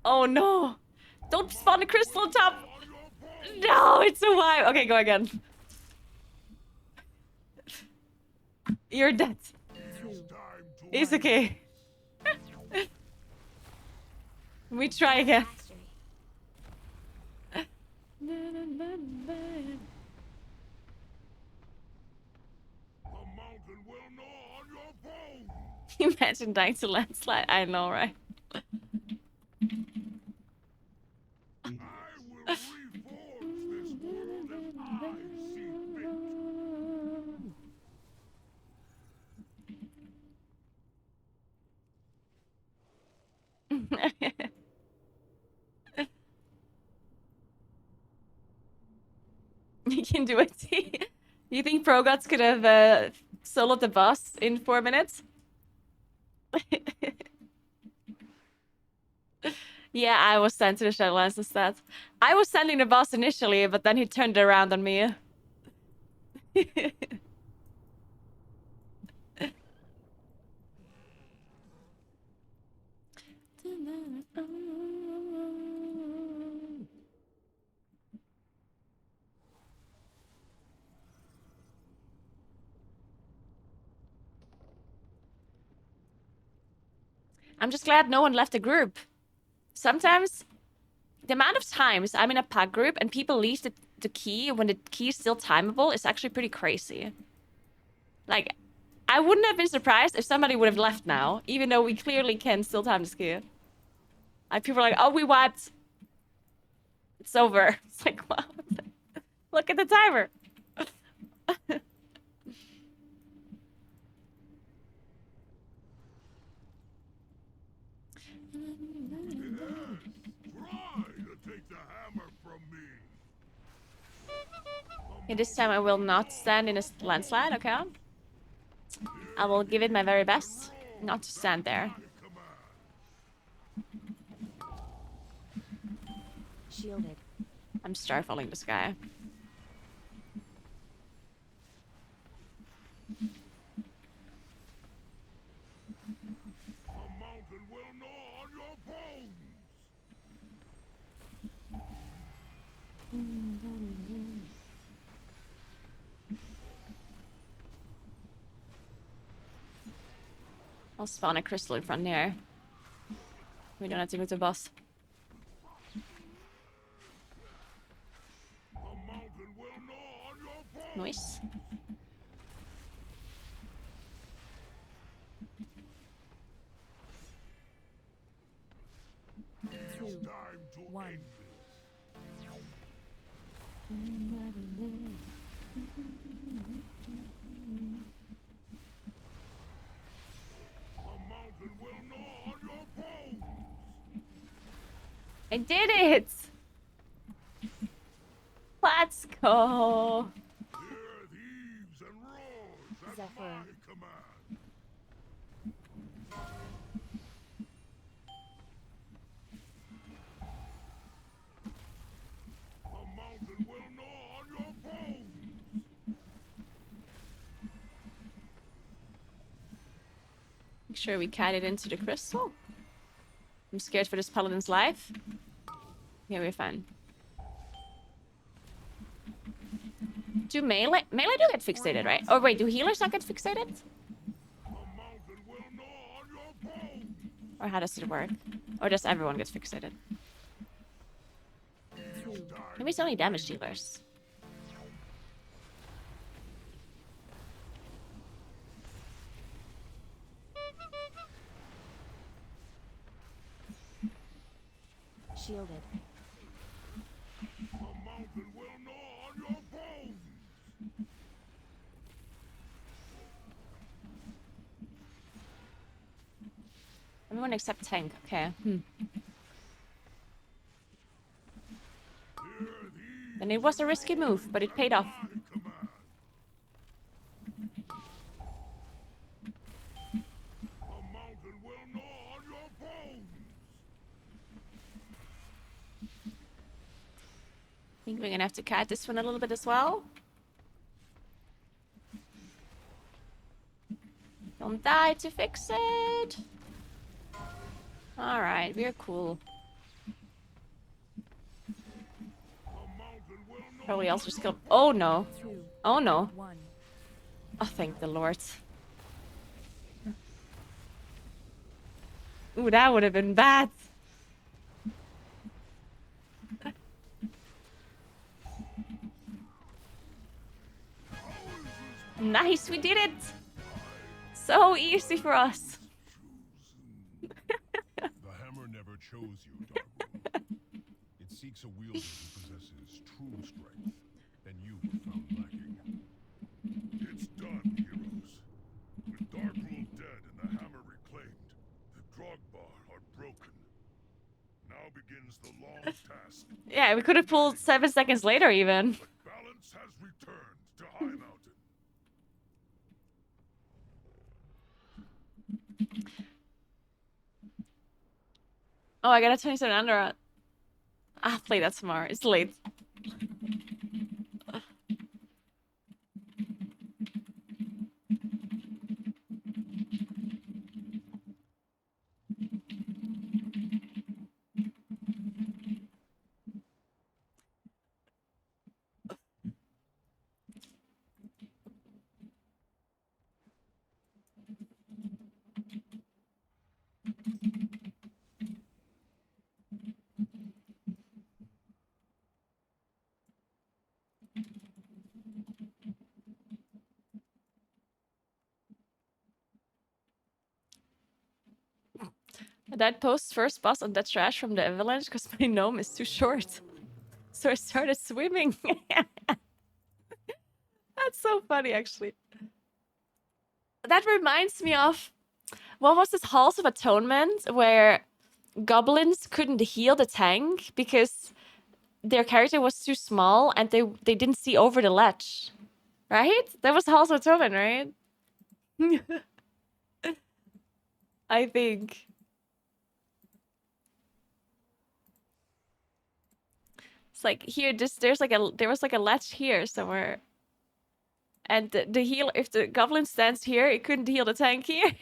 Oh, no. Don't spawn a crystal on top. No, it's alive. Okay, go again. You're dead. It's okay. We try again. Imagine dying to landslide. I know, right? I will reforge this world as I see fit. You can do it. You think Progots could have soloed the boss in 4 minutes? Yeah, I was sent to the Shadowlands instead. I was sending the boss initially, but then he turned it around on me. I'm just glad no one left the group. Sometimes, the amount of times I'm in a pack group and people leave the key when the key is still timeable is actually pretty crazy. Like, I wouldn't have been surprised if somebody would have left now, even though we clearly can still time this key. Like, people are like, oh, we wiped. It's over. It's like, wow. Look at the timer. Yeah, this time I will not stand in a landslide, okay? I will give it my very best not to stand there. Shielded. I'm starfalling this guy. I'll spawn a crystal in front here. We don't have to go to the boss. Nice. mountain will gnaw on your bones. I did it! Let's go! Hear thieves and roars at Zephyr. my command. A mountain will gnaw on your bones. Make sure we cat it into the crystal. I'm scared for this paladin's life. Yeah, we're fine. Do melee do get fixated, right? Oh wait, do healers not get fixated? A mountain will gnaw on your bones. Or how does it work? Or does everyone get fixated? Maybe it's only damage dealers. Shielded. A mountain will gnaw on your bones. Everyone except tank. Okay. Hear thieves Then it was a risky move, but it paid off. my command. A mountain will gnaw on your bones. I think we're gonna have to cat this one a little bit as well. Don't die to fix it. Alright, we're cool. Probably else just killed. Oh no. 2, Oh no. 1. Oh, thank the Lord. Ooh, that would have been bad. Nice, we did it! So easy for us. The hammer never chose you, Darkwood. It seeks a wielder who possesses true strength, and you were found lacking. It's done, heroes. With Darkrul dead and the hammer reclaimed, the Drogbar are broken. Now begins the long task. Yeah, we could have pulled 7 seconds later even. But balance has returned to High Mountain. Oh, I got a 27 under. I'll play that tomorrow. It's late. That post first boss on that trash from the avalanche because my gnome is too short. So I started swimming. That's so funny, actually. That reminds me of... What was this Halls of Atonement where goblins couldn't heal the tank because their character was too small and they didn't see over the ledge? Right? That was Halls of Atonement, right? I think... It's like here, there was like a ledge here somewhere, and the heal. If the goblin stands here, it couldn't heal the tank here.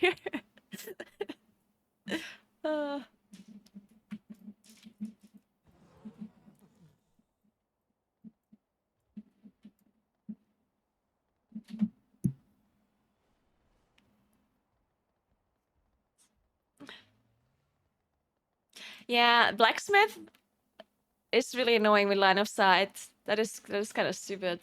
uh. Yeah, blacksmith is really annoying with line of sight. That is kind of stupid.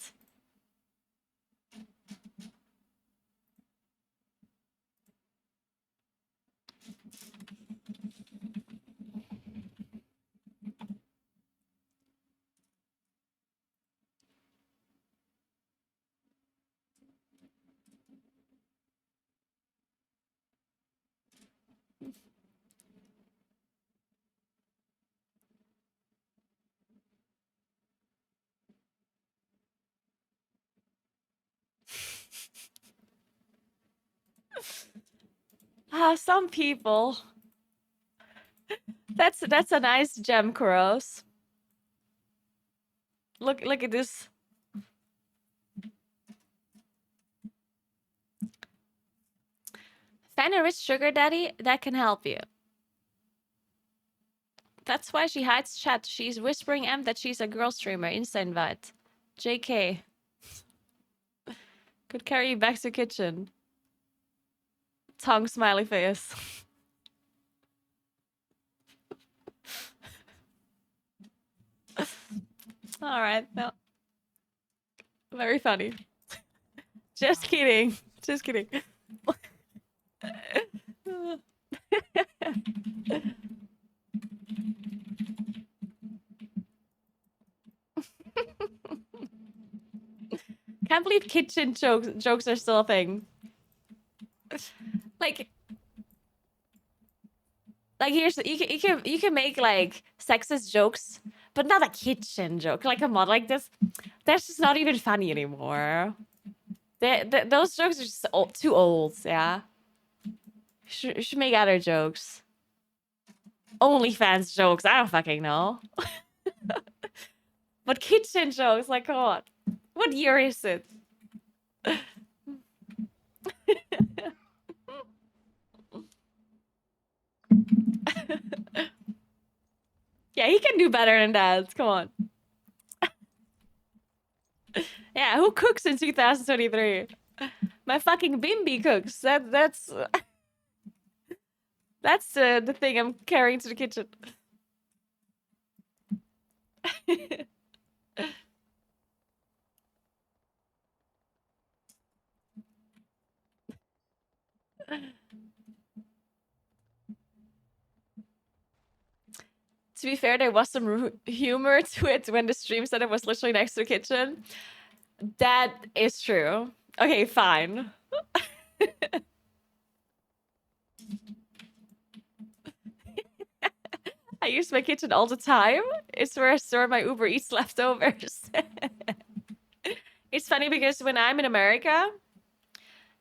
Some people. That's a nice gem, Kuros. Look at this. Find a rich sugar daddy that can help you. That's why she hides chat. She's whispering M that she's a girl streamer. Insta invite. JK. Could carry you back to kitchen. Tongue smiley face. Alright, no. Very funny. Just kidding. Just kidding. Can't believe kitchen jokes are still a thing. Like here's you can make like sexist jokes, but not a kitchen joke. Like come on, like this that's just not even funny anymore. Those jokes are just too old, yeah. You should make other jokes. OnlyFans jokes, I don't fucking know. But kitchen jokes, like come on. What year is it? Yeah, he can do better than that. Come on. Yeah, who cooks in 2023? My fucking Bimby cooks. That's the thing I'm carrying to the kitchen. To be fair, there was some humor to it when the stream setup was literally next to the kitchen. That is true. Okay, fine. I use my kitchen all the time. It's where I store my Uber Eats leftovers. It's funny because when I'm in America,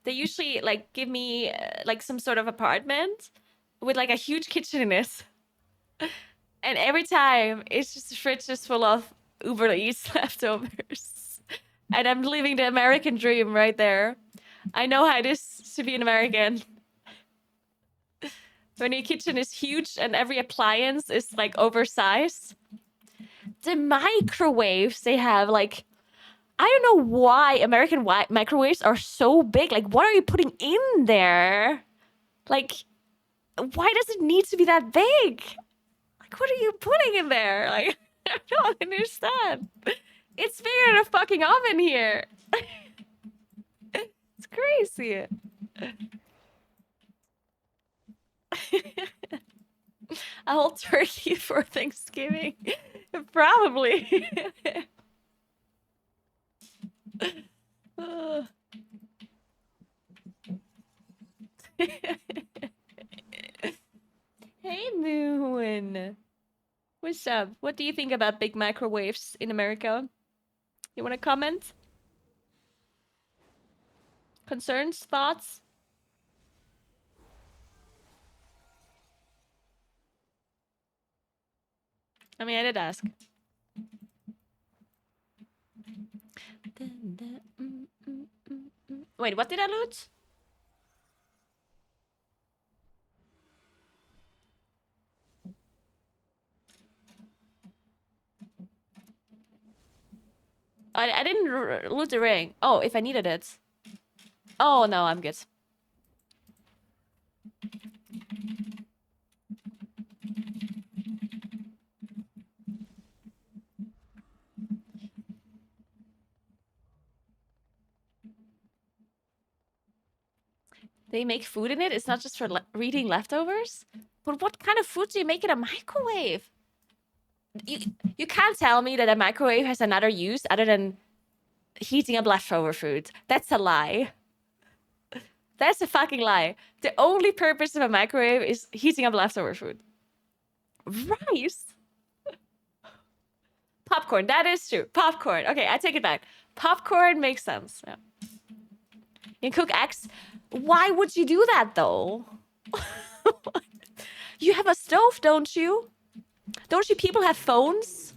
they usually like give me like some sort of apartment with like a huge kitchen in it. And every time it's just the fridge is full of Uber Eats leftovers. And I'm living the American dream right there. I know how it is to be an American. When your kitchen is huge and every appliance is like oversized. The microwaves they have, like, I don't know why American microwaves are so big. Like, what are you putting in there? Like, why does it need to be that big? Like, what are you putting in there? Like, I don't understand. It's bigger than a fucking oven here. It's crazy. A whole turkey for Thanksgiving? Probably. Hey, Moon. What's up? What do you think about big microwaves in America? You want to comment? Concerns? Thoughts? I mean, I did ask. Wait, what did I loot? I didn't loot the ring. Oh, if I needed it. Oh, no, I'm good. They make food in it? It's not just for reading leftovers? But what kind of food do you make in a microwave? You can't tell me that a microwave has another use other than heating up leftover food. That's a lie. That's a fucking lie. The only purpose of a microwave is heating up leftover food. Rice? Popcorn, that is true. Popcorn. Okay, I take it back. Popcorn makes sense. Yeah. You can cook eggs. Why would you do that though? You have a stove, don't you? Don't you people have phones?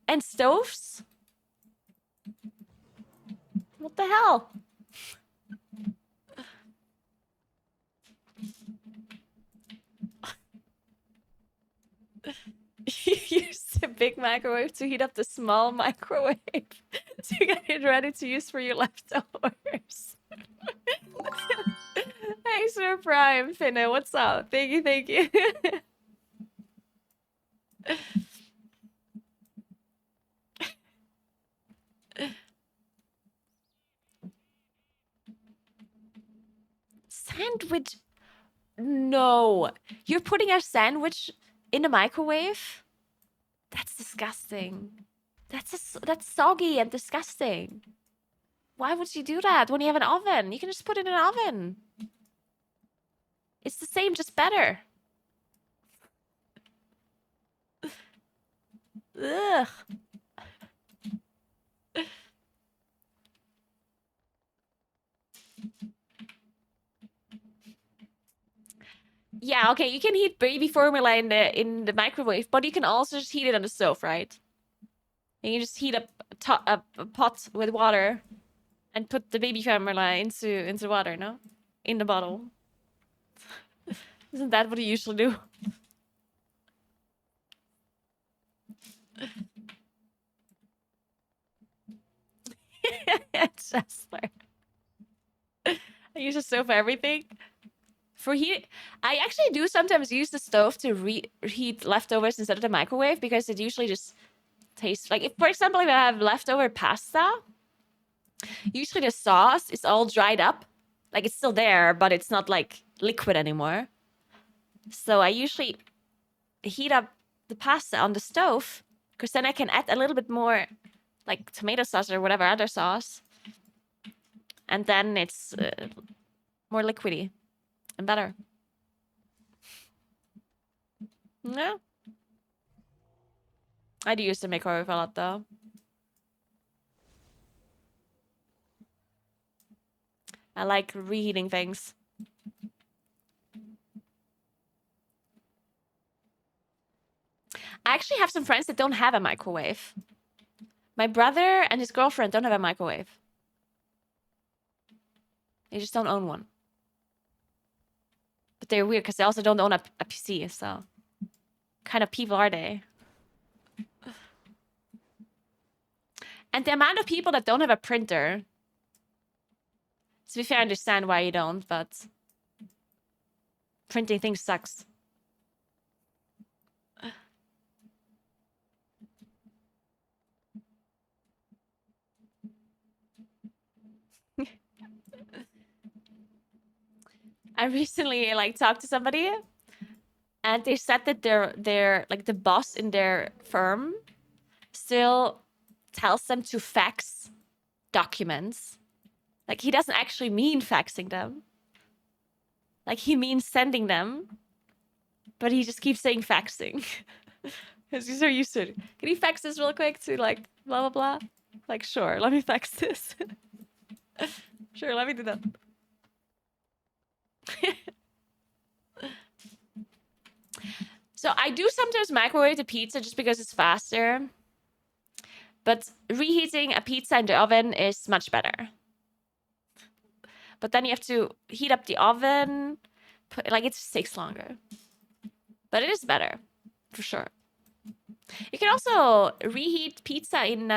And stoves? What the hell? You use the big microwave to heat up the small microwave to get it ready to use for your leftovers. Thanks for Prime, Finna. What's up? Thank you, thank you. Sandwich? No. You're putting a sandwich in the microwave? That's disgusting. That's soggy and disgusting. Why would you do that when you have an oven? You can just put it in an oven. It's the same, just better. Ugh. Yeah, okay, you can heat baby formula in the microwave, but you can also just heat it on the stove, right? And you just heat up a pot with water and put the baby formula into water, no? In the bottle. Isn't that what you usually do? Chesler. I use a stove for everything. For heat, I actually do sometimes use the stove to reheat leftovers instead of the microwave because it usually just tastes like, if, for example, if I have leftover pasta, usually the sauce is all dried up. Like it's still there, but it's not like liquid anymore. So I usually heat up the pasta on the stove because then I can add a little bit more like tomato sauce or whatever other sauce. And then it's more liquidy and better. No. I do use the microwave a lot though. I like reheating things. I actually have some friends that don't have a microwave. My brother and his girlfriend don't have a microwave. They just don't own one. But they're weird because they also don't own a PC, so... kind of people are they? And the amount of people that don't have a printer... To be fair, I understand why you don't, but... printing things sucks. I recently like talked to somebody and they said that their like the boss in their firm still tells them to fax documents. Like he doesn't actually mean faxing them. Like he means sending them. But he just keeps saying faxing. Because he's so used to it. Can you fax this real quick to like blah blah blah? Like sure, let me fax this. Sure, let me do that. So I do sometimes microwave the pizza just because it's faster. But reheating a pizza in the oven is much better. But then you have to heat up the oven. Like it just takes longer. But it is better, for sure. You can also reheat pizza in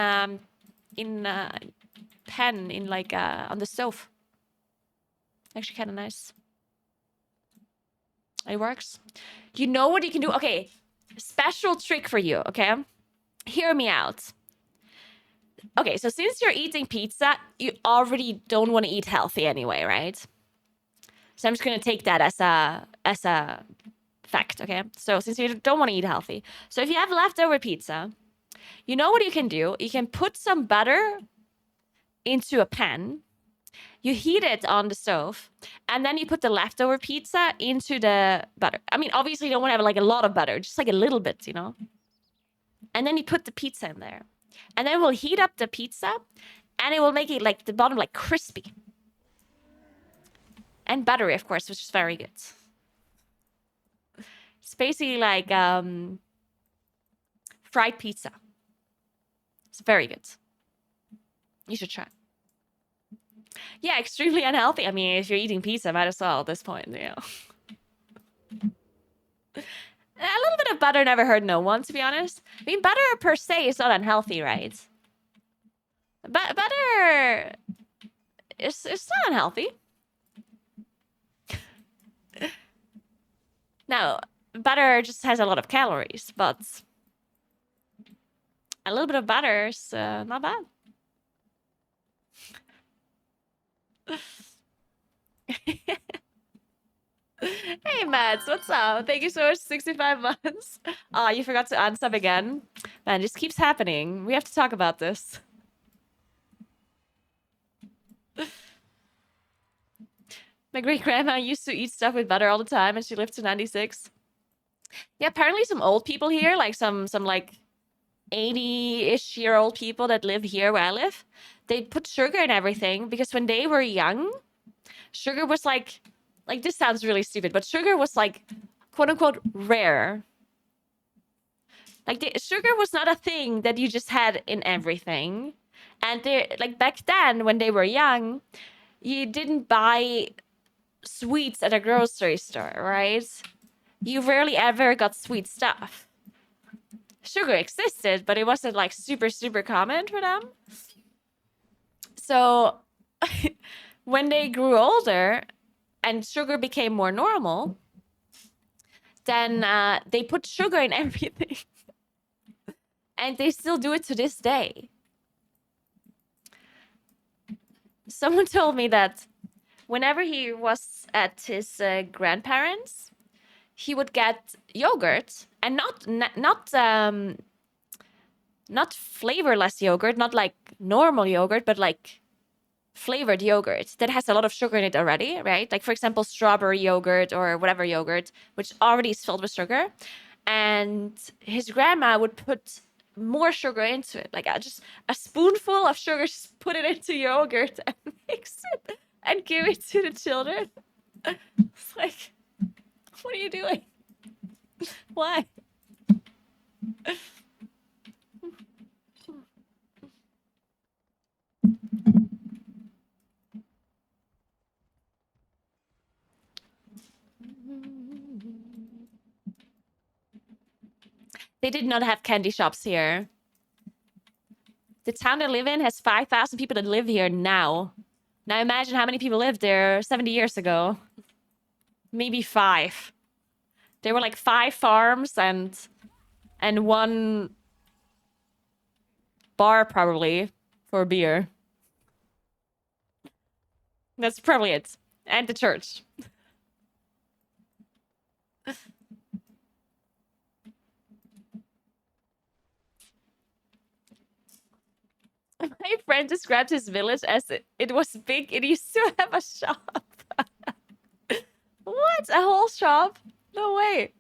pan in like on the stove. Actually, kind of nice. It works. You know what you can do? Okay, special trick for you, okay? Hear me out. Okay, so since you're eating pizza, you already don't want to eat healthy anyway, right? So I'm just gonna take that as a fact, okay? So since you don't want to eat healthy, so if you have leftover pizza, you know what you can do? You can put some butter into a pan. You heat it on the stove, and then you put the leftover pizza into the butter. I mean, obviously, you don't want to have like a lot of butter, just like a little bit, you know? And then you put the pizza in there. And then we'll heat up the pizza, and it will make it like the bottom like crispy. And buttery, of course, which is very good. It's basically like fried pizza. It's very good. You should try. Yeah, extremely unhealthy. I mean, if you're eating pizza, might as well at this point, you know. A little bit of butter never hurt no one, to be honest. I mean, butter per se is not unhealthy, right? But butter is not unhealthy. Now, butter just has a lot of calories, but a little bit of butter is not bad. Hey, Mads, what's up? Thank you so much, 65 months. Oh, you forgot to unsub again? Man, this keeps happening. We have to talk about this. My great-grandma used to eat stuff with butter all the time, and she lived to 96. Yeah, apparently some old people here, like some like 80-ish year old people that live here where I live, they put sugar in everything because when they were young, sugar was like this sounds really stupid, but sugar was like quote unquote rare. Like sugar was not a thing that you just had in everything. And they like back then when they were young, you didn't buy sweets at a grocery store, right? You rarely ever got sweet stuff. Sugar existed, but it wasn't like super, super common for them. So when they grew older and sugar became more normal, then they put sugar in everything. And they still do it to this day. Someone told me that whenever he was at his grandparents', he would get yogurt, and not flavorless yogurt, not like normal yogurt, but like flavored yogurt that has a lot of sugar in it already, right? Like for example, strawberry yogurt or whatever yogurt, which already is filled with sugar. And his grandma would put more sugar into it, like just a spoonful of sugar, just put it into yogurt and mix it and give it to the children. It's like, what are you doing? Why? They did not have candy shops here. The town I live in has 5,000 people that live here now. Now imagine how many people lived there 70 years ago. Maybe 5. There were like 5 farms and 1 bar probably for beer. That's probably it. And the church. My friend described his village as it was big. It used to have a shop. What? A whole shop? No way.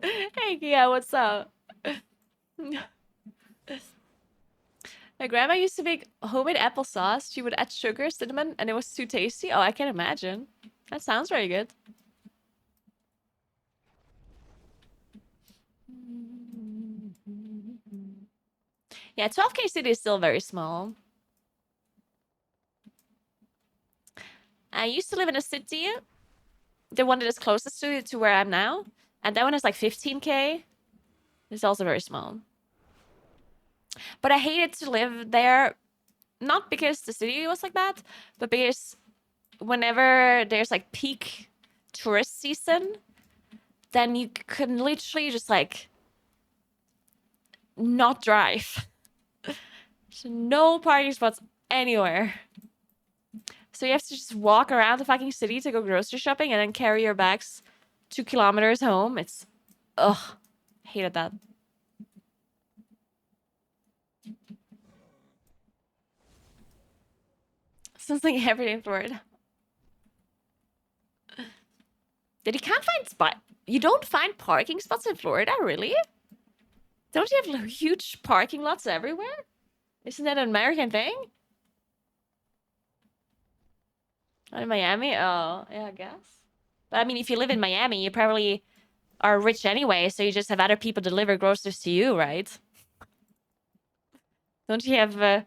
Hey, Kia, what's up? My grandma used to make homemade applesauce. She would add sugar, cinnamon, and it was too tasty. Oh, I can imagine. That sounds very good. Yeah, 12K city is still very small. I used to live in a city, the one that is closest to where I'm now, and that one is like 15K. It's also very small. But I hated to live there, not because the city was like that, but because whenever there's like peak tourist season, then you can literally just like not drive. So no parking spots anywhere. So you have to just walk around the fucking city to go grocery shopping and then carry your bags 2 kilometers home. It's, ugh, hated that. Sounds like everyday in Florida. That you can't find spot. You don't find parking spots in Florida, really? Don't you have huge parking lots everywhere? Isn't that an American thing? Not in Miami? Oh, yeah, I guess. But I mean, if you live in Miami, you probably are rich anyway, so you just have other people deliver groceries to you, right? Don't you have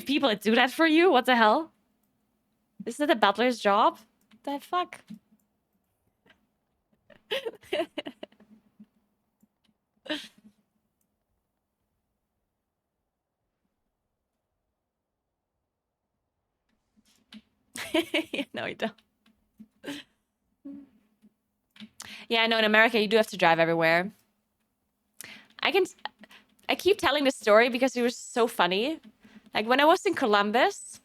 people that do that for you? What the hell? Isn't it a butler's job? What the fuck? No, you don't. Yeah, I know in America you do have to drive everywhere. I keep telling this story because it was so funny. Like when I was in Columbus,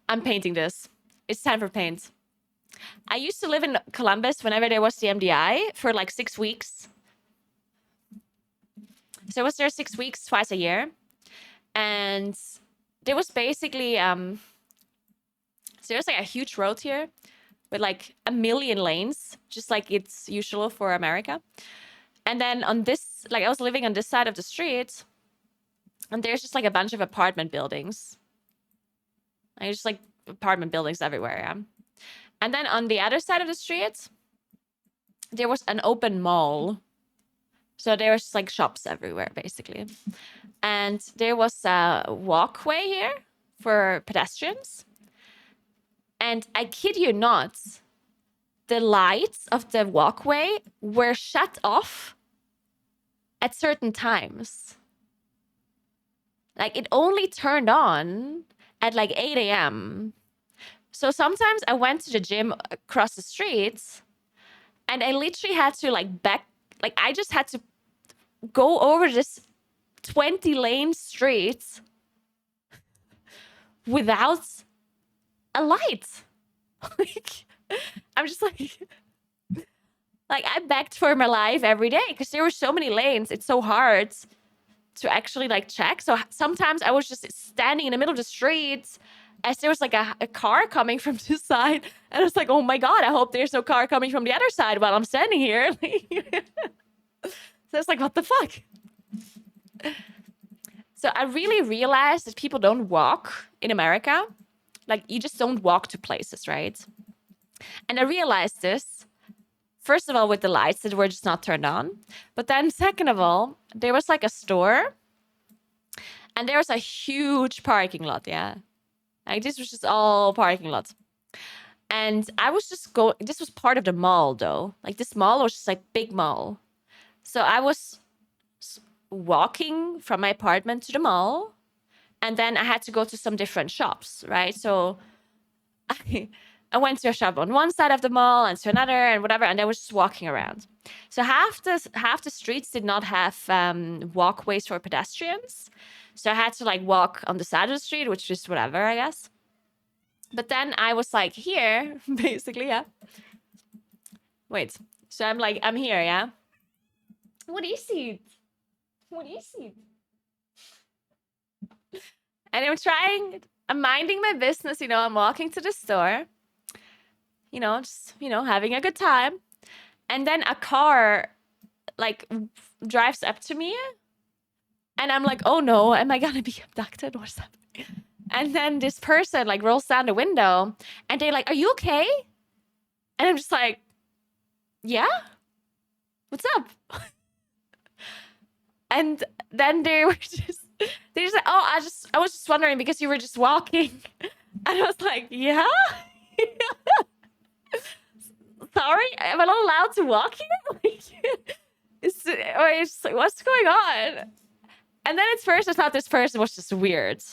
I'm painting this. It's time for paint. I used to live in Columbus whenever there was the MDI for like 6 weeks. So I was there 6 weeks, twice a year. And there was basically so there's like a huge road here with like a million lanes, just like it's usual for America. And then on this, like I was living on this side of the street, and there's just like a bunch of apartment buildings. Like just like apartment buildings everywhere, yeah. And then on the other side of the street, there was an open mall. So there was like shops everywhere, basically. And there was a walkway here for pedestrians. And I kid you not, the lights of the walkway were shut off at certain times. Like it only turned on at like 8 a.m. So sometimes I went to the gym across the street and I literally had to like I just had to go over this 20 lane street without a light. Like, I'm just like I begged for my life every day because there were so many lanes. It's so hard to actually like check. So sometimes I was just standing in the middle of the street as there was like a car coming from this side. And I was like, oh my God, I hope there's no car coming from the other side while I'm standing here. So it's like, what the fuck? So I really realized that people don't walk in America. Like you just don't walk to places, right? And I realized this, first of all, with the lights that were just not turned on. But then second of all, there was like a store and there was a huge parking lot, yeah. Like this was just all parking lots. And I was just this was part of the mall though. Like this mall was just like big mall. So I was walking from my apartment to the mall and then I had to go to some different shops, right? So I went to a shop on one side of the mall and to another and whatever, and I was just walking around. So half the streets did not have walkways for pedestrians. So I had to like walk on the side of the street, which is whatever, I guess. But then I was like here, basically, yeah. Wait, so I'm here, yeah? What is it? What is it? And I'm minding my business, I'm walking to the store, just, having a good time. And then a car like drives up to me and I'm like, oh no, am I gonna be abducted or something? And then this person like rolls down the window and they're like, are you okay? And I'm just like, yeah, what's up? And then they just like, oh, I was just wondering because you were just walking. And I was like, yeah. Sorry, am I not allowed to walk here? Like, what's going on? And then at first I thought this person was just weird.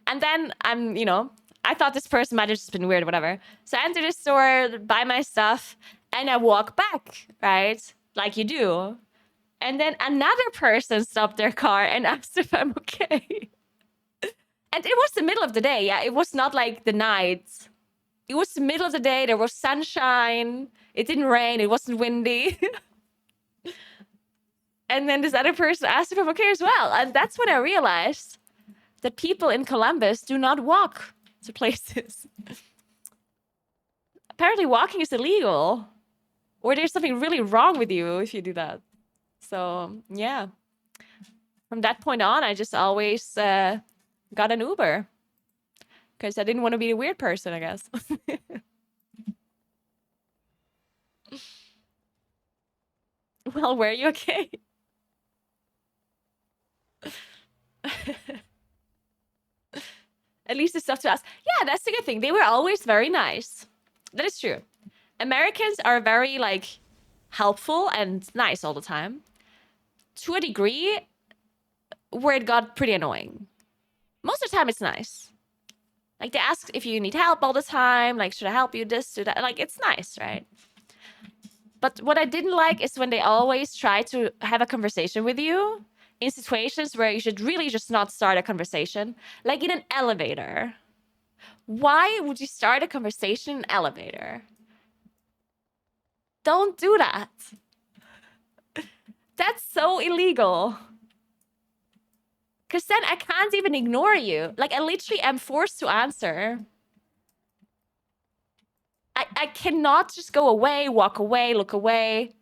And then I thought this person might have just been weird or whatever. So I enter the store, buy my stuff, and I walk back, right? Like you do. And then another person stopped their car and asked if I'm okay. And it was the middle of the day, yeah. It was not like the night. It was the middle of the day. There was sunshine. It didn't rain. It wasn't windy. And then this other person asked if I'm okay as well. And that's when I realized that people in Columbus do not walk to places. Apparently walking is illegal. Or there's something really wrong with you if you do that. So, yeah. From that point on, I just always got an Uber. Because I didn't want to be a weird person, I guess. Well, were you okay? At least it's stuff to ask. Yeah, that's the good thing. They were always very nice. That is true. Americans are very, like, helpful and nice all the time. To a degree where it got pretty annoying. Most of the time, it's nice. Like, they ask if you need help all the time. Like, should I help you? This, do that. Like, it's nice, right? But what I didn't like is when they always try to have a conversation with you in situations where you should really just not start a conversation. Like in an elevator. Why would you start a conversation in an elevator? Don't do that. That's so illegal. Because then I can't even ignore you. Like, I literally am forced to answer. I cannot just go away, walk away, look away.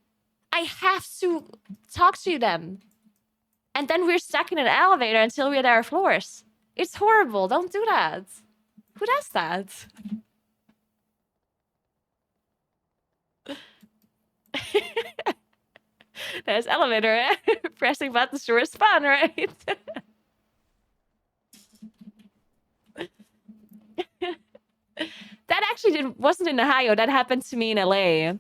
I have to talk to them. And then we're stuck in an elevator until we're at our floors. It's horrible. Don't do that. Who does that? There's elevator, eh? Pressing buttons to respond, right? That actually wasn't in Ohio. That happened to me in LA.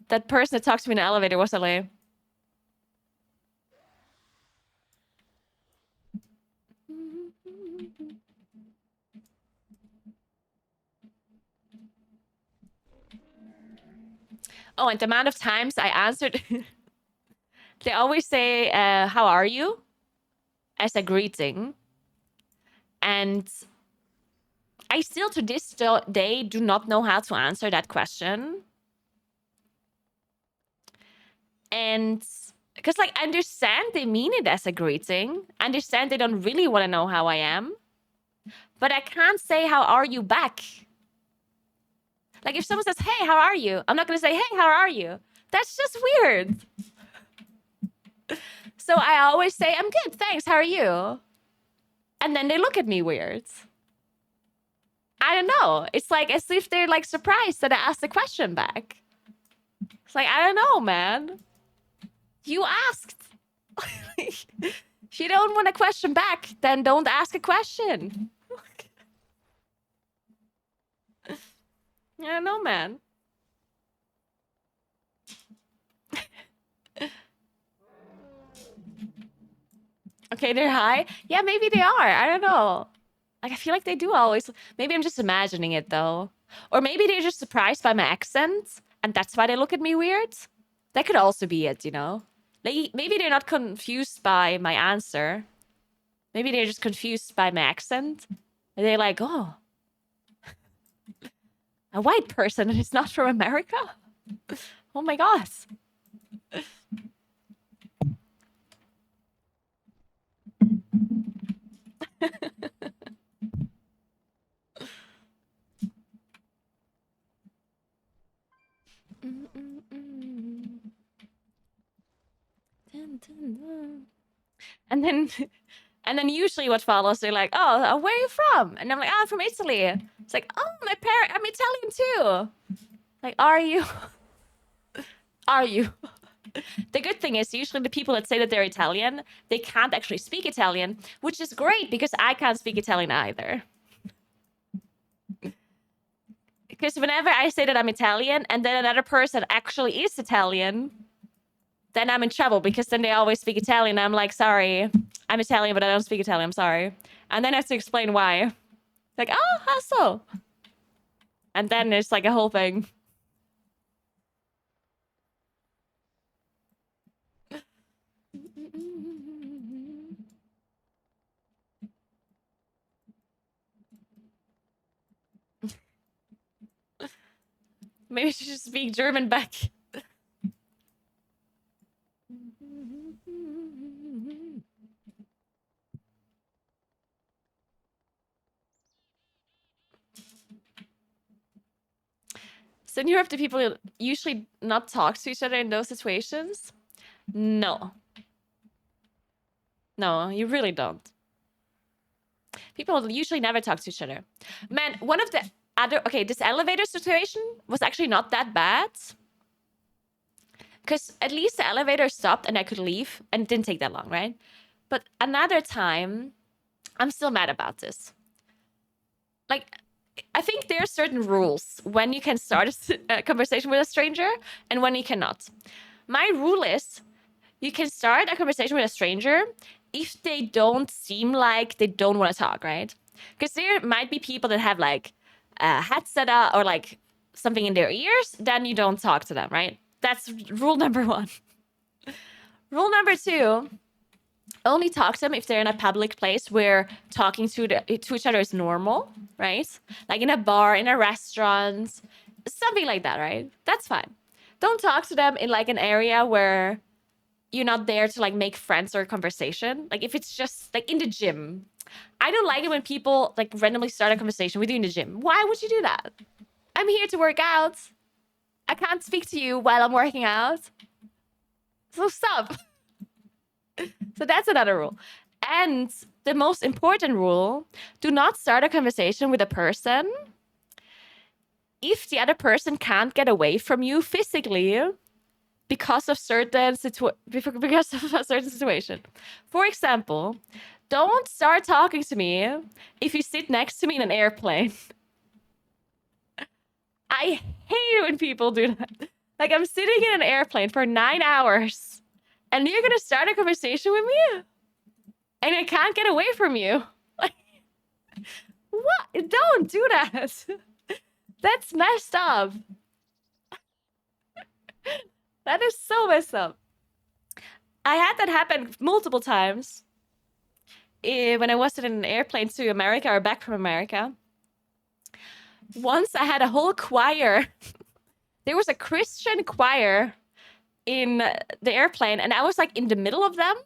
That person that talked to me in the elevator was LA. Oh, and the amount of times I answered... They always say, how are you? As a greeting. And I still, to this day, do not know how to answer that question. And... Because, like, I understand they mean it as a greeting. I understand they don't really want to know how I am. But I can't say, how are you back? Like, if someone says, hey, how are you? I'm not going to say, hey, how are you? That's just weird. So I always say, I'm good, thanks, how are you? And then they look at me weird. I don't know. It's like as if they're, like, surprised that I asked the question back. It's like, I don't know, man. You asked. If you don't want a question back, then don't ask a question. I don't know, man. Okay, they're high. Yeah, maybe they are. I don't know. Like, I feel like they do always. Maybe I'm just imagining it, though. Or maybe they're just surprised by my accent, and that's why they look at me weird. That could also be it, you know? Like, maybe they're not confused by my answer. Maybe they're just confused by my accent. And they're like, oh. A white person and it's not from America? Oh my god. And then usually what follows, they're like, oh, where are you from? And I'm like, oh, I'm from Italy. It's like, oh, I'm Italian too. Like, are you? Are you? The good thing is usually the people that say that they're Italian, they can't actually speak Italian, which is great because I can't speak Italian either. Because whenever I say that I'm Italian and then another person actually is Italian, then I'm in trouble because then they always speak Italian. I'm like, sorry, I'm Italian, but I don't speak Italian. I'm sorry. And then I have to explain why. Like, oh, how so? And then it's like a whole thing. Maybe I should just speak German back. So in Europe, do people usually not talk to each other in those situations? No. No, you really don't. People usually never talk to each other. Man, one of the other... Okay, this elevator situation was actually not that bad. Because at least the elevator stopped and I could leave. And it didn't take that long, right? But another time, I'm still mad about this. Like, I think there are certain rules when you can start a conversation with a stranger and when you cannot. My rule is you can start a conversation with a stranger if they don't seem like they don't want to talk, right? Because there might be people that have like a headset or like something in their ears, then you don't talk to them, right? That's rule number 1. Rule number 2, only talk to them if they're in a public place where talking to each other is normal, right? Like in a bar, in a restaurant, something like that, right? That's fine. Don't talk to them in like an area where you're not there to like make friends or conversation. Like if it's just like in the gym. I don't like it when people like randomly start a conversation with you in the gym. Why would you do that? I'm here to work out. I can't speak to you while I'm working out. So stop. So that's another rule. And the most important rule, do not start a conversation with a person if the other person can't get away from you physically because of a certain situation. For example, don't start talking to me if you sit next to me in an airplane. I hate it when people do that. Like, I'm sitting in an airplane for 9 hours, and you're gonna start a conversation with me? And I can't get away from you. Like, what? Don't do that. That's messed up. That is so messed up. I had that happen multiple times when I was in an airplane to America or back from America. Once I had a whole choir. There was a Christian choir in the airplane, and I was like in the middle of them.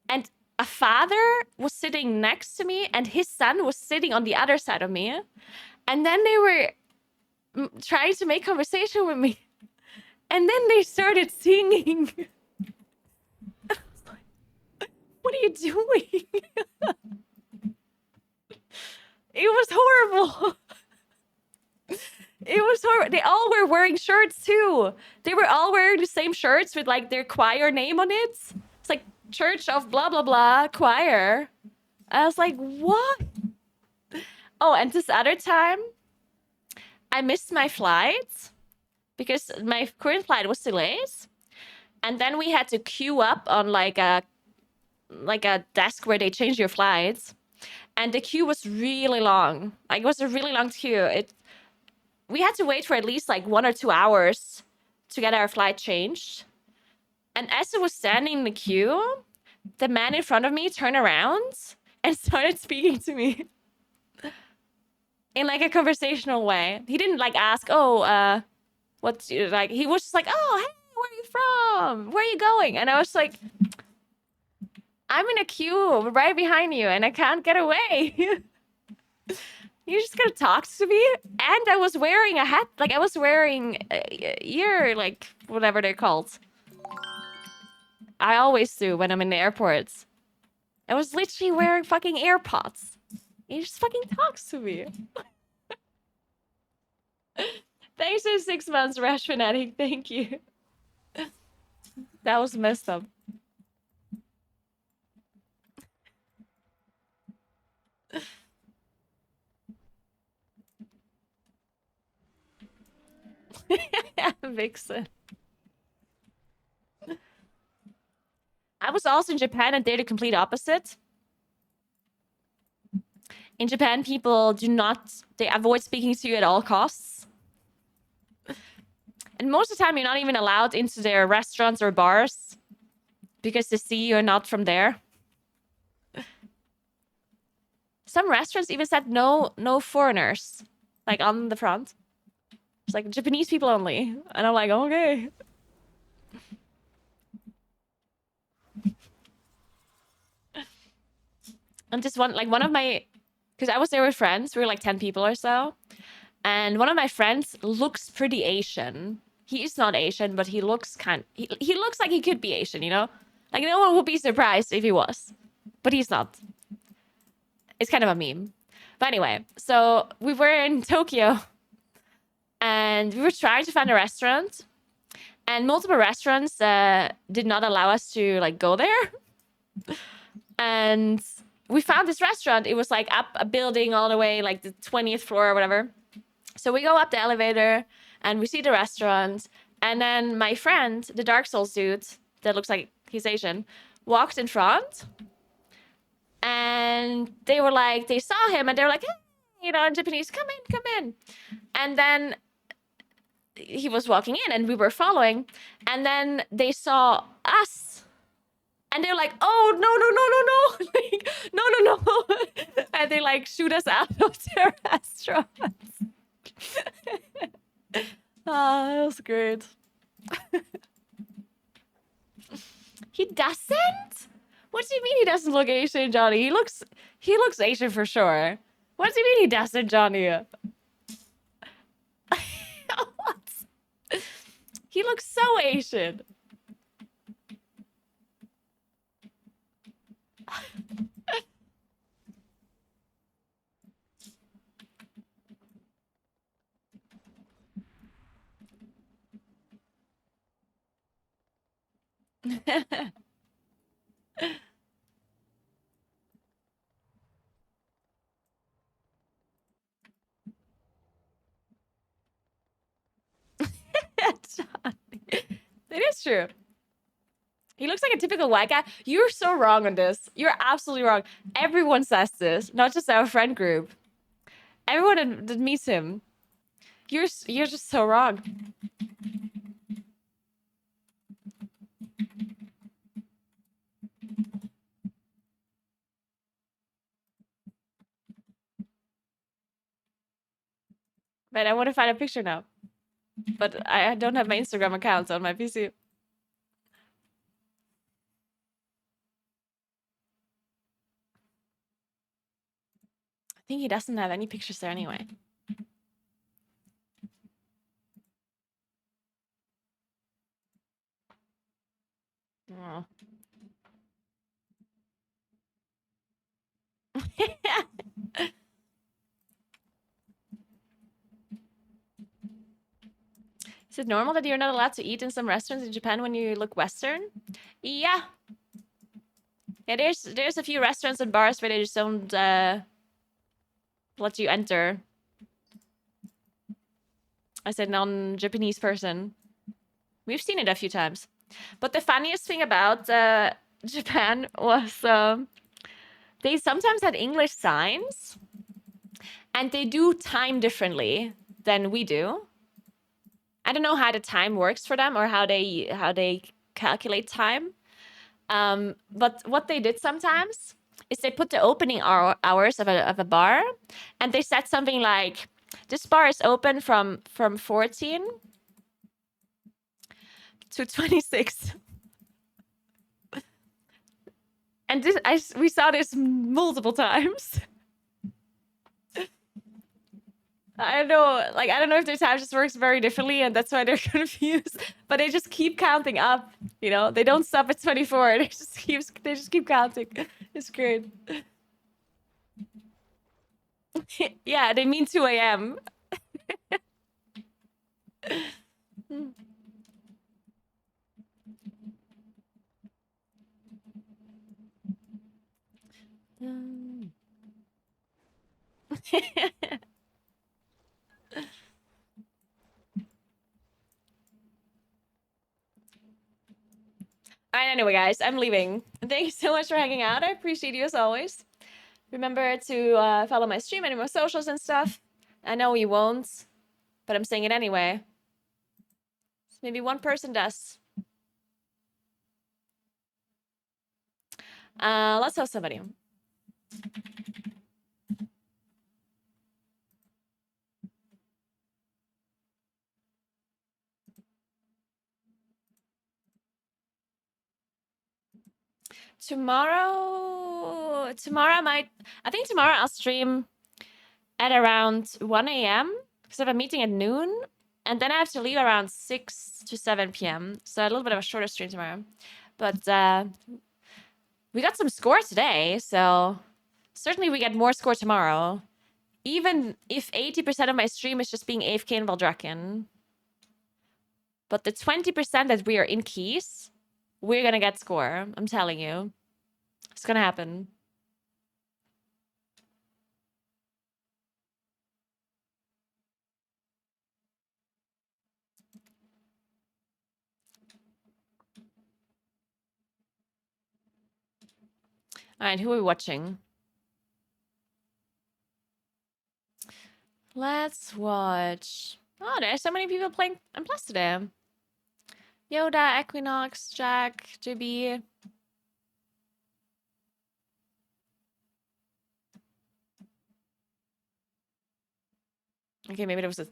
And a father was sitting next to me, and his son was sitting on the other side of me. And then they were trying to make conversation with me. And then they started singing. I was like, what are you doing? It was horrible. It was horrible. They all were wearing shirts too. They were all wearing the same shirts with like their choir name on it. It's like Church of blah blah blah choir. I was like, what? Oh, and this other time, I missed my flight because my current flight was delayed. And then we had to queue up on like a desk where they change your flights. And the queue was really long. Like, it was a really long queue. We had to wait for at least like 1 or 2 hours to get our flight changed. And as I was standing in the queue, the man in front of me turned around and started speaking to me in like a conversational way. He didn't like ask, what's like, he was just like, oh, hey, where are you from? Where are you going? And I was like, I'm in a queue right behind you and I can't get away. You're just gonna talk to me? And I was wearing a hat, like I was wearing ear, like whatever they're called. I always do when I'm in the airports. I was literally wearing fucking AirPods. He just fucking talks to me. Thanks for 6 months, Rash Fanatic. Thank you. That was messed up. Vixen. I was also in Japan and they're the complete opposite. In Japan, people they avoid speaking to you at all costs. And most of the time, you're not even allowed into their restaurants or bars because they see you're not from there. Some restaurants even said no foreigners, like on the front. It's like Japanese people only. And I'm like, okay. And just one of my, because I was there with friends, we were like 10 people or so. And one of my friends looks pretty Asian. He is not Asian, but he looks he looks like he could be Asian, you know? Like, no one would be surprised if he was, but he's not. It's kind of a meme. But anyway, so we were in Tokyo and we were trying to find a restaurant, and multiple restaurants did not allow us to like go there. And we found this restaurant. It was like up a building all the way, like the 20th floor or whatever. So we go up the elevator and we see the restaurant. And then my friend, the Dark Souls dude that looks like he's Asian, walked in front. And they were like, they saw him and they were like, hey, you know, in Japanese, come in, come in. And then he was walking in and we were following. And then they saw us. And they're like, oh, no, like, no. And they like shoot us out of their restaurant. Oh, that was great. He doesn't? What do you mean he doesn't look Asian, Johnny? He looks Asian for sure. What do you mean he doesn't, Johnny? What? He looks so Asian. Johnny. It is true. He looks like a typical white guy. You're so wrong on this. You're absolutely wrong. Everyone says this, not just our friend group. Everyone that meets him. You're just so wrong. But I want to find a picture now. But I don't have my Instagram account on my PC. I think he doesn't have any pictures there anyway. Oh. Is it normal that you're not allowed to eat in some restaurants in Japan when you look Western? Yeah. Yeah, there's a few restaurants and bars where they just don't let you enter as a non-Japanese person. We've seen it a few times. But the funniest thing about Japan was they sometimes had English signs, and they do time differently than we do. I don't know how the time works for them or how they calculate time. But what they did sometimes is they put the opening hours of a bar, and they said something like, this bar is open from 14 to 26. And we saw this multiple times. I don't know, like, I don't know if their time just works very differently and that's why they're confused, but they just keep counting up, you know? They don't stop at 24. They just keep counting. It's great. Yeah, they mean 2 a.m. Alright, anyway, guys, I'm leaving. Thank you so much for hanging out. I appreciate you as always. Remember to follow my stream and my socials and stuff. I know you won't, but I'm saying it anyway. Maybe one person does. Let's host somebody. Tomorrow I think tomorrow I'll stream at around 1 a.m. because I have a meeting at noon, and then I have to leave around 6 to 7 p.m. So a little bit of a shorter stream tomorrow. But we got some score today, so certainly we get more score tomorrow. Even if 80% of my stream is just being AFK in Valdrakken. But the 20% that we are in keys, we're gonna get score. I'm telling you. It's gonna happen. Alright, who are we watching? Let's watch. Oh, there's so many people playing M Plus today. Yoda, Equinox, Jack, JB. Okay, maybe there was a...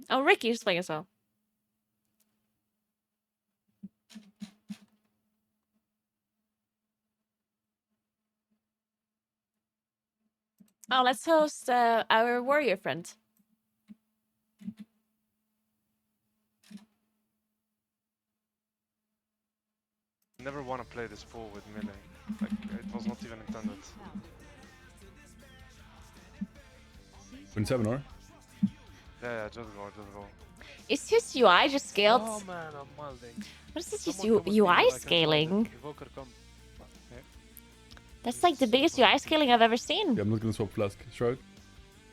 Oh, Ricky's playing as well. Oh, let's host our warrior friend. Never want to play this pool with melee. Like, it was not even intended. 27 or? Yeah, just go. Is his UI just scaled? Oh man, I'm malding. What is this UI scaling? Evoker, come. That's like the biggest UI scaling I've ever seen. Yeah, I'm not gonna swap flask. Shrug.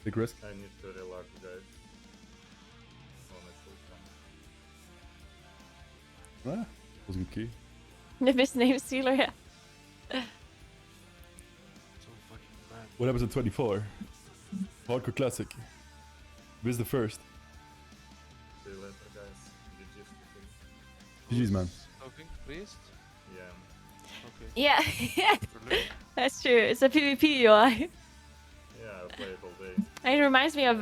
Take risk. I need to relax, guys. Honestly. Ah, was a good key. His name Sealer, yeah. So fucking mad. What happens at 24? Hardcore classic. Who's the first? See you later, guys. GG's, man. Talking priest? Yeah. Okay. Yeah, that's true. It's a PvP UI. Yeah, I play it all day. It reminds me of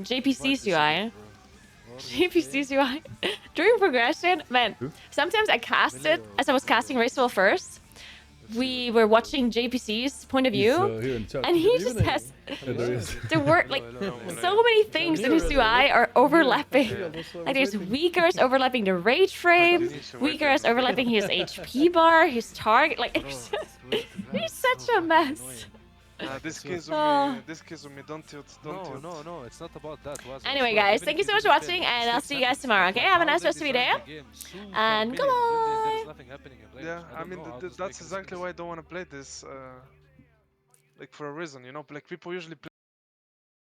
JPC's UI. JPC's UI. During progression, man, sometimes I cast it as I was casting Racewell first. We were watching JPC's point of view, Here in chat. and he just has there is. the word like so many things in his UI are overlapping. Like there's weakers overlapping the rage frame, weakers overlapping his HP bar, his target. Like it's just, he's such a mess. This kills me, don't tilt. No, it's not about that. Anyway, guys, thank you so much for watching, and I'll see you guys tomorrow. Okay, have a nice rest of your day, and goodbye. Yeah, I mean that's exactly why I don't want to play this. Like for a reason, you know, like people usually play